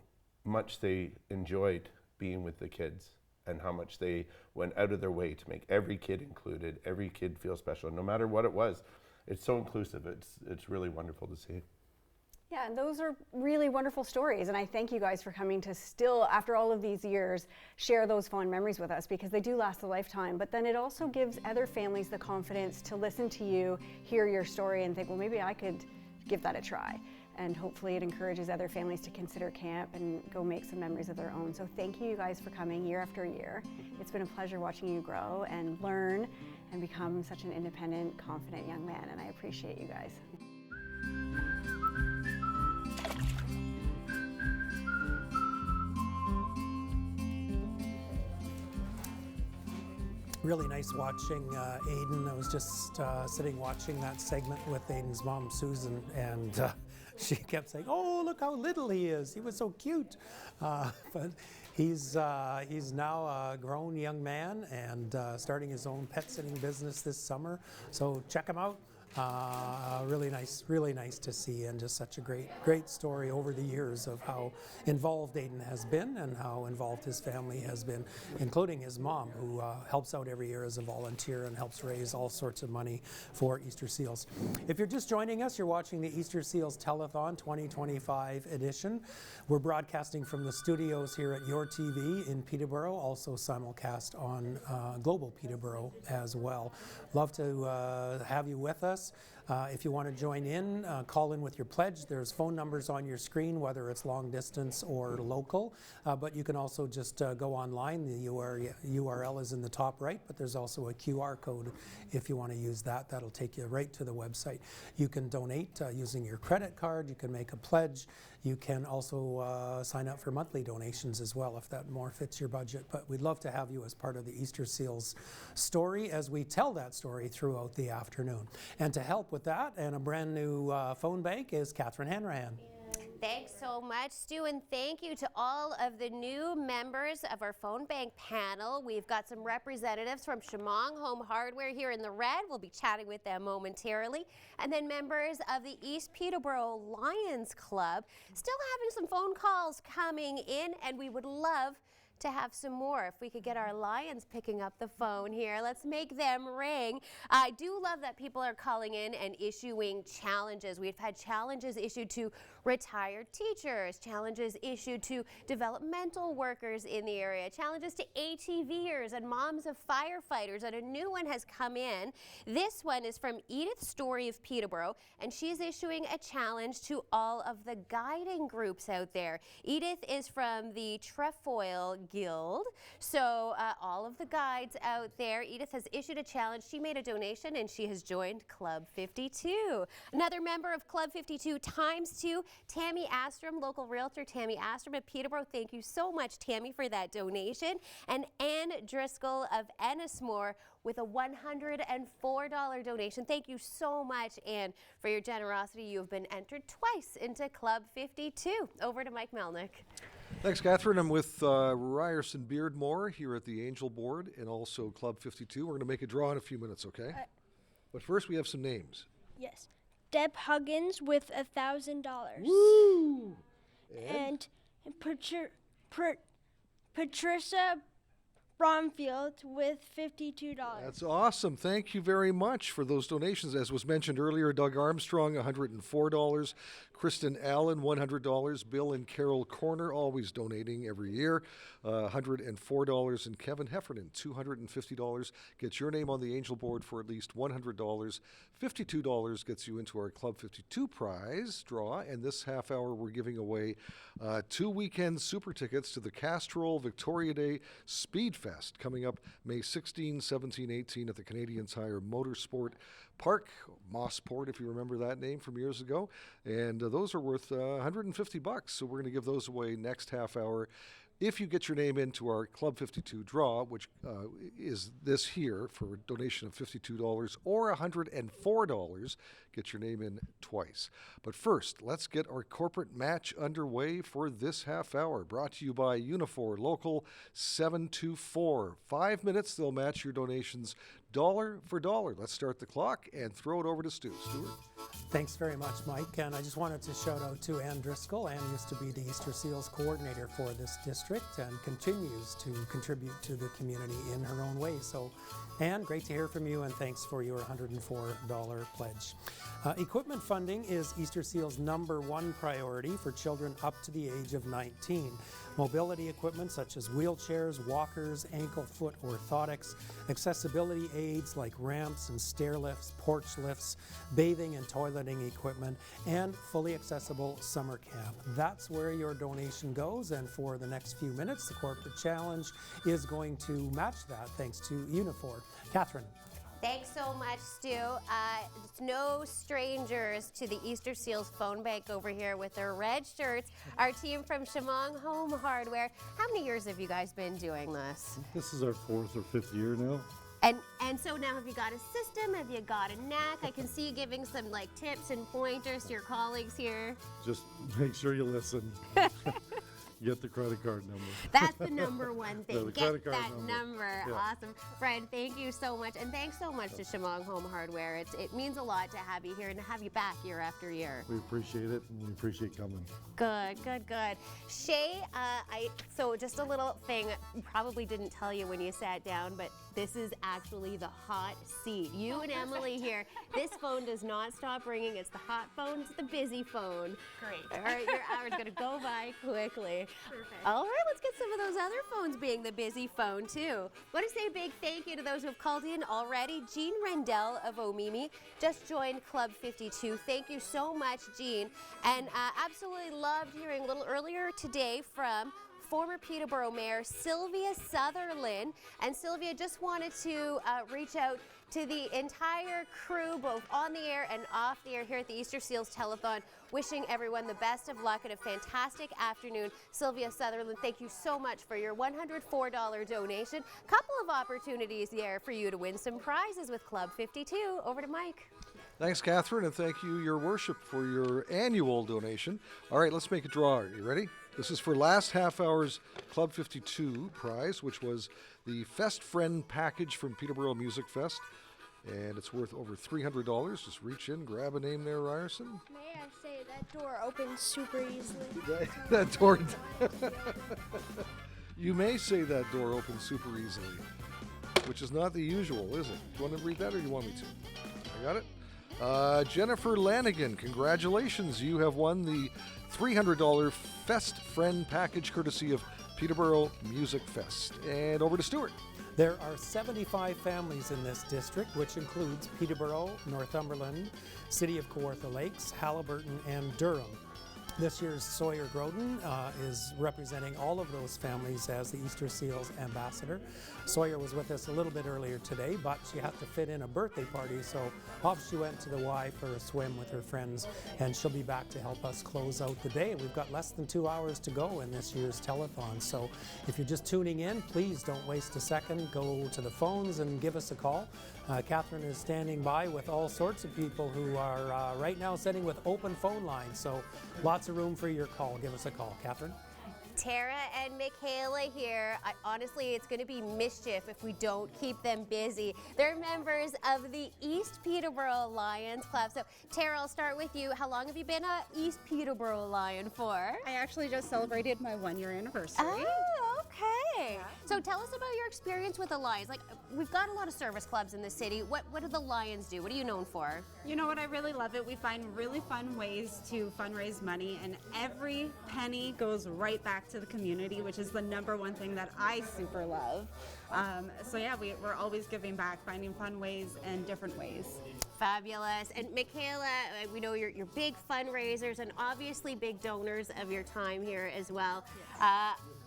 much they enjoyed being with the kids, and how much they went out of their way to make every kid included, every kid feel special, no matter what it was. It's so inclusive. It's really wonderful to see. Yeah, and those are really wonderful stories, and I thank you guys for coming to still, after all of these years, share those fond memories with us, because they do last a lifetime. But then it also gives other families the confidence to listen to you, hear your story, and think, well, maybe I could give that a try. And hopefully it encourages other families to consider camp and go make some memories of their own. So thank you guys for coming year after year. It's been a pleasure watching you grow and learn and become such an independent, confident young man, and I appreciate you guys. Really nice watching Aiden. I was just sitting watching that segment with Aiden's mom, Susan, and she kept saying, "Oh, look how little he is. He was so cute." But he's now a grown young man and starting his own pet sitting business this summer. So check him out. Really nice to see, and just such a great story over the years of how involved Aiden has been and how involved his family has been, including his mom, who helps out every year as a volunteer and helps raise all sorts of money for Easter Seals. If you're just joining us, you're watching the Easter Seals Telethon 2025 edition. We're broadcasting from the studios here at Your TV in Peterborough, also simulcast on Global Peterborough as well. Love to have you with us. If you want to join in, call in with your pledge. There's phone numbers on your screen, whether it's long distance or local, but you can also just go online. The URL is in the top right, but there's also a QR code if you want to use that. That'll take you right to the website. You can donate using your credit card. You can make a pledge. You can also sign up for monthly donations as well if that more fits your budget. But we'd love to have you as part of the Easter Seals story as we tell that story throughout the afternoon. And to help with that, and a brand new phone bank, is Catherine Hanrahan. Thanks so much, Stu, and thank you to all of the new members of our phone bank panel. We've got some representatives from Shamong Home Hardware here in the red. We'll be chatting with them momentarily. And then members of the East Peterborough Lions Club. Still having some phone calls coming in, and we would love to have some more. If we could get our Lions picking up the phone here, let's make them ring. I do love that people are calling in and issuing challenges. We've had challenges issued to retired teachers, challenges issued to developmental workers in the area, challenges to ATVers and moms of firefighters, and a new one has come in. This one is from Edith Story of Peterborough, and she's issuing a challenge to all of the guiding groups out there. Edith is from the Trefoil Guild, so all of the guides out there, Edith has issued a challenge. She made a donation and she has joined Club 52. Another member of Club 52 ×2, Tammy Astrom, local realtor Tammy Astrom at Peterborough. Thank you so much, Tammy, for that donation. And Ann Driscoll of Ennismore with a $104 donation. Thank you so much, Ann, for your generosity. You have been entered twice into Club 52. Over to Mike Melnik. Thanks, Catherine. I'm with Ryerson Beardmore here at the Angel Board and also Club 52. We're going to make a draw in a few minutes, okay? But first, we have some names. Yes. Deb Huggins with $1,000. Woo! And Patricia Bromfield with $52. That's awesome. Thank you very much for those donations. As was mentioned earlier, Doug Armstrong, $104. Kristen Allen, $100. Bill and Carol Corner, always donating every year, $104. And Kevin Heffernan, $250. Gets your name on the Angel board for at least $100. $52 gets you into our Club 52 prize draw. And this half hour, we're giving away 2 weekend super tickets to the Castrol Victoria Day Speed Fest coming up May 16, 17, 18 at the Canadian Tire Motorsport Park, Mossport, if you remember that name from years ago. And those are worth $150. So we're going to give those away next half hour. If you get your name into our Club 52 draw, which is this here for a donation of $52 or $104, get your name in twice. But first, let's get our corporate match underway for this half hour. Brought to you by Unifor Local 724. 5 minutes, they'll match your donations dollar for dollar. Let's start the clock and throw it over to Stu. Stuart. Thanks very much, Mike. And I just wanted to shout out to Ann Driscoll. Ann used to be the Easter Seals coordinator for this district and continues to contribute to the community in her own way. So, Ann, great to hear from you, and thanks for your $104 pledge. Equipment funding is Easter Seals' #1 priority for children up to the age of 19. Mobility equipment such as wheelchairs, walkers, ankle foot orthotics, accessibility aids like ramps and stair lifts, porch lifts, bathing and toileting equipment, and fully accessible summer camp. That's where your donation goes, and for the next few minutes, the Corporate Challenge is going to match that thanks to Unifor. Catherine. Thanks so much, Stu. It's no strangers to the Easter Seals phone bank over here with their red shirts. Our team from Shamong Home Hardware. How many years have you guys been doing this? This is our 4th or 5th year now. And so now have you got a system? Have you got a knack? I can see you giving some like tips and pointers to your colleagues here. Just make sure you listen. Get the credit card number. That's the #1 thing. Yeah, Get that number. Yeah. Awesome. Fred, thank you so much. And thanks so much to Shamong Home Hardware. It means a lot to have you here and to have you back year after year. We appreciate it, and we appreciate coming. Good, good, good. Shay, so just a little thing, probably didn't tell you when you sat down, but this is actually the hot seat. You and Emily here, this phone does not stop ringing. It's the hot phone, it's the busy phone. Great. All right, your hour's gonna go by quickly. Perfect. All right, let's get some of those other phones being the busy phone too. Want to say a big thank you to those who have called in already. Jean Rendell of Omimi just joined Club 52. Thank you so much, Jean. And absolutely loved hearing a little earlier today from former Peterborough Mayor Sylvia Sutherland. And Sylvia just wanted to reach out to the entire crew, both on the air and off the air here at the Easter Seals Telethon, wishing everyone the best of luck and a fantastic afternoon. Sylvia Sutherland, thank you so much for your $104 donation. Couple of opportunities there for you to win some prizes with Club 52. Over to Mike. Thanks, Catherine, and thank you, Your Worship, for your annual donation. All right, let's make a draw. Are you ready? This is for last half hour's Club 52 prize, which was the Fest Friend package from Peterborough Music Fest. And it's worth over $300. Just reach in, grab a name there, Ryerson. May I say that door opens super easily? That door. You may say that door opens super easily, which is not the usual, is it? Do you want to read that or do you want me to? I got it. Jennifer Lanigan, congratulations. You have won the $300 Fest Friend package courtesy of Peterborough Music Fest. And over to Stuart. There are 75 families in this district, which includes Peterborough, Northumberland, City of Kawartha Lakes, Haliburton, and Durham. This year's Sawyer Groden is representing all of those families as the Easter Seals ambassador. Sawyer was with us a little bit earlier today, but she had to fit in a birthday party, so off she went to the Y for a swim with her friends, and she'll be back to help us close out the day. We've got less than 2 hours to go in this year's telethon, so if you're just tuning in, please don't waste a second. Go to the phones and give us a call. Catherine is standing by with all sorts of people who are right now sitting with open phone lines, so lots of room for your call. Give us a call. Catherine? Tara and Michaela here. Honestly, it's going to be mischief if we don't keep them busy. They're members of the East Peterborough Lions Club. So, Tara, I'll start with you. How long have you been a East Peterborough Lion for? I actually just celebrated my 1-year anniversary. Oh, Okay. So tell us about your experience with the Lions. Like, we've got a lot of service clubs in the city. What do the Lions do? What are you known for? You know what? I really love it. We find really fun ways to fundraise money, and every penny goes right back to the community, which is the #1 thing that I super love. So yeah, we're always giving back, finding fun ways and different ways. Fabulous. And Michaela, we know you're big fundraisers and obviously big donors of your time here as well.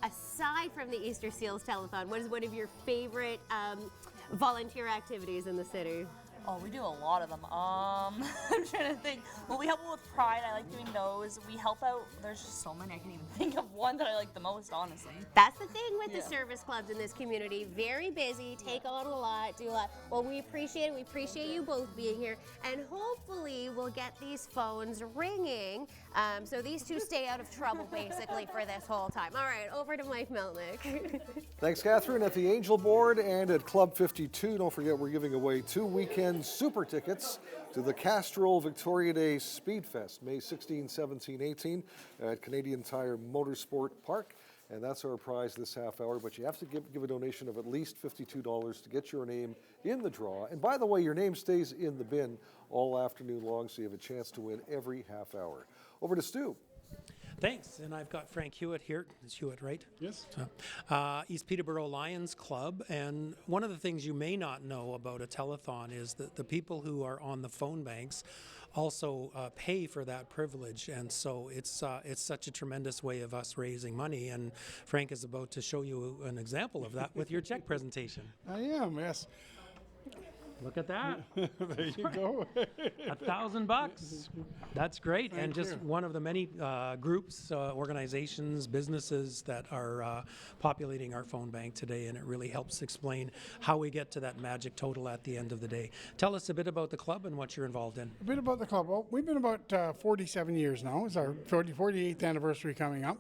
Aside from the Easter Seals Telethon, what is one of your favorite volunteer activities in the city? Oh, we do a lot of them. I'm trying to think. Well, we help out with Pride. I like doing those. We help out. There's just so many. I can't even think of one that I like the most, honestly. That's the thing with the service clubs in this community. Very busy, take on a lot, do a lot. Well, we appreciate it. We appreciate you both being here. And hopefully we'll get these phones ringing so these two stay out of trouble, basically, for this whole time. All right, over to Mike Melnik. Thanks, Catherine. At the Angel Board and at Club 52, don't forget we're giving away 2 weekend super tickets to the Castrol Victoria Day Speed Fest, May 16, 17, 18 at Canadian Tire Motorsport Park. And that's our prize this half hour, but you have to give a donation of at least $52 to get your name in the draw. And by the way, your name stays in the bin all afternoon long, so you have a chance to win every half hour. Over to Stu. Thanks, and I've got Frank Hewitt here. It's Hewitt, right? Yes. East Peterborough Lions Club, and one of the things you may not know about a telethon is that the people who are on the phone banks also pay for that privilege, and so it's such a tremendous way of us raising money, and Frank is about to show you an example of that with your check presentation. I am, yes. Look at that. There you go. $1,000. That's great. Thank and just you. one of the many groups, organizations, businesses that are populating our phone bank today, and it really helps explain how we get to that magic total at the end of the day. Tell us a bit about the club and what you're involved in. A bit about the club. Well, we've been about 47 years now. It's our 48th anniversary coming up.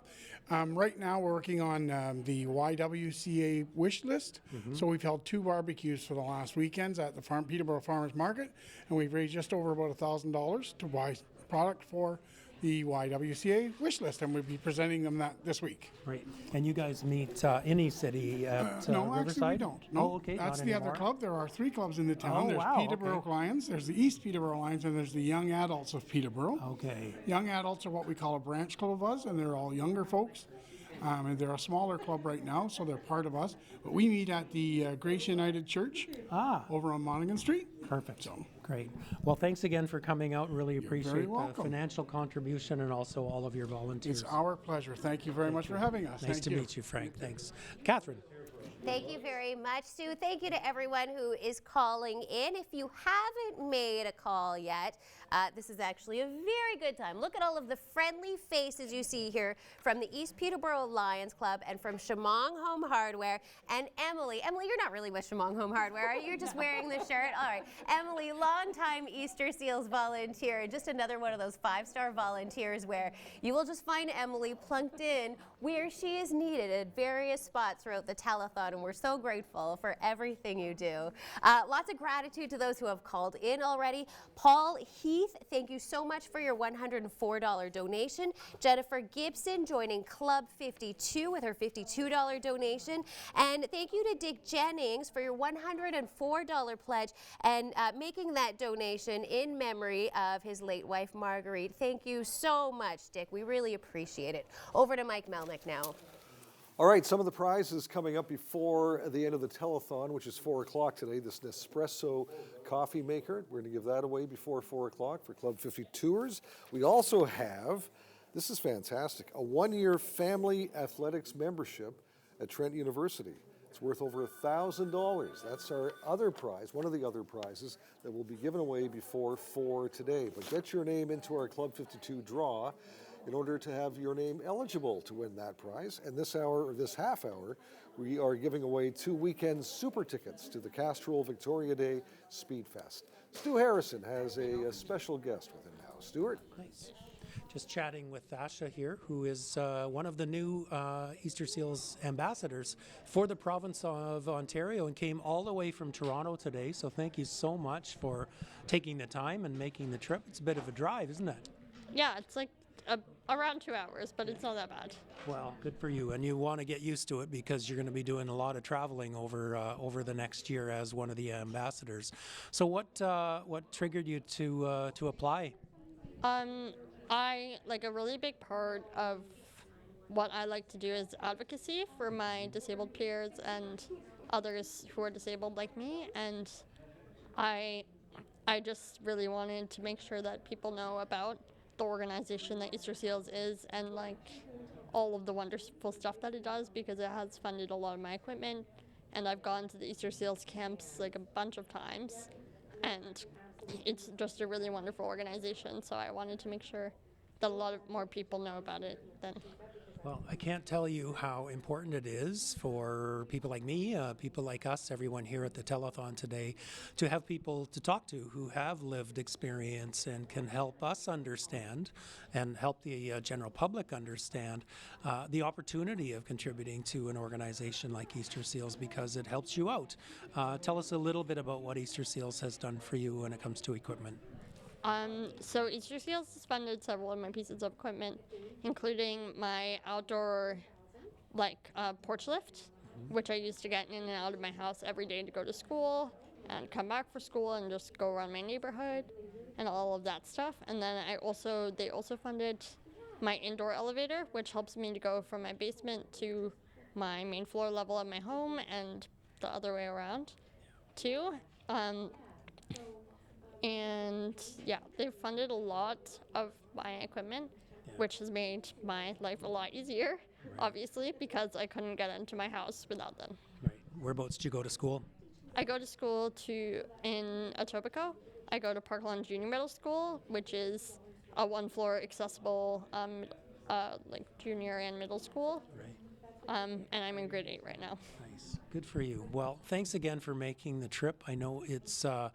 Right now we're working on the YWCA wish list. So we've held 2 barbecues for the last weekends at the Peterborough Farmers Market, and we've raised just over about $1,000 to buy product for the YWCA wish list, and we'll be presenting them that this week. Right. And you guys meet in East City at no, Riverside? actually we don't. No, Oh, okay. that's Not the anymore. other club. There are 3 clubs in the town. Oh, There's wow, Peterborough okay. Lions, there's the East Peterborough Lions, and there's the Young Adults of Peterborough. Okay. Young Adults are what we call a branch club of us, and they're all younger folks. And they're a smaller club right now, so they're part of us. But we meet at the Grace United Church over on Monaghan Street. Perfect. Great. Well, thanks again for coming out. Really appreciate very the welcome. financial contribution and also all of your volunteers. It's our pleasure. Thank you very much for having us. Nice Thank to you. meet you, Frank. Thanks. Catherine. Thank you very much, Sue. Thank you to everyone who is calling in. If you haven't made a call yet, this is actually a very good time. Look at all of the friendly faces you see here from the East Peterborough Lions Club and from Shamong Home Hardware. And Emily, you're not really with Shamong Home Hardware, are you? You're just wearing the shirt? All right. Emily, longtime Easter Seals volunteer, and just another one of those 5-star volunteers where you will just find Emily plunked in where she is needed at various spots throughout the telethon, and we're so grateful for everything you do. Lots of gratitude to those who have called in already. Paul Heath, thank you so much for your $104 donation. Jennifer Gibson joining Club 52 with her $52 donation. And thank you to Dick Jennings for your $104 pledge and making that donation in memory of his late wife, Marguerite. Thank you so much, Dick. We really appreciate it. Over to Mike Melnik now. All right, some of the prizes coming up before the end of the telethon, which is 4 o'clock today. This Nespresso coffee maker, we're going to give that away before 4 o'clock for Club 52ers. We also have, this is fantastic, a 1-year family athletics membership at Trent University. It's worth over $1,000. That's our other prize, one of the other prizes that will be given away before 4 today. But get your name into our Club 52 draw in order to have your name eligible to win that prize. And this hour, or this half hour, we are giving away 2 weekend super tickets to the Castrol Victoria Day Speed Fest. Stu Harrison has a special guest with him now. Stuart? Nice. Just chatting with Asha here, who is one of the new Easter Seals ambassadors for the province of Ontario and came all the way from Toronto today. So thank you so much for taking the time and making the trip. It's a bit of a drive, isn't it? Yeah, it's like around 2 hours, but it's not that bad. Well, good for you. And you want to get used to it because you're going to be doing a lot of traveling over the next year as one of the ambassadors. So what triggered you to apply? I like a really big part of what I like to do is advocacy for my disabled peers and others who are disabled like me, and I just really wanted to make sure that people know about the organization that Easter Seals is and like all of the wonderful stuff that it does, because it has funded a lot of my equipment, and I've gone to the Easter Seals camps like a bunch of times, and it's just a really wonderful organization, so I wanted to make sure that a lot of more people know about it than. Well, I can't tell you how important it is for people like me, people like us, everyone here at the Telethon today, to have people to talk to who have lived experience and can help us understand and help the general public understand the opportunity of contributing to an organization like Easter Seals, because it helps you out. Tell us a little bit about what Easter Seals has done for you when it comes to equipment. So Easter Seals has funded several of my pieces of equipment, including my outdoor, porch lift, which I used to get in and out of my house every day to go to school and come back for school and just go around my neighborhood and all of that stuff. And then they also funded my indoor elevator, which helps me to go from my basement to my main floor level of my home and the other way around, too. And yeah, they've funded a lot of my equipment, which has made my life a lot easier, obviously, because I couldn't get into my house without them. Right. Whereabouts do you go to school? I go to school in Etobicoke. I go to Parkland Junior Middle School, which is a one-floor accessible junior and middle school. Right. And I'm in grade 8 right now. Nice. Good for you. Well, thanks again for making the trip. I know it's a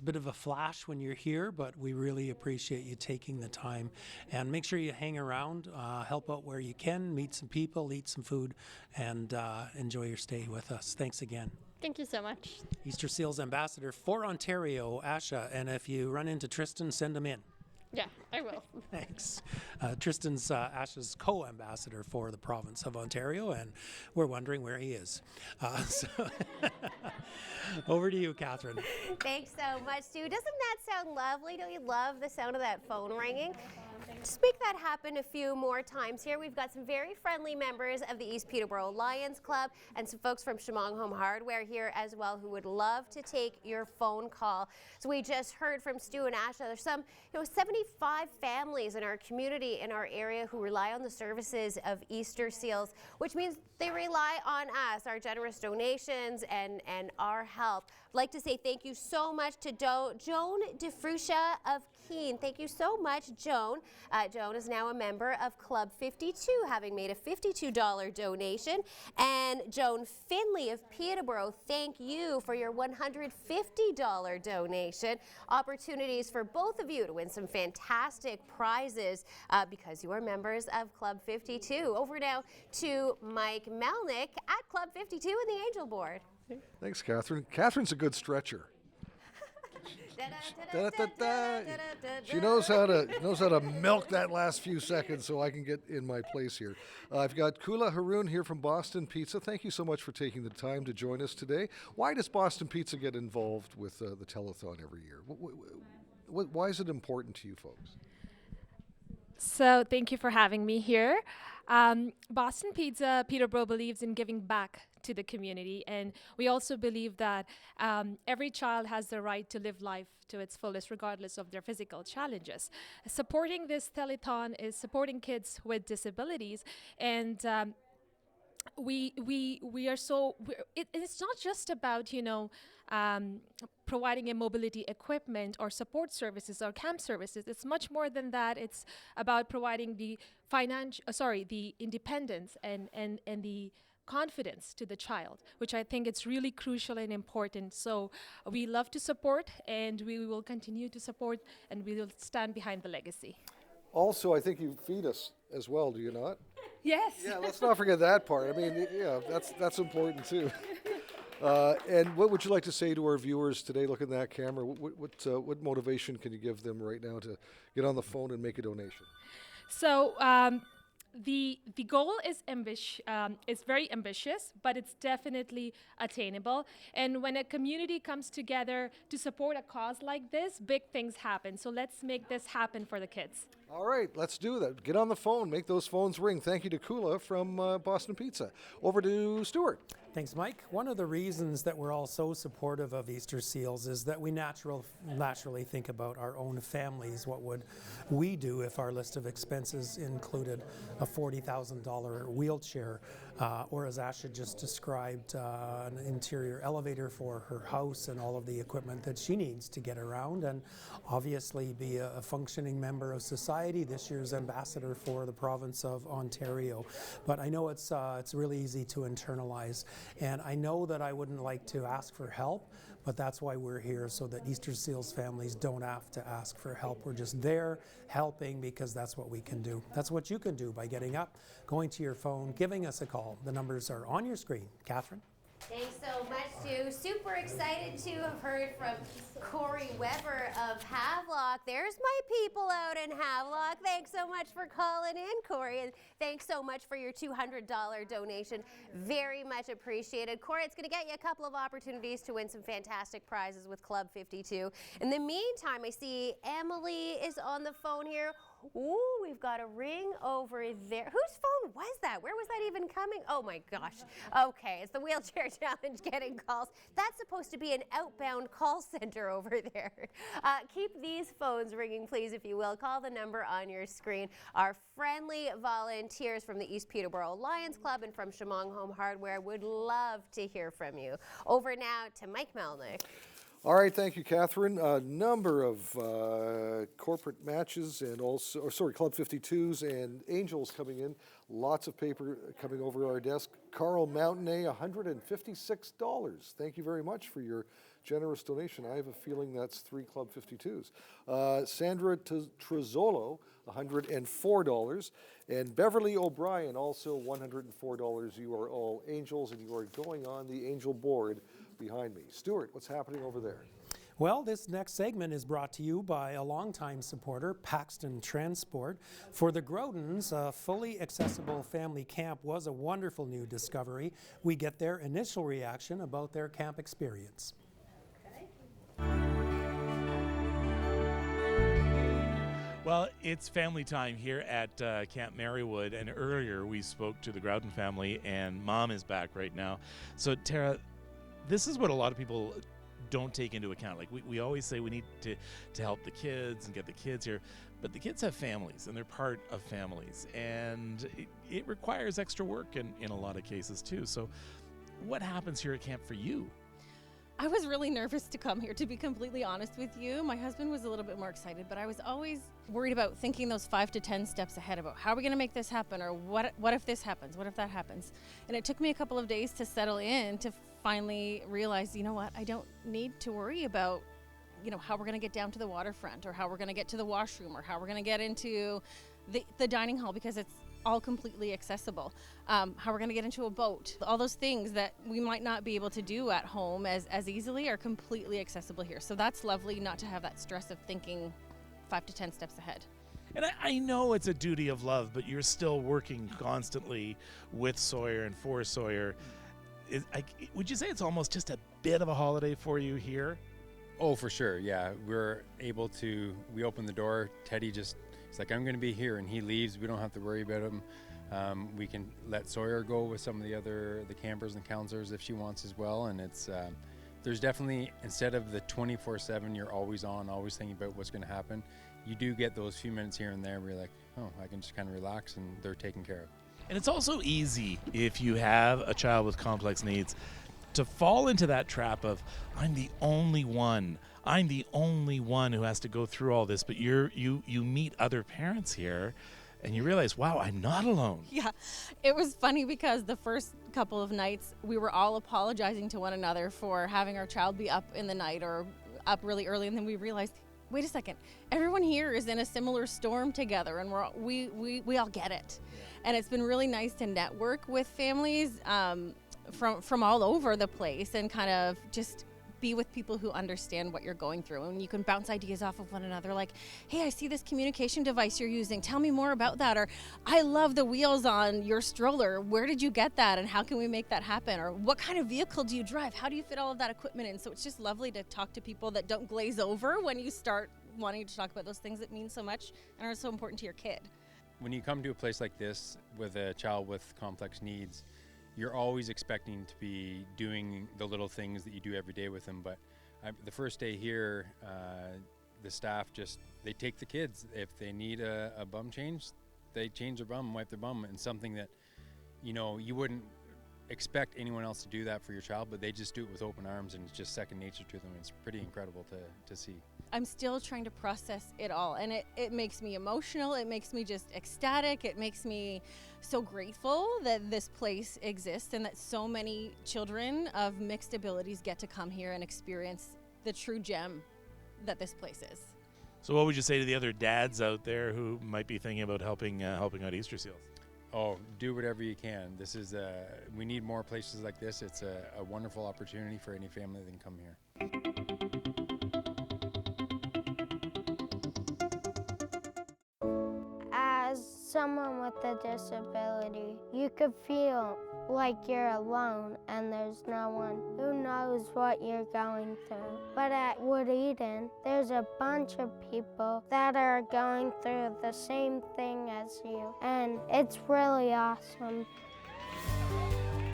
bit of a flash when you're here, but we really appreciate you taking the time. And make sure you hang around, help out where you can, meet some people, eat some food, and enjoy your stay with us. Thanks again. Thank you so much. Easter Seals Ambassador for Ontario, Asha. And if you run into Tristan, send him in. Yeah, I will. Thanks. Tristan's Asha's co-ambassador for the province of Ontario, and we're wondering where he is. Over to you, Catherine. Thanks so much, Stu. Doesn't that sound lovely? Don't you love the sound of that phone ringing? Just make that happen a few more times here. We've got some very friendly members of the East Peterborough Lions Club and some folks from Shimong Home Hardware here as well who would love to take your phone call. So we just heard from Stu and Asha. There's some 75 families in our community, in our area, who rely on the services of Easter Seals, which means they rely on us, our generous donations and our help. I'd like to say thank you so much to Joan DeFruscia of Keene. Thank you so much, Joan. Joan is now a member of Club 52, having made a $52 donation. And Joan Finley of Peterborough, thank you for your $150 donation. Opportunities for both of you to win some fantastic prizes because you are members of Club 52. Over now to Mike Melnik at Club 52 and the Angel Board. Thanks, Catherine. Catherine's a good stretcher. She knows how to milk that last few seconds so I can get in my place here. I've got Kula Haroon here from Boston Pizza. Thank you so much for taking the time to join us today. Why does Boston Pizza get involved with the telethon every year? Why is it important to you folks? So thank you for having me here. Boston Pizza Peterborough believes in giving back to the community, and we also believe that every child has the right to live life to its fullest regardless of their physical challenges. Supporting this telethon is supporting kids with disabilities, and it's not just about providing a mobility equipment or support services or camp services. It's much more than that. It's about providing the the independence and the confidence to the child, which I think it's really crucial and important. So we love to support, and we will continue to support, and we will stand behind the legacy. Also, I think you feed us as well, do you not? Yes. Yeah, let's not forget that part. I mean, yeah, that's important too. And what would you like to say to our viewers today? Look at that camera. What motivation can you give them right now to get on the phone and make a donation? So the goal is very ambitious, but it's definitely attainable. And when a community comes together to support a cause like this, big things happen. So let's make this happen for the kids. All right, let's do that. Get on the phone. Make those phones ring. Thank you to Kula from Boston Pizza. Over to Stuart. Thanks, Mike. One of the reasons that we're all so supportive of Easter Seals is that we naturally think about our own families. What would we do if our list of expenses included a $40,000 wheelchair, or as Asha just described, an interior elevator for her house and all of the equipment that she needs to get around, and obviously be a functioning member of society, this year's ambassador for the province of Ontario. But I know it's really easy to internalize. And I know that I wouldn't like to ask for help, but that's why we're here, so that Easter Seals families don't have to ask for help. We're just there helping because that's what we can do. That's what you can do by getting up, going to your phone, giving us a call. The numbers are on your screen. Catherine? Thanks so much, Stu. Super excited to have heard from Corey Weber of Havelock. There's my people out in Havelock. Thanks so much for calling in, Corey, and thanks so much for your $200 donation. Very much appreciated. Corey, it's going to get you a couple of opportunities to win some fantastic prizes with Club 52. In the meantime, I see Emily is on the phone here. Ooh, we've got a ring over there. Whose phone was that? Where was that even coming? Oh my gosh. Okay, it's the Wheelchair Challenge getting calls. That's supposed to be an outbound call center over there. Keep these phones ringing, please, if you will. Call the number on your screen. Our friendly volunteers from the East Peterborough Lions Club and from Shamong Home Hardware would love to hear from you. Over now to Mike Melnik. All right, thank you, Catherine. A number of corporate matches and also, Club 52s and Angels coming in. Lots of paper coming over our desk. Carl Mountainay, $156. Thank you very much for your generous donation. I have a feeling that's 3 Club 52s. Sandra Trezzolo, $104. And Beverly O'Brien, also $104. You are all Angels, and you are going on the Angel board behind me. Stuart, what's happening over there? Well, this next segment is brought to you by a longtime supporter, Paxton Transport. For the Grodens, a fully accessible family camp was a wonderful new discovery. We get their initial reaction about their camp experience. Well, it's family time here at Camp Marywood, and earlier we spoke to the Groudon family, and Mom is back right now. So, Tara, this is what a lot of people don't take into account. Like, we always say we need to help the kids and get the kids here, but the kids have families, and they're part of families, and it requires extra work in a lot of cases, too. So what happens here at camp for you? I was really nervous to come here, to be completely honest with you. My husband was a little bit more excited, but I was always worried about thinking those 5 to 10 steps ahead about how are we going to make this happen, or what if this happens, what if that happens. And it took me a couple of days to settle in, to finally realize, you know what, I don't need to worry about, how we're going to get down to the waterfront, or how we're going to get to the washroom, or how we're going to get into the dining hall, because it's all completely accessible. How we're going to get into a boat. All those things that we might not be able to do at home as easily are completely accessible here. So that's lovely, not to have that stress of thinking 5 to 10 steps ahead. And I know it's a duty of love, but you're still working constantly with Sawyer and for Sawyer. Would you say it's almost just a bit of a holiday for you here? Oh, for sure, yeah. We open the door, Teddy just, he's like, I'm going to be here, and he leaves. We don't have to worry about him. We can let Sawyer go with some of the campers and counselors if she wants as well, and it's there's definitely, instead of the 24/7, you're always on, always thinking about what's going to happen, you do get those few minutes here and there where you're like, oh, I can just kind of relax, and they're taken care of. And it's also easy, if you have a child with complex needs, to fall into that trap of, I'm the only one who has to go through all this. But you meet other parents here, and you realize, wow, I'm not alone. Yeah, it was funny because the first couple of nights we were all apologizing to one another for having our child be up in the night or up really early, and then we realized, wait a second, everyone here is in a similar storm together, and we all get it. And it's been really nice to network with families. from all over the place and kind of just be with people who understand what you're going through, and you can bounce ideas off of one another, like, hey, I see this communication device you're using, tell me more about that, or I love the wheels on your stroller, where did you get that and how can we make that happen, or what kind of vehicle do you drive, how do you fit all of that equipment in? So it's just lovely to talk to people that don't glaze over when you start wanting to talk about those things that mean so much and are so important to your kid. When you come to a place like this with a child with complex needs, you're always expecting to be doing the little things that you do every day with them. But the first day here, the staff they take the kids. If they need a bum change, they change their bum, wipe their bum, and something that, you wouldn't expect anyone else to do that for your child, but they just do it with open arms, and it's just second nature to them. It's pretty incredible to see. I'm still trying to process it all, and it makes me emotional, it makes me just ecstatic, it makes me so grateful that this place exists and that so many children of mixed abilities get to come here and experience the true gem that this place is. So what would you say to the other dads out there who might be thinking about helping out Easter Seals? Oh, do whatever you can. This is we need more places like this. It's a wonderful opportunity for any family that can come here. As someone with a disability, you could feel like you're alone and there's no one who knows what you're going through. But at Wood Eden, there's a bunch of people that are going through the same thing as you, and it's really awesome.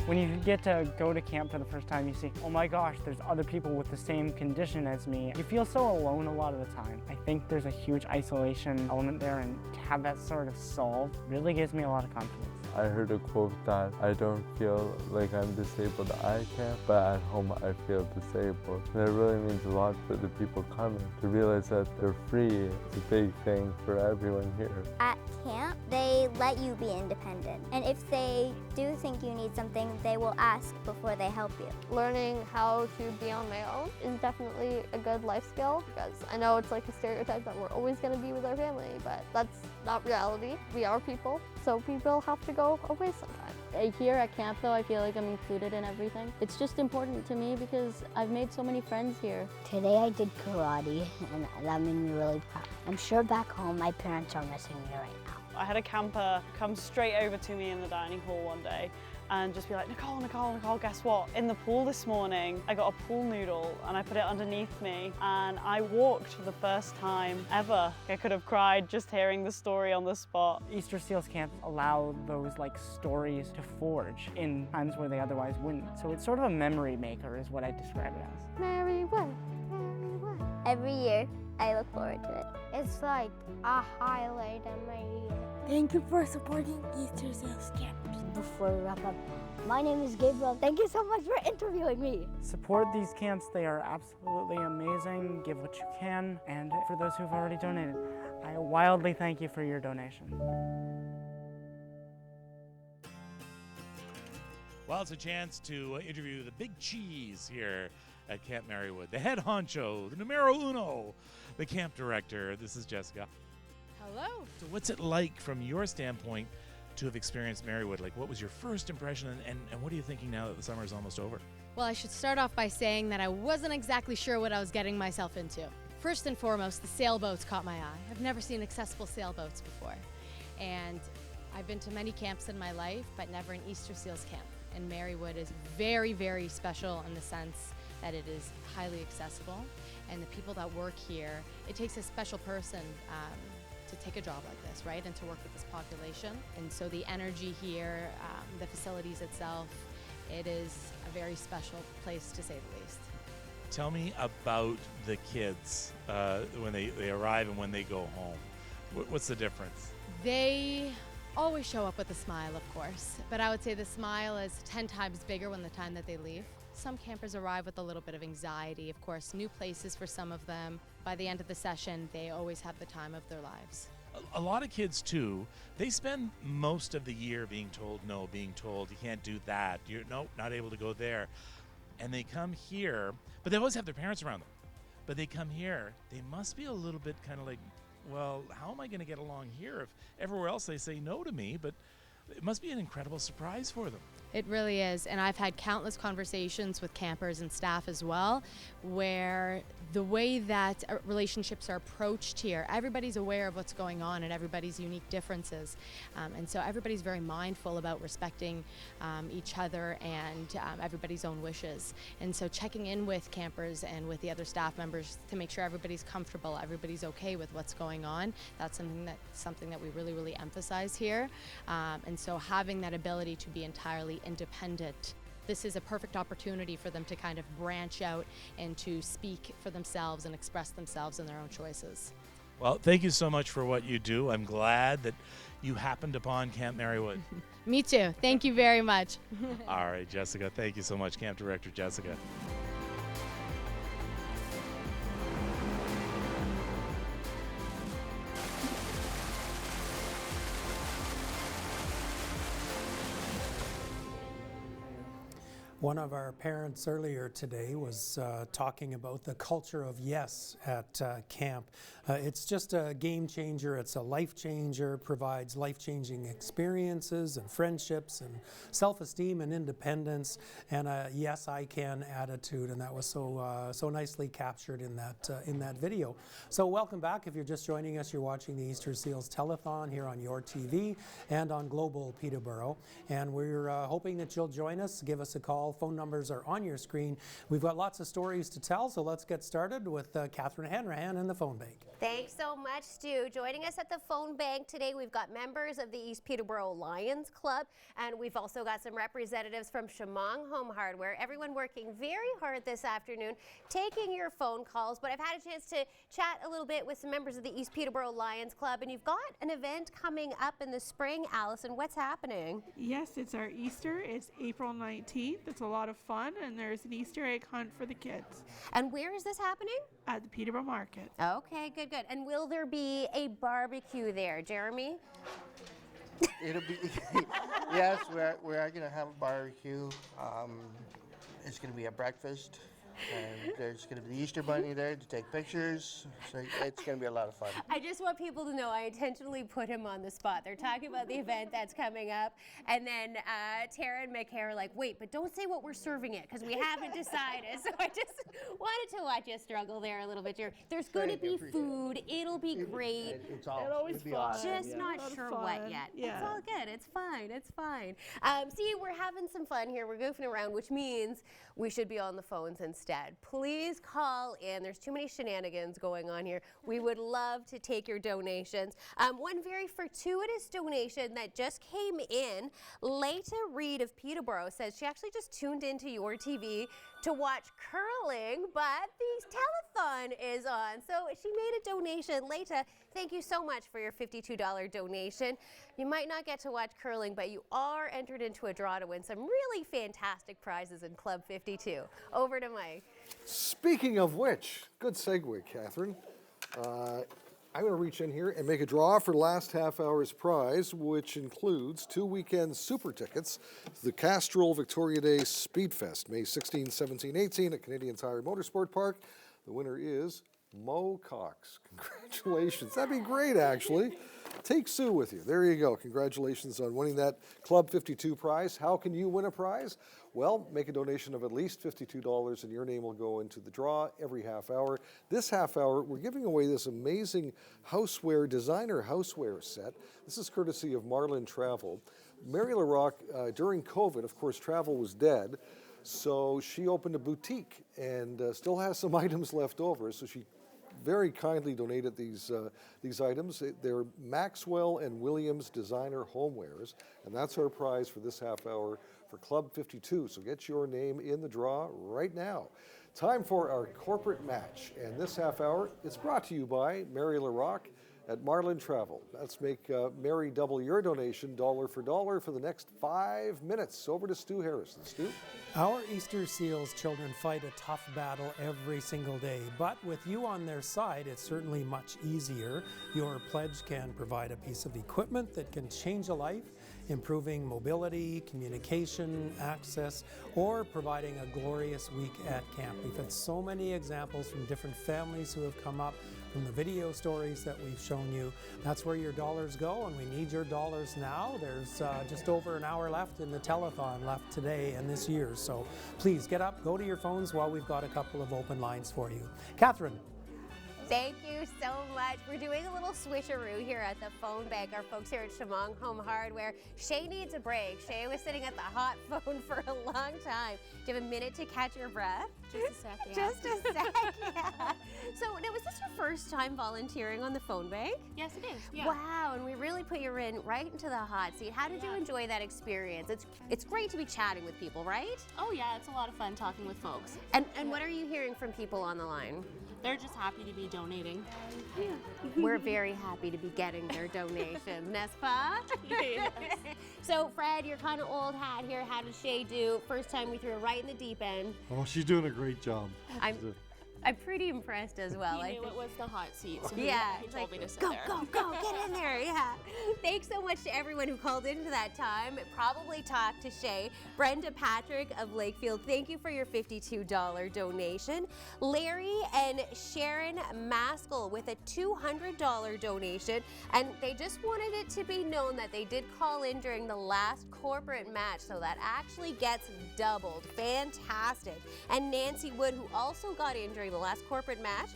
When you get to go to camp for the first time, you see, oh my gosh, there's other people with the same condition as me. You feel so alone a lot of the time. I think there's a huge isolation element there, and to have that sort of solved really gives me a lot of confidence. I heard a quote that I don't feel like I'm disabled at camp, but at home I feel disabled. And it really means a lot for the people coming to realize that they're free. It's a big thing for everyone here. At camp, they let you be independent. And if they do think you need something, they will ask before they help you. Learning how to be on my own is definitely a good life skill, because I know it's like a stereotype that we're always going to be with our family, but that's not reality. We are people, so people have to go away sometime. Here at camp, though, I feel like I'm included in everything. It's just important to me because I've made so many friends here. Today I did karate, and that made me really proud. I'm sure back home my parents are missing me right now. I had a camper come straight over to me in the dining hall one day and just be like, Nicole, guess what? In the pool this morning, I got a pool noodle and I put it underneath me and I walked for the first time ever. I could have cried just hearing the story on the spot. Easter Seals camps allow those stories to forge in times where they otherwise wouldn't. So it's sort of a memory maker is what I describe it as. Merry way, merry way. Every year, I look forward to it. It's like a highlight of my year. Thank you for supporting Easter Seals Camp. Before we wrap up, my name is Gabriel. Thank you so much for interviewing me. Support these camps. They are absolutely amazing. Give what you can. And for those who've already donated, I wildly thank you for your donation. Well, it's a chance to interview the big cheese here at Camp Marywood, the head honcho, the numero uno, the camp director. This is Jessica. Hello. So what's it like from your standpoint to have experienced Marywood? What was your first impression, and what are you thinking now that the summer is almost over? Well, I should start off by saying that I wasn't exactly sure what I was getting myself into. First and foremost, the sailboats caught my eye. I've never seen accessible sailboats before. And I've been to many camps in my life, but never an Easter Seals camp. And Marywood is very, very special in the sense that it is highly accessible. And the people that work here, it takes a special person to take a job like this, right? And to work with this population. And so the energy here, the facilities itself, it is a very special place to say the least. Tell me about the kids when they arrive and when they go home. What's the difference? They always show up with a smile, of course, but I would say the smile is 10 times bigger when the time that they leave. Some campers arrive with a little bit of anxiety, of course, new places for some of them. By the end of the session, they always have the time of their lives. A lot of kids, too, they spend most of the year being told no, being told you can't do that, you're not able to go there. And they come here, but they always have their parents around them. But they come here, they must be a little bit kind of like, well, how am I going to get along here if everywhere else they say no to me, but it must be an incredible surprise for them. It really is, and I've had countless conversations with campers and staff as well, where the way that relationships are approached here, everybody's aware of what's going on and everybody's unique differences, and so everybody's very mindful about respecting each other and everybody's own wishes. And so checking in with campers and with the other staff members to make sure everybody's comfortable, everybody's okay with what's going on, that's something that we really emphasize here. And so having that ability to be entirely independent, this is a perfect opportunity for them to kind of branch out and to speak for themselves and express themselves in their own choices. Well, thank you so much for what you do. I'm glad that you happened upon Camp Marywood. Me too. Thank you very much. All right, Jessica, thank you so much, Camp Director Jessica. One of our parents earlier today was talking about the culture of yes at camp. It's just a game changer, it's a life changer, provides life-changing experiences and friendships and self-esteem and independence and a yes I can attitude, and that was so nicely captured in that video. So welcome back. If you're just joining us, you're watching the Easter Seals Telethon here on your TV and on Global Peterborough, and we're hoping that you'll join us. Give us a call. Phone numbers are on your screen. We've got lots of stories to tell, so let's get started with Catherine Hanrahan in the phone bank. Thanks so much, Stu. Joining us at the phone bank today, we've got members of the East Peterborough Lions Club, and we've also got some representatives from Shamong Home Hardware. Everyone working very hard this afternoon, taking your phone calls, but I've had a chance to chat a little bit with some members of the East Peterborough Lions Club, and you've got an event coming up in the spring. Allison, what's happening? Yes, it's our Easter. It's April 19th. It's a lot of fun, and there's an Easter egg hunt for the kids. And where is this happening? At the Peterborough Market. Okay, good. And will there be a barbecue there, Jeremy? It'll be, yes, we're going to have a barbecue. It's going to be a breakfast. And there's going to be the Easter Bunny there to take pictures. So it's going to be a lot of fun. I just want people to know I intentionally put him on the spot. They're talking about the event that's coming up. And then Tara and Mick are like, wait, but don't say what we're serving it because we haven't decided. So I just wanted to watch you struggle there a little bit. There's going to be food. It'll be great. It'll always be fun. Just not sure what yet. Yeah. It's all good. It's fine. It's fine. See, we're having some fun here. We're goofing around, which means we should be on the phones instead. Please call in. There's too many shenanigans going on here. We would love to take your donations. One very fortuitous donation that just came in, Leita Reed of Peterborough says she actually just tuned into your TV to watch curling, but the telethon is on. So she made a donation. Leita, thank you so much for your $52 donation. You might not get to watch curling, but you are entered into a draw to win some really fantastic prizes in Club 52. Over to Mike. Speaking of which, good segue, Catherine. I'm going to reach in here and make a draw for last half hour's prize, which includes 2 weekend super tickets to the Castrol Victoria Day Speedfest, May 16, 17, 18 at Canadian Tire Motorsport Park. The winner is Mo Cox. Congratulations. That'd be great, actually. Take Sue with you. There you go. Congratulations on winning that Club 52 prize. How can you win a prize? Well, make a donation of at least $52 and your name will go into the draw every half hour. This half hour, we're giving away this amazing houseware, designer houseware set. This is courtesy of Marlin Travel. Mary LaRocque, during COVID, of course, travel was dead. So she opened a boutique and still has some items left over. So she very kindly donated these items. They're Maxwell and Williams designer homewares, and that's our prize for this half hour for Club 52. So get your name in the draw right now. Time for our corporate match, and this half hour, it's brought to you by Mary LaRocque at Marlin Travel. Let's make Mary double your donation dollar for the next 5 minutes. Over to Stu Harrison. Stu? Our Easter Seals children fight a tough battle every single day, but with you on their side, it's certainly much easier. Your pledge can provide a piece of equipment that can change a life, improving mobility, communication, access, or providing a glorious week at camp. We've had so many examples from different families who have come up from the video stories that we've shown you. That's where your dollars go, and we need your dollars now. There's just over an hour left in the telethon left today and this year. So please get up, go to your phones while we've got a couple of open lines for you. Catherine. Thank you so much. We're doing a little switcheroo here at the phone bank. Our folks here at Shamong Home Hardware. Shay needs a break. Shay was sitting at the hot phone for a long time. Do you have a minute to catch your breath? Just a sec, yeah. Just a sec, yeah. So now, was this your first time volunteering on the phone bank? Yes, it is. Yeah. Wow, and we really put you in right into the hot seat. How did you enjoy that experience? It's great to be chatting with people, right? Oh yeah, it's a lot of fun talking with folks. And what are you hearing from people on the line? They're just happy to be donating. We're very happy to be getting their donations, n'est-ce pas? Yes. So, Fred, you're kind of old hat here. How did Shay do? First time we threw her right in the deep end. Oh, she's doing a great job. I'm pretty impressed as well. He knew it was the hot seat, so he told me to sit go, there. Go, get in there, yeah. Thanks so much to everyone who called into that time. Probably talked to Shay. Brenda Patrick of Lakefield, thank you for your $52 donation. Larry and Sharon Maskell with a $200 donation, and they just wanted it to be known that they did call in during the last corporate match, so that actually gets doubled. Fantastic. And Nancy Wood, who also got in during the last corporate match,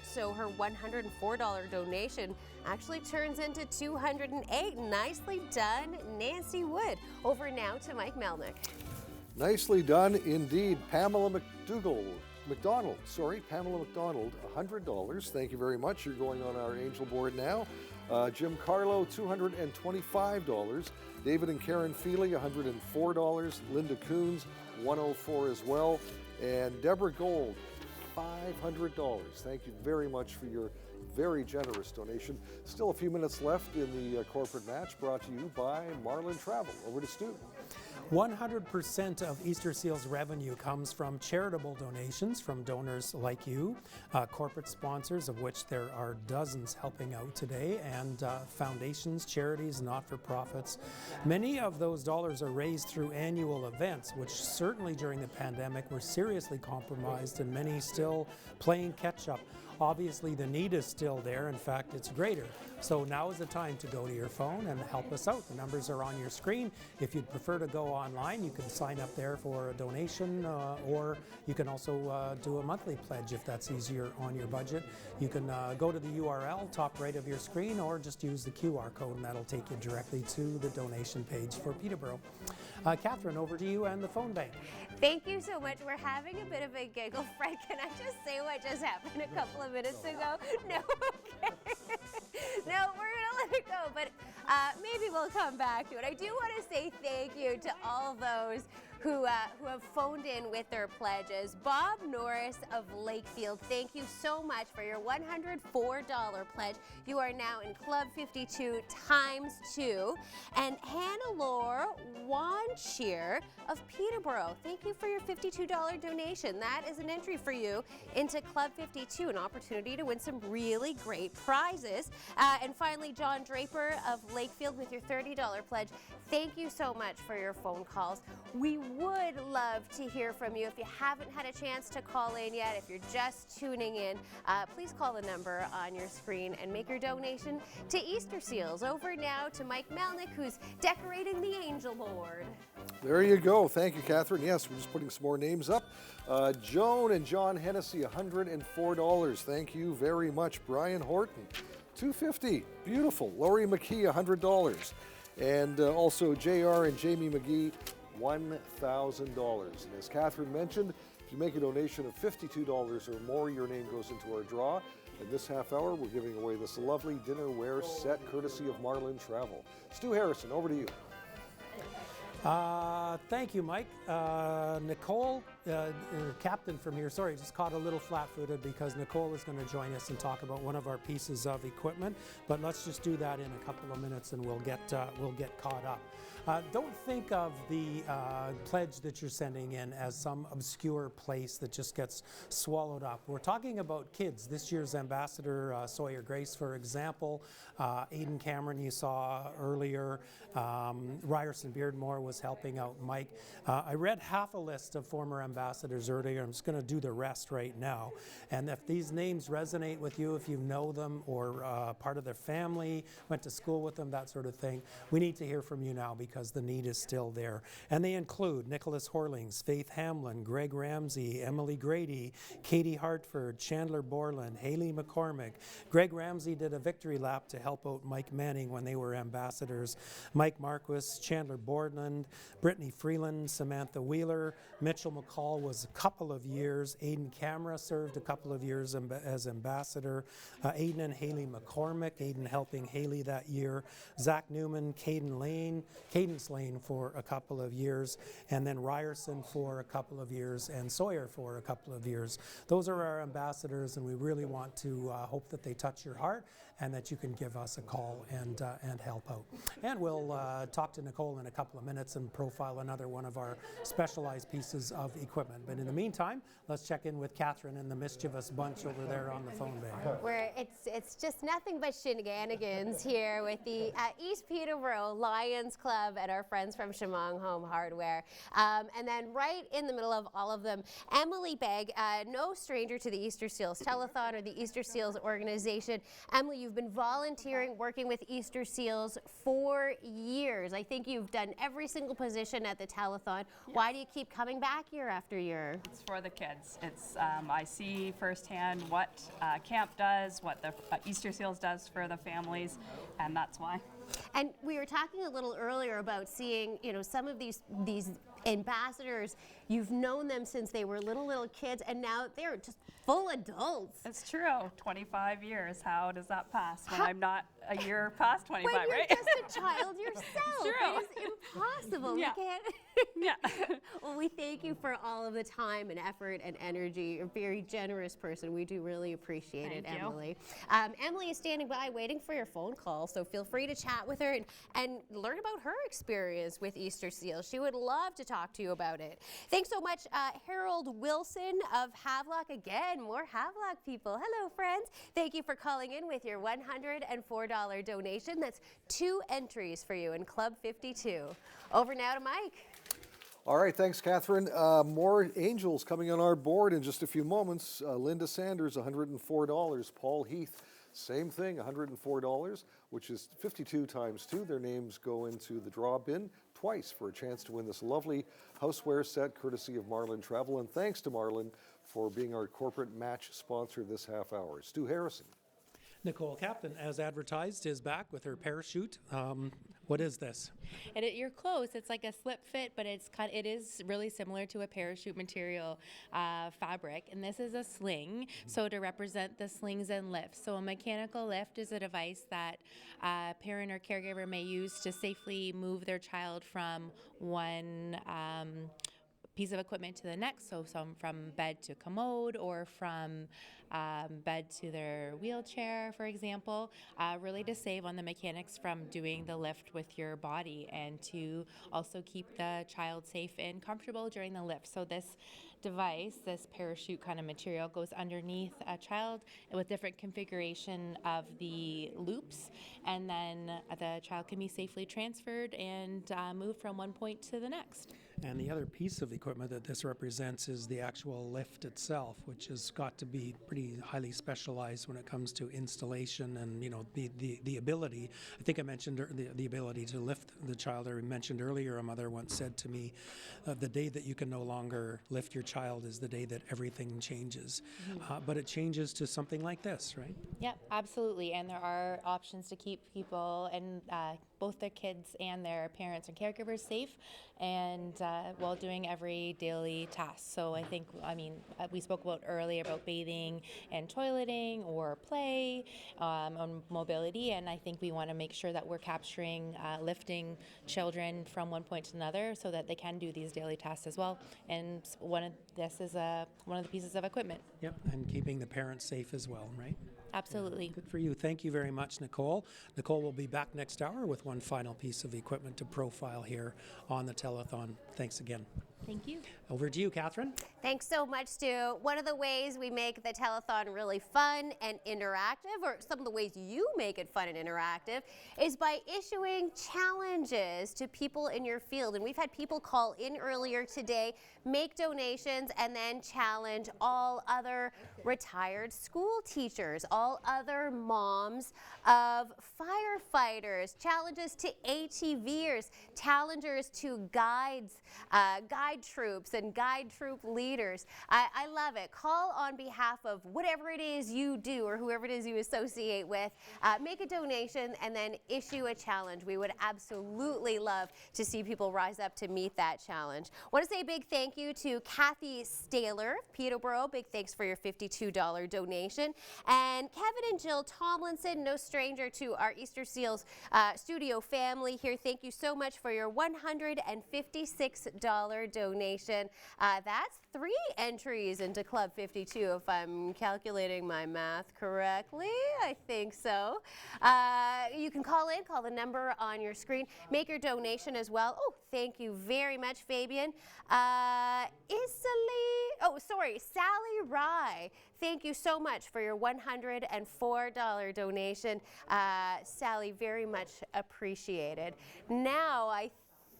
so her $104 donation actually turns into $208. Nicely done, Nancy Wood. Over now to Mike Melnik. Nicely done indeed. Pamela McDonald, $100. Thank you very much. You're going on our Angel board now. Jim Carlo, $225. David and Karen Feely, $104. Linda Coons, $104 as well. And Deborah Gold, $500. Thank you very much for your very generous donation. Still a few minutes left in the corporate match, brought to you by Marlin Travel. Over to Stu. 100% of Easter Seals revenue comes from charitable donations from donors like you, corporate sponsors, of which there are dozens helping out today, and foundations, charities, not-for-profits. Many of those dollars are raised through annual events, which certainly during the pandemic were seriously compromised, and many still playing catch-up. Obviously, the need is still there. In fact, it's greater. So now is the time to go to your phone and help us out. The numbers are on your screen. If you'd prefer to go online, you can sign up there for a donation, or you can also do a monthly pledge if that's easier on your budget. You can go to the URL, top right of your screen, or just use the QR code, and that'll take you directly to the donation page for Peterborough. Catherine, over to you and the phone bank. Thank you so much. We're having a bit of a giggle. Fred, can I just say what just happened a couple of minutes ago? No, okay. No, we're going to let it go, but maybe we'll come back to it. I do want to say thank you to all those who have phoned in with their pledges. Bob Norris of Lakefield, thank you so much for your $104 pledge. You are now in Club 52 ×2. And Hannah-Laure Wancheer of Peterborough, thank you for your $52 donation. That is an entry for you into Club 52, an opportunity to win some really great prizes. And finally, John Draper of Lakefield with your $30 pledge. Thank you so much for your phone calls. We would love to hear from you. If you haven't had a chance to call in yet, if you're just tuning in, please call the number on your screen and make your donation to Easter Seals. Over now to Mike Melnik, who's decorating the Angel board. There you go. Thank you, Catherine. Yes, we're just putting some more names up. Joan and John Hennessy, $104. Thank you very much. Brian Horton, $250. Beautiful. Laurie McKee, $100. And also JR and Jamie McGee, $1,000. And as Catherine mentioned, if you make a donation of $52 or more, your name goes into our draw. In this half hour, we're giving away this lovely dinnerware set courtesy of Marlin Travel. Stu Harrison, over to you. Thank you, Mike. Nicole, captain from here, sorry, just caught a little flat-footed because Nicole is going to join us and talk about one of our pieces of equipment. But let's just do that in a couple of minutes, and we'll get caught up. Don't think of the pledge that you're sending in as some obscure place that just gets swallowed up. We're talking about kids. This year's ambassador, Sawyer Grace, for example, Aidan Cameron you saw earlier, Ryerson Beardmore was was helping out Mike. I read half a list of former ambassadors earlier. I'm just going to do the rest right now. And if these names resonate with you, if you know them or part of their family, went to school with them, that sort of thing, we need to hear from you now because the need is still there. And they include Nicholas Horlings, Faith Hamlin, Greg Ramsey, Emily Grady, Katie Hartford, Chandler Borland, Haley McCormick. Greg Ramsey did a victory lap to help out Mike Manning when they were ambassadors. Mike Marquis, Chandler Borland, Brittany Freeland, Samantha Wheeler, Mitchell McCall was a couple of years. Aidan Camera served a couple of years as ambassador. Aidan and Haley McCormick, Aidan helping Haley that year. Zach Newman, Cadence Lane for a couple of years, and then Ryerson for a couple of years, and Sawyer for a couple of years. Those are our ambassadors, and we really want to hope that they touch your heart and that you can give us a call and help out. And we'll talk to Nicole in a couple of minutes and profile another one of our specialized pieces of equipment. But in the meantime, let's check in with Catherine and the mischievous bunch over there on the phone bank. Where it's just nothing but shenanigans here with the East Peterborough Lions Club and our friends from Shamong Home Hardware. And then right in the middle of all of them, Emily Begg, no stranger to the Easter Seals Telethon or the Easter Seals organization. Emily, you've been volunteering, working with Easter Seals for years. I think you've done every single position at the Telethon. Yes. Why do you keep coming back year after year? It's for the kids. It's I see firsthand what camp does, what the Easter Seals does for the families, and that's why. And we were talking a little earlier about seeing, some of these ambassadors. You've known them since they were little kids, and now they're just full adults. It's true. 25 years. How does that pass when I'm not a year past 25, when you're right? just a child yourself. True. It is impossible. Yeah. We can't. Yeah. Well, we thank you for all of the time and effort and energy. You're a very generous person. We do really appreciate it, Thank you. Emily. Emily is standing by waiting for your phone call, so feel free to chat with her and learn about her experience with Easter Seals. She would love to talk to you about it. Thanks so much, Harold Wilson of Havelock. Again, more Havelock people. Hello, friends. Thank you for calling in with your $104 donation. That's 2 entries for you in Club 52. Over now to Mike. All right, thanks, Catherine. More angels coming on our board in just a few moments. Linda Sanders, $104. Paul Heath, same thing, $104, which is 52 times 2. Their names go into the draw bin twice for a chance to win this lovely houseware set courtesy of Marlin Travel. And thanks to Marlin for being our corporate match sponsor this half hour. Stu Harrison. Nicole Captain, as advertised, is back with her parachute. What is this? You're close. It's like a slip fit, but it is really similar to a parachute material fabric. And this is a sling, so to represent the slings and lifts. So a mechanical lift is a device that a parent or caregiver may use to safely move their child from one piece of equipment to the next, so some from bed to commode or from bed to their wheelchair, for example, really to save on the mechanics from doing the lift with your body and to also keep the child safe and comfortable during the lift. So this device, this parachute kind of material, goes underneath a child with different configuration of the loops, and then the child can be safely transferred and moved from one point to the next. And the other piece of equipment that this represents is the actual lift itself, which has got to be pretty highly specialized when it comes to installation and the ability. I think I mentioned the ability to lift the child. I mentioned earlier, a mother once said to me, the day that you can no longer lift your child is the day that everything changes. Mm-hmm. But it changes to something like this, right? Yep, absolutely. And there are options to keep people and both their kids and their parents and caregivers safe, and while doing every daily task. So we spoke about earlier about bathing and toileting or play, on mobility, and I think we want to make sure that we're capturing lifting children from one point to another so that they can do these daily tasks as well. And this is one of the pieces of equipment. Yep, and keeping the parents safe as well, right? Absolutely. Good for you. Thank you very much, Nicole. Nicole will be back next hour with one final piece of equipment to profile here on the Telethon. Thanks again. Thank you. Over to you, Catherine. Thanks so much, Stu. One of the ways we make the telethon really fun and interactive, or some of the ways you make it fun and interactive, is by issuing challenges to people in your field. And we've had people call in earlier today, make donations, and then challenge all other retired school teachers, all other moms of firefighters, challenges to ATVers, challengers to guides, guide troops and guide troop leaders. I love it. Call on behalf of whatever it is you do or whoever it is you associate with. Make a donation and then issue a challenge. We would absolutely love to see people rise up to meet that challenge. I want to say a big thank you to Kathy Staler, Peterborough. Big thanks for your $52 donation. And Kevin and Jill Tomlinson, no stranger to our Easter Seals studio family here. Thank you so much for your $156 donation. That's 3 entries into Club 52, if I'm calculating my math correctly. I think so. You can call in, call the number on your screen, make your donation as well. Oh, thank you very much, Fabian. Sally Rye. Thank you so much for your $104 donation. Sally, very much appreciated. Now I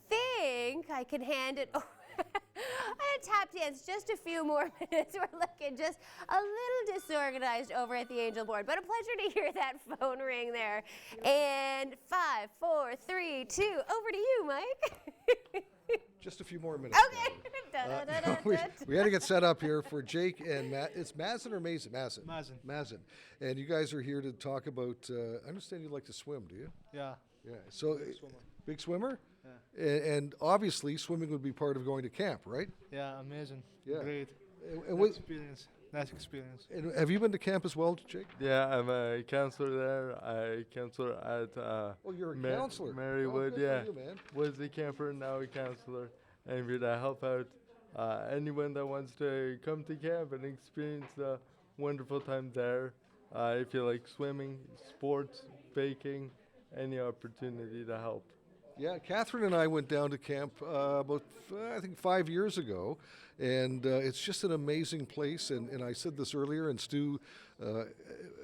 think I can hand it over. I tap dance just a few more minutes. We're looking just a little disorganized over at the Angel board, but a pleasure to hear that phone ring there. And 5, 4, 3, 2, over to you, Mike. Just a few more minutes. Okay. We had to get set up here for Jake and Matt. It's Mazin or Mason? Mazin. Mazin. And you guys are here to talk about, I understand you like to swim, do you? Yeah. Yeah. So, big swimmer? Yeah. And obviously, swimming would be part of going to camp, right? Yeah, amazing. Yeah. Great. And Nice experience. And have you been to camp as well, Jake? Yeah, I'm a counselor there. I counselor at you're a counselor. Marywood, good yeah. for you, man. Was a camper, now a counselor. And I'm here to help out anyone that wants to come to camp and experience the wonderful time there. If you like swimming, sports, baking, any opportunity to help. Yeah, Catherine and I went down to camp about, I think, 5 years ago, and it's just an amazing place. And I said this earlier, and Stu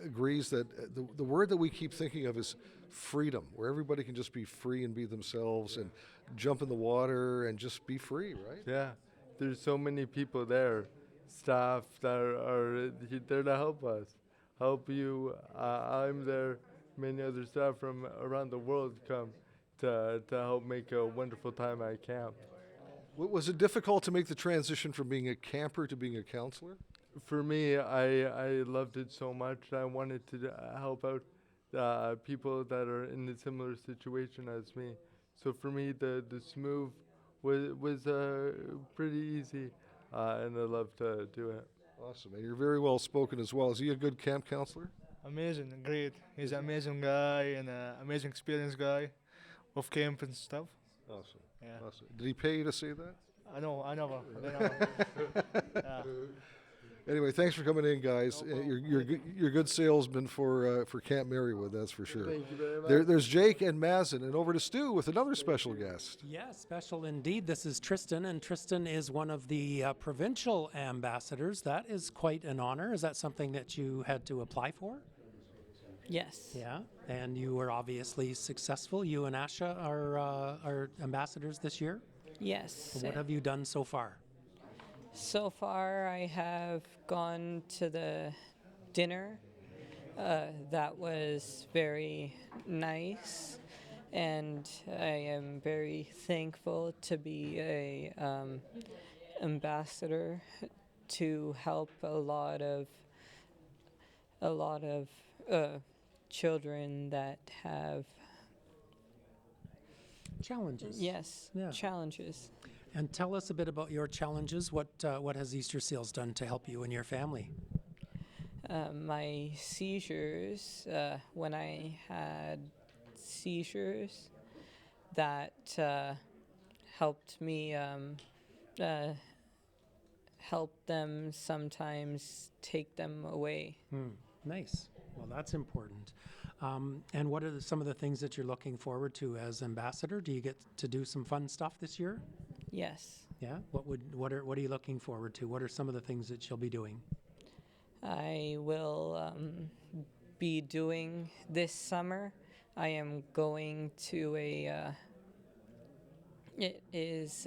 agrees that the word that we keep thinking of is freedom, where everybody can just be free and be themselves and jump in the water and just be free, right? Yeah, there's so many people there, staff that are there to help us, help you. I'm there, many other staff from around the world come to help make a wonderful time at camp. Was it difficult to make the transition from being a camper to being a counselor? For me, I loved it so much. I wanted to help out people that are in a similar situation as me. So for me, this move was pretty easy, and I love to do it. Awesome, and you're very well spoken as well. Is he a good camp counselor? Amazing, great. He's an amazing guy and an amazing experienced guy of camp and stuff. Awesome. Yeah. Awesome. Did he pay you to say that? I know. Yeah. Anyway, thanks for coming in, guys. You're good salesman for Camp Marywood, that's for sure. Thank you very much. There's Jake and Mazin, and over to Stu with another special guest. Yeah, special indeed. This is Tristan, and Tristan is one of the provincial ambassadors. That is quite an honor. Is that something that you had to apply for? Yes. Yeah, and you were obviously successful. You and Asha are ambassadors this year? Yes. What have you done so far? So far, I have gone to the dinner. That was very nice, and I am very thankful to be a ambassador to help a lot of children that have challenges. Yes, challenges. And tell us a bit about your challenges. What has Easter Seals done to help you and your family? My seizures, when I had seizures, that helped me help them sometimes take them away. Nice. Well, that's important. And what are some of the things that you're looking forward to as ambassador? Do you get to do some fun stuff this year? Yes. Yeah. What are you looking forward to? What are some of the things that you'll be doing? I will be doing this summer. I am going to it is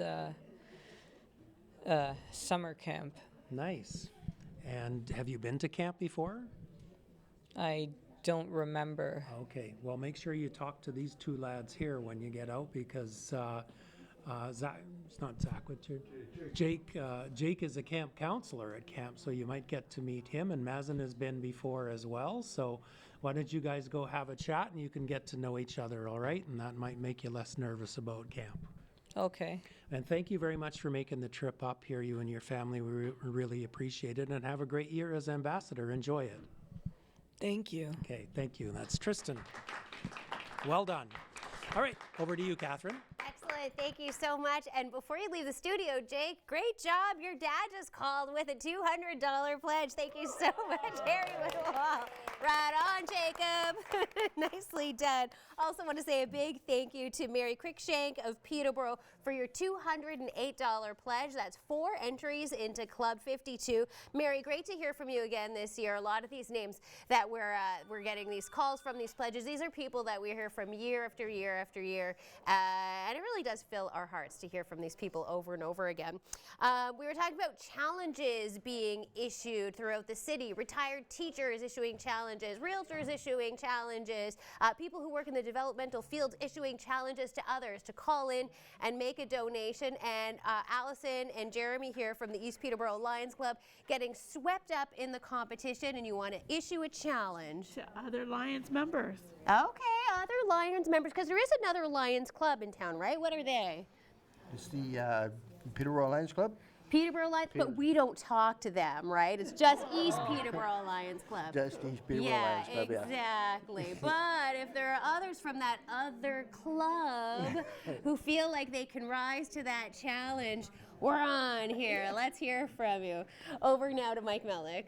summer camp. Nice. And have you been to camp before? I don't remember. Okay. Well, make sure you talk to these two lads here when you get out, because Zach, it's not Zach, what's your Jake. Jake is a camp counselor at camp, so you might get to meet him. And Mazen has been before as well. So why don't you guys go have a chat and you can get to know each other, all right? And that might make you less nervous about camp. Okay. And thank you very much for making the trip up here, you and your family. We really appreciate it. And have a great year as ambassador. Enjoy it. Thank you. Okay, thank you. That's Tristan. Well done. All right, over to you, Catherine. Excellent. Thank you so much. And before you leave the studio, Jake, great job. Your dad just called with a $200 pledge. Thank you so much, Harry Woodwall. Right on, Jacob. Nicely done. Also want to say a big thank you to Mary Cruikshank of Peterborough for your $208 pledge. That's 4 entries into Club 52. Mary, great to hear from you again this year. A lot of these names that we're getting these calls from, these pledges, these are people that we hear from year after year after year. And it really does fill our hearts to hear from these people over and over again. We were talking about challenges being issued throughout the city. Retired teachers issuing challenges, realtors issuing challenges, people who work in the developmental field issuing challenges to others to call in and make a donation. And Allison and Jeremy here from the East Peterborough Lions Club getting swept up in the competition, and you want to issue a challenge to other Lions members. Okay, other Lions members, because there is another Lions Club in town, right? What are they? It's the Peterborough Lions Club. Peterborough Lions, but we don't talk to them, right? It's just East Peterborough Lions Club. Just East Peterborough Lions Club, yeah. Exactly. But if there are others from that other club who feel like they can rise to that challenge, we're on here. Let's hear from you. Over now to Mike Melnik.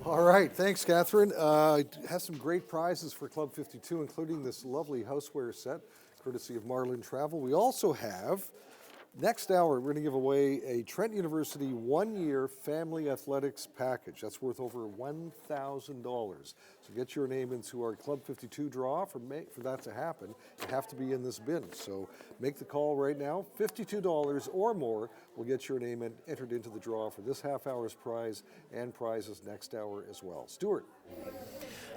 All right, thanks, Catherine. It has some great prizes for Club 52, including this lovely houseware set, courtesy of Marlin Travel. We also have, next hour, we're going to give away a Trent University 1-year family athletics package. That's worth over $1,000. So get your name into our Club 52 draw. For that to happen, you have to be in this bin. So make the call right now. $52 or more will get your name entered into the draw for this half hour's prize and prizes next hour as well. Stuart.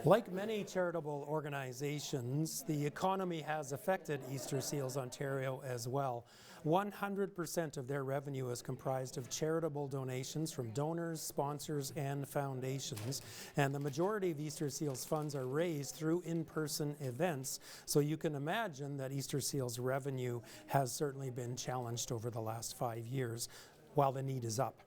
Like many charitable organizations, the economy has affected Easter Seals Ontario as well. 100% of their revenue is comprised of charitable donations from donors, sponsors, and foundations. And the majority of Easter Seals funds are raised through in-person events. So you can imagine that Easter Seals revenue has certainly been challenged over the last 5 years while the need is up.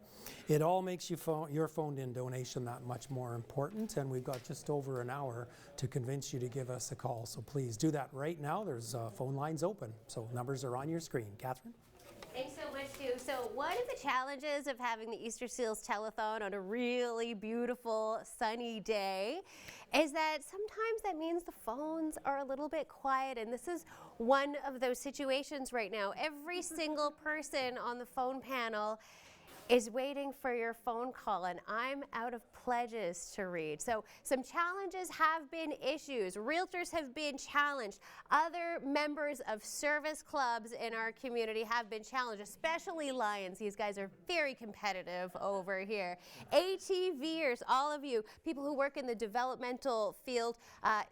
It all makes your phoned-in donation that much more important, and we've got just over an hour to convince you to give us a call. So please do that right now. There's phone lines open, so numbers are on your screen. Catherine? Thanks so much, Stu. So one of the challenges of having the Easter Seals Telethon on a really beautiful, sunny day is that sometimes that means the phones are a little bit quiet, and this is one of those situations right now. Every single person on the phone panel is waiting for your phone call, and I'm out of pledges to read. So some challenges have been issued. Realtors have been challenged. Other members of service clubs in our community have been challenged, especially Lions. These guys are very competitive over here. ATVers, all of you, people who work in the developmental field,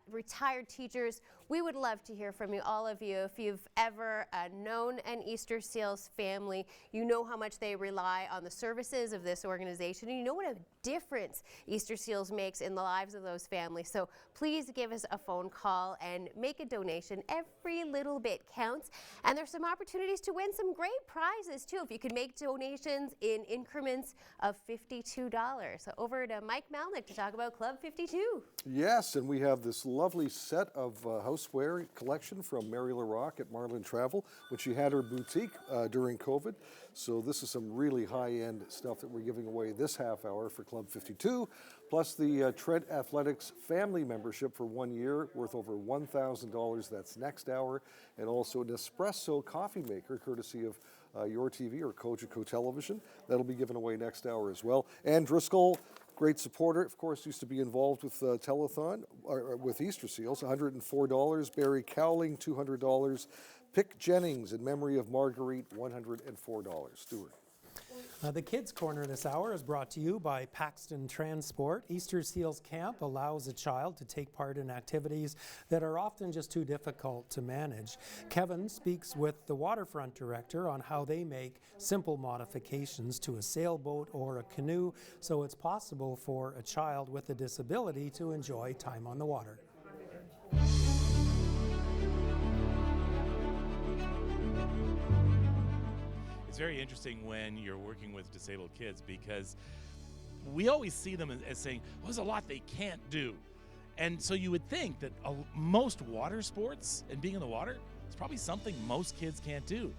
retired teachers, we would love to hear from you, all of you. If you've ever known an Easter Seals family, you know how much they rely on the services of this organization, and you know what a difference Easter Seals makes in the lives of those families. So please give us a phone call and make a donation. Every little bit counts, and there's some opportunities to win some great prizes too if you can make donations in increments of $52. So over to Mike Melnik to talk about Club 52. Yes, and we have this lovely set of house houseware collection from Mary LaRocque at Marlin Travel when she had her boutique during COVID. So this is some really high-end stuff that we're giving away this half hour for Club 52, plus the Trent Athletics family membership for 1 year worth over $1,000. That's next hour, and also an espresso coffee maker courtesy of Your TV or Cogeco Television. That'll be given away next hour as well. And Driscoll, great supporter, of course, used to be involved with Telethon, with Easter Seals, $104. Barry Cowling, $200. Pick Jennings in memory of Marguerite, $104. Stuart. The Kids Corner this hour is brought to you by Paxton Transport. Easter Seals Camp allows a child to take part in activities that are often just too difficult to manage. Kevin speaks with the waterfront director on how they make simple modifications to a sailboat or a canoe so it's possible for a child with a disability to enjoy time on the water. It's very interesting when you're working with disabled kids because we always see them as saying, well, there's a lot they can't do. And so you would think that most water sports and being in the water is probably something most kids can't do.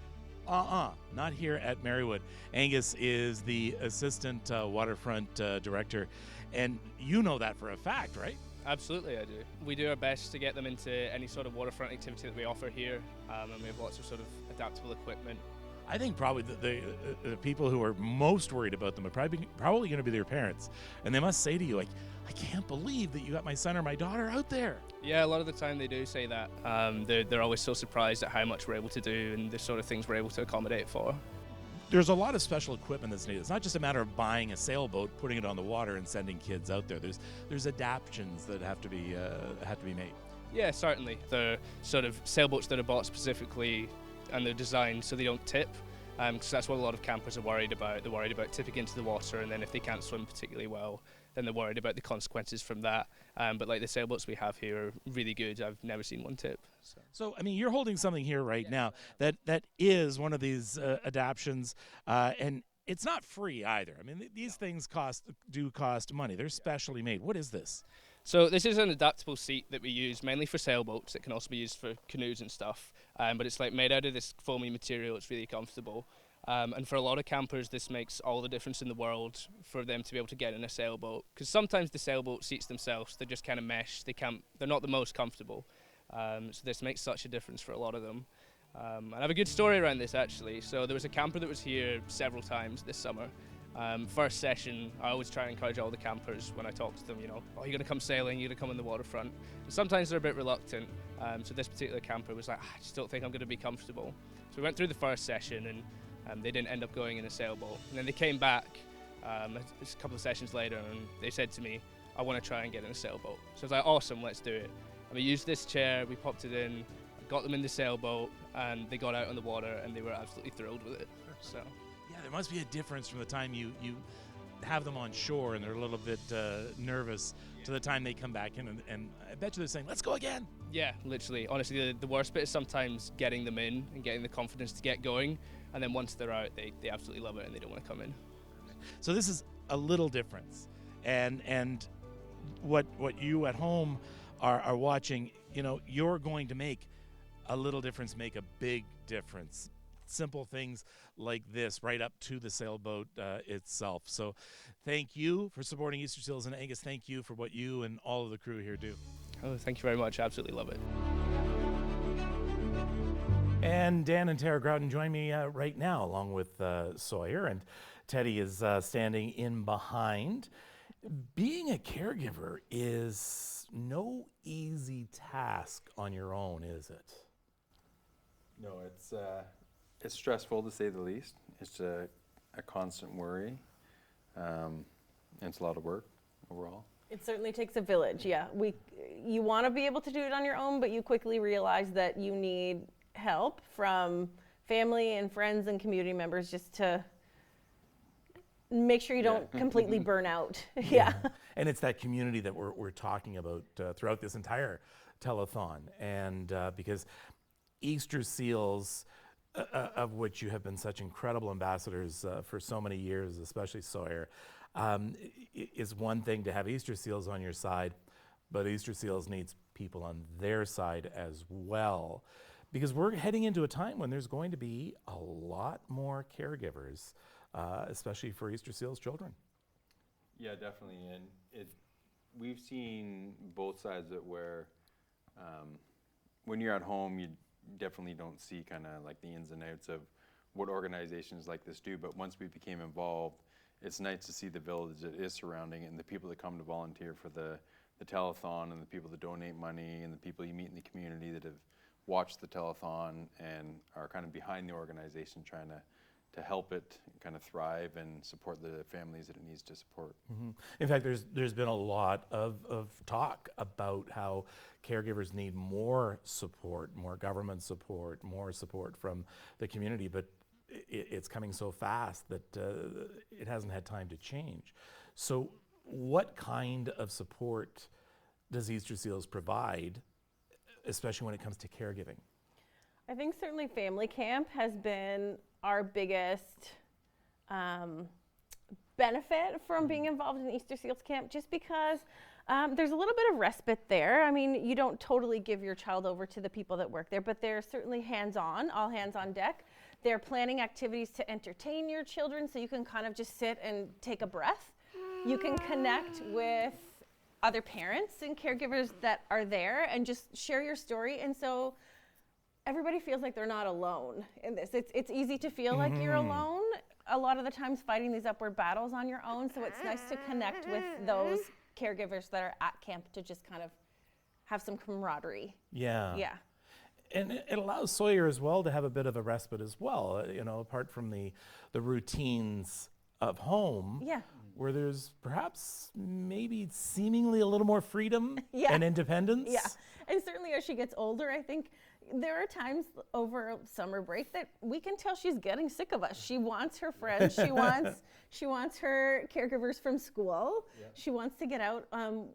Not here at Marywood. Angus is the assistant waterfront director, and you know that for a fact, right? Absolutely, I do. We do our best to get them into any sort of waterfront activity that we offer here, and we have lots of sort of adaptable equipment. I think probably the people who are most worried about them are probably going to be their parents. And they must say to you, like, I can't believe that you got my son or my daughter out there. Yeah, a lot of the time they do say that. They're always so surprised at how much we're able to do and the sort of things we're able to accommodate for. There's a lot of special equipment that's needed. It's not just a matter of buying a sailboat, putting it on the water, and sending kids out there. There's adaptations that have to be made. Yeah, certainly. They're sort of sailboats that are bought specifically and they're designed so they don't tip, because that's what a lot of campers are worried about. They're worried about tipping into the water, and then if they can't swim particularly well, then they're worried about the consequences from that. But like the sailboats we have here are really good. I've never seen one tip. So I mean, you're holding something here right now that is one of these adaptions, and it's not free either. I mean, these things do cost money. They're specially made. What is this? So this is an adaptable seat that we use mainly for sailboats. It can also be used for canoes and stuff, but it's like made out of this foamy material. It's really comfortable, and for a lot of campers this makes all the difference in the world for them to be able to get in a sailboat, because sometimes the sailboat seats themselves, they're just kind of mesh. They're not the most comfortable, so this makes such a difference for a lot of them. And I have a good story around this actually. So there was a camper that was here several times this summer. First session, I always try and encourage all the campers when I talk to them, you know, oh, you're going to come sailing, you're going to come on the waterfront. And sometimes they're a bit reluctant, so this particular camper was like, I just don't think I'm going to be comfortable. So we went through the first session and they didn't end up going in a sailboat. And then they came back a couple of sessions later and they said to me, I want to try and get in a sailboat. So I was like, awesome, let's do it. And we used this chair, we popped it in, got them in the sailboat, and they got out on the water and they were absolutely thrilled with it. So. Yeah, there must be a difference from the time you have them on shore and they're a little bit nervous to the time they come back in, and I bet you they're saying, let's go again. Yeah, literally. Honestly, the worst bit is sometimes getting them in and getting the confidence to get going, and then once they're out, they absolutely love it and they don't want to come in. So this is a little difference, and what you at home are watching, you know, you're going to make a little difference, make a big difference. Simple things like this, right up to the sailboat itself. So thank you for supporting Easter Seals, and Angus, thank you for what you and all of the crew here do. Oh, thank you very much. I absolutely love it. And Dan and Tara Groudon join me right now, along with Sawyer, and Teddy is standing in behind. Being a caregiver is no easy task on your own, is it? No, it's stressful to say the least. It's a constant worry, and it's a lot of work overall. It certainly takes a village, yeah. You want to be able to do it on your own, but you quickly realize that you need help from family and friends and community members just to make sure you don't completely burn out. Yeah. And it's that community that we're talking about throughout this entire telethon, and because Easter Seals, of which you have been such incredible ambassadors for so many years, especially Sawyer, is one thing to have Easter Seals on your side, but Easter Seals needs people on their side as well, because we're heading into a time when there's going to be a lot more caregivers, especially for Easter Seals children. Yeah, definitely, and we've seen both sides of it where when you're at home, you definitely don't see kind of like the ins and outs of what organizations like this do, but once we became involved, it's nice to see the village that is surrounding it and the people that come to volunteer for the telethon and the people that donate money and the people you meet in the community that have watched the telethon and are kind of behind the organization trying to help it kind of thrive and support the families that it needs to support. Mm-hmm. In fact, there's been a lot of talk about how caregivers need more support, more government support, more support from the community, but it's coming so fast that it hasn't had time to change. So what kind of support does Easter Seals provide, especially when it comes to caregiving? I think certainly family camp has been our biggest benefit from being involved in Easter Seals camp, just because there's a little bit of respite there. I mean, you don't totally give your child over to the people that work there, but they're certainly hands-on, all hands on deck. They're planning activities to entertain your children, so you can kind of just sit and take a breath. You can connect with other parents and caregivers that are there and just share your story. And so everybody feels like they're not alone in this. It's easy to feel like you're alone a lot of the times fighting these upward battles on your own. So it's nice to connect with those caregivers that are at camp to just kind of have some camaraderie. Yeah. Yeah. And it allows Sawyer as well to have a bit of a respite as well, you know, apart from the routines of home. Yeah. Where there's perhaps maybe seemingly a little more freedom and independence. Yeah, and certainly as she gets older, I think there are times over summer break that we can tell she's getting sick of us. She wants her friends. She wants her caregivers from school. Yeah. She wants to get out.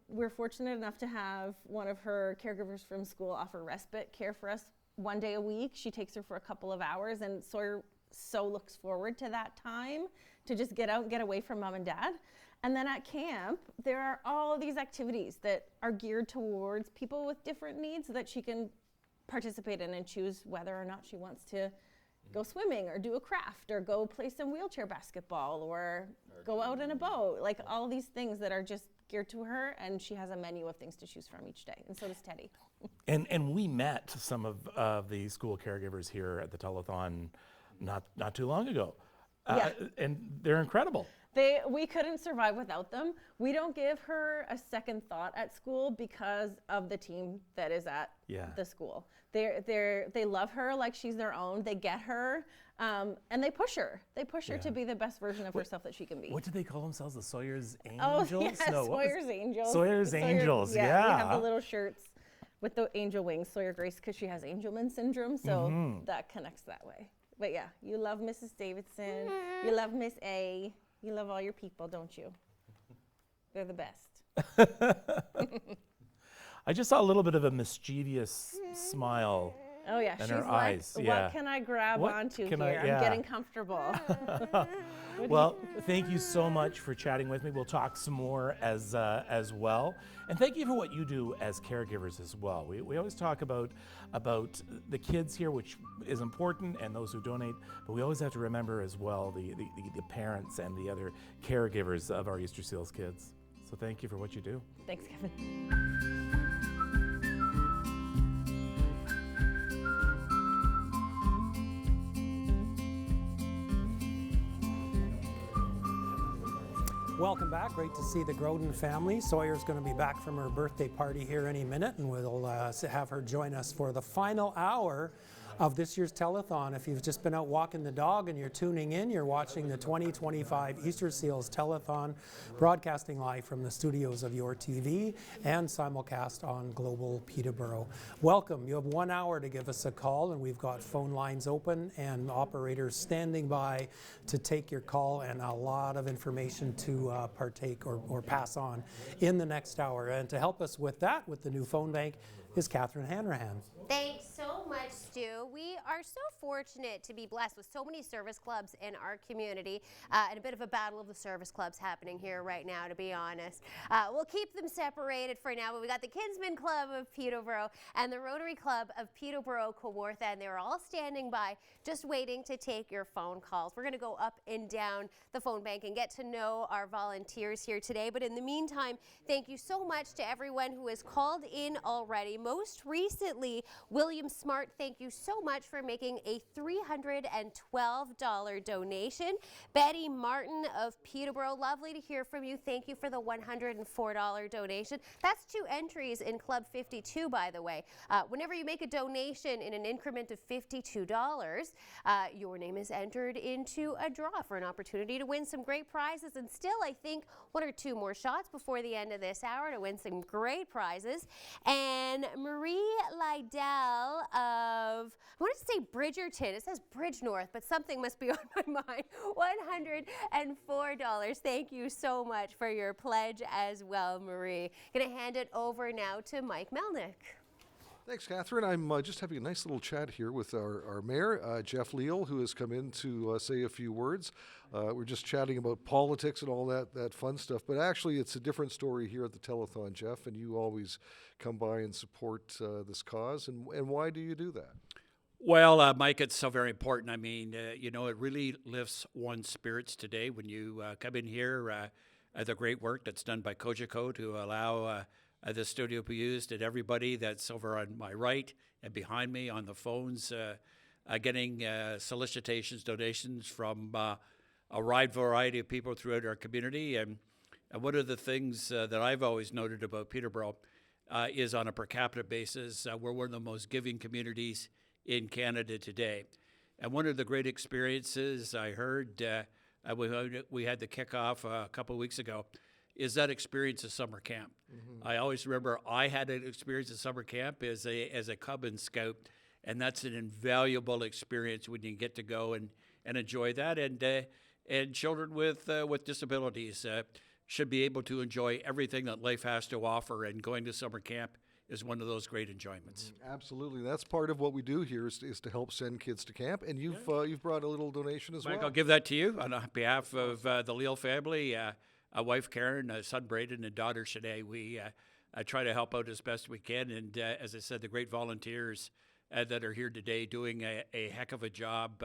We're fortunate enough to have one of her caregivers from school offer respite care for us one day a week. She takes her for a couple of hours, and Sawyer so looks forward to that time to just get out and get away from mom and dad. And then at camp, there are all of these activities that are geared towards people with different needs that she can participate in and choose whether or not she wants to go swimming or do a craft or go play some wheelchair basketball or go out in a boat. Like all these things that are just geared to her, and she has a menu of things to choose from each day, and so does Teddy. And we met some of the school caregivers here at the telethon not too long ago. And they're incredible. We couldn't survive without them. We don't give her a second thought at school because of the team that is at the school. They love her like she's their own. They get her, and they push her. They push her to be the best version of herself that she can be. What did they call themselves? The Sawyer's Angels? Oh, yes, no, Sawyer's Angels. Sawyer's Angels, yeah. We have the little shirts with the angel wings, Sawyer Grace, because she has Angelman syndrome, so that connects that way. But yeah, you love Mrs. Davidson, you love Miss A, you love all your people, don't you? They're the best. I just saw a little bit of a mischievous smile Oh yeah, in she's her like, eyes. what can I grab onto here? I'm getting comfortable. Well, thank you so much for chatting with me. We'll talk some more as well. And thank you for what you do as caregivers as well. We always talk about the kids here, which is important, and those who donate, but we always have to remember as well the parents and the other caregivers of our Easter Seals kids. So thank you for what you do. Thanks, Kevin. Welcome back. Great to see the Groden family. Sawyer's going to be back from her birthday party here any minute, and we'll have her join us for the final hour of this year's telethon. If you've just been out walking the dog and you're tuning in, you're watching the 2025 Easter Seals Telethon, broadcasting live from the studios of Your TV and simulcast on Global Peterborough. Welcome. You have 1 hour to give us a call, and we've got phone lines open and operators standing by to take your call, and a lot of information to partake or pass on in the next hour. And to help us with that, with the new phone bank, is Catherine Hanrahan. Thanks so much, Stu. We are so fortunate to be blessed with so many service clubs in our community, and a bit of a battle of the service clubs happening here right now, to be honest. We'll keep them separated for now, but we got the Kinsman Club of Peterborough and the Rotary Club of Peterborough-Kawartha, and they're all standing by just waiting to take your phone calls. We're going to go up and down the phone bank and get to know our volunteers here today, but in the meantime, thank you so much to everyone who has called in already. Most recently, William Smart, thank you so much for making a $312 donation. Betty Martin of Peterborough, lovely to hear from you. Thank you for the $104 donation. That's 2 entries in Club 52, by the way. Whenever you make a donation in an increment of $52, your name is entered into a draw for an opportunity to win some great prizes, and still, I think, 1 or 2 more shots before the end of this hour to win some great prizes. And Marie Lydell of, I wanted to say Bridgerton. It says Bridgenorth, but something must be on my mind. $104. Thank you so much for your pledge as well, Marie. Going to hand it over now to Mike Melnik. Thanks, Catherine. I'm just having a nice little chat here with our mayor, Jeff Leal, who has come in to say a few words. We're just chatting about politics and all that fun stuff, but actually it's a different story here at the Telethon, Jeff, and you always come by and support this cause. And why do you do that? Well, Mike, it's so very important. I mean, you know, it really lifts one's spirits today when you come in here, the great work that's done by Cogeco to allow the studio be used, and everybody that's over on my right and behind me on the phones getting solicitations, donations from a wide variety of people throughout our community. And one of the things that I've always noted about Peterborough is on a per capita basis, we're one of the most giving communities in Canada today. And one of the great experiences I heard, we had the kickoff a couple of weeks ago, is that experience of summer camp. I always remember I had an experience at summer camp as a Cub and Scout, and that's an invaluable experience when you get to go and enjoy that. And children with disabilities should be able to enjoy everything that life has to offer, and going to summer camp is one of those great enjoyments. Absolutely. That's part of what we do here is to help send kids to camp, and you've brought a little donation as Mike, well. I'll give that to you on behalf of the Leal family. A wife, Karen, a son, Braden, and daughter, Shanae. We try to help out as best we can. And as I said, the great volunteers that are here today doing a heck of a job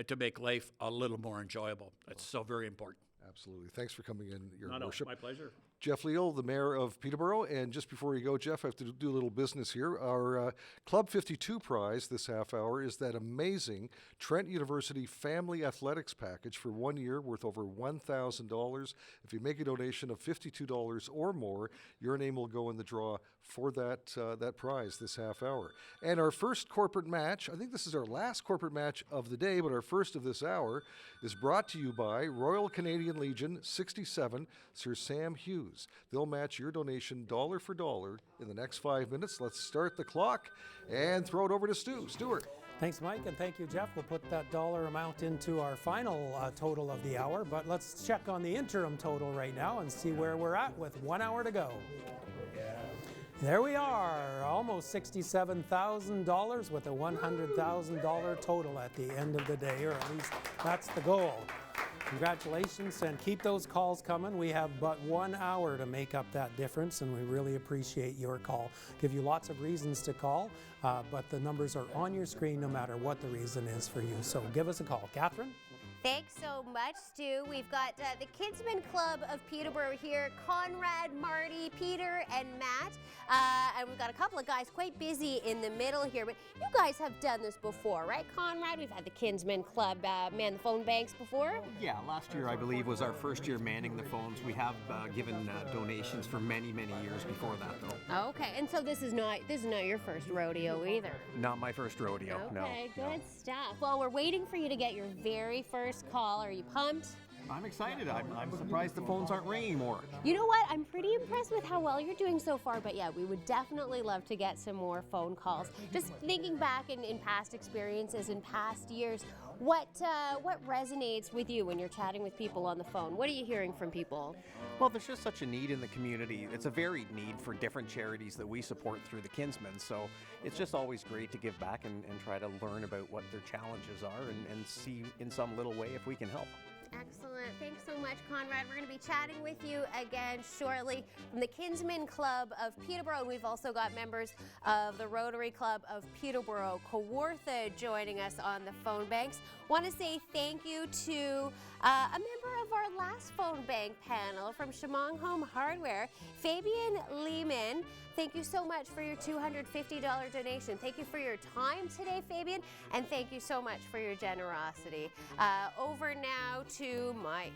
to make life a little more enjoyable. That's so very important. Absolutely. Thanks for coming in, Your No, Worship. my pleasure. Jeff Leal, the mayor of Peterborough. And just before you go, Jeff, I have to do a little business here. Our Club 52 prize this half hour is that amazing Trent University Family Athletics package for 1 year worth over $1,000. If you make a donation of $52 or more, your name will go in the draw for that prize this half hour. And our first corporate match, I think this is our last corporate match of the day, but our first of this hour, is brought to you by Royal Canadian Legion 67, Sir Sam Hughes. They'll match your donation dollar for dollar in the next 5 minutes. Let's start the clock and throw it over to Stuart. Thanks, Mike, and thank you, Jeff. We'll put that dollar amount into our final total of the hour, but let's check on the interim total right now and see where we're at with 1 hour to go. There we are, almost $67,000 with a $100,000 total at the end of the day, or at least that's the goal. Congratulations, and keep those calls coming. We have but 1 hour to make up that difference, and we really appreciate your call. Give you lots of reasons to call, but the numbers are on your screen no matter what the reason is for you. So give us a call. Catherine? Thanks so much, Stu. We've got the Kinsman Club of Peterborough here, Conrad, Marty, Peter, and Matt. And we've got a couple of guys quite busy in the middle here, but you guys have done this before, right, Conrad? We've had the Kinsman Club man the phone banks before. Yeah, last year I believe was our first year manning the phones. We have given donations for many, many years before that, though. Okay, and so this is not your first rodeo either. Not my first rodeo, no. Okay, good stuff. Well, we're waiting for you to get your very first call. Are you pumped? I'm excited. I'm surprised the phones aren't ringing more. You know what? I'm pretty impressed with how well you're doing so far, but yeah, we would definitely love to get some more phone calls. Just thinking back in past experiences, in past years, what resonates with you when you're chatting with people on the phone? What are you hearing from people? Well, there's just such a need in the community. It's a varied need for different charities that we support through the Kinsmen. So it's just always great to give back and try to learn about what their challenges are and see in some little way if we can help. Excellent. Thanks so much, Conrad. We're going to be chatting with you again shortly from the Kinsmen Club of Peterborough. And we've also got members of the Rotary Club of Peterborough-Kawartha joining us on the phone banks. Want to say thank you to a member of our last phone bank panel from Shamong Home Hardware, Fabian Lehman. Thank you so much for your $250 donation. Thank you for your time today, Fabian, and thank you so much for your generosity. Over now to Mike.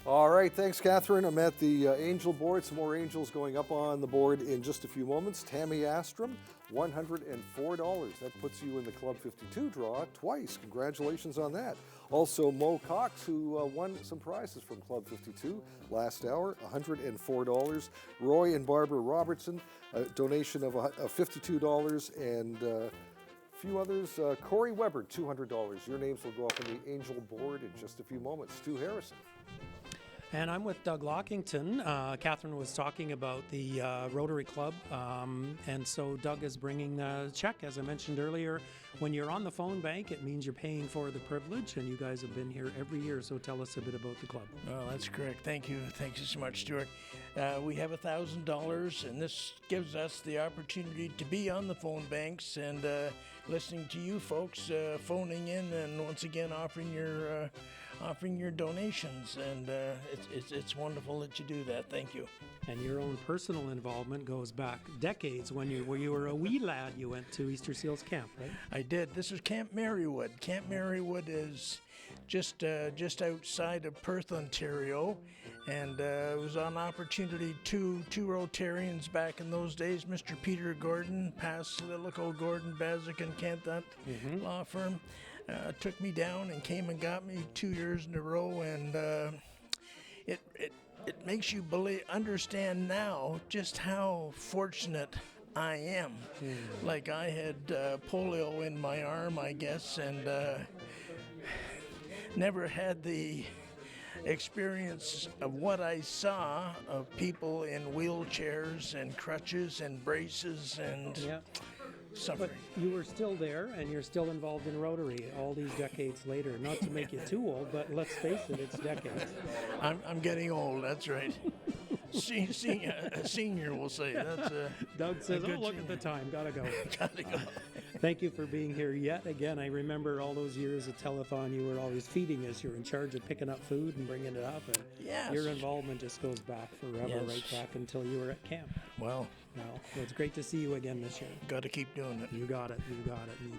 All right, thanks, Catherine. I'm at the Angel board. Some more Angels going up on the board in just a few moments. Tammy Astrom, $104. That puts you in the Club 52 draw twice. Congratulations on that. Also, Mo Cox, who won some prizes from Club 52 last hour, $104. Roy and Barbara Robertson, a donation of $52, and a few others. Corey Weber, $200. Your names will go up on the Angel board in just a few moments. Stu Harrison. And I'm with Doug Lockington. Catherine was talking about the Rotary Club, and so Doug is bringing a check. As I mentioned earlier, when you're on the phone bank, it means you're paying for the privilege, and you guys have been here every year, so tell us a bit about the club. Oh, that's correct. Thank you. Thank you so much, Stuart. We have $1,000, and this gives us the opportunity to be on the phone banks and listening to you folks phoning in and once again offering your donations, and it's wonderful that you do that. Thank you. And your own personal involvement goes back decades. When you were a wee lad, you went to Easter Seals Camp, right? I did. This is Camp Marywood. Camp Marywood is just outside of Perth, Ontario, and it was an opportunity. Two Rotarians back in those days, Mr. Peter Gordon, past Lillico Gordon, Bazik and Kent, that law firm, took me down and came and got me 2 years in a row, and it makes you understand now just how fortunate I am. Like, I had polio in my arm, I guess, and never had the experience of what I saw of people in wheelchairs and crutches and braces and suffering. But you were still there, and you're still involved in Rotary all these decades later. Not to make you too old, but let's face it, it's decades. I'm getting old, that's right. Senior, we'll say. That's Doug says, oh, look at the time, gotta go. Gotta go. Thank you for being here yet again. I remember all those years at Telethon, you were always feeding us. You're in charge of picking up food and bringing it up. And your involvement just goes back forever, right back until you were at camp. Well, it's great to see you again this year. Got to keep doing it. You got it.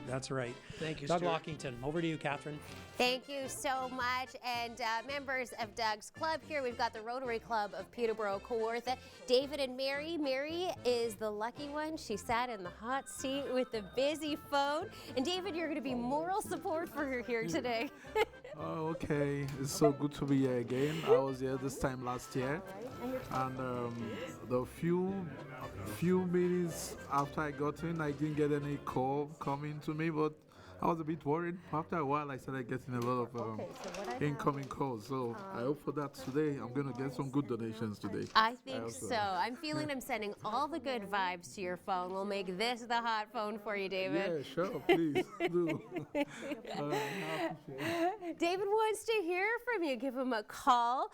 That's right. Thank you, Doug Stuart. Lockington, over to you, Catherine. Thank you so much. And members of Doug's club here, we've got the Rotary Club of Peterborough-Kawartha, David and Mary. Mary is the lucky one. She sat in the hot seat with the busy phone. And David, you're going to be moral support for her here today. Oh, okay. It's so good to be here again. I was here this time last year, and the few minutes after I got in, I didn't get any call coming to me, but I was a bit worried. After a while, I started getting a lot of incoming calls. So I hope for that today. I'm going to get some good donations today. I think so. I'm feeling I'm sending all the good vibes to your phone. We'll make this the hot phone for you, David. Yeah, sure. Please do. David wants to hear from you. Give him a call.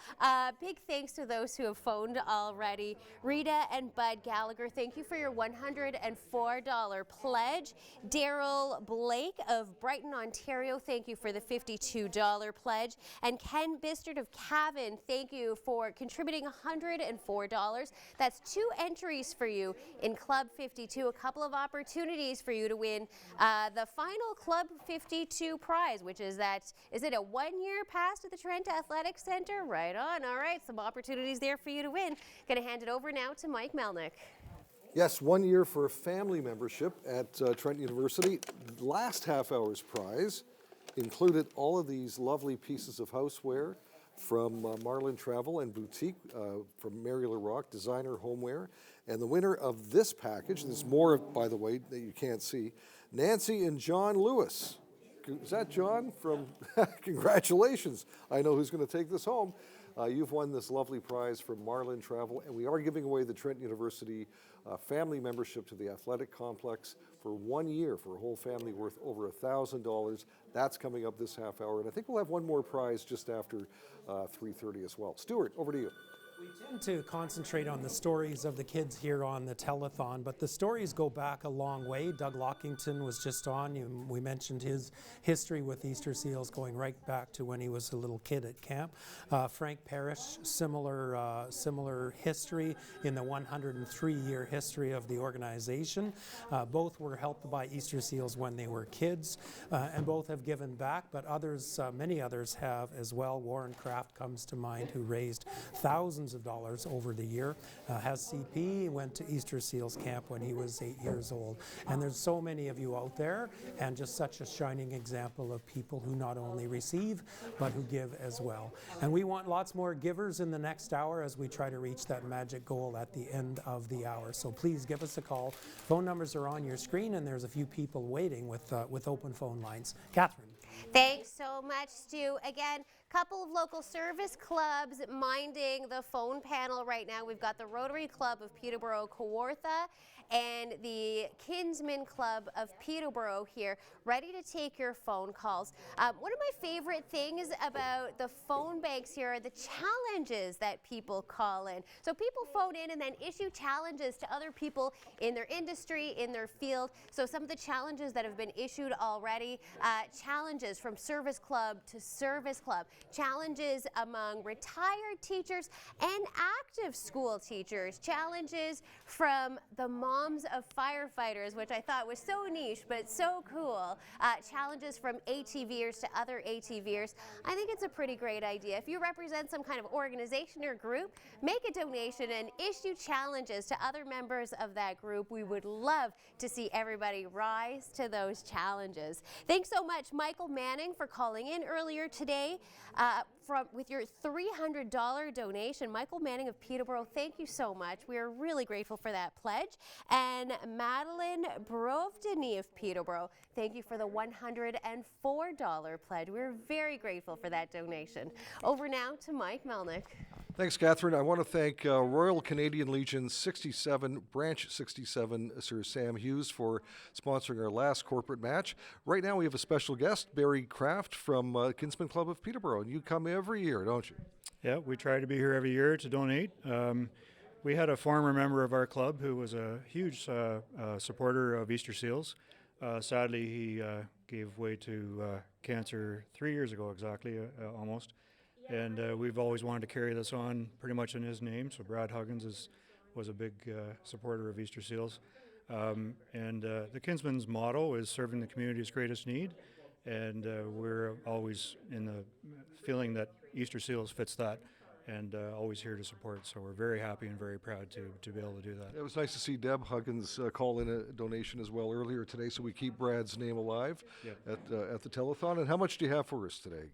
Big thanks to those who have phoned already. Rita and Bud Gallagher, thank you for your $104 pledge. Daryl Blake of Brighton, Ontario, thank you for the $52 pledge. And Ken Bistard of Cavan, thank you for contributing $104. That's 2 entries for you in Club 52, a couple of opportunities for you to win the final Club 52 prize, which is is it a 1-year pass to the Trent Athletic Center? Right on. All right, some opportunities there for you to win. Going to hand it over now to Mike Melnik. Yes, 1 year for family membership at Trent University. Last half hour's prize included all of these lovely pieces of houseware from Marlin Travel and Boutique from Mary LaRock, designer homeware. And the winner of this package, and there's more, by the way, that you can't see, Nancy and John Lewis. Is that John from, congratulations. I know who's going to take this home. You've won this lovely prize from Marlin Travel, and we are giving away the Trent University family membership to the athletic complex for 1 year for a whole family worth over $1,000. That's coming up this half hour, and I think we'll have one more prize just after 3:30 as well. Stuart, over to you. We tend to concentrate on the stories of the kids here on the telethon, but the stories go back a long way. Doug Lockington was just on. We mentioned his history with Easter Seals going right back to when he was a little kid at camp. Frank Parrish, similar history in the 103-year history of the organization. Both were helped by Easter Seals when they were kids, and both have given back, but others, many others have as well. Warren Kraft comes to mind, who raised thousands of dollars over the year. Has CP, went to Easter Seals camp when he was 8 years old. And there's so many of you out there, and just such a shining example of people who not only receive, but who give as well. And we want lots more givers in the next hour as we try to reach that magic goal at the end of the hour. So please give us a call. Phone numbers are on your screen, and there's a few people waiting with open phone lines. Catherine. Thanks so much, Stu. Again, couple of local service clubs minding the phone panel right now. We've got the Rotary Club of Peterborough-Kawartha and the Kinsman Club of Peterborough here, ready to take your phone calls. One of my favorite things about the phone banks here are the challenges that people call in. So people phone in and then issue challenges to other people in their industry, in their field. So some of the challenges that have been issued already, challenges from service club to service club, challenges among retired teachers and active school teachers, challenges from the moms of firefighters, which I thought was so niche but so cool, challenges from ATVers to other ATVers. I think it's a pretty great idea. If you represent some kind of organization or group, make a donation and issue challenges to other members of that group. We would love to see everybody rise to those challenges. Thanks so much, Michael Manning, for calling in earlier today with your $300 donation. Michael Manning of Peterborough, thank you so much. We are really grateful for that pledge. And Madeline Brovdeny of Peterborough, thank you for the $104 pledge. We're very grateful for that donation. Over now to Mike Melnik. Thanks, Catherine. I want to thank Royal Canadian Legion 67, Branch 67, Sir Sam Hughes, for sponsoring our last corporate match. Right now we have a special guest, Barry Kraft from Kinsman Club of Peterborough, and you come every year, don't you? Yeah, we try to be here every year to donate. We had a former member of our club who was a huge supporter of Easter Seals. Sadly, he gave way to cancer 3 years ago exactly, almost. And we've always wanted to carry this on pretty much in his name. So Brad Huggins was a big supporter of Easter Seals. The Kinsman's motto is serving the community's greatest need. And we're always in the feeling that Easter Seals fits that, and always here to support. So we're very happy and very proud to be able to do that. It was nice to see Deb Huggins call in a donation as well earlier today, so we keep Brad's name alive at the telethon. And how much do you have for us today?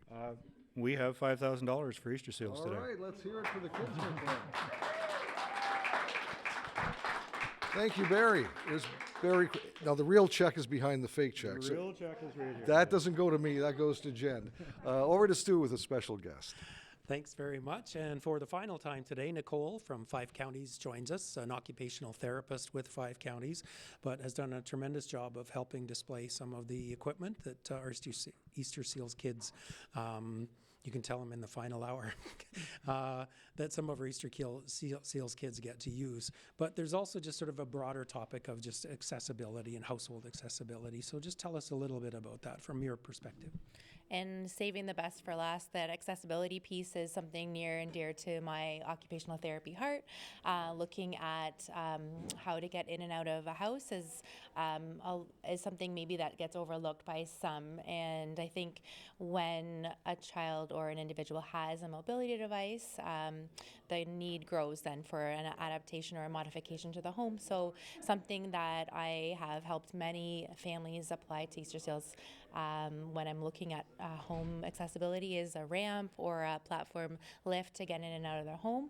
We have $5,000 for Easter Seals today. All right, let's hear it for the Kinsman Club. Thank you, Barry. There's Barry. Now, the real check is behind the fake check. The real check is right here. That doesn't go to me, that goes to Jen. Over to Stu with a special guest. Thanks very much. And for the final time today, Nicole from 5 Counties joins us, an occupational therapist with 5 Counties, but has done a tremendous job of helping display some of the equipment that our Easter Seals kids, you can tell them in the final hour, that some of our Easter Seals kids get to use. But there's also just sort of a broader topic of just accessibility and household accessibility. So just tell us a little bit about that from your perspective. And saving the best for last, that accessibility piece is something near and dear to my occupational therapy heart. Looking at how to get in and out of a house is something maybe that gets overlooked by some. And I think when a child or an individual has a mobility device, the need grows then for an adaptation or a modification to the home. So something that I have helped many families apply to Easter Seals when I'm looking at home accessibility is a ramp or a platform lift to get in and out of their home,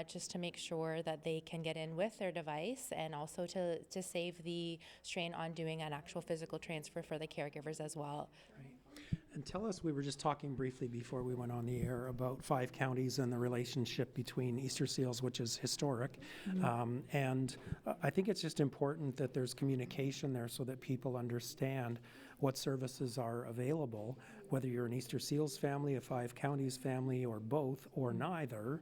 just to make sure that they can get in with their device, and also to save the strain on doing an actual physical transfer for the caregivers as well. And tell us, we were just talking briefly before we went on the air about 5 counties and the relationship between Easter Seals, which is historic. And I think it's just important that there's communication there so that people understand what services are available, whether you're an Easter Seals family, a 5 counties family, or both, or neither.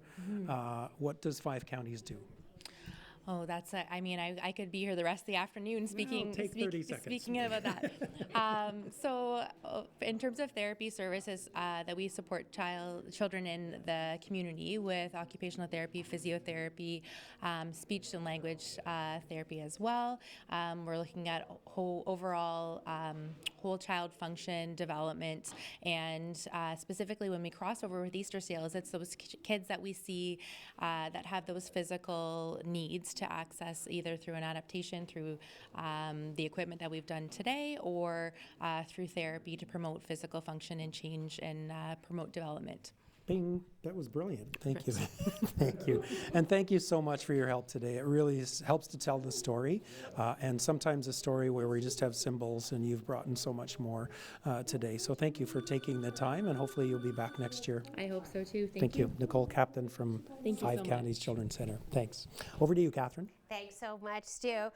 What does 5 counties do? Oh, that's I mean, I could be here the rest of the afternoon speaking about that. So in terms of therapy services that we support children in the community with occupational therapy, physiotherapy, speech and language therapy as well. We're looking at overall whole child function development, and specifically when we cross over with Easter Seals, it's those kids that we see that have those physical needs to access either through an adaptation, through the equipment that we've done today, or through therapy to promote physical function and change and promote development. Bing, that was brilliant. Thank you. Thank you. And thank you so much for your help today. It really helps to tell the story, and sometimes a story where we just have symbols, and you've brought in so much more today. So thank you for taking the time, and hopefully you'll be back next year. I hope so too. Thank you. Nicole Captain from 5 Counties Children's Center. Thanks. Over to you, Catherine. Thanks so much, Stu.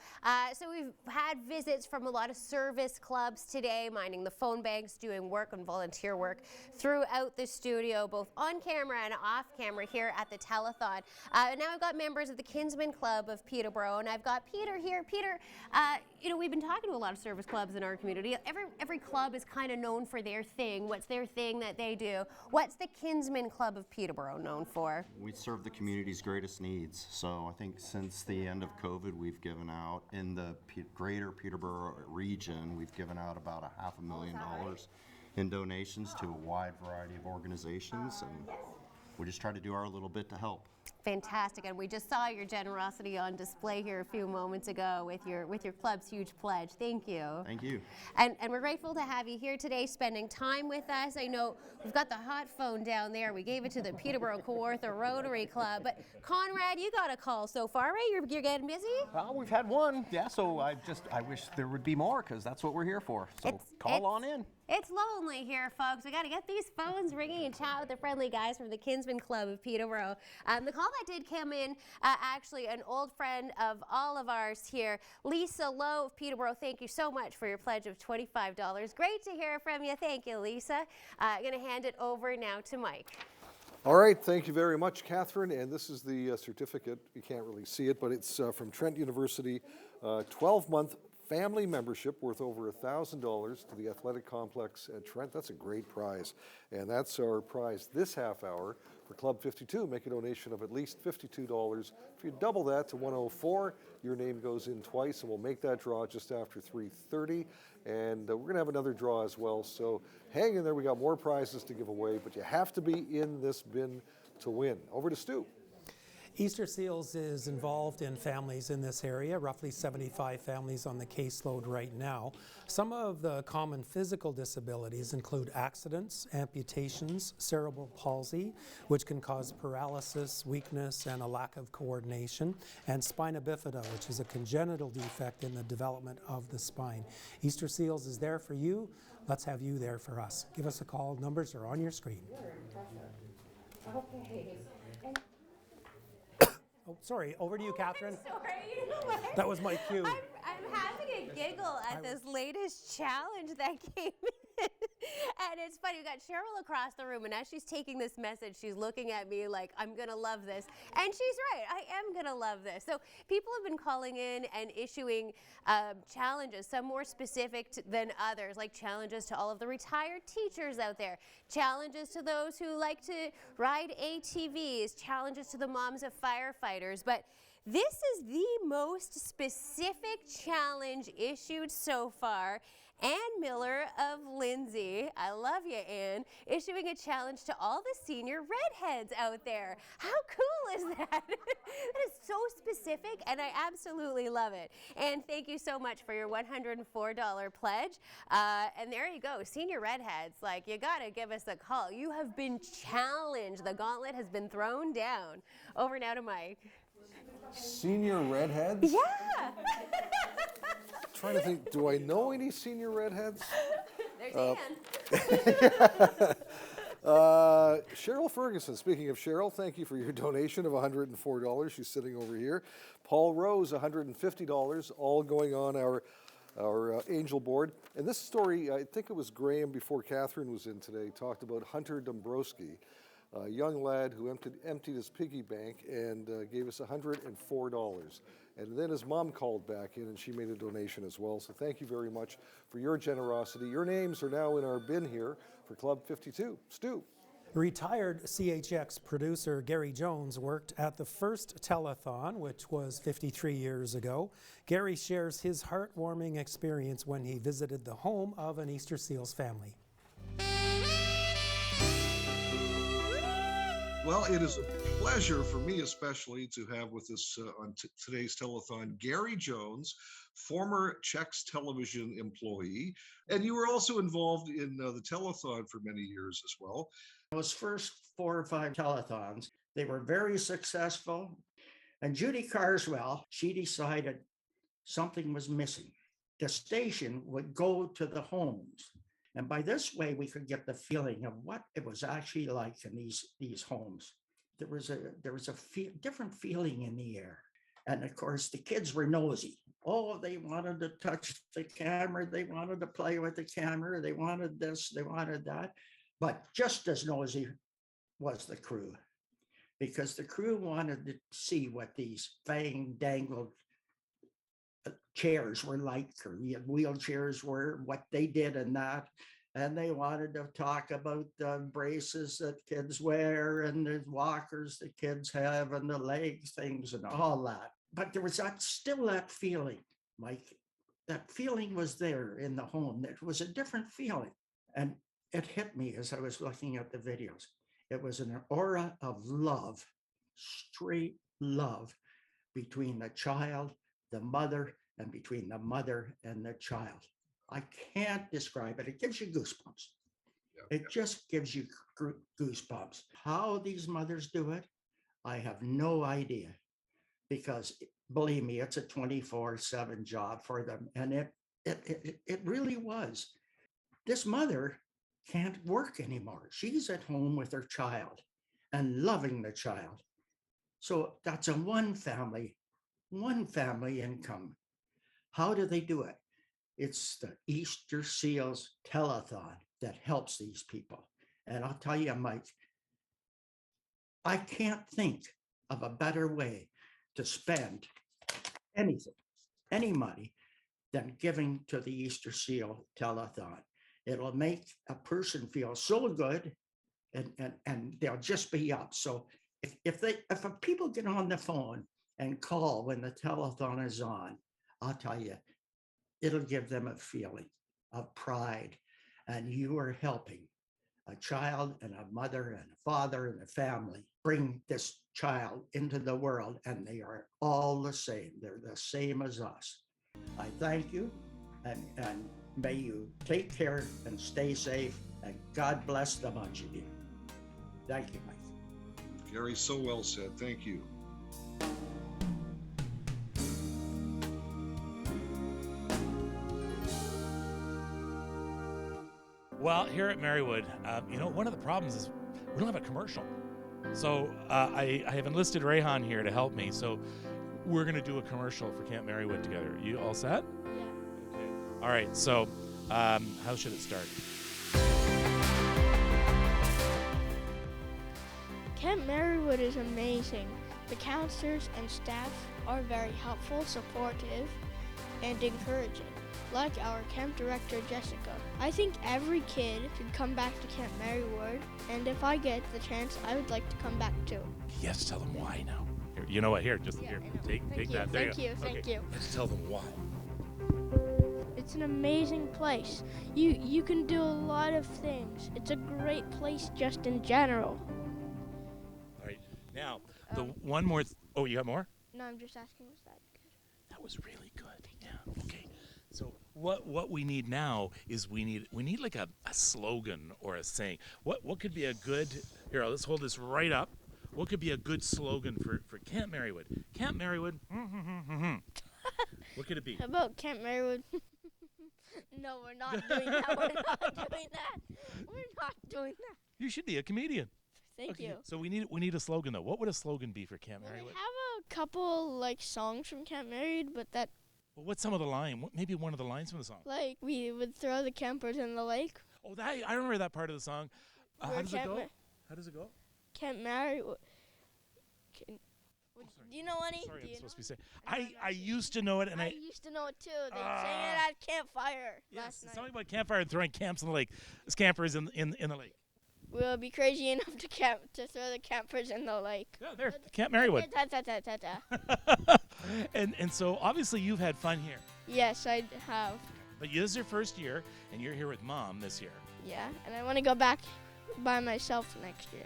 So we've had visits from a lot of service clubs today, minding the phone banks, doing work and volunteer work throughout the studio, both on camera and off camera here at the Telethon. Now I've got members of the Kinsman Club of Peterborough, and I've got Peter here. Peter, you know, we've been talking to a lot of service clubs in our community. Every club is kind of known for their thing. What's their thing that they do? What's the Kinsman Club of Peterborough known for? We serve the community's greatest needs. So I think since the end of COVID, we've given out, in the greater Peterborough region, we've given out about $500,000 in donations to a wide variety of organizations, and we just try to do our little bit to help. Fantastic, and we just saw your generosity on display here a few moments ago with your club's huge pledge. Thank you. Thank you. And we're grateful to have you here today, spending time with us. I know we've got the hot phone down there. We gave it to the Peterborough Kawartha Rotary Club, but Conrad, you got a call so far, right? You're getting busy? We've had one, yeah. So I wish there would be more, because that's what we're here for. So call on in. It's lonely here, folks. We got to get these phones ringing and chat with the friendly guys from the Kinsman Club of Peterborough. The call that did come in, actually, an old friend of all of ours here, Lisa Lowe of Peterborough. Thank you so much for your pledge of $25. Great to hear from you. Thank you, Lisa. I'm going to hand it over now to Mike. All right, thank you very much, Catherine. And this is the certificate. You can't really see it, but it's from Trent University, 12-month family membership worth over $1,000 to the athletic complex at Trent. That's a great prize. And that's our prize this half hour for Club 52. Make a donation of at least $52. If you double that to $104, your name goes in twice, and we'll make that draw just after 3:30. And we're going to have another draw as well. So hang in there. We got more prizes to give away, but you have to be in this bin to win. Over to Stu. Easter Seals is involved in families in this area, roughly 75 families on the caseload right now. Some of the common physical disabilities include accidents, amputations, cerebral palsy, which can cause paralysis, weakness, and a lack of coordination, and spina bifida, which is a congenital defect in the development of the spine. Easter Seals is there for you. Let's have you there for us. Give us a call. Numbers are on your screen. Okay. Oh, sorry, over to you, Catherine. I'm sorry. That was my cue. I'm having a giggle at this latest challenge that came in. And it's funny, we've got Cheryl across the room, and as she's taking this message, she's looking at me like, I'm going to love this. And she's right, I am going to love this. So people have been calling in and issuing challenges, some more specific than others, like challenges to all of the retired teachers out there, challenges to those who like to ride ATVs, challenges to the moms of firefighters. But this is the most specific challenge issued so far, Ann Miller of Lindsay, I love you, Ann, issuing a challenge to all the senior redheads out there. How cool is that? That is so specific, and I absolutely love it. And thank you so much for your $104 pledge. And there you go, senior redheads, like, you gotta give us a call. You have been challenged. The gauntlet has been thrown down. Over now to Mike. Senior redheads? Yeah. Trying to think, do I know any senior redheads? There's Ann. Cheryl Ferguson, speaking of Cheryl, thank you for your donation of $104. She's sitting over here. Paul Rose, $150, all going on our Angel board. And this story, I think it was Graham before Catherine was in today, talked about Hunter Dombrowski, a young lad who emptied his piggy bank and gave us $104. And then his mom called back in and she made a donation as well. So thank you very much for your generosity. Your names are now in our bin here for Club 52. Stu. Retired CHX producer Gary Jones worked at the first telethon, which was 53 years ago. Gary shares his heartwarming experience when he visited the home of an Easter Seals family. Well, it is a pleasure for me especially to have with us on today's telethon Gary Jones, former Chex television employee, and you were also involved in the telethon for many years as well. Those first 4 or 5 telethons, they were very successful. And Judy Carswell, she decided something was missing. The station would go to the homes. And by this way, we could get the feeling of what it was actually like in these homes. There was a different feeling in the air. And of course, the kids were nosy. Oh, they wanted to touch the camera. They wanted to play with the camera. They wanted this, they wanted that. But just as nosy was the crew, because the crew wanted to see what these fang-dangled chairs were like, or wheelchairs were, what they did in that. And they wanted to talk about the braces that kids wear and the walkers that kids have and the leg things and all that. But there was still that feeling, Mike. That feeling was there in the home. It was a different feeling. And it hit me as I was looking at the videos. It was an aura of love, straight love between the child, the mother, and between the mother and the child. I can't describe it. It gives you goosebumps. It just gives you goosebumps. How these mothers do it, I have no idea. Because believe me, it's a 24/7 job for them. And it really was. This mother can't work anymore. She's at home with her child and loving the child. So that's a one family income. How do they do it? It's the Easter Seals Telethon that helps these people. And I'll tell you, Mike, I can't think of a better way to spend anything, any money, than giving to the Easter Seal Telethon. It'll make a person feel so good and they'll just be up. So if people get on the phone and call when the telethon is on, I'll tell you, it'll give them a feeling of pride. And you are helping a child and a mother and a father and a family bring this child into the world, and they are all the same. They're the same as us. I thank you, and may you take care and stay safe, and God bless the bunch of you. Thank you, Mike. Gary, so well said. Thank you. Well, here at Marywood, one of the problems is we don't have a commercial. So I have enlisted Hanrahan here to help me. So we're going to do a commercial for Camp Marywood together. You all set? Yeah. Okay. All right. So how should it start? Camp Marywood is amazing. The counselors and staff are very helpful, supportive, and encouraging. Like our camp director, Jessica. I think every kid should come back to Camp Marywood, and if I get the chance, I would like to come back too. Yes, tell them why now. Here, you know what? Here, just here. Take that. There Thank you. Let's tell them why. It's an amazing place. You can do a lot of things. It's a great place just in general. All right. Now, the one more. Oh, you got more? No, I'm just asking, was that good? That was really good. Yeah. Okay. So what we need now is we need like a slogan or a saying. What could be a good, here, let's hold this right up. What could be a good slogan for Camp Marywood? Camp Marywood. What could it be? How about Camp Marywood? No, we're not doing that. We're not doing that. We're not doing that. You should be a comedian. Thank you. So we need a slogan though. What would a slogan be for Camp We Marywood? have a couple like songs from Camp Marywood, but that Well, what's some of the line? Maybe one of the lines from the song. like we would throw the campers in the lake. Oh, I remember that part of the song. How We're does it Camp go? Ma- How does it go? Camp Marywood. Do you know any? Sorry, Do I'm you supposed know? to be saying. I used to know it, and I I used to know it too. They sang it at campfire last night. something about campfire and throwing camps in the lake. Campers in the lake. We'll be crazy enough to throw the campers in the lake. Yeah, there, Camp Marywood. And so obviously you've had fun here. Yes, I have. But this is your first year, and you're here with Mom this year. Yeah, and I want to go back by myself next year.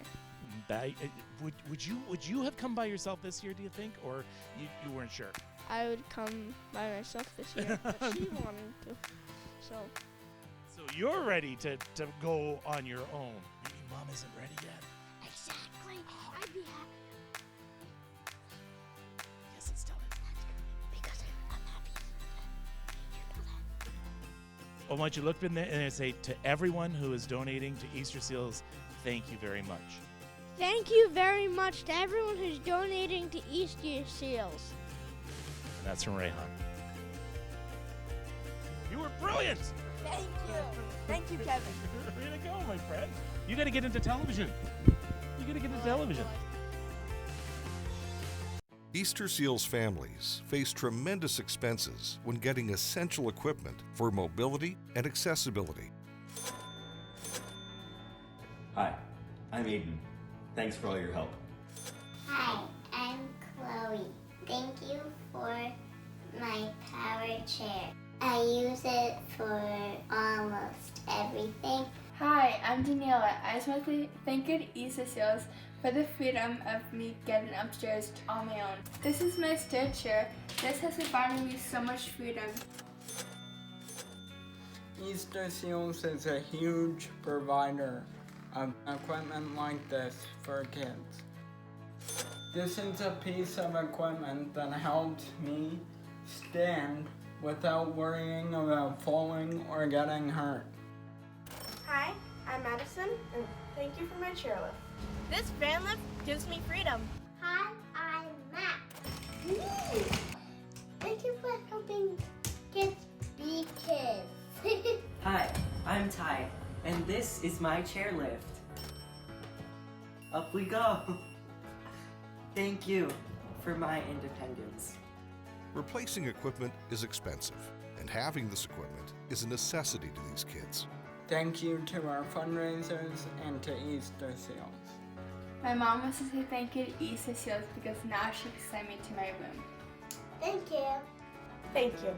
Would you have come by yourself this year? Do you think, or you weren't sure? I would come by myself this year, but she wanted to. So you're ready to go on your own. You mean Mom isn't ready yet? Exactly. I'd be happy. Yes, it's still Because I'm happy. You know that. Well, why don't you look in there and say to everyone who is donating to Easter Seals, thank you very much. Thank you very much to everyone who's donating to Easter Seals. And that's from Hanrahan. You were brilliant! Thank you. Thank you, Kevin. Way to go, my friend. You got to get into television. You got to get into television. Easter Seals families face tremendous expenses when getting essential equipment for mobility and accessibility. Hi, I'm Aiden. Thanks for all your help. Hi, I'm Chloe. Thank you for my power chair. I use it for almost everything. Hi, I'm Daniela. I just want to thank you to Easter Seals for the freedom of me getting upstairs on my own. This is my stair chair. This has provided me so much freedom. Easter Seals is a huge provider of equipment like this for kids. This is a piece of equipment that helps me stand without worrying about falling or getting hurt. Hi, I'm Madison, and thank you for my chairlift. This van lift gives me freedom. Hi, I'm Matt. Thank you for helping kids be kids. Hi, I'm Ty, and this is my chairlift. Up we go. Thank you for my independence. Replacing equipment is expensive, and having this equipment is a necessity to these kids. Thank you to our fundraisers and to Easter Seals. My mom wants to say thank you to Easter Seals because now she can send me to my room. Thank you. Thank you.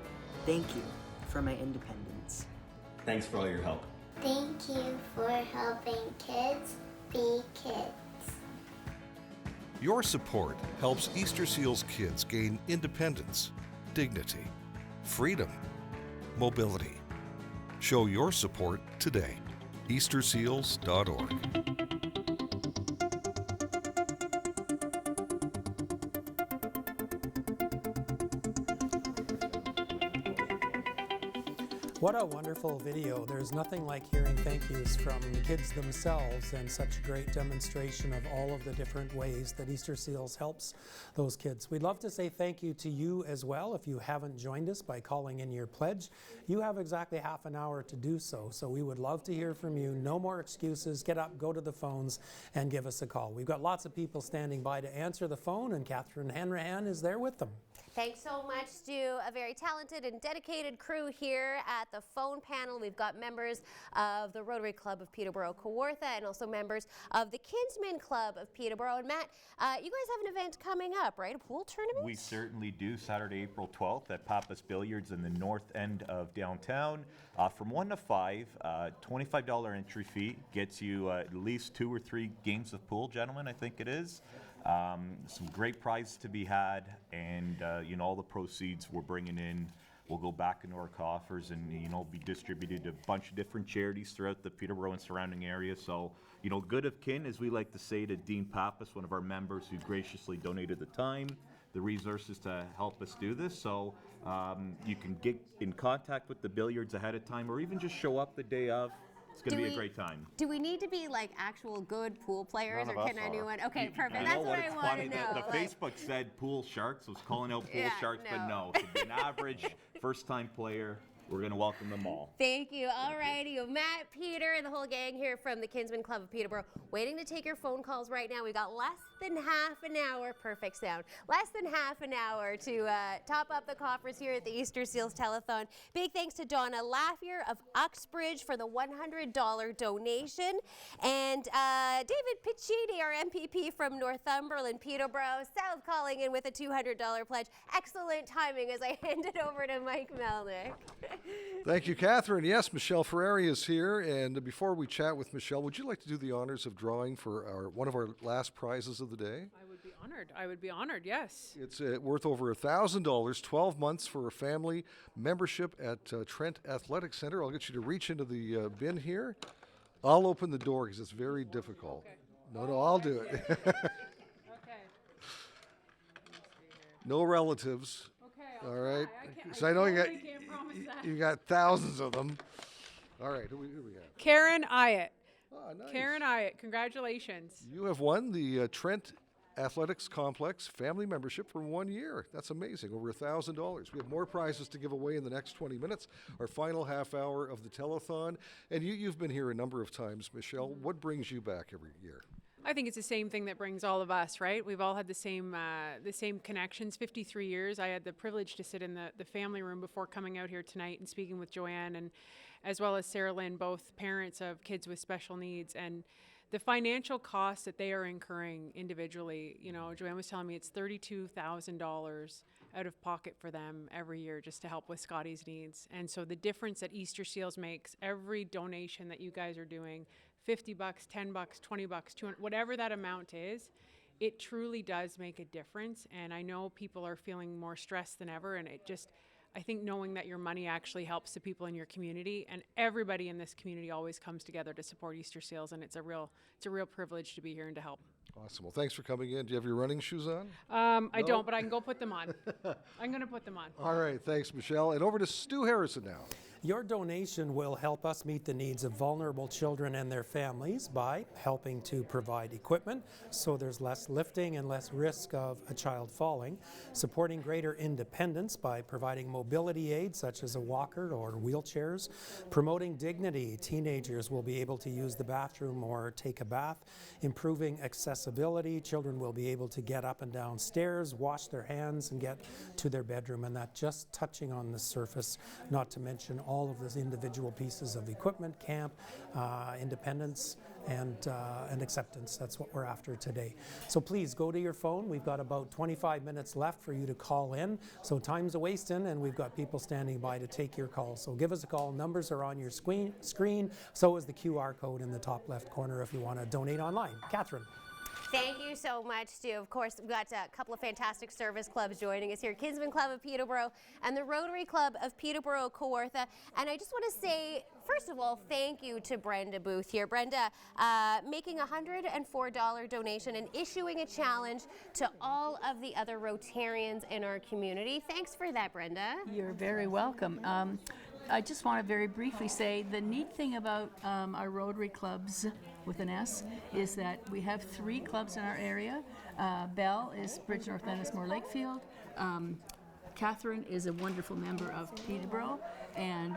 Thank you for my independence. Thanks for all your help. Thank you for helping kids be kids. Your support helps Easter Seals kids gain independence, dignity, freedom, mobility. Show your support today. EasterSeals.org. What a wonderful video. There's nothing like hearing thank yous from kids themselves, and such a great demonstration of all of the different ways that Easter Seals helps those kids. We'd love to say thank you to you as well. If you haven't joined us by calling in your pledge, you have exactly half an hour to do so. So we would love to hear from you. No more excuses. Get up, go to the phones, and give us a call. We've got lots of people standing by to answer the phone, and Catherine Hanrahan is there with them. Thanks so much to a very talented and dedicated crew here at the phone panel. We've got members of the Rotary Club of Peterborough-Kawartha and also members of the Kinsmen Club of Peterborough. And Matt, you guys have an event coming up, right? A pool tournament? We certainly do. Saturday, April 12th at Pappas Billiards in the north end of downtown. From 1 to 5, $25 entry fee gets you at least 2 or 3 games of pool, gentlemen, I think it is. Some great prizes to be had, and all the proceeds we're bringing in will go back into our coffers and be distributed to a bunch of different charities throughout the Peterborough and surrounding area. So good of kin, as we like to say, to Dean Pappas, one of our members who graciously donated the time, the resources to help us do this. So you can get in contact with the billiards ahead of time, or even just show up the day of. It's going to be a great time. Do we need to be like actual good pool players, None or of can us anyone? are. Okay, perfect. That's what I want to know. The Facebook said pool sharks. Was calling out pool sharks, but no. To be an average first-time player, we're going to welcome them all. Thank you. All righty. Matt, Peter, and the whole gang here from the Kinsmen Club of Peterborough waiting to take your phone calls right now. We've got less than half an hour, perfect sound, less than half an hour to top up the coffers here at the Easter Seals Telethon. Big thanks to Donna Laffier of Uxbridge for the $100 donation. And David Piccini, our MPP from Northumberland, Peterborough South, calling in with a $200 pledge. Excellent timing as I hand it over to Mike Melnik. Thank you, Catherine. Yes, Michelle Ferrari is here. And before we chat with Michelle, would you like to do the honors of drawing for one of our last prizes of the day? I would be honored. I would be honored, yes. It's worth over $1,000, 12 months for a family membership at Trent Athletic Center. I'll get you to reach into the bin here. I'll open the door because it's very difficult. Okay. No, I'll do it. Okay. No relatives. Okay, all right. I know you got thousands of them. All right, who we got? Karen Ayatt. Oh, nice. Karen Ayatt, congratulations. You have won the Trent Athletics Complex family membership for 1 year. That's amazing, over $1,000. We have more prizes to give away in the next 20 minutes, our final half hour of the telethon. And you've been here a number of times, Michelle. What brings you back every year? I think it's the same thing that brings all of us, right? We've all had the same connections. 53 years. I had the privilege to sit in the family room before coming out here tonight and speaking with Joanne, and as well as Sarah Lynn, both parents of kids with special needs, and the financial costs that they are incurring individually. Joanne was telling me it's $32,000 out of pocket for them every year just to help with Scotty's needs. And so the difference that Easter Seals makes, every donation that you guys are doing, $50, $10, $20, $200, whatever that amount is, it truly does make a difference. And I know people are feeling more stressed than ever, and I think knowing that your money actually helps the people in your community, and everybody in this community always comes together to support Easter Seals, and it's a real privilege to be here and to help. Awesome. Well, thanks for coming in. Do you have your running shoes on? I don't, but I can go put them on. I'm going to put them on. All right. Thanks, Michelle. And over to Stu Harrison now. Your donation will help us meet the needs of vulnerable children and their families by helping to provide equipment so there's less lifting and less risk of a child falling, supporting greater independence by providing mobility aids such as a walker or wheelchairs, promoting dignity. Teenagers will be able to use the bathroom or take a bath, improving accessibility. Children will be able to get up and down stairs, wash their hands, and get to their bedroom, and that just touching on the surface, not to mention all of those individual pieces of equipment, camp, independence, and acceptance. That's what we're after today. So please go to your phone. We've got about 25 minutes left for you to call in. So time's a-wasting, and we've got people standing by to take your call. So give us a call. Numbers are on your screen. So is the QR code in the top left corner if you want to donate online. Catherine. Thank you so much, Stu. Of course, we've got a couple of fantastic service clubs joining us here. Kinsmen Club of Peterborough and the Rotary Club of Peterborough-Kawartha. And I just want to say, first of all, thank you to Brenda Booth here. Brenda, making a $104 donation and issuing a challenge to all of the other Rotarians in our community. Thanks for that, Brenda. You're very welcome. I just want to very briefly say the neat thing about our Rotary clubs with an S is that we have 3 clubs in our area. Belle is Bridge North Ennismore Lakefield. Catherine is a wonderful member of Peterborough, and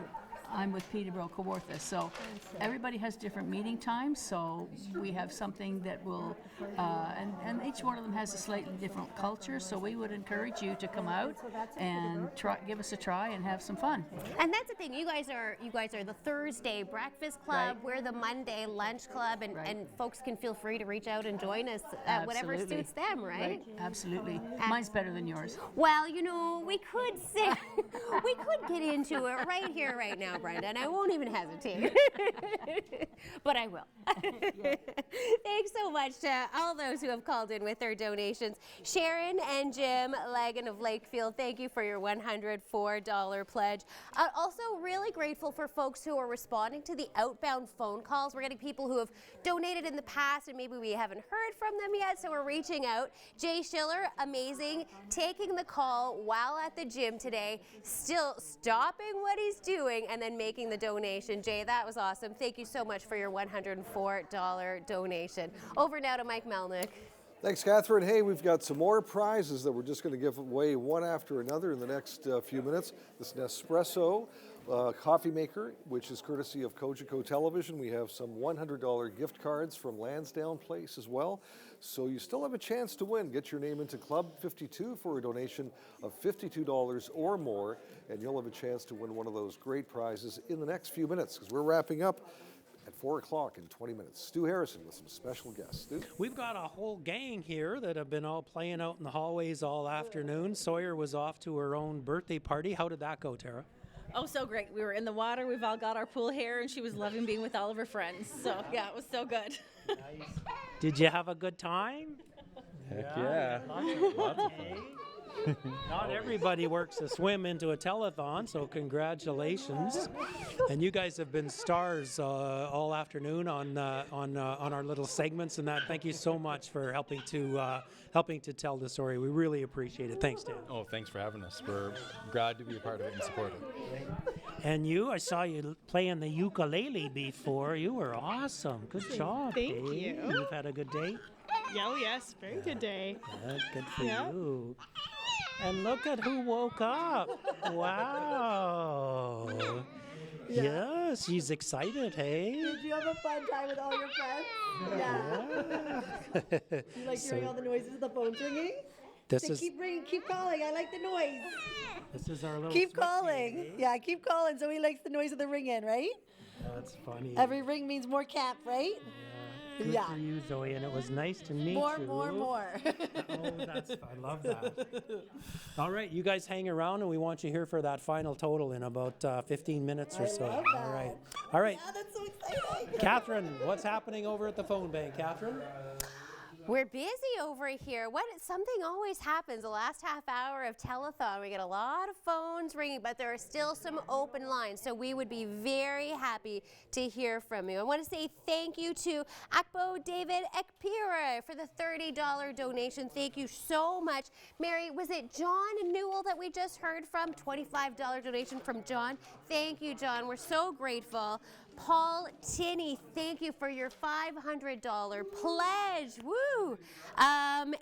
I'm with Peterborough-Kawartha. So everybody has different meeting times, so we have something that will, and each one of them has a slightly different culture, so we would encourage you to come out and give us a try and have some fun. And that's the thing, you guys are the Thursday breakfast club, we're the Monday lunch club, and folks can feel free to reach out and join us at whatever suits them, right? Absolutely. Mine's better than yours. Well, you know, we could say, we could get into it right here, right now, Brenda, and I won't even hesitate. But I will. Thanks so much to all those who have called in with their donations. Sharon and Jim Lagan of Lakefield, thank you for your $104 pledge. Also really grateful for folks who are responding to the outbound phone calls. We're getting people who have donated in the past and maybe we haven't heard from them yet, so we're reaching out. Jay Schiller, amazing, taking the call while at the gym today, still stopping what he's doing and then making the donation. Jay, that was awesome. Thank you so much for your $104 donation. Over now to Mike Melnik. Thanks, Catherine. Hey, we've got some more prizes that we're just going to give away one after another in the next few minutes. This Nespresso coffee maker, which is courtesy of Cogeco Television. We have some $100 gift cards from Lansdowne Place as well. So you still have a chance to win. Get your name into Club 52 for a donation of $52 or more, and you'll have a chance to win one of those great prizes in the next few minutes, because we're wrapping up at 4 o'clock in 20 minutes. Stu Harrison with some special guests. Stu? We've got a whole gang here that have been all playing out in the hallways all afternoon. Sawyer was off to her own birthday party. How did that go, Tara? Oh, so great. We were in the water. We've all got our pool hair, and she was loving being with all of her friends. So, yeah, it was so good. Nice. Did you have a good time? Heck yeah. Lots of fun. Not everybody works a swim into a telethon, so congratulations. And you guys have been stars all afternoon on our little segments and that. Thank you so much for helping to tell the story. We really appreciate it. Thanks, Dan. Oh, thanks for having us. We're glad to be a part of it and support it. And you, I saw you playing the ukulele before. You were awesome. Good job. Thank Dave. you. You've had a good day? Oh, yes. Very good day. Good for you. And look at who woke up. Wow. Yeah, she's excited, hey? Did you have a fun time with all your friends? Yeah. You like hearing all the noises of the phones ringing? Keep ringing, keep calling. I like the noise. This is our little Keep calling. Yeah, keep calling. So he likes the noise of the ring-in, right? That's funny. Every ring means more camp, right? Good for you, Zoe, and it was nice to meet you. More. Oh, I love that. All right, you guys hang around, and we want you here for that final total in about 15 minutes or so. Love that. All right. Yeah, that's so exciting. Catherine, what's happening over at the phone bank, Catherine? We're busy over here. Something always happens the last half hour of telethon. We get a lot of phones ringing, but there are still some open lines, so we would be very happy to hear from you. I want to say thank you to Akbo David Ekpira for the $30 donation. Thank you so much. Mary, was it John Newell that we just heard from? $25 donation from John. Thank you, John. We're so grateful. Paul Tinney, thank you for your $500 pledge. Woo!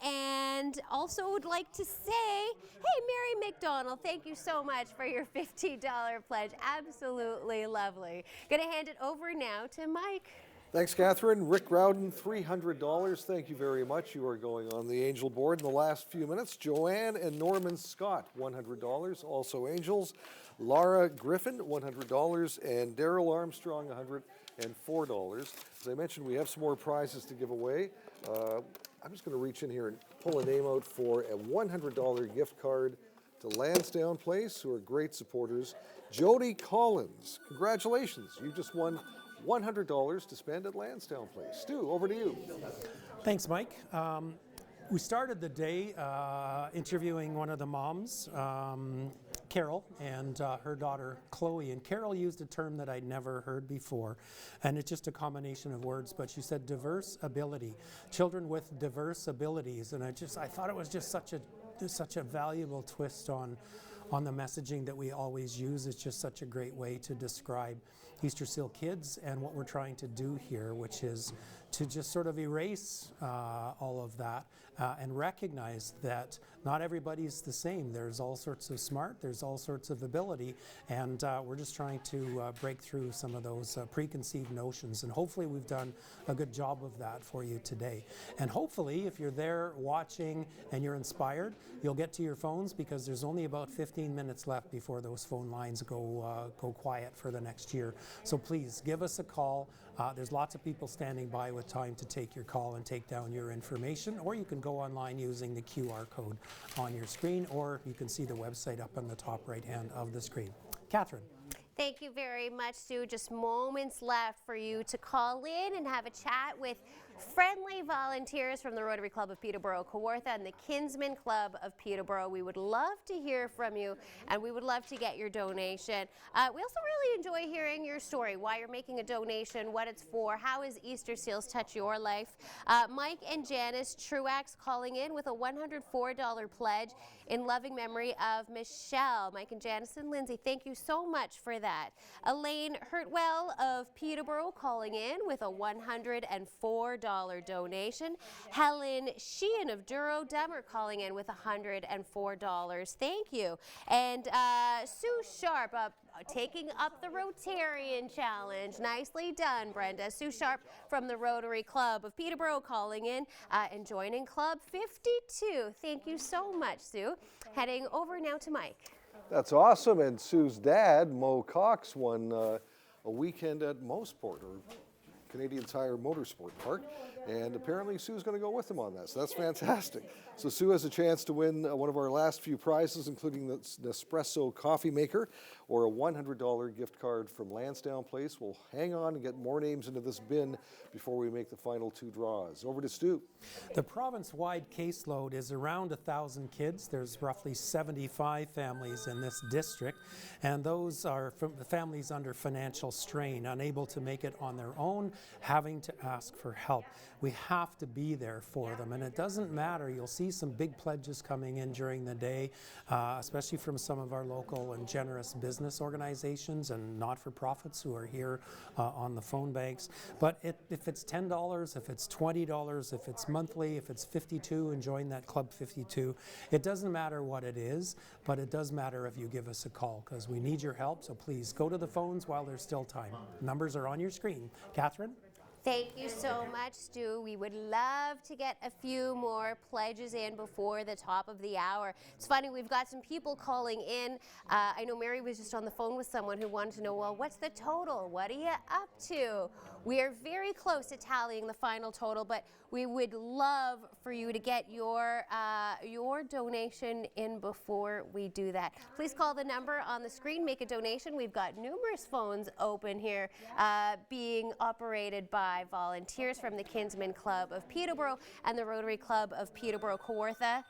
And also would like to say, hey, Mary McDonald, thank you so much for your $50 pledge. Absolutely lovely. Gonna hand it over now to Mike. Thanks, Catherine. Rick Rowden, $300. Thank you very much. You are going on the Angel board in the last few minutes. Joanne and Norman Scott, $100. Also Angels. Laura Griffin, $100. And Daryl Armstrong, $104. As I mentioned, we have some more prizes to give away. I'm just going to reach in here and pull a name out for a $100 gift card to Lansdowne Place, who are great supporters. Jody Collins, congratulations. You just won $100 to spend at Lansdowne Place. Stu, over to you. Thanks, Mike. We started the day interviewing one of the moms, Carol, and her daughter, Chloe. And Carol used a term that I'd never heard before, and it's just a combination of words, but she said diverse ability, children with diverse abilities. And I thought it was just such a valuable twist on the messaging that we always use. It's just such a great way to describe Easter Seal kids and what we're trying to do here, which is to just sort of erase all of that and recognize that not everybody's the same. There's all sorts of smart, there's all sorts of ability, and we're just trying to break through some of those preconceived notions, and hopefully we've done a good job of that for you today. And hopefully if you're there watching and you're inspired, you'll get to your phones, because there's only about 15 minutes left before those phone lines go quiet for the next year. So please give us a call. There's lots of people standing by with time to take your call and take down your information, or you can go online using the QR code on your screen, or you can see the website up on the top right hand of the screen. Catherine. Thank you very much, Sue. Just moments left for you to call in and have a chat with friendly volunteers from the Rotary Club of Peterborough-Kawartha and the Kinsman Club of Peterborough. We would love to hear from you, and we would love to get your donation. We also really enjoy hearing your story, why you're making a donation, what it's for, how has Easter Seals touched your life. Mike and Janice Truax calling in with a $104 pledge in loving memory of Michelle. Mike and Janice and Lindsay, thank you so much for that. Elaine Hurtwell of Peterborough calling in with a $104 donation. Helen Sheehan of Duro Dummer calling in with $104. Thank you. And Sue Sharp taking up the Rotarian Challenge. Nicely done, Brenda. Sue Sharp from the Rotary Club of Peterborough calling in and joining Club 52. Thank you so much, Sue. Heading over now to Mike. That's awesome. And Sue's dad, Mo Cox, won a weekend at Mosport, or Canadian Tire Motorsport Park, and apparently Sue's going to go with him on that, so that's fantastic. So Sue has a chance to win one of our last few prizes, including the Nespresso coffee maker or a $100 gift card from Lansdowne Place. We'll hang on and get more names into this bin before we make the final two draws. Over to Stu. The province-wide caseload is around 1,000 kids. There's roughly 75 families in this district, and those are families under financial strain, unable to make it on their own, having to ask for help. We have to be there for them, and it doesn't matter. You'll see some big pledges coming in during the day, especially from some of our local and generous business organizations and not-for-profits who are here on the phone banks. But if it's $10, if it's $20, if it's monthly, if it's 52 and join that Club 52, it doesn't matter what it is, but it does matter if you give us a call, because we need your help. So please go to the phones while there's still time. Numbers are on your screen. Catherine? Thank you so much, Stu. We would love to get a few more pledges in before the top of the hour. It's funny, we've got some people calling in. I know Mary was just on the phone with someone who wanted to know, well, what's the total? What are you up to? We are very close to tallying the final total, but we would love for you to get your donation in before we do that. Please call the number on the screen, make a donation. We've got numerous phones open here being operated by volunteers from the Kinsman Club of Peterborough and the Rotary Club of Peterborough-Kawartha.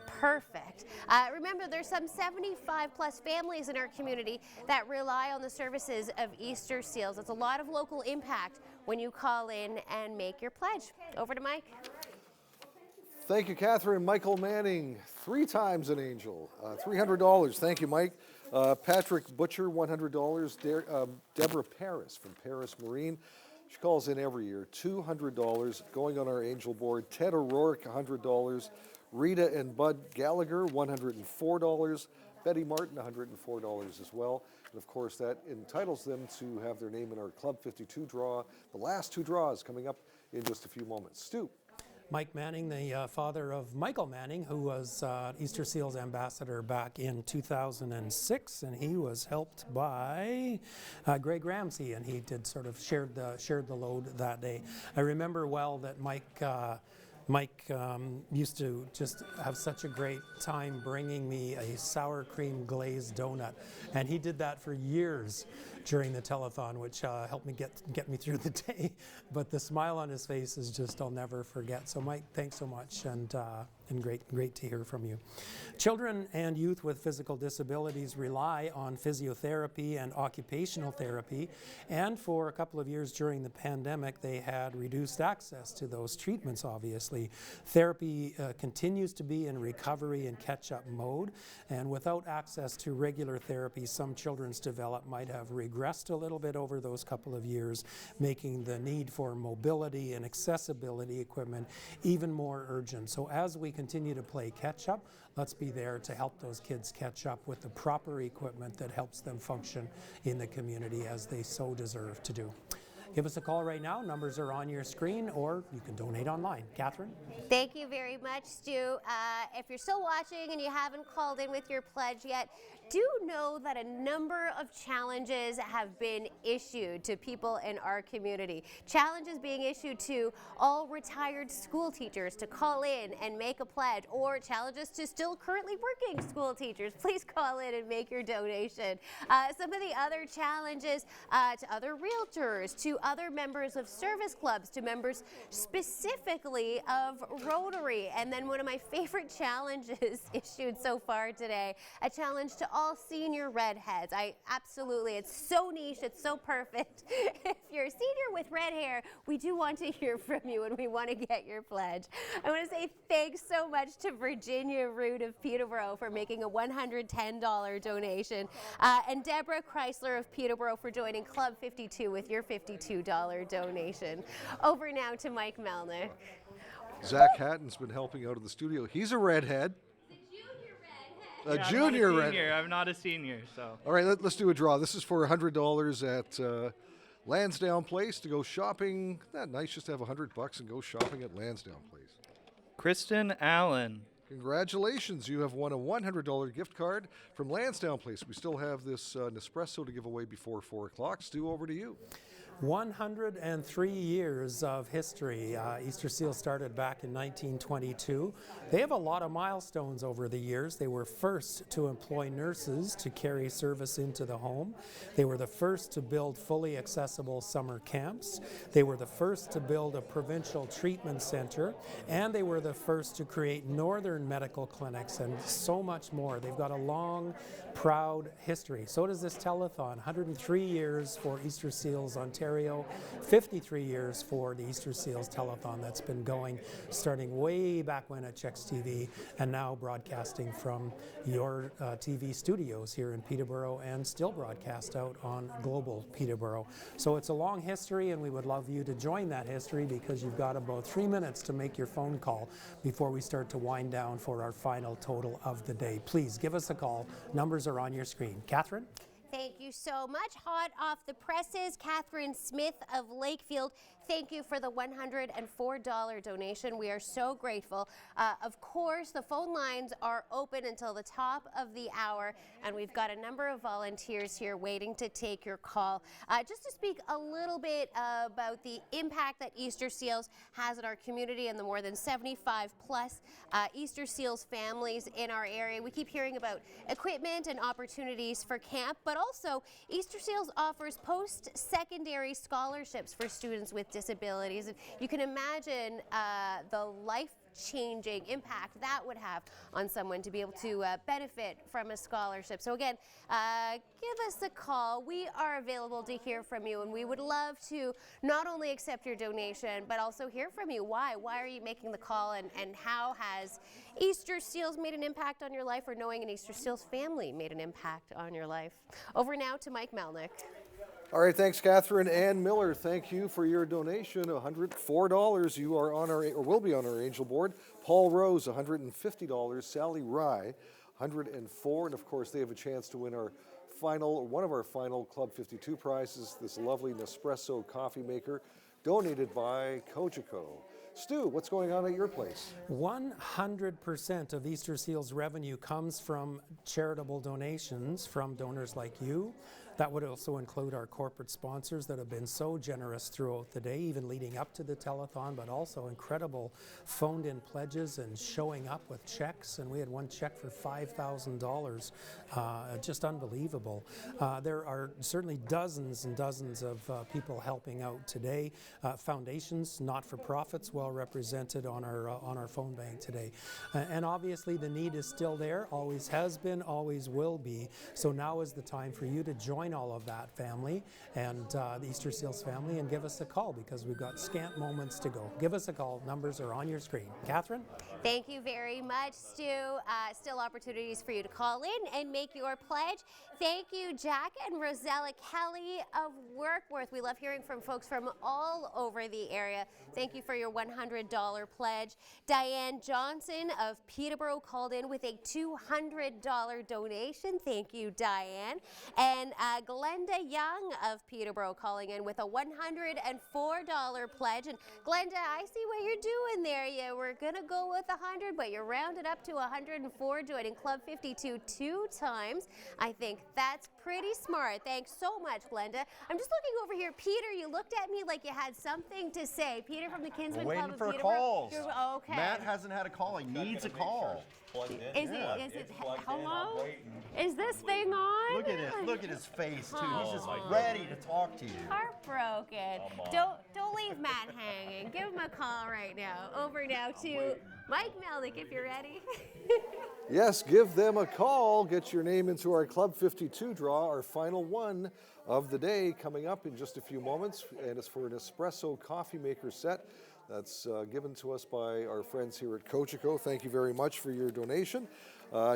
Perfect. Remember, there's some 75 plus families in our community that rely on the services of Easter Seals. It's a lot of local impact when you call in and make your pledge. Over to Mike. Thank you, Catherine. Michael Manning, 3 times an angel, $300. Thank you, Mike. Patrick Butcher, $100. Deborah Paris from Paris Marine. She calls in every year, $200 going on our angel board. Ted O'Rourke, $100. Rita and Bud Gallagher, $104. Betty Martin, $104 as well. And of course, that entitles them to have their name in our Club 52 draw. The last 2 draws coming up in just a few moments. Stu. Mike Manning, the father of Michael Manning, who was Easter Seals ambassador back in 2006, and he was helped by Greg Ramsey, and he did sort of shared the load that day. I remember well that Mike used to just have such a great time bringing me a sour cream glazed donut, and he did that for years during the telethon, which helped me get me through the day. But the smile on his face is just, I'll never forget. So Mike, thanks so much, and great to hear from you. Children and youth with physical disabilities rely on physiotherapy and occupational therapy, and for a couple of years during the pandemic, they had reduced access to those treatments, obviously. Therapy continues to be in recovery and catch-up mode, and without access to regular therapy, some children's development might have regressed progressed a little bit over those couple of years, making the need for mobility and accessibility equipment even more urgent. So as we continue to play catch up, let's be there to help those kids catch up with the proper equipment that helps them function in the community as they so deserve to do. Give us a call right now. Numbers are on your screen, or you can donate online. Catherine? Thank you very much, Stu. If you're still watching and you haven't called in with your pledge yet, do know that a number of challenges have been issued to people in our community. Challenges being issued to all retired school teachers to call in and make a pledge, or challenges to still currently working school teachers. Please call in and make your donation. Some of the other challenges to other realtors, to other members of service clubs, to members specifically of Rotary. And then one of my favorite challenges issued so far today, a challenge to all senior redheads. It's so niche, it's so perfect. If you're a senior with red hair, we do want to hear from you and we want to get your pledge. I want to say thanks so much to Virginia Root of Peterborough for making a $110 donation, and Deborah Chrysler of Peterborough for joining Club 52 with your $52 donation. Over now to Mike Melnik. Zach Hatton's been helping out of the studio. He's a redhead. A junior redhead. I'm not a senior, so. All right, let's do a draw. This is for $100 at Lansdowne Place to go shopping. Isn't that nice just to have $100 and go shopping at Lansdowne Place? Kristen Allen. Congratulations, you have won a $100 gift card from Lansdowne Place. We still have this Nespresso to give away before 4 o'clock. Stu, over to you. 103 years of history. Easter Seal started back in 1922. They have a lot of milestones over the years. They were first to employ nurses to carry service into the home. They were the first to build fully accessible summer camps. They were the first to build a provincial treatment center, and they were the first to create northern medical clinics and so much more. They've got a long, proud history. So does this telethon. 103 years for Easter Seals Ontario, 53 years for the Easter Seals Telethon that's been going starting way back when at Checks TV and now broadcasting from your TV studios here in Peterborough and still broadcast out on Global Peterborough. So it's a long history and we would love you to join that history because you've got about 3 minutes to make your phone call before we start to wind down for our final total of the day. Please give us a call. Numbers are on your screen. Catherine? Thank you so much. Hot off the presses, Catherine Smith of Lakefield. Thank you for the $104 donation. We are so grateful. Of course, the phone lines are open until the top of the hour, and we've got a number of volunteers here waiting to take your call. Just to speak a little bit about the impact that Easter Seals has in our community and the more than 75 plus Easter Seals families in our area. We keep hearing about equipment and opportunities for camp, but also Easter Seals offers post-secondary scholarships for students with disabilities. You can imagine the life-changing impact that would have on someone to be able to benefit from a scholarship. So again, give us a call. We are available to hear from you, and we would love to not only accept your donation, but also hear from you. Why are you making the call, and how has Easter Seals made an impact on your life, or knowing an Easter Seals family made an impact on your life? Over now to Mike Melnik. All right, thanks, Catherine. Ann Miller, thank you for your donation, $104. You are on our, or will be on our Angel board. Paul Rose, $150. Sally Rye, $104. And of course, they have a chance to win one of our final Club 52 prizes, this lovely Nespresso coffee maker, donated by Cogeco. Stu, what's going on at your place? 100% of Easter Seals revenue comes from charitable donations from donors like you. That would also include our corporate sponsors that have been so generous throughout the day, even leading up to the telethon, but also incredible phoned-in pledges and showing up with checks. And we had one check for $5,000, just unbelievable. There are certainly dozens and dozens of people helping out today. Foundations, not-for-profits, well represented on our phone bank today. And obviously the need is still there, always has been, always will be. So now is the time for you to join join all of that family and the Easter Seals family and give us a call because we've got scant moments to go. Give us a call. Numbers are on your screen. Catherine? Thank you very much, Stu. Still opportunities for you to call in and make your pledge. Thank you, Jack and Rosella Kelly of Workworth. We love hearing from folks from all over the area. Thank you for your $100 pledge. Diane Johnson of Peterborough called in with a $200 donation. Thank you, Diane. And Glenda Young of Peterborough calling in with a $104 pledge. And Glenda, I see what you're doing there. You were going to go with 100, but you rounded up to 104, joining Club 52 2 times. I think that's pretty smart. Thanks so much, Glenda. I'm just looking over here. Peter, you looked at me like you had something to say. Peter from the Kinsman Club Waiting of for Peterborough. calls. Okay. Matt hasn't had a call. He needs a call. Is it hello? Is this thing on? Look at his face too. He's just ready to talk to you. Heartbroken. Don't leave Matt hanging. Give him a call right now. Over now to Mike Melnik if you're ready. Yes, give them a call. Get your name into our Club 52 draw, our final one of the day, coming up in just a few moments. And it's for an espresso coffee maker set that's given to us by our friends here at Cogeco. Thank you very much for your donation.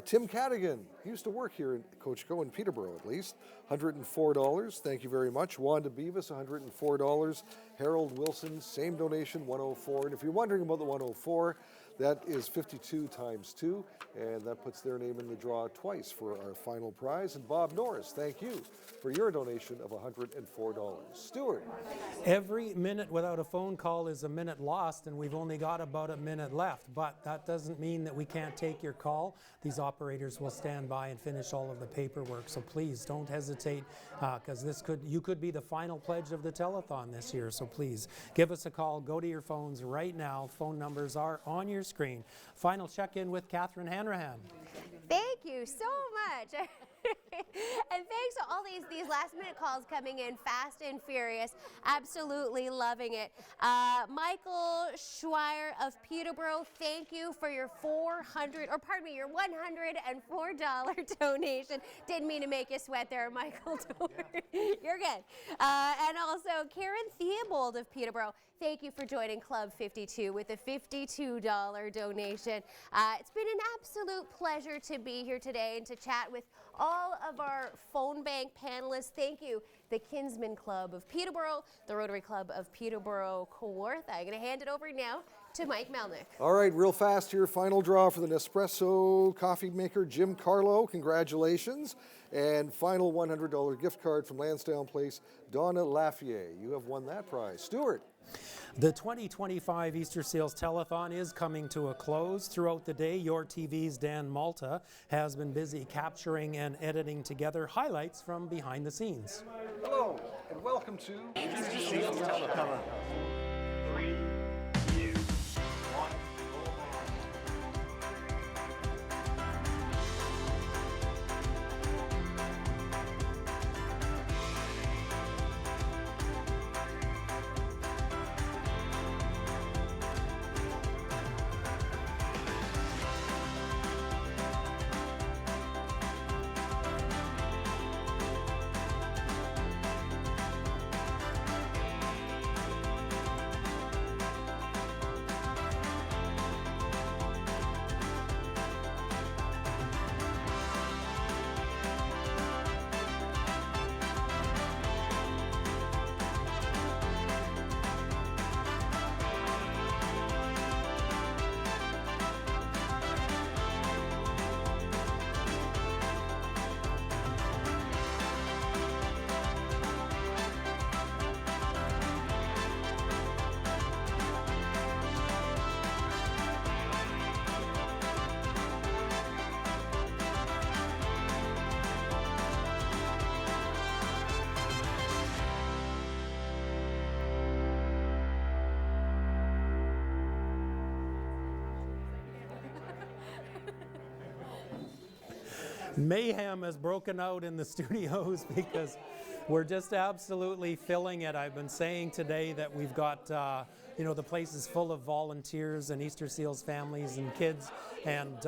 Tim Cadigan, he used to work here in Cogeco, in Peterborough at least, $104. Thank you very much. Wanda Beavis, $104. Harold Wilson, same donation, $104. And if you're wondering about the $104, that is 52 times 2, and that puts their name in the draw twice for our final prize. And Bob Norris, thank you for your donation of $104. Stuart. Every minute without a phone call is a minute lost, and we've only got about a minute left. But that doesn't mean that we can't take your call. These operators will stand by and finish all of the paperwork. So please don't hesitate, because you could be the final pledge of the telethon this year. So please give us a call. Go to your phones right now. Phone numbers are on your screen. Final check-in with Catherine Hanrahan. Thank you so much. And thanks to all these last-minute calls coming in fast and furious. Absolutely loving it. Michael Schweier of Peterborough, thank you for your your $104 donation. Didn't mean to make you sweat there, Michael. Don't worry. You're good. And also Karen Theobald of Peterborough, thank you for joining Club 52 with a $52 donation. It's been an absolute pleasure to be here today and to chat with all of our phone bank panelists. Thank you, the Kinsman Club of Peterborough, the Rotary Club of Peterborough-Kawarth. I'm going to hand it over now to Mike Melnik. All right, real fast here, final draw for the Nespresso coffee maker, Jim Carlo. Congratulations. And final $100 gift card from Lansdowne Place, Donna Lafayette. You have won that prize. Stuart. The 2025 Easter Seals Telethon is coming to a close. Throughout the day, Your TV's Dan Malta has been busy capturing and editing together highlights from behind the scenes. Hello, and welcome to Easter Seals Telethon. Mayhem has broken out in the studios because We're just absolutely filling it. I've been saying today that we've got, the place is full of volunteers and Easter Seals families and kids, and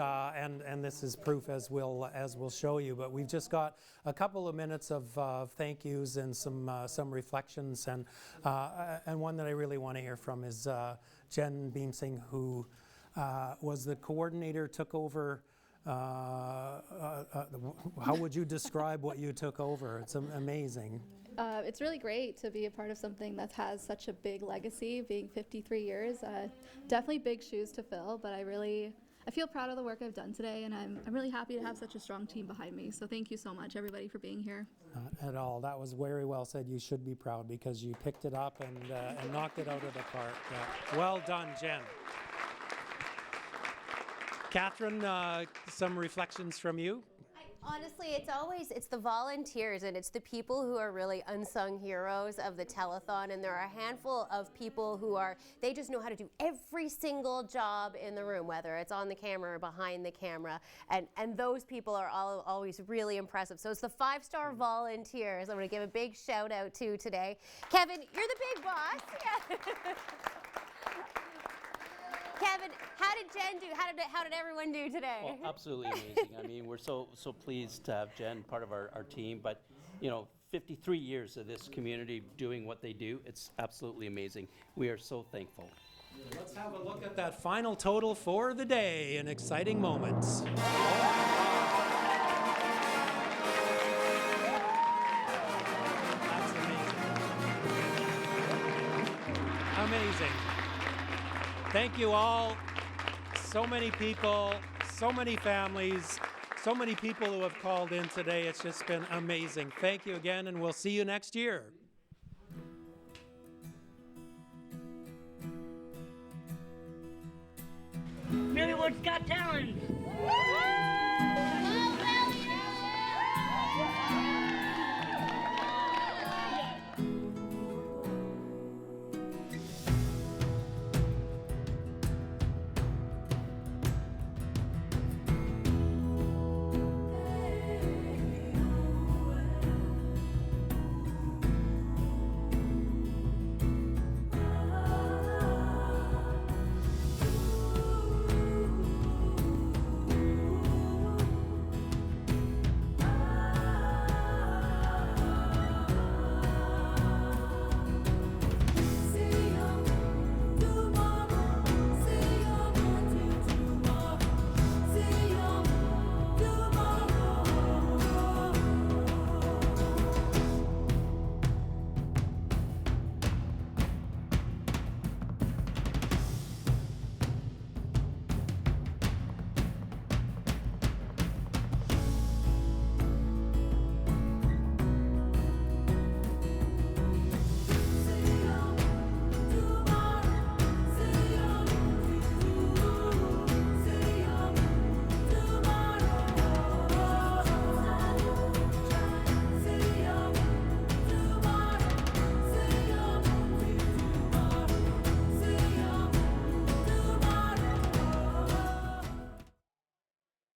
this is proof as we'll show you. But we've just got a couple of minutes of thank yous and some reflections, and one that I really want to hear from is Jen Beamsing, who was the coordinator, took over. How would you describe what you took over? It's amazing. It's really great to be a part of something that has such a big legacy, being 53 years. Definitely big shoes to fill, but I feel proud of the work I've done today, and I'm really happy to have such a strong team behind me. So thank you so much, everybody, for being here. Not at all. That was very well said. You should be proud because you picked it up and knocked it out of the park. Yeah. Well done, Jen. Catherine, some reflections from you? Honestly, it's the volunteers and it's the people who are really unsung heroes of the telethon, and there are a handful of people who they just know how to do every single job in the room, whether it's on the camera or behind the camera, and those people are always really impressive. So it's the 5-star volunteers I'm going to give a big shout out to today. Kevin, you're the big boss. Yeah. Kevin, how did Jen do? How did everyone do today? Well, absolutely amazing. I mean, we're so pleased to have Jen part of our team, but 53 years of this community doing what they do, it's absolutely amazing. We are so thankful. Let's have a look at that final total for the day in exciting moments. That's amazing. Thank you all. So many people, so many families, so many people who have called in today. It's just been amazing. Thank you again, and we'll see you next year. Marywood's Got Talent!